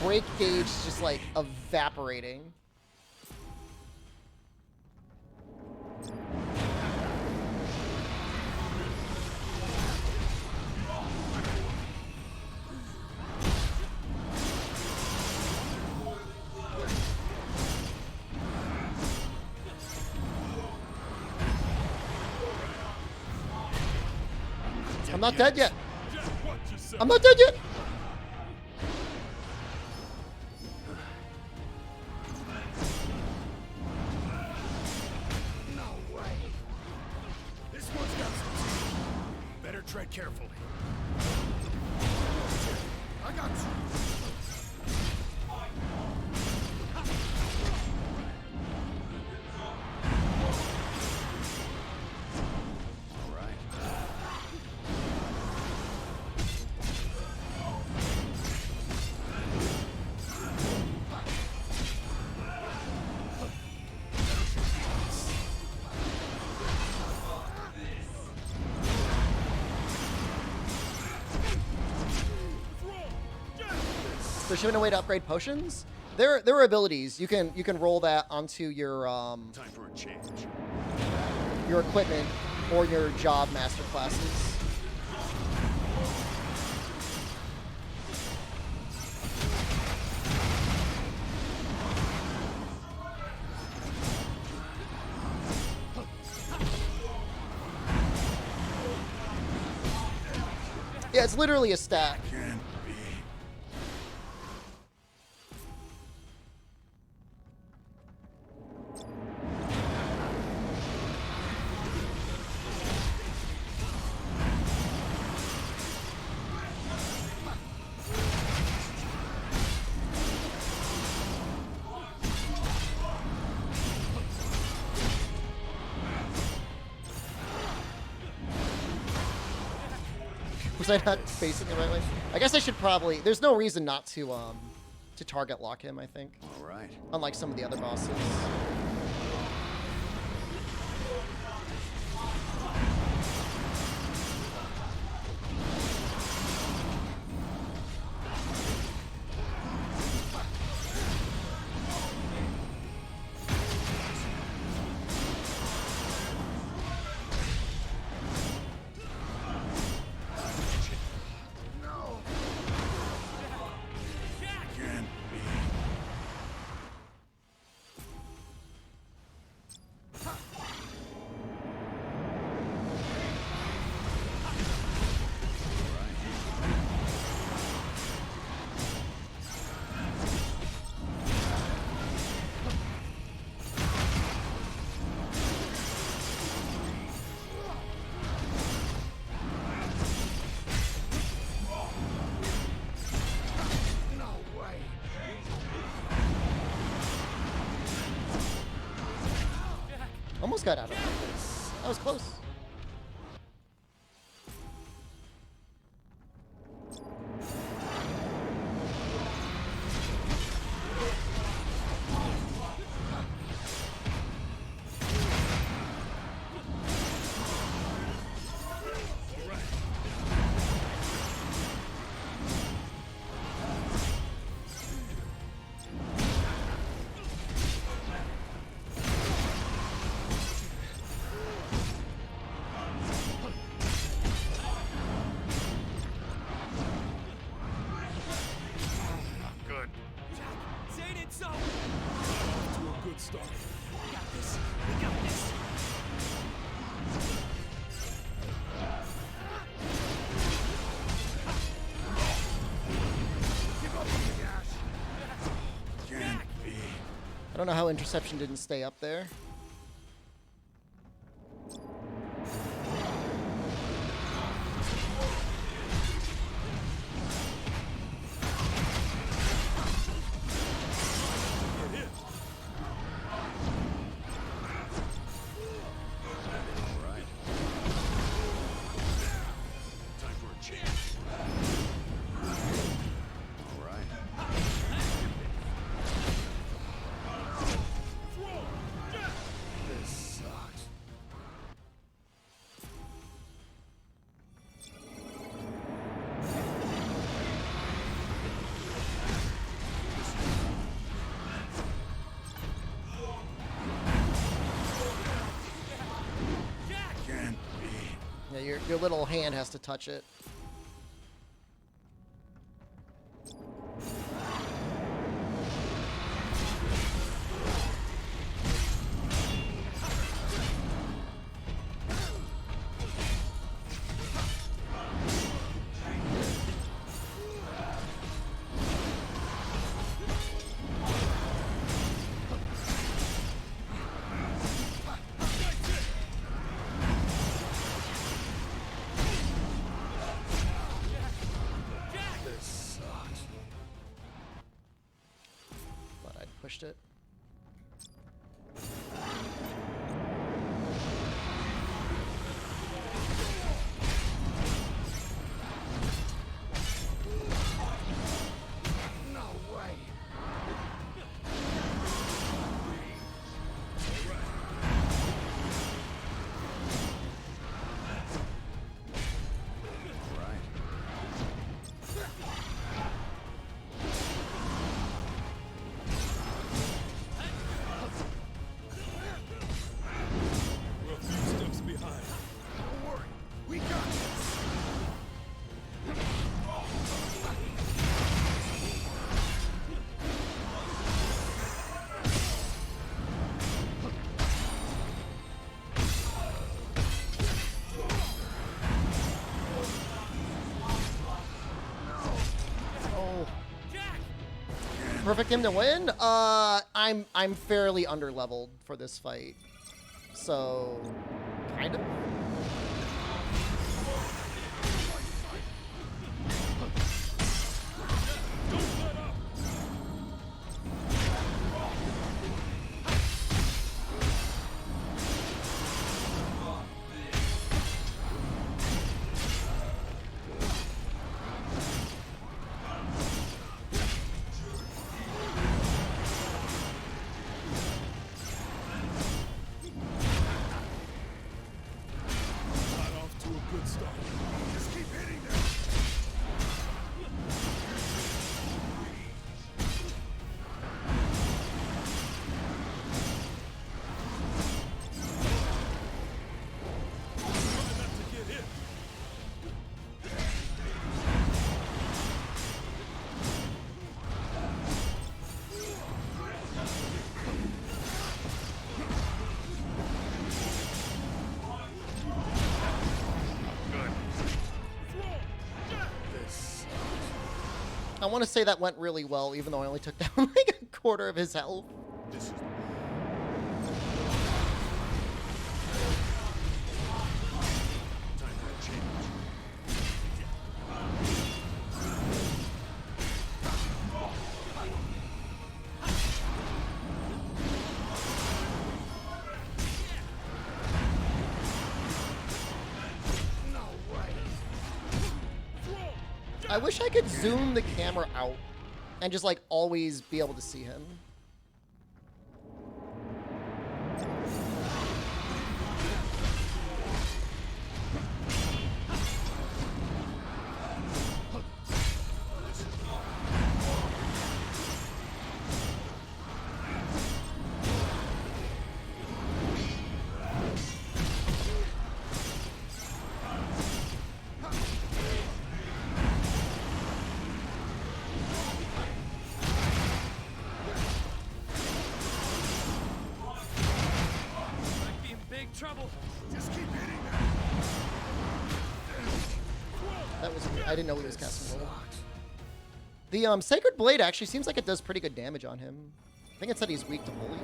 break gauge is just like evaporating. I'm not dead yet. I'm not dead yet. No way. This one's got some. Better tread carefully. I got you. There should have been a way to upgrade potions. there are abilities. You can roll that onto your Time for a change. your equipment or your job master classes. Yeah, it's literally a stack. Can't be. Was I not facing the right way? I guess I should probably... There's no reason not to target lock him, I think. All right. Unlike some of the other bosses. Can't be. Almost got out of this. That was close. Good. Say it so. To a good start. We got this. We got this. Can't be. I don't know how interception didn't stay up there. All right. Time for a change. All right. This sucks. Can't be. Yeah, your little hand has to touch it. This sucks. But I pushed it. No way. All right. perfect him to win? I'm fairly underleveled for this fight. So, kind of. Got off to a good start. Just keep hitting them. Try not to get hit. I want to say that went really well, even though I only took down like a quarter of his health. This is time for a change. I wish I could zoom the camera out and just like always be able to see him. Might be in big trouble. Just keep hitting them. That was I didn't know he was casting roll. The Sacred Blade actually seems like it does pretty good damage on him. I think it said he's weak to Holy.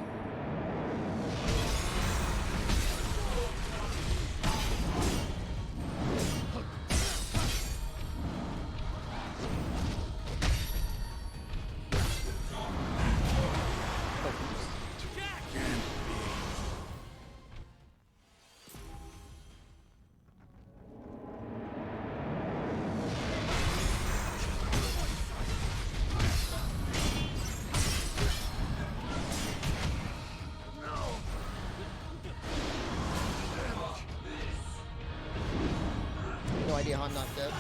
No idea how I'm not dead.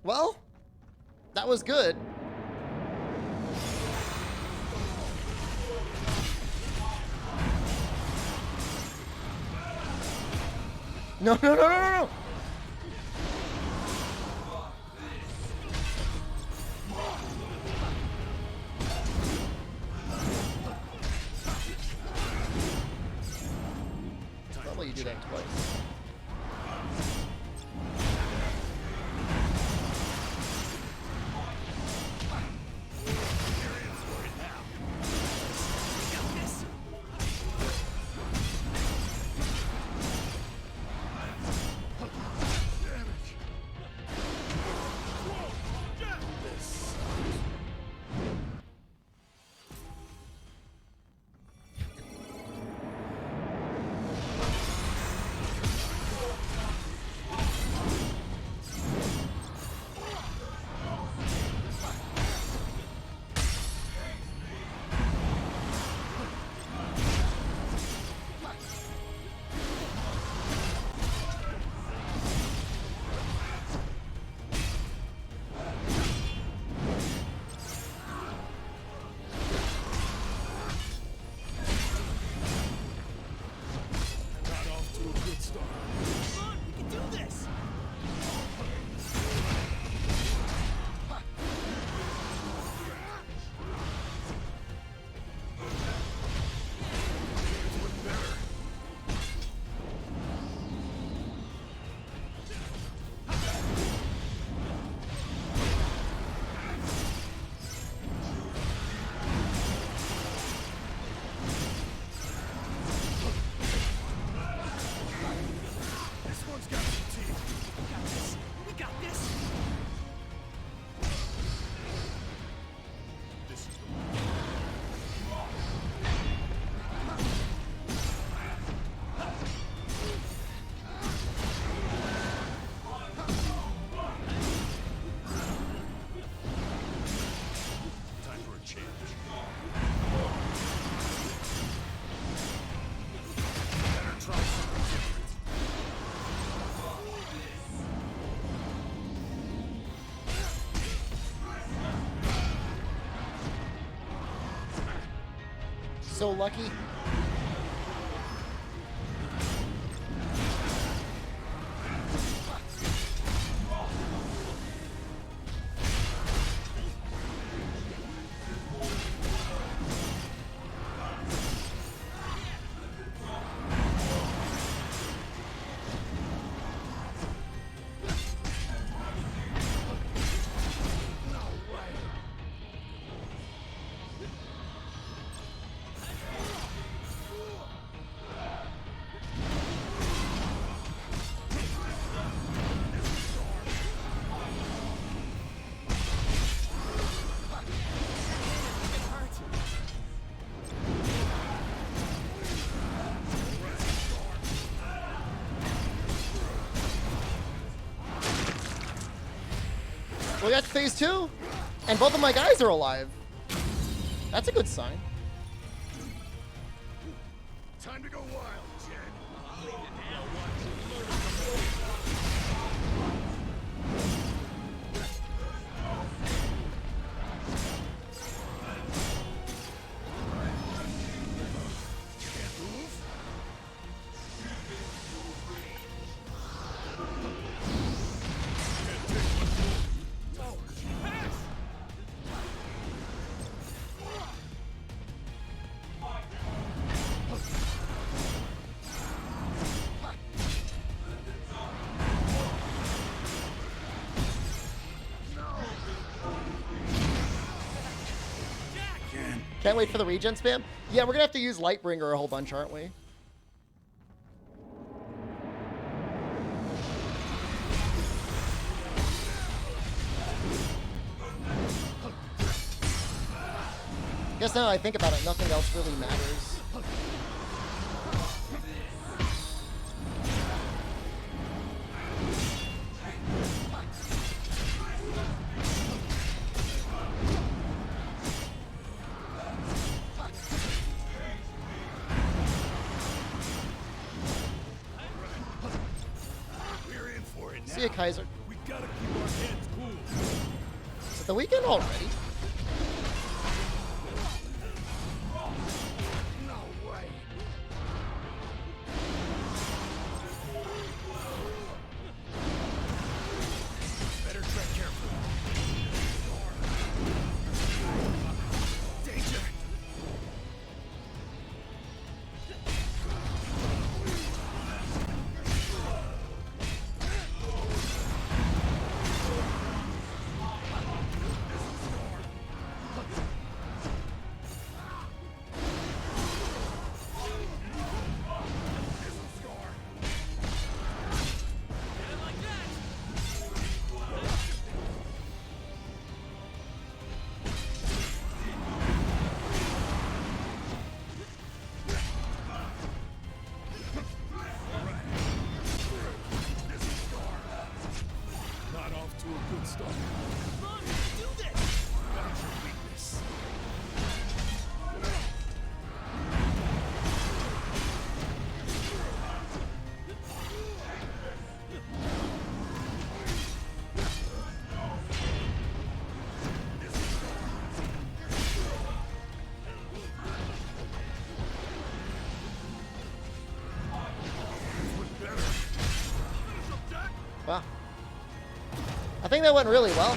Well, that was good. No, no, no, no, no, no. Probably you do that twice. So lucky. Well, that's phase 2, and both of my guys are alive. That's a good sign. Time to go wild, Jen. Can't move? Can't wait for the regen spam. Yeah, we're gonna have to use Lightbringer a whole bunch, aren't we? Guess now that I think about it, nothing else really matters. We're in for it now. See ya, Kaiser. We gotta keep our heads cool. Is it the weekend already? No way. Better tread carefully. Danger. Not off to a good start. Come on, let's do this. That's your weakness. Wow. I think that went really well.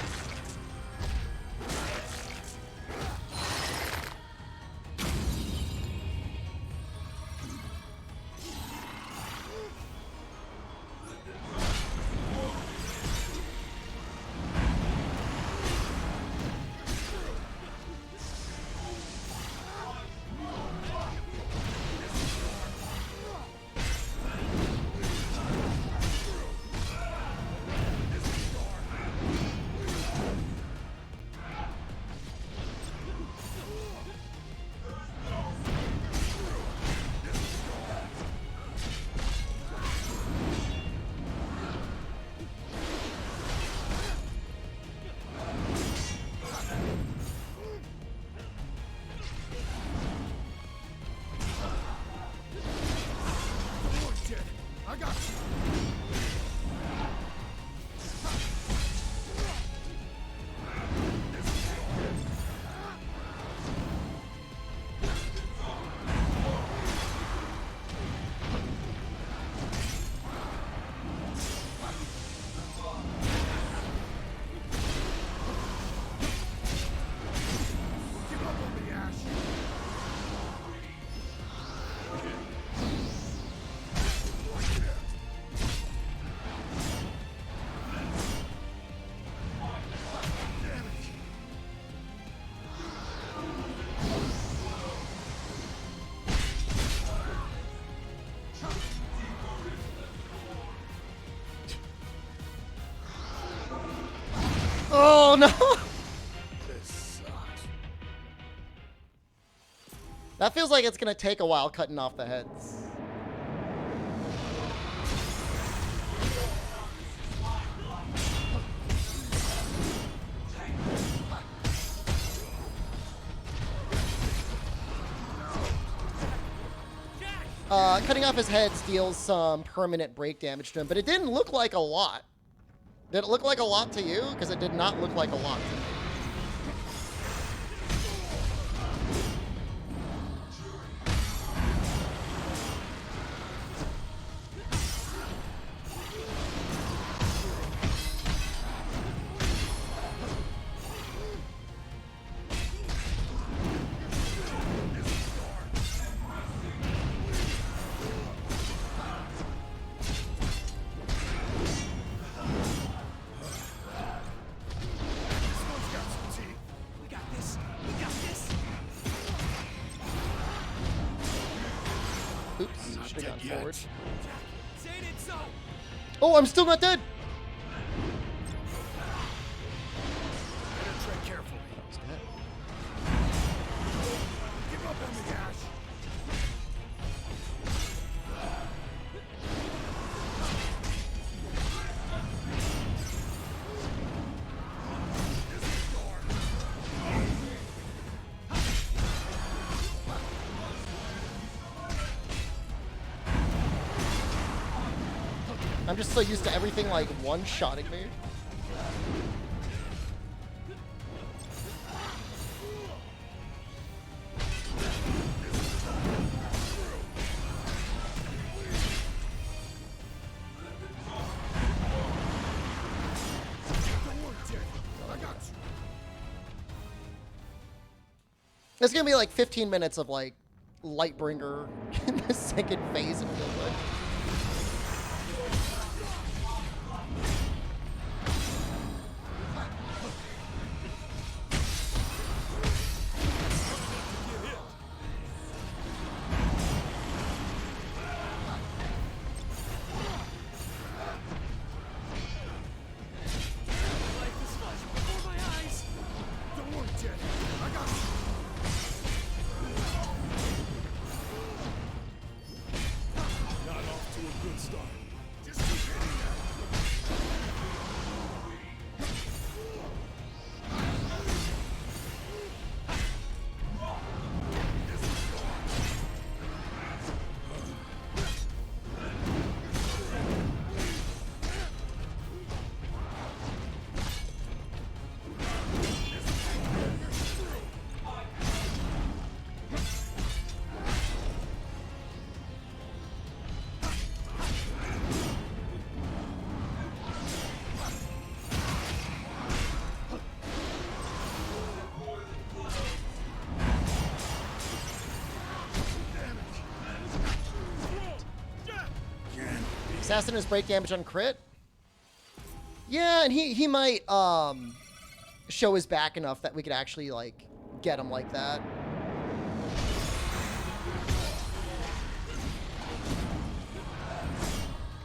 I got you. Give up on me, Ash. Oh no! This sucks. That feels like it's gonna take a while cutting off the heads. Cutting off his head deals some permanent break damage to him, but it didn't look like a lot. Did it look like a lot to you? Because it did not look like a lot to me. Oops, should have gone forward. Oh, I'm still not dead! Better tread carefully. He's dead. Give up on me, Ash. I'm just so used to everything like one-shotting me. It's gonna be like 15 minutes of like Lightbringer in the second phase, it feels like. Assassin is break damage on crit. Yeah, and he might show his back enough that we could actually like get him like that.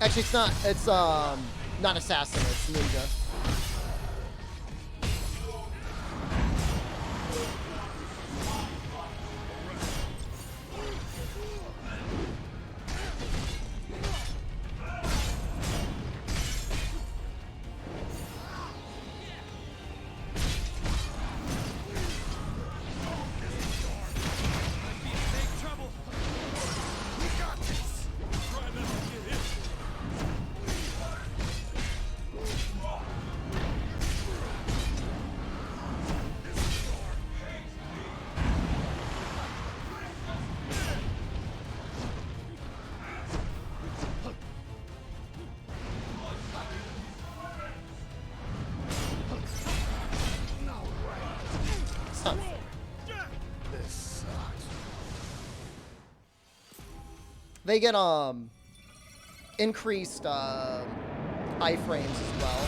Actually, it's not assassin, it's ninja. They get increased iframes as well.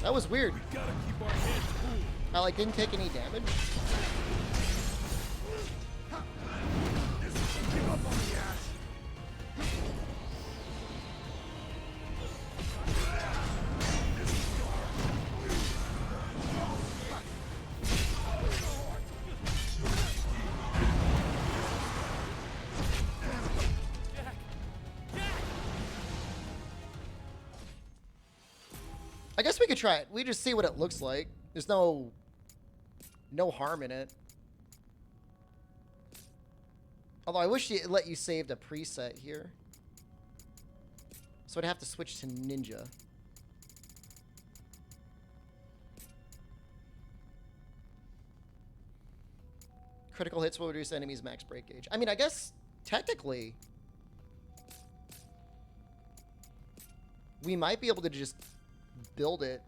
That was weird. I like didn't take any damage. I guess we could try it. We just see what it looks like. There's no harm in it. Although I wish it let you save the preset here. So I'd have to switch to ninja. Critical hits will reduce enemies' max break gauge. I mean, I guess technically we might be able to just build it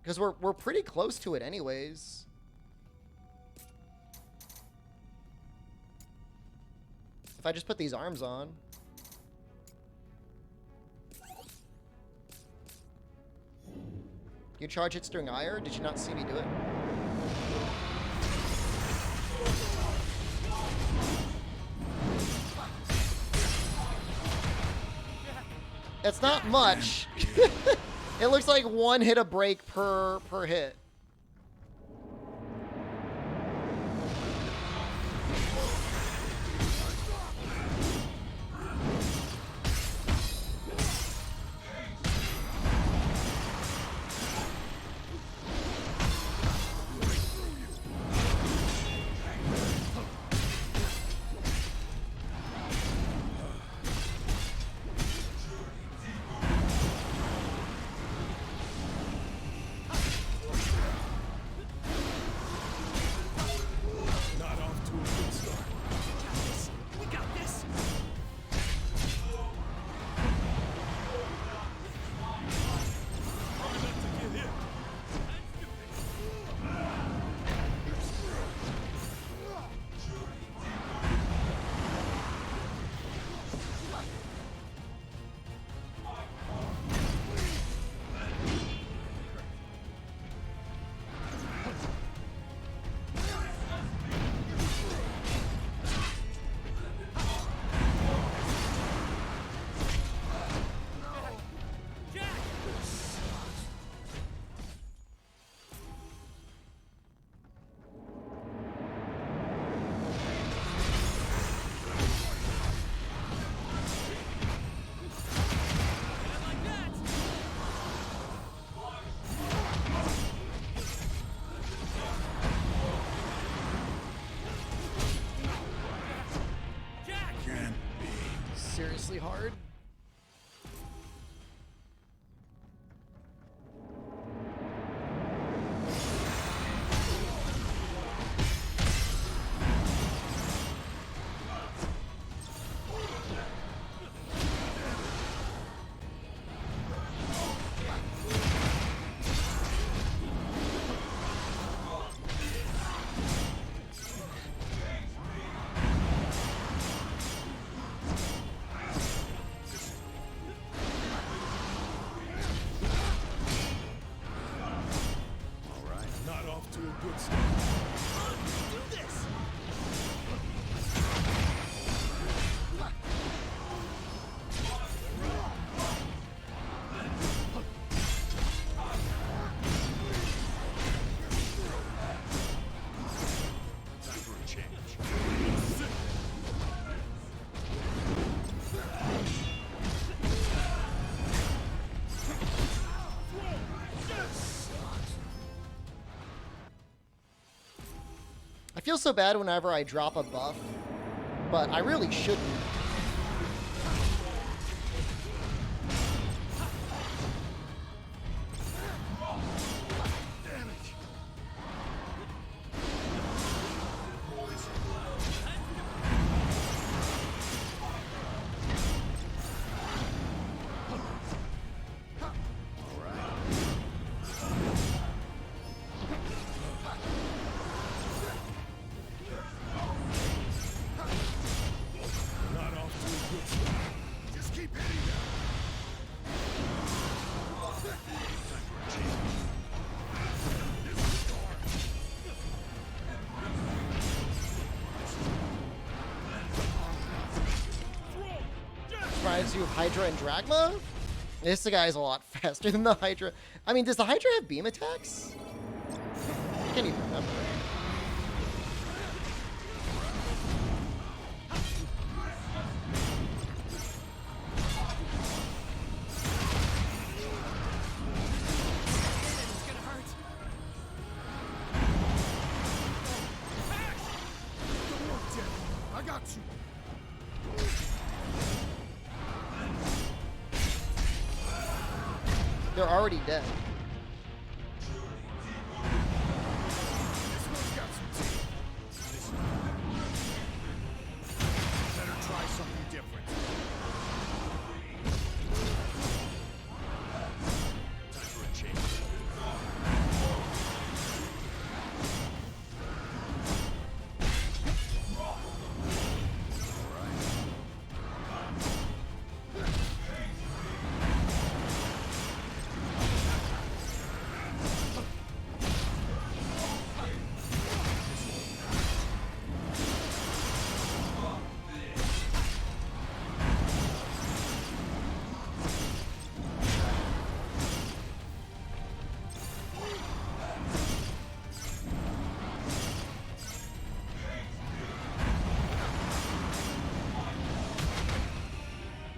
because we're pretty close to it anyways. If I just put these arms on. You charge hits during ire? Did you not see me do it? It's not much. It looks like one hit a break per hit. to a good start. Do this! Time for a change. I feel so bad whenever I drop a buff, but I really shouldn't. Not off to a good start. Just keep hitting them! Time for a change. Reminds you of Hydra and Dragma? This guy's a lot faster than the Hydra. I mean, does the Hydra have beam attacks? I can't even remember. It's gonna hurt. Good work, Jack. I got you. They're already dead. This one's got some teeth. Better try something different. Time for a change.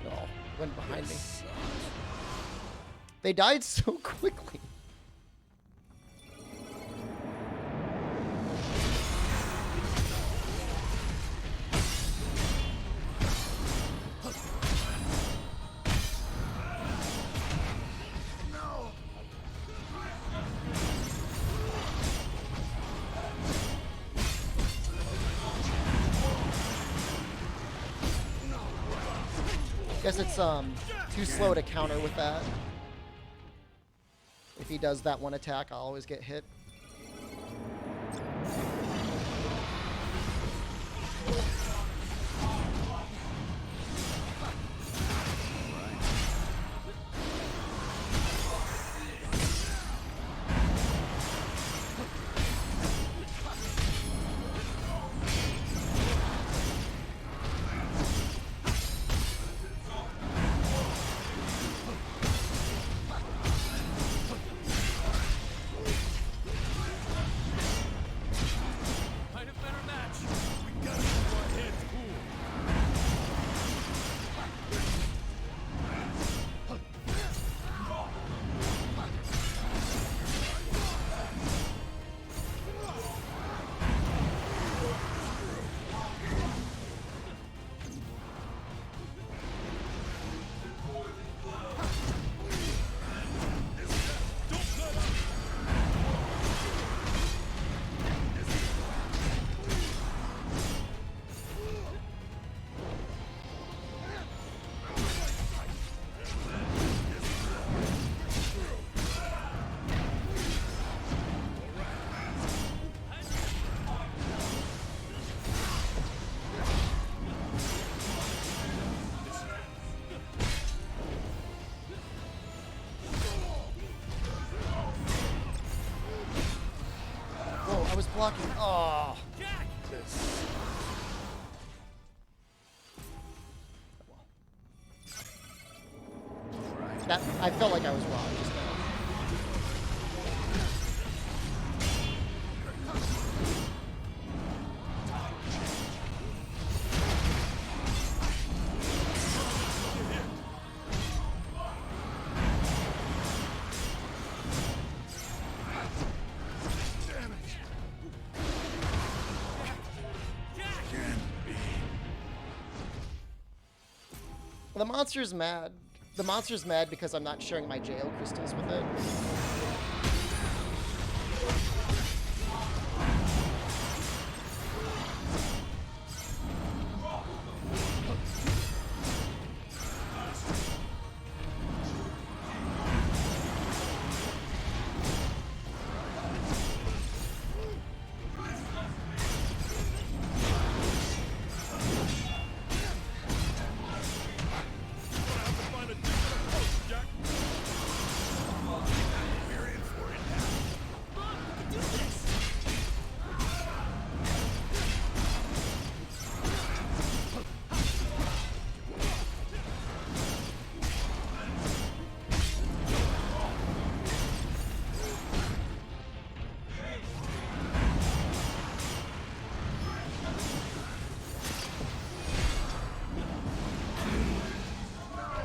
Oh, went behind me. They died so quickly. Guess it's too slow to counter with that. If he does that one attack, I'll always get hit. I was blocking. Oh. Jack! This. That I felt like I was wrong just now. The monster's mad. The monster's mad because I'm not sharing my jail crystals with it.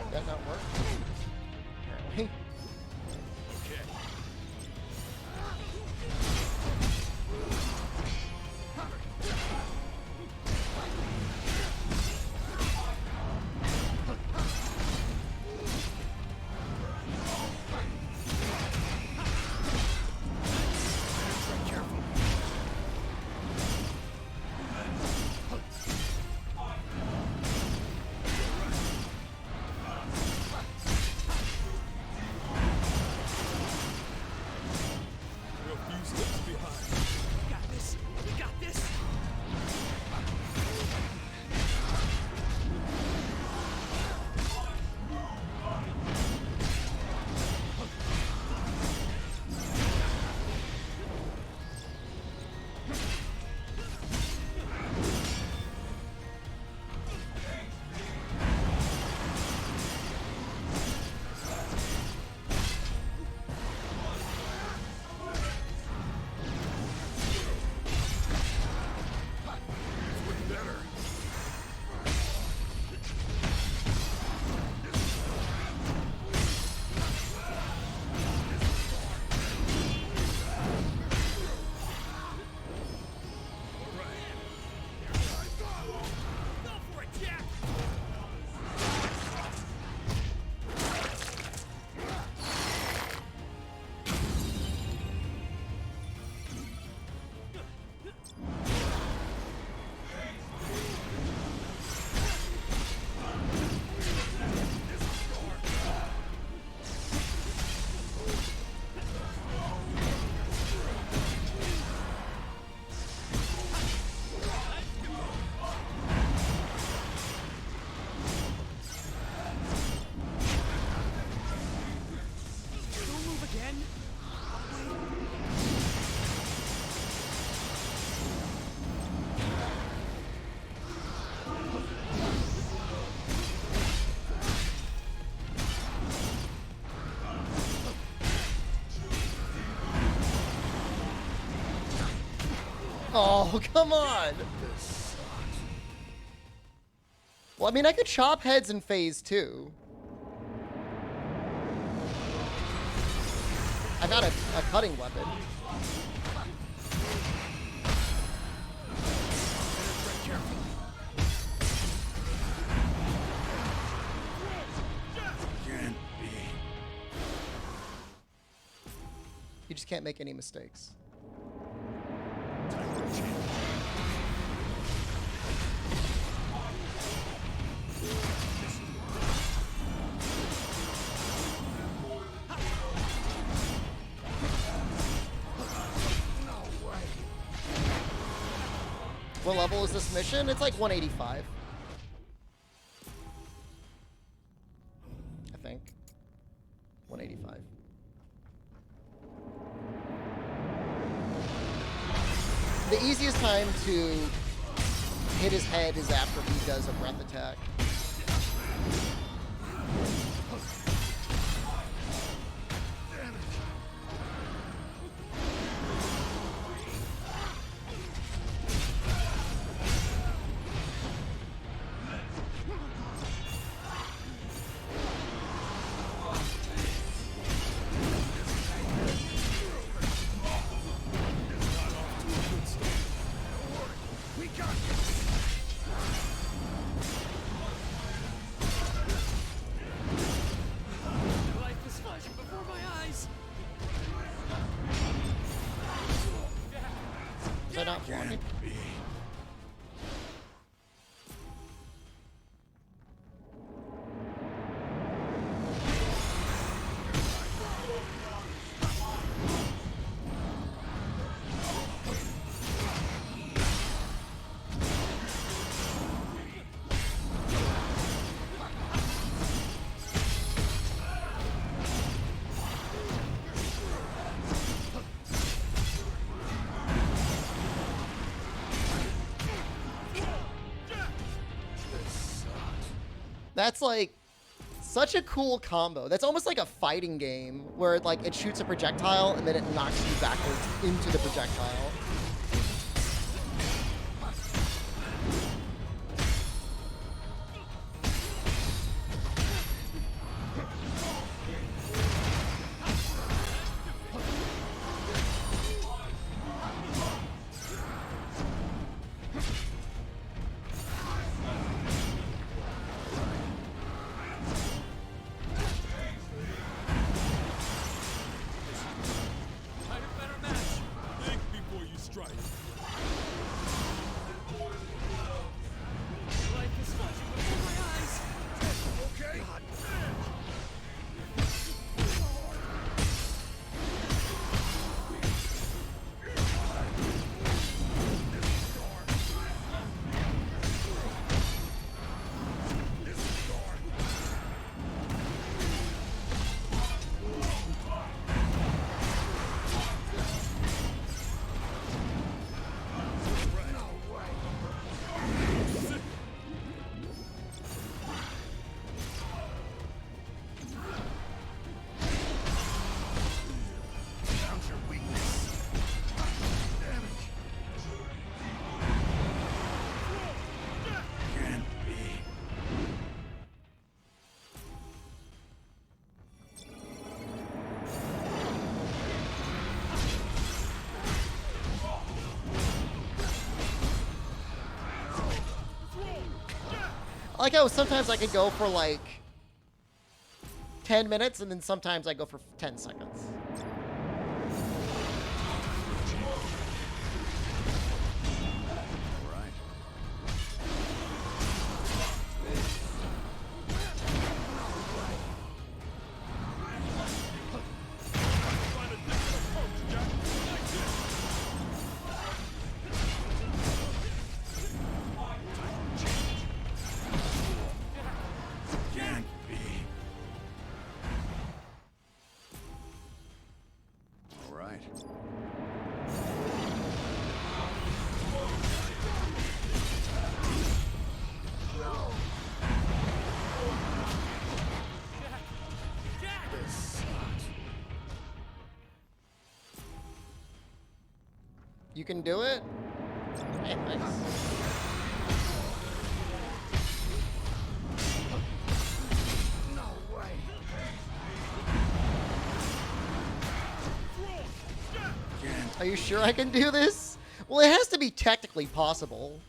That not work? Apparently. Oh, come on! Well, I mean, I could chop heads in phase 2. I got a cutting weapon. You just can't make any mistakes. What level is this mission? It's like 185. I think. 185. The easiest time to hit his head is after he does a breath attack. Life is flashing before my eyes. Is I not blocking? That's like such a cool combo. That's almost like a fighting game where like it shoots a projectile and then it knocks you backwards into the projectile. Find a better match. Think before you strike. Life is flashing before my eyes. Okay. Found your weakness. Damage. Can't be. I like how sometimes I can go for like 10 minutes and then sometimes I go for 10 seconds. Right. Find a different approach, Jack. Like this. Can't be. All right. This sucks. You can do it? Okay, nice. No way. Can't. Are you sure I can do this? Well, it has to be technically possible.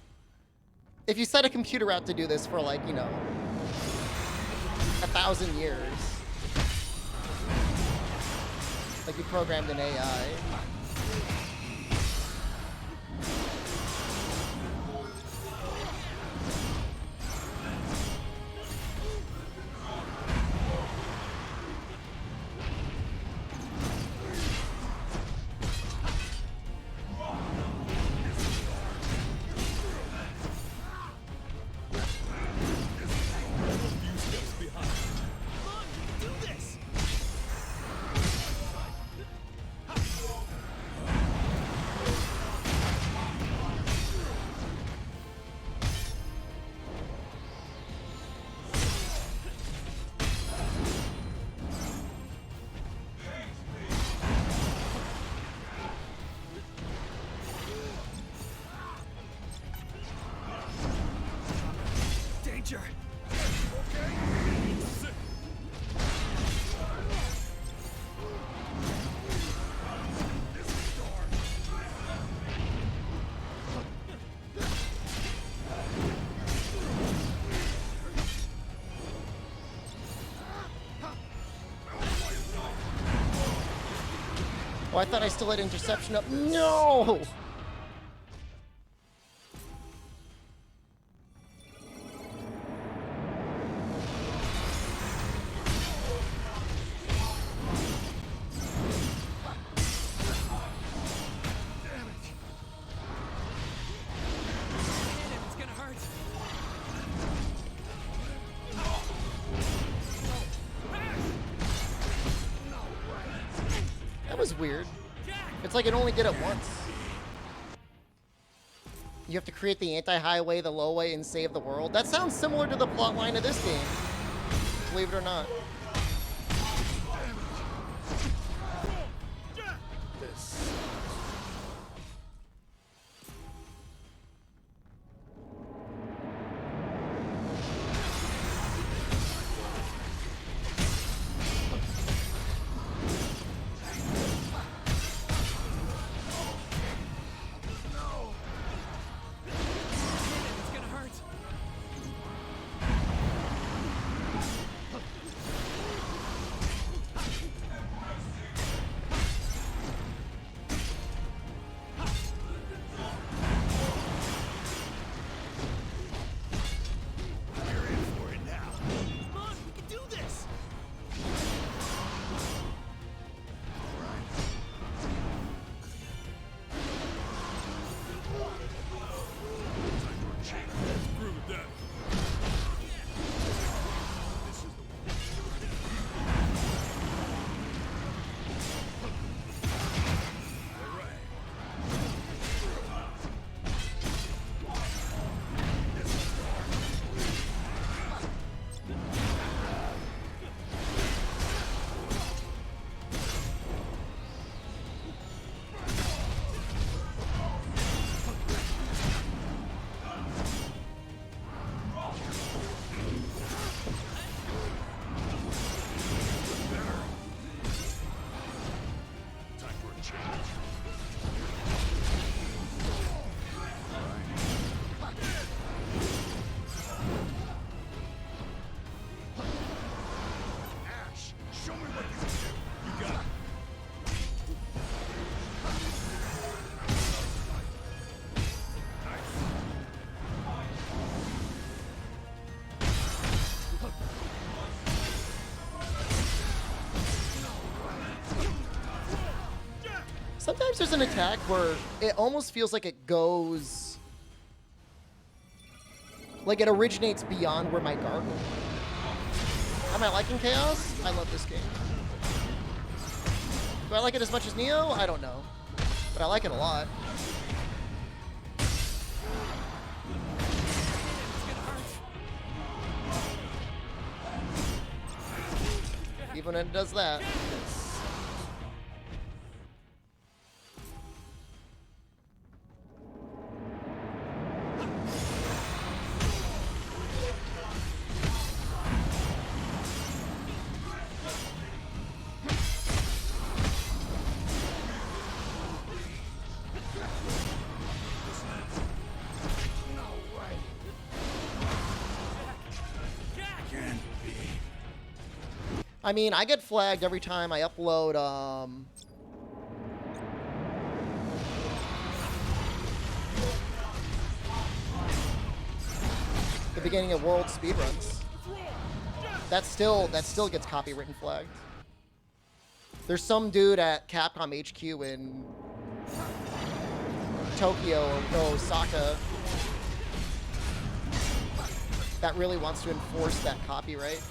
If you set a computer out to do this for like, you know, 1,000 years. Like you programmed an AI. Few steps behind. Come on, do this. Oh, I thought I still had interception up. No! It's gonna hurt. That was weird. It's like it only did it once. You have to create the anti-highway, the low way, and save the world. That sounds similar to the plot line of this game. Believe it or not. It's gonna hurt. You're in for it now. Come on, we can do this. Screw with that. Time for a change. Ash, show me what you can do. You got it. Sometimes there's an attack where it almost feels like it goes... like it originates beyond where my guard would be. Am I liking Chaos? I love this game. Do I like it as much as Neo? I don't know. But I like it a lot. Even when it does that. I mean, I get flagged every time I upload, the beginning of world speedruns. That still gets copywritten flagged. There's some dude at Capcom HQ in Tokyo or Osaka that really wants to enforce that copyright.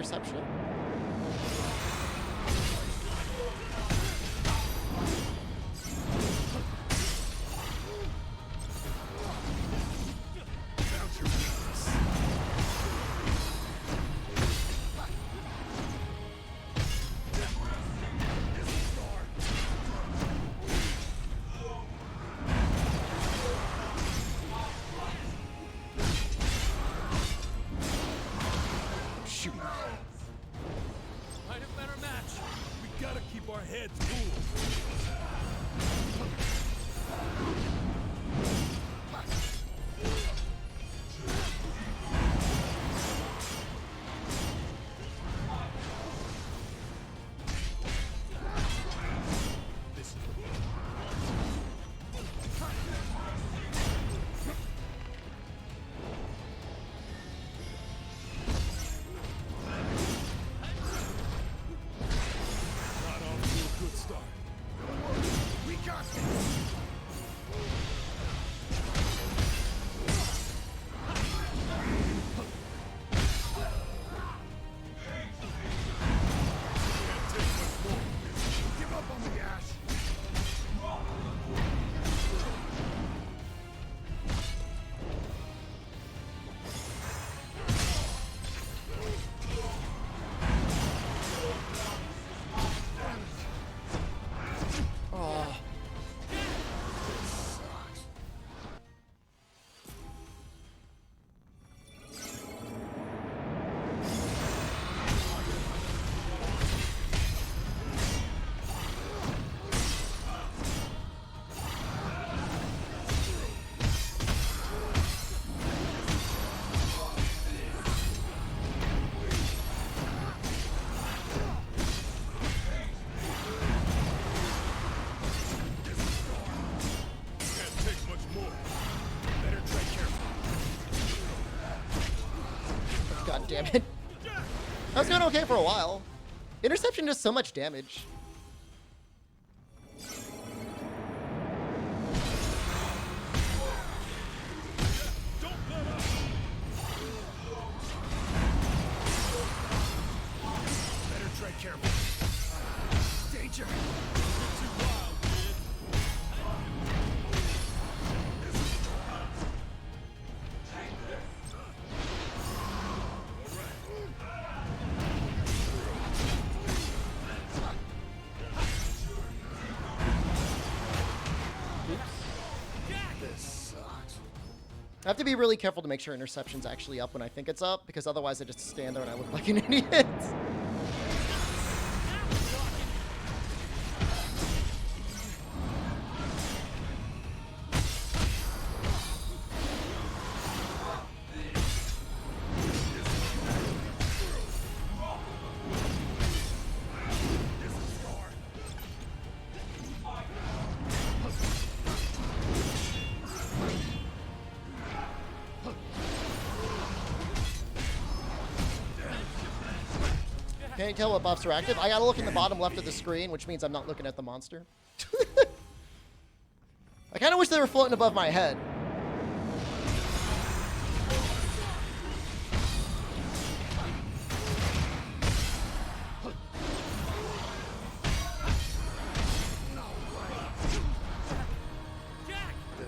interception? Shoot. Might have been our match. We gotta keep our heads cool. This is not off to a good start. We got this! Give up on me, Ash! Oh. Can't take much more. Better tread carefully. God damn it. I was doing okay for a while. Interception does so much damage. Don't let up. Better tread carefully. Danger! Too wild, kid. This sucks. I have to be really careful to make sure interception's actually up when I think it's up, because otherwise I just stand there and I look like an idiot. Can you tell what buffs are active? I gotta look in the bottom left of the screen, which means I'm not looking at the monster. I kinda wish they were floating above my head.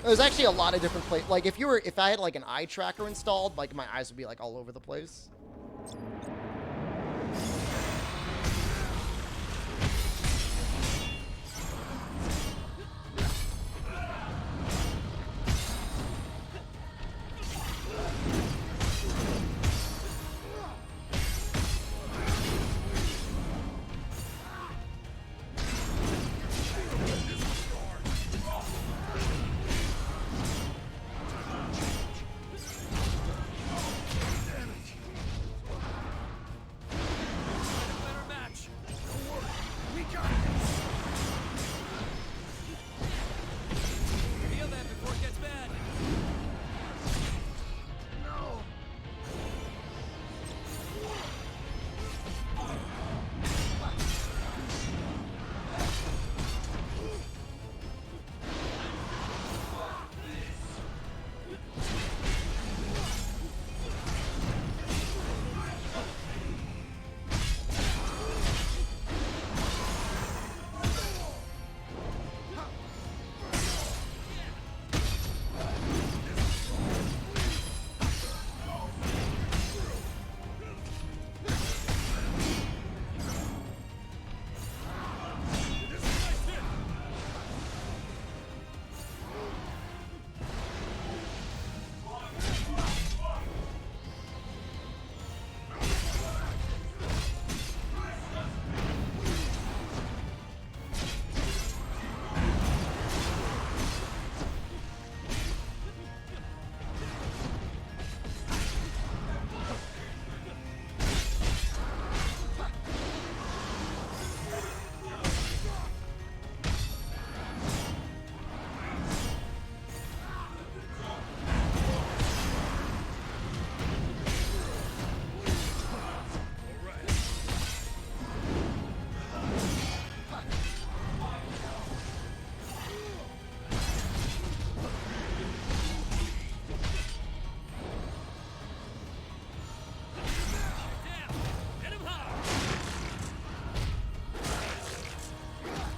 There's actually a lot of different places. Like if I had like an eye tracker installed, like my eyes would be like all over the place.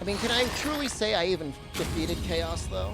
I mean, can I truly say I even defeated Chaos, though?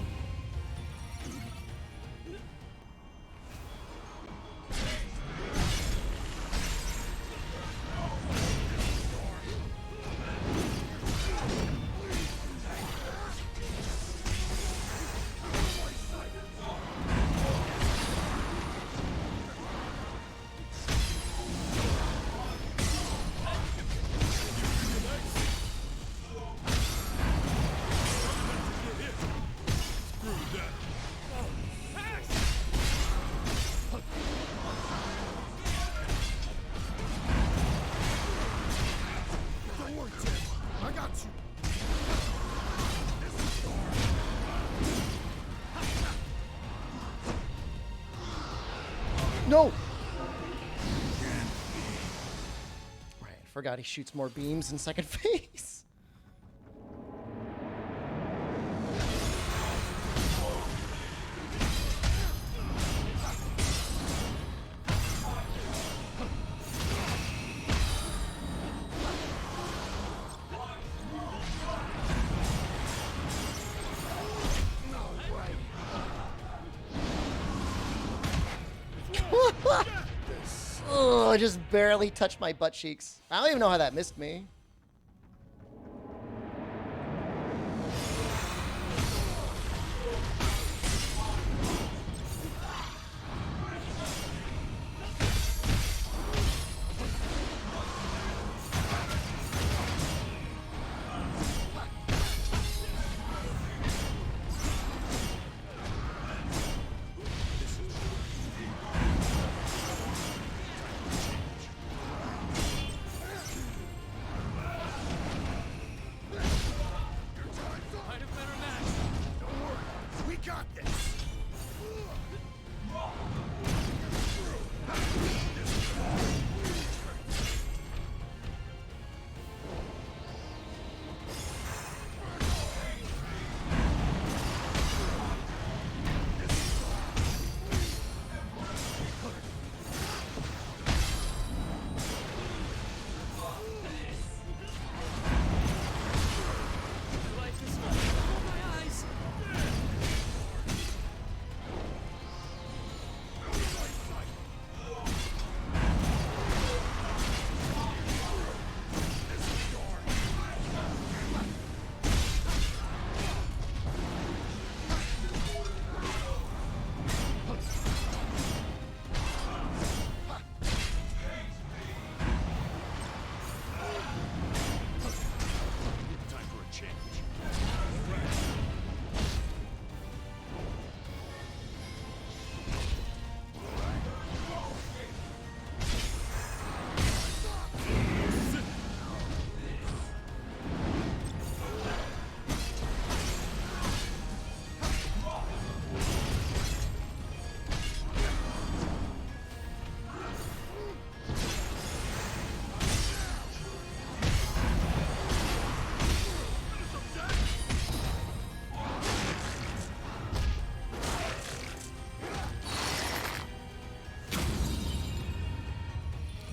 No! Right, forgot he shoots more beams in second phase. Oh, I just barely touched my butt cheeks. I don't even know how that missed me.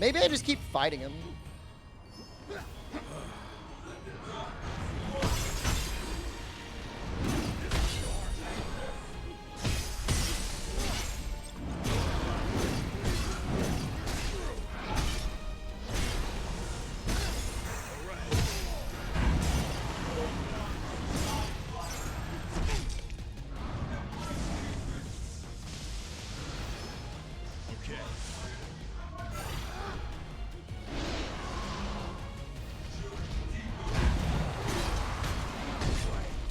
Maybe I just keep fighting him.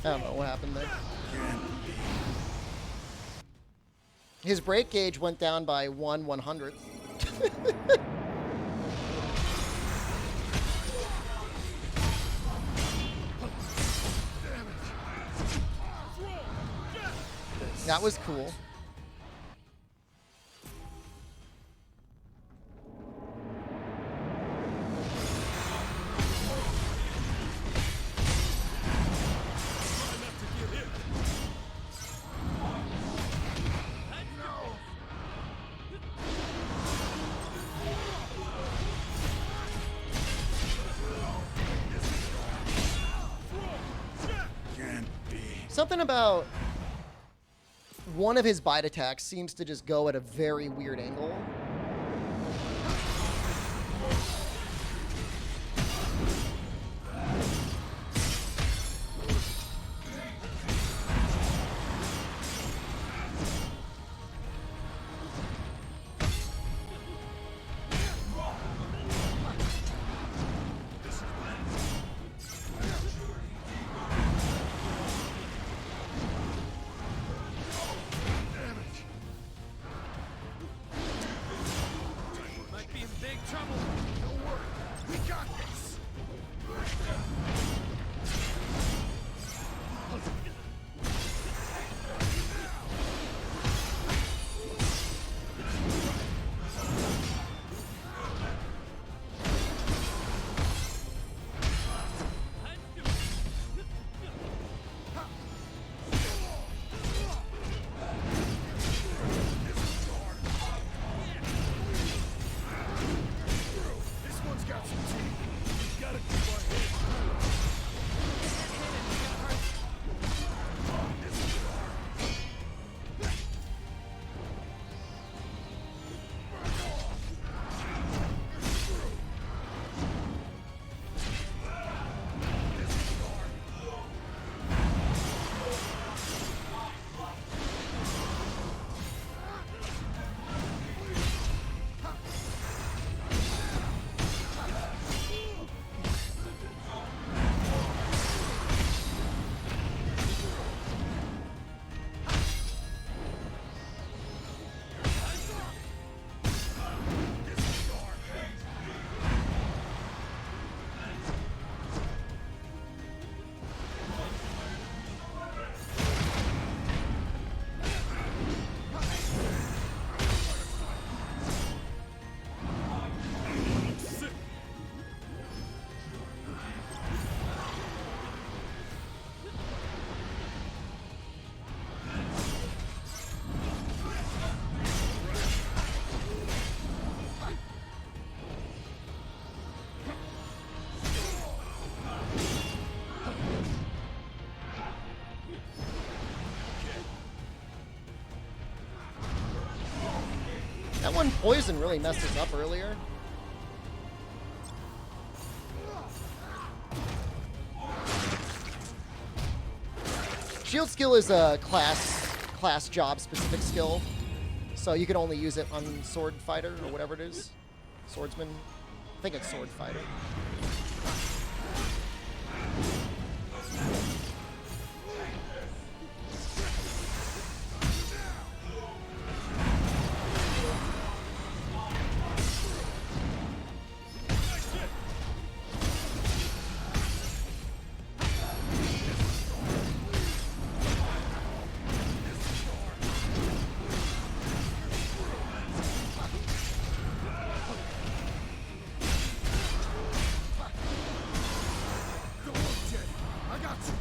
I don't know what happened there. His break gauge went down by 1/100th. That was cool. Something about one of his bite attacks seems to just go at a very weird angle. Might be in big trouble. Don't worry. We got this. This one's got some teeth. We gotta keep our head. That one poison really messed us up earlier. Shield skill is a class job specific skill, so you can only use it on sword fighter or whatever it is. Swordsman. I think it's sword fighter. Don't worry, Jay. I got you.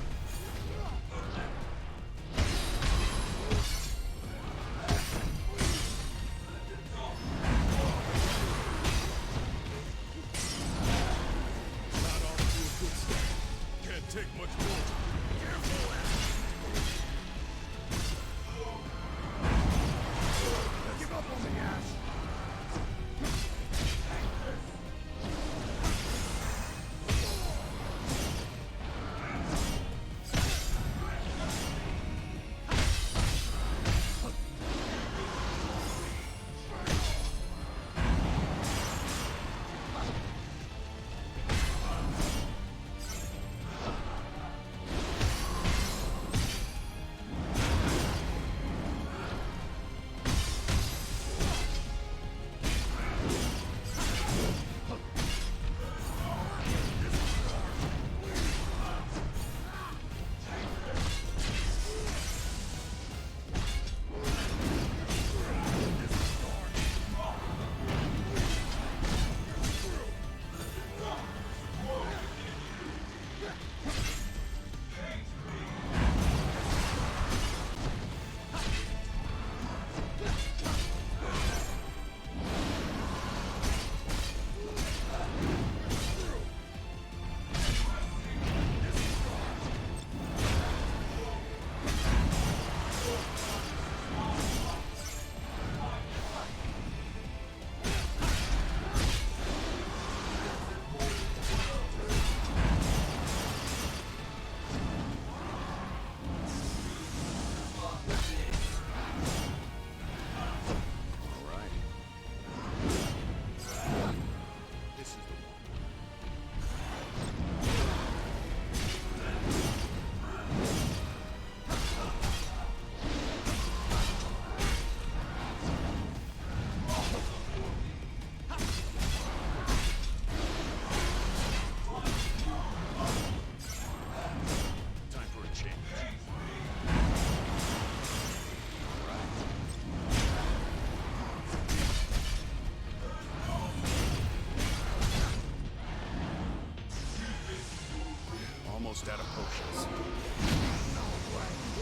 almost out of potions.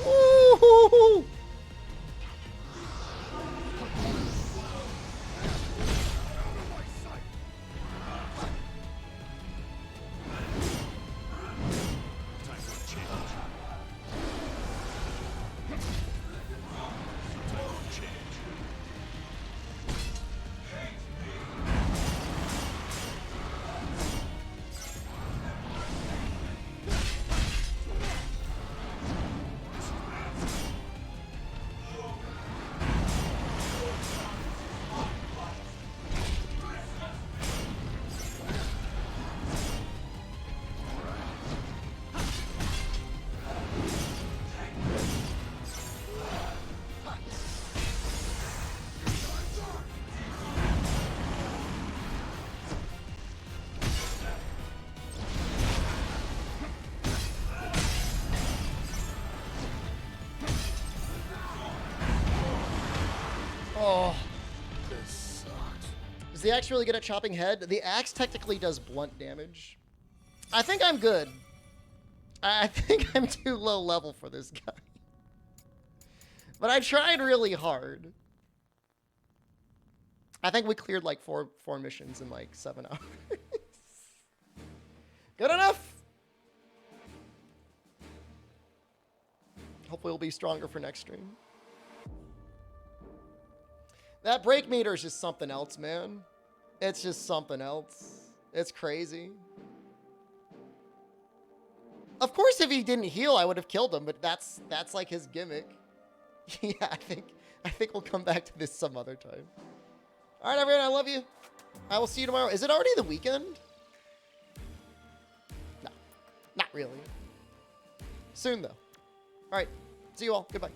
Woo-hoo-hoo. Time for a change. Time for a change. Oh. This sucks. Is the axe really good at chopping head? The axe technically does blunt damage. I think I'm good. I think I'm too low level for this guy. But I tried really hard. I think we cleared like four missions in like 7 hours. Good enough. Hopefully we'll be stronger for next stream. That break meter is just something else, man. It's just something else. It's crazy. Of course, if he didn't heal, I would have killed him, but that's like his gimmick. Yeah, I think we'll come back to this some other time. All right, everyone, I love you. I will see you tomorrow. Is it already the weekend? No, not really. Soon, though. All right, see you all. Goodbye.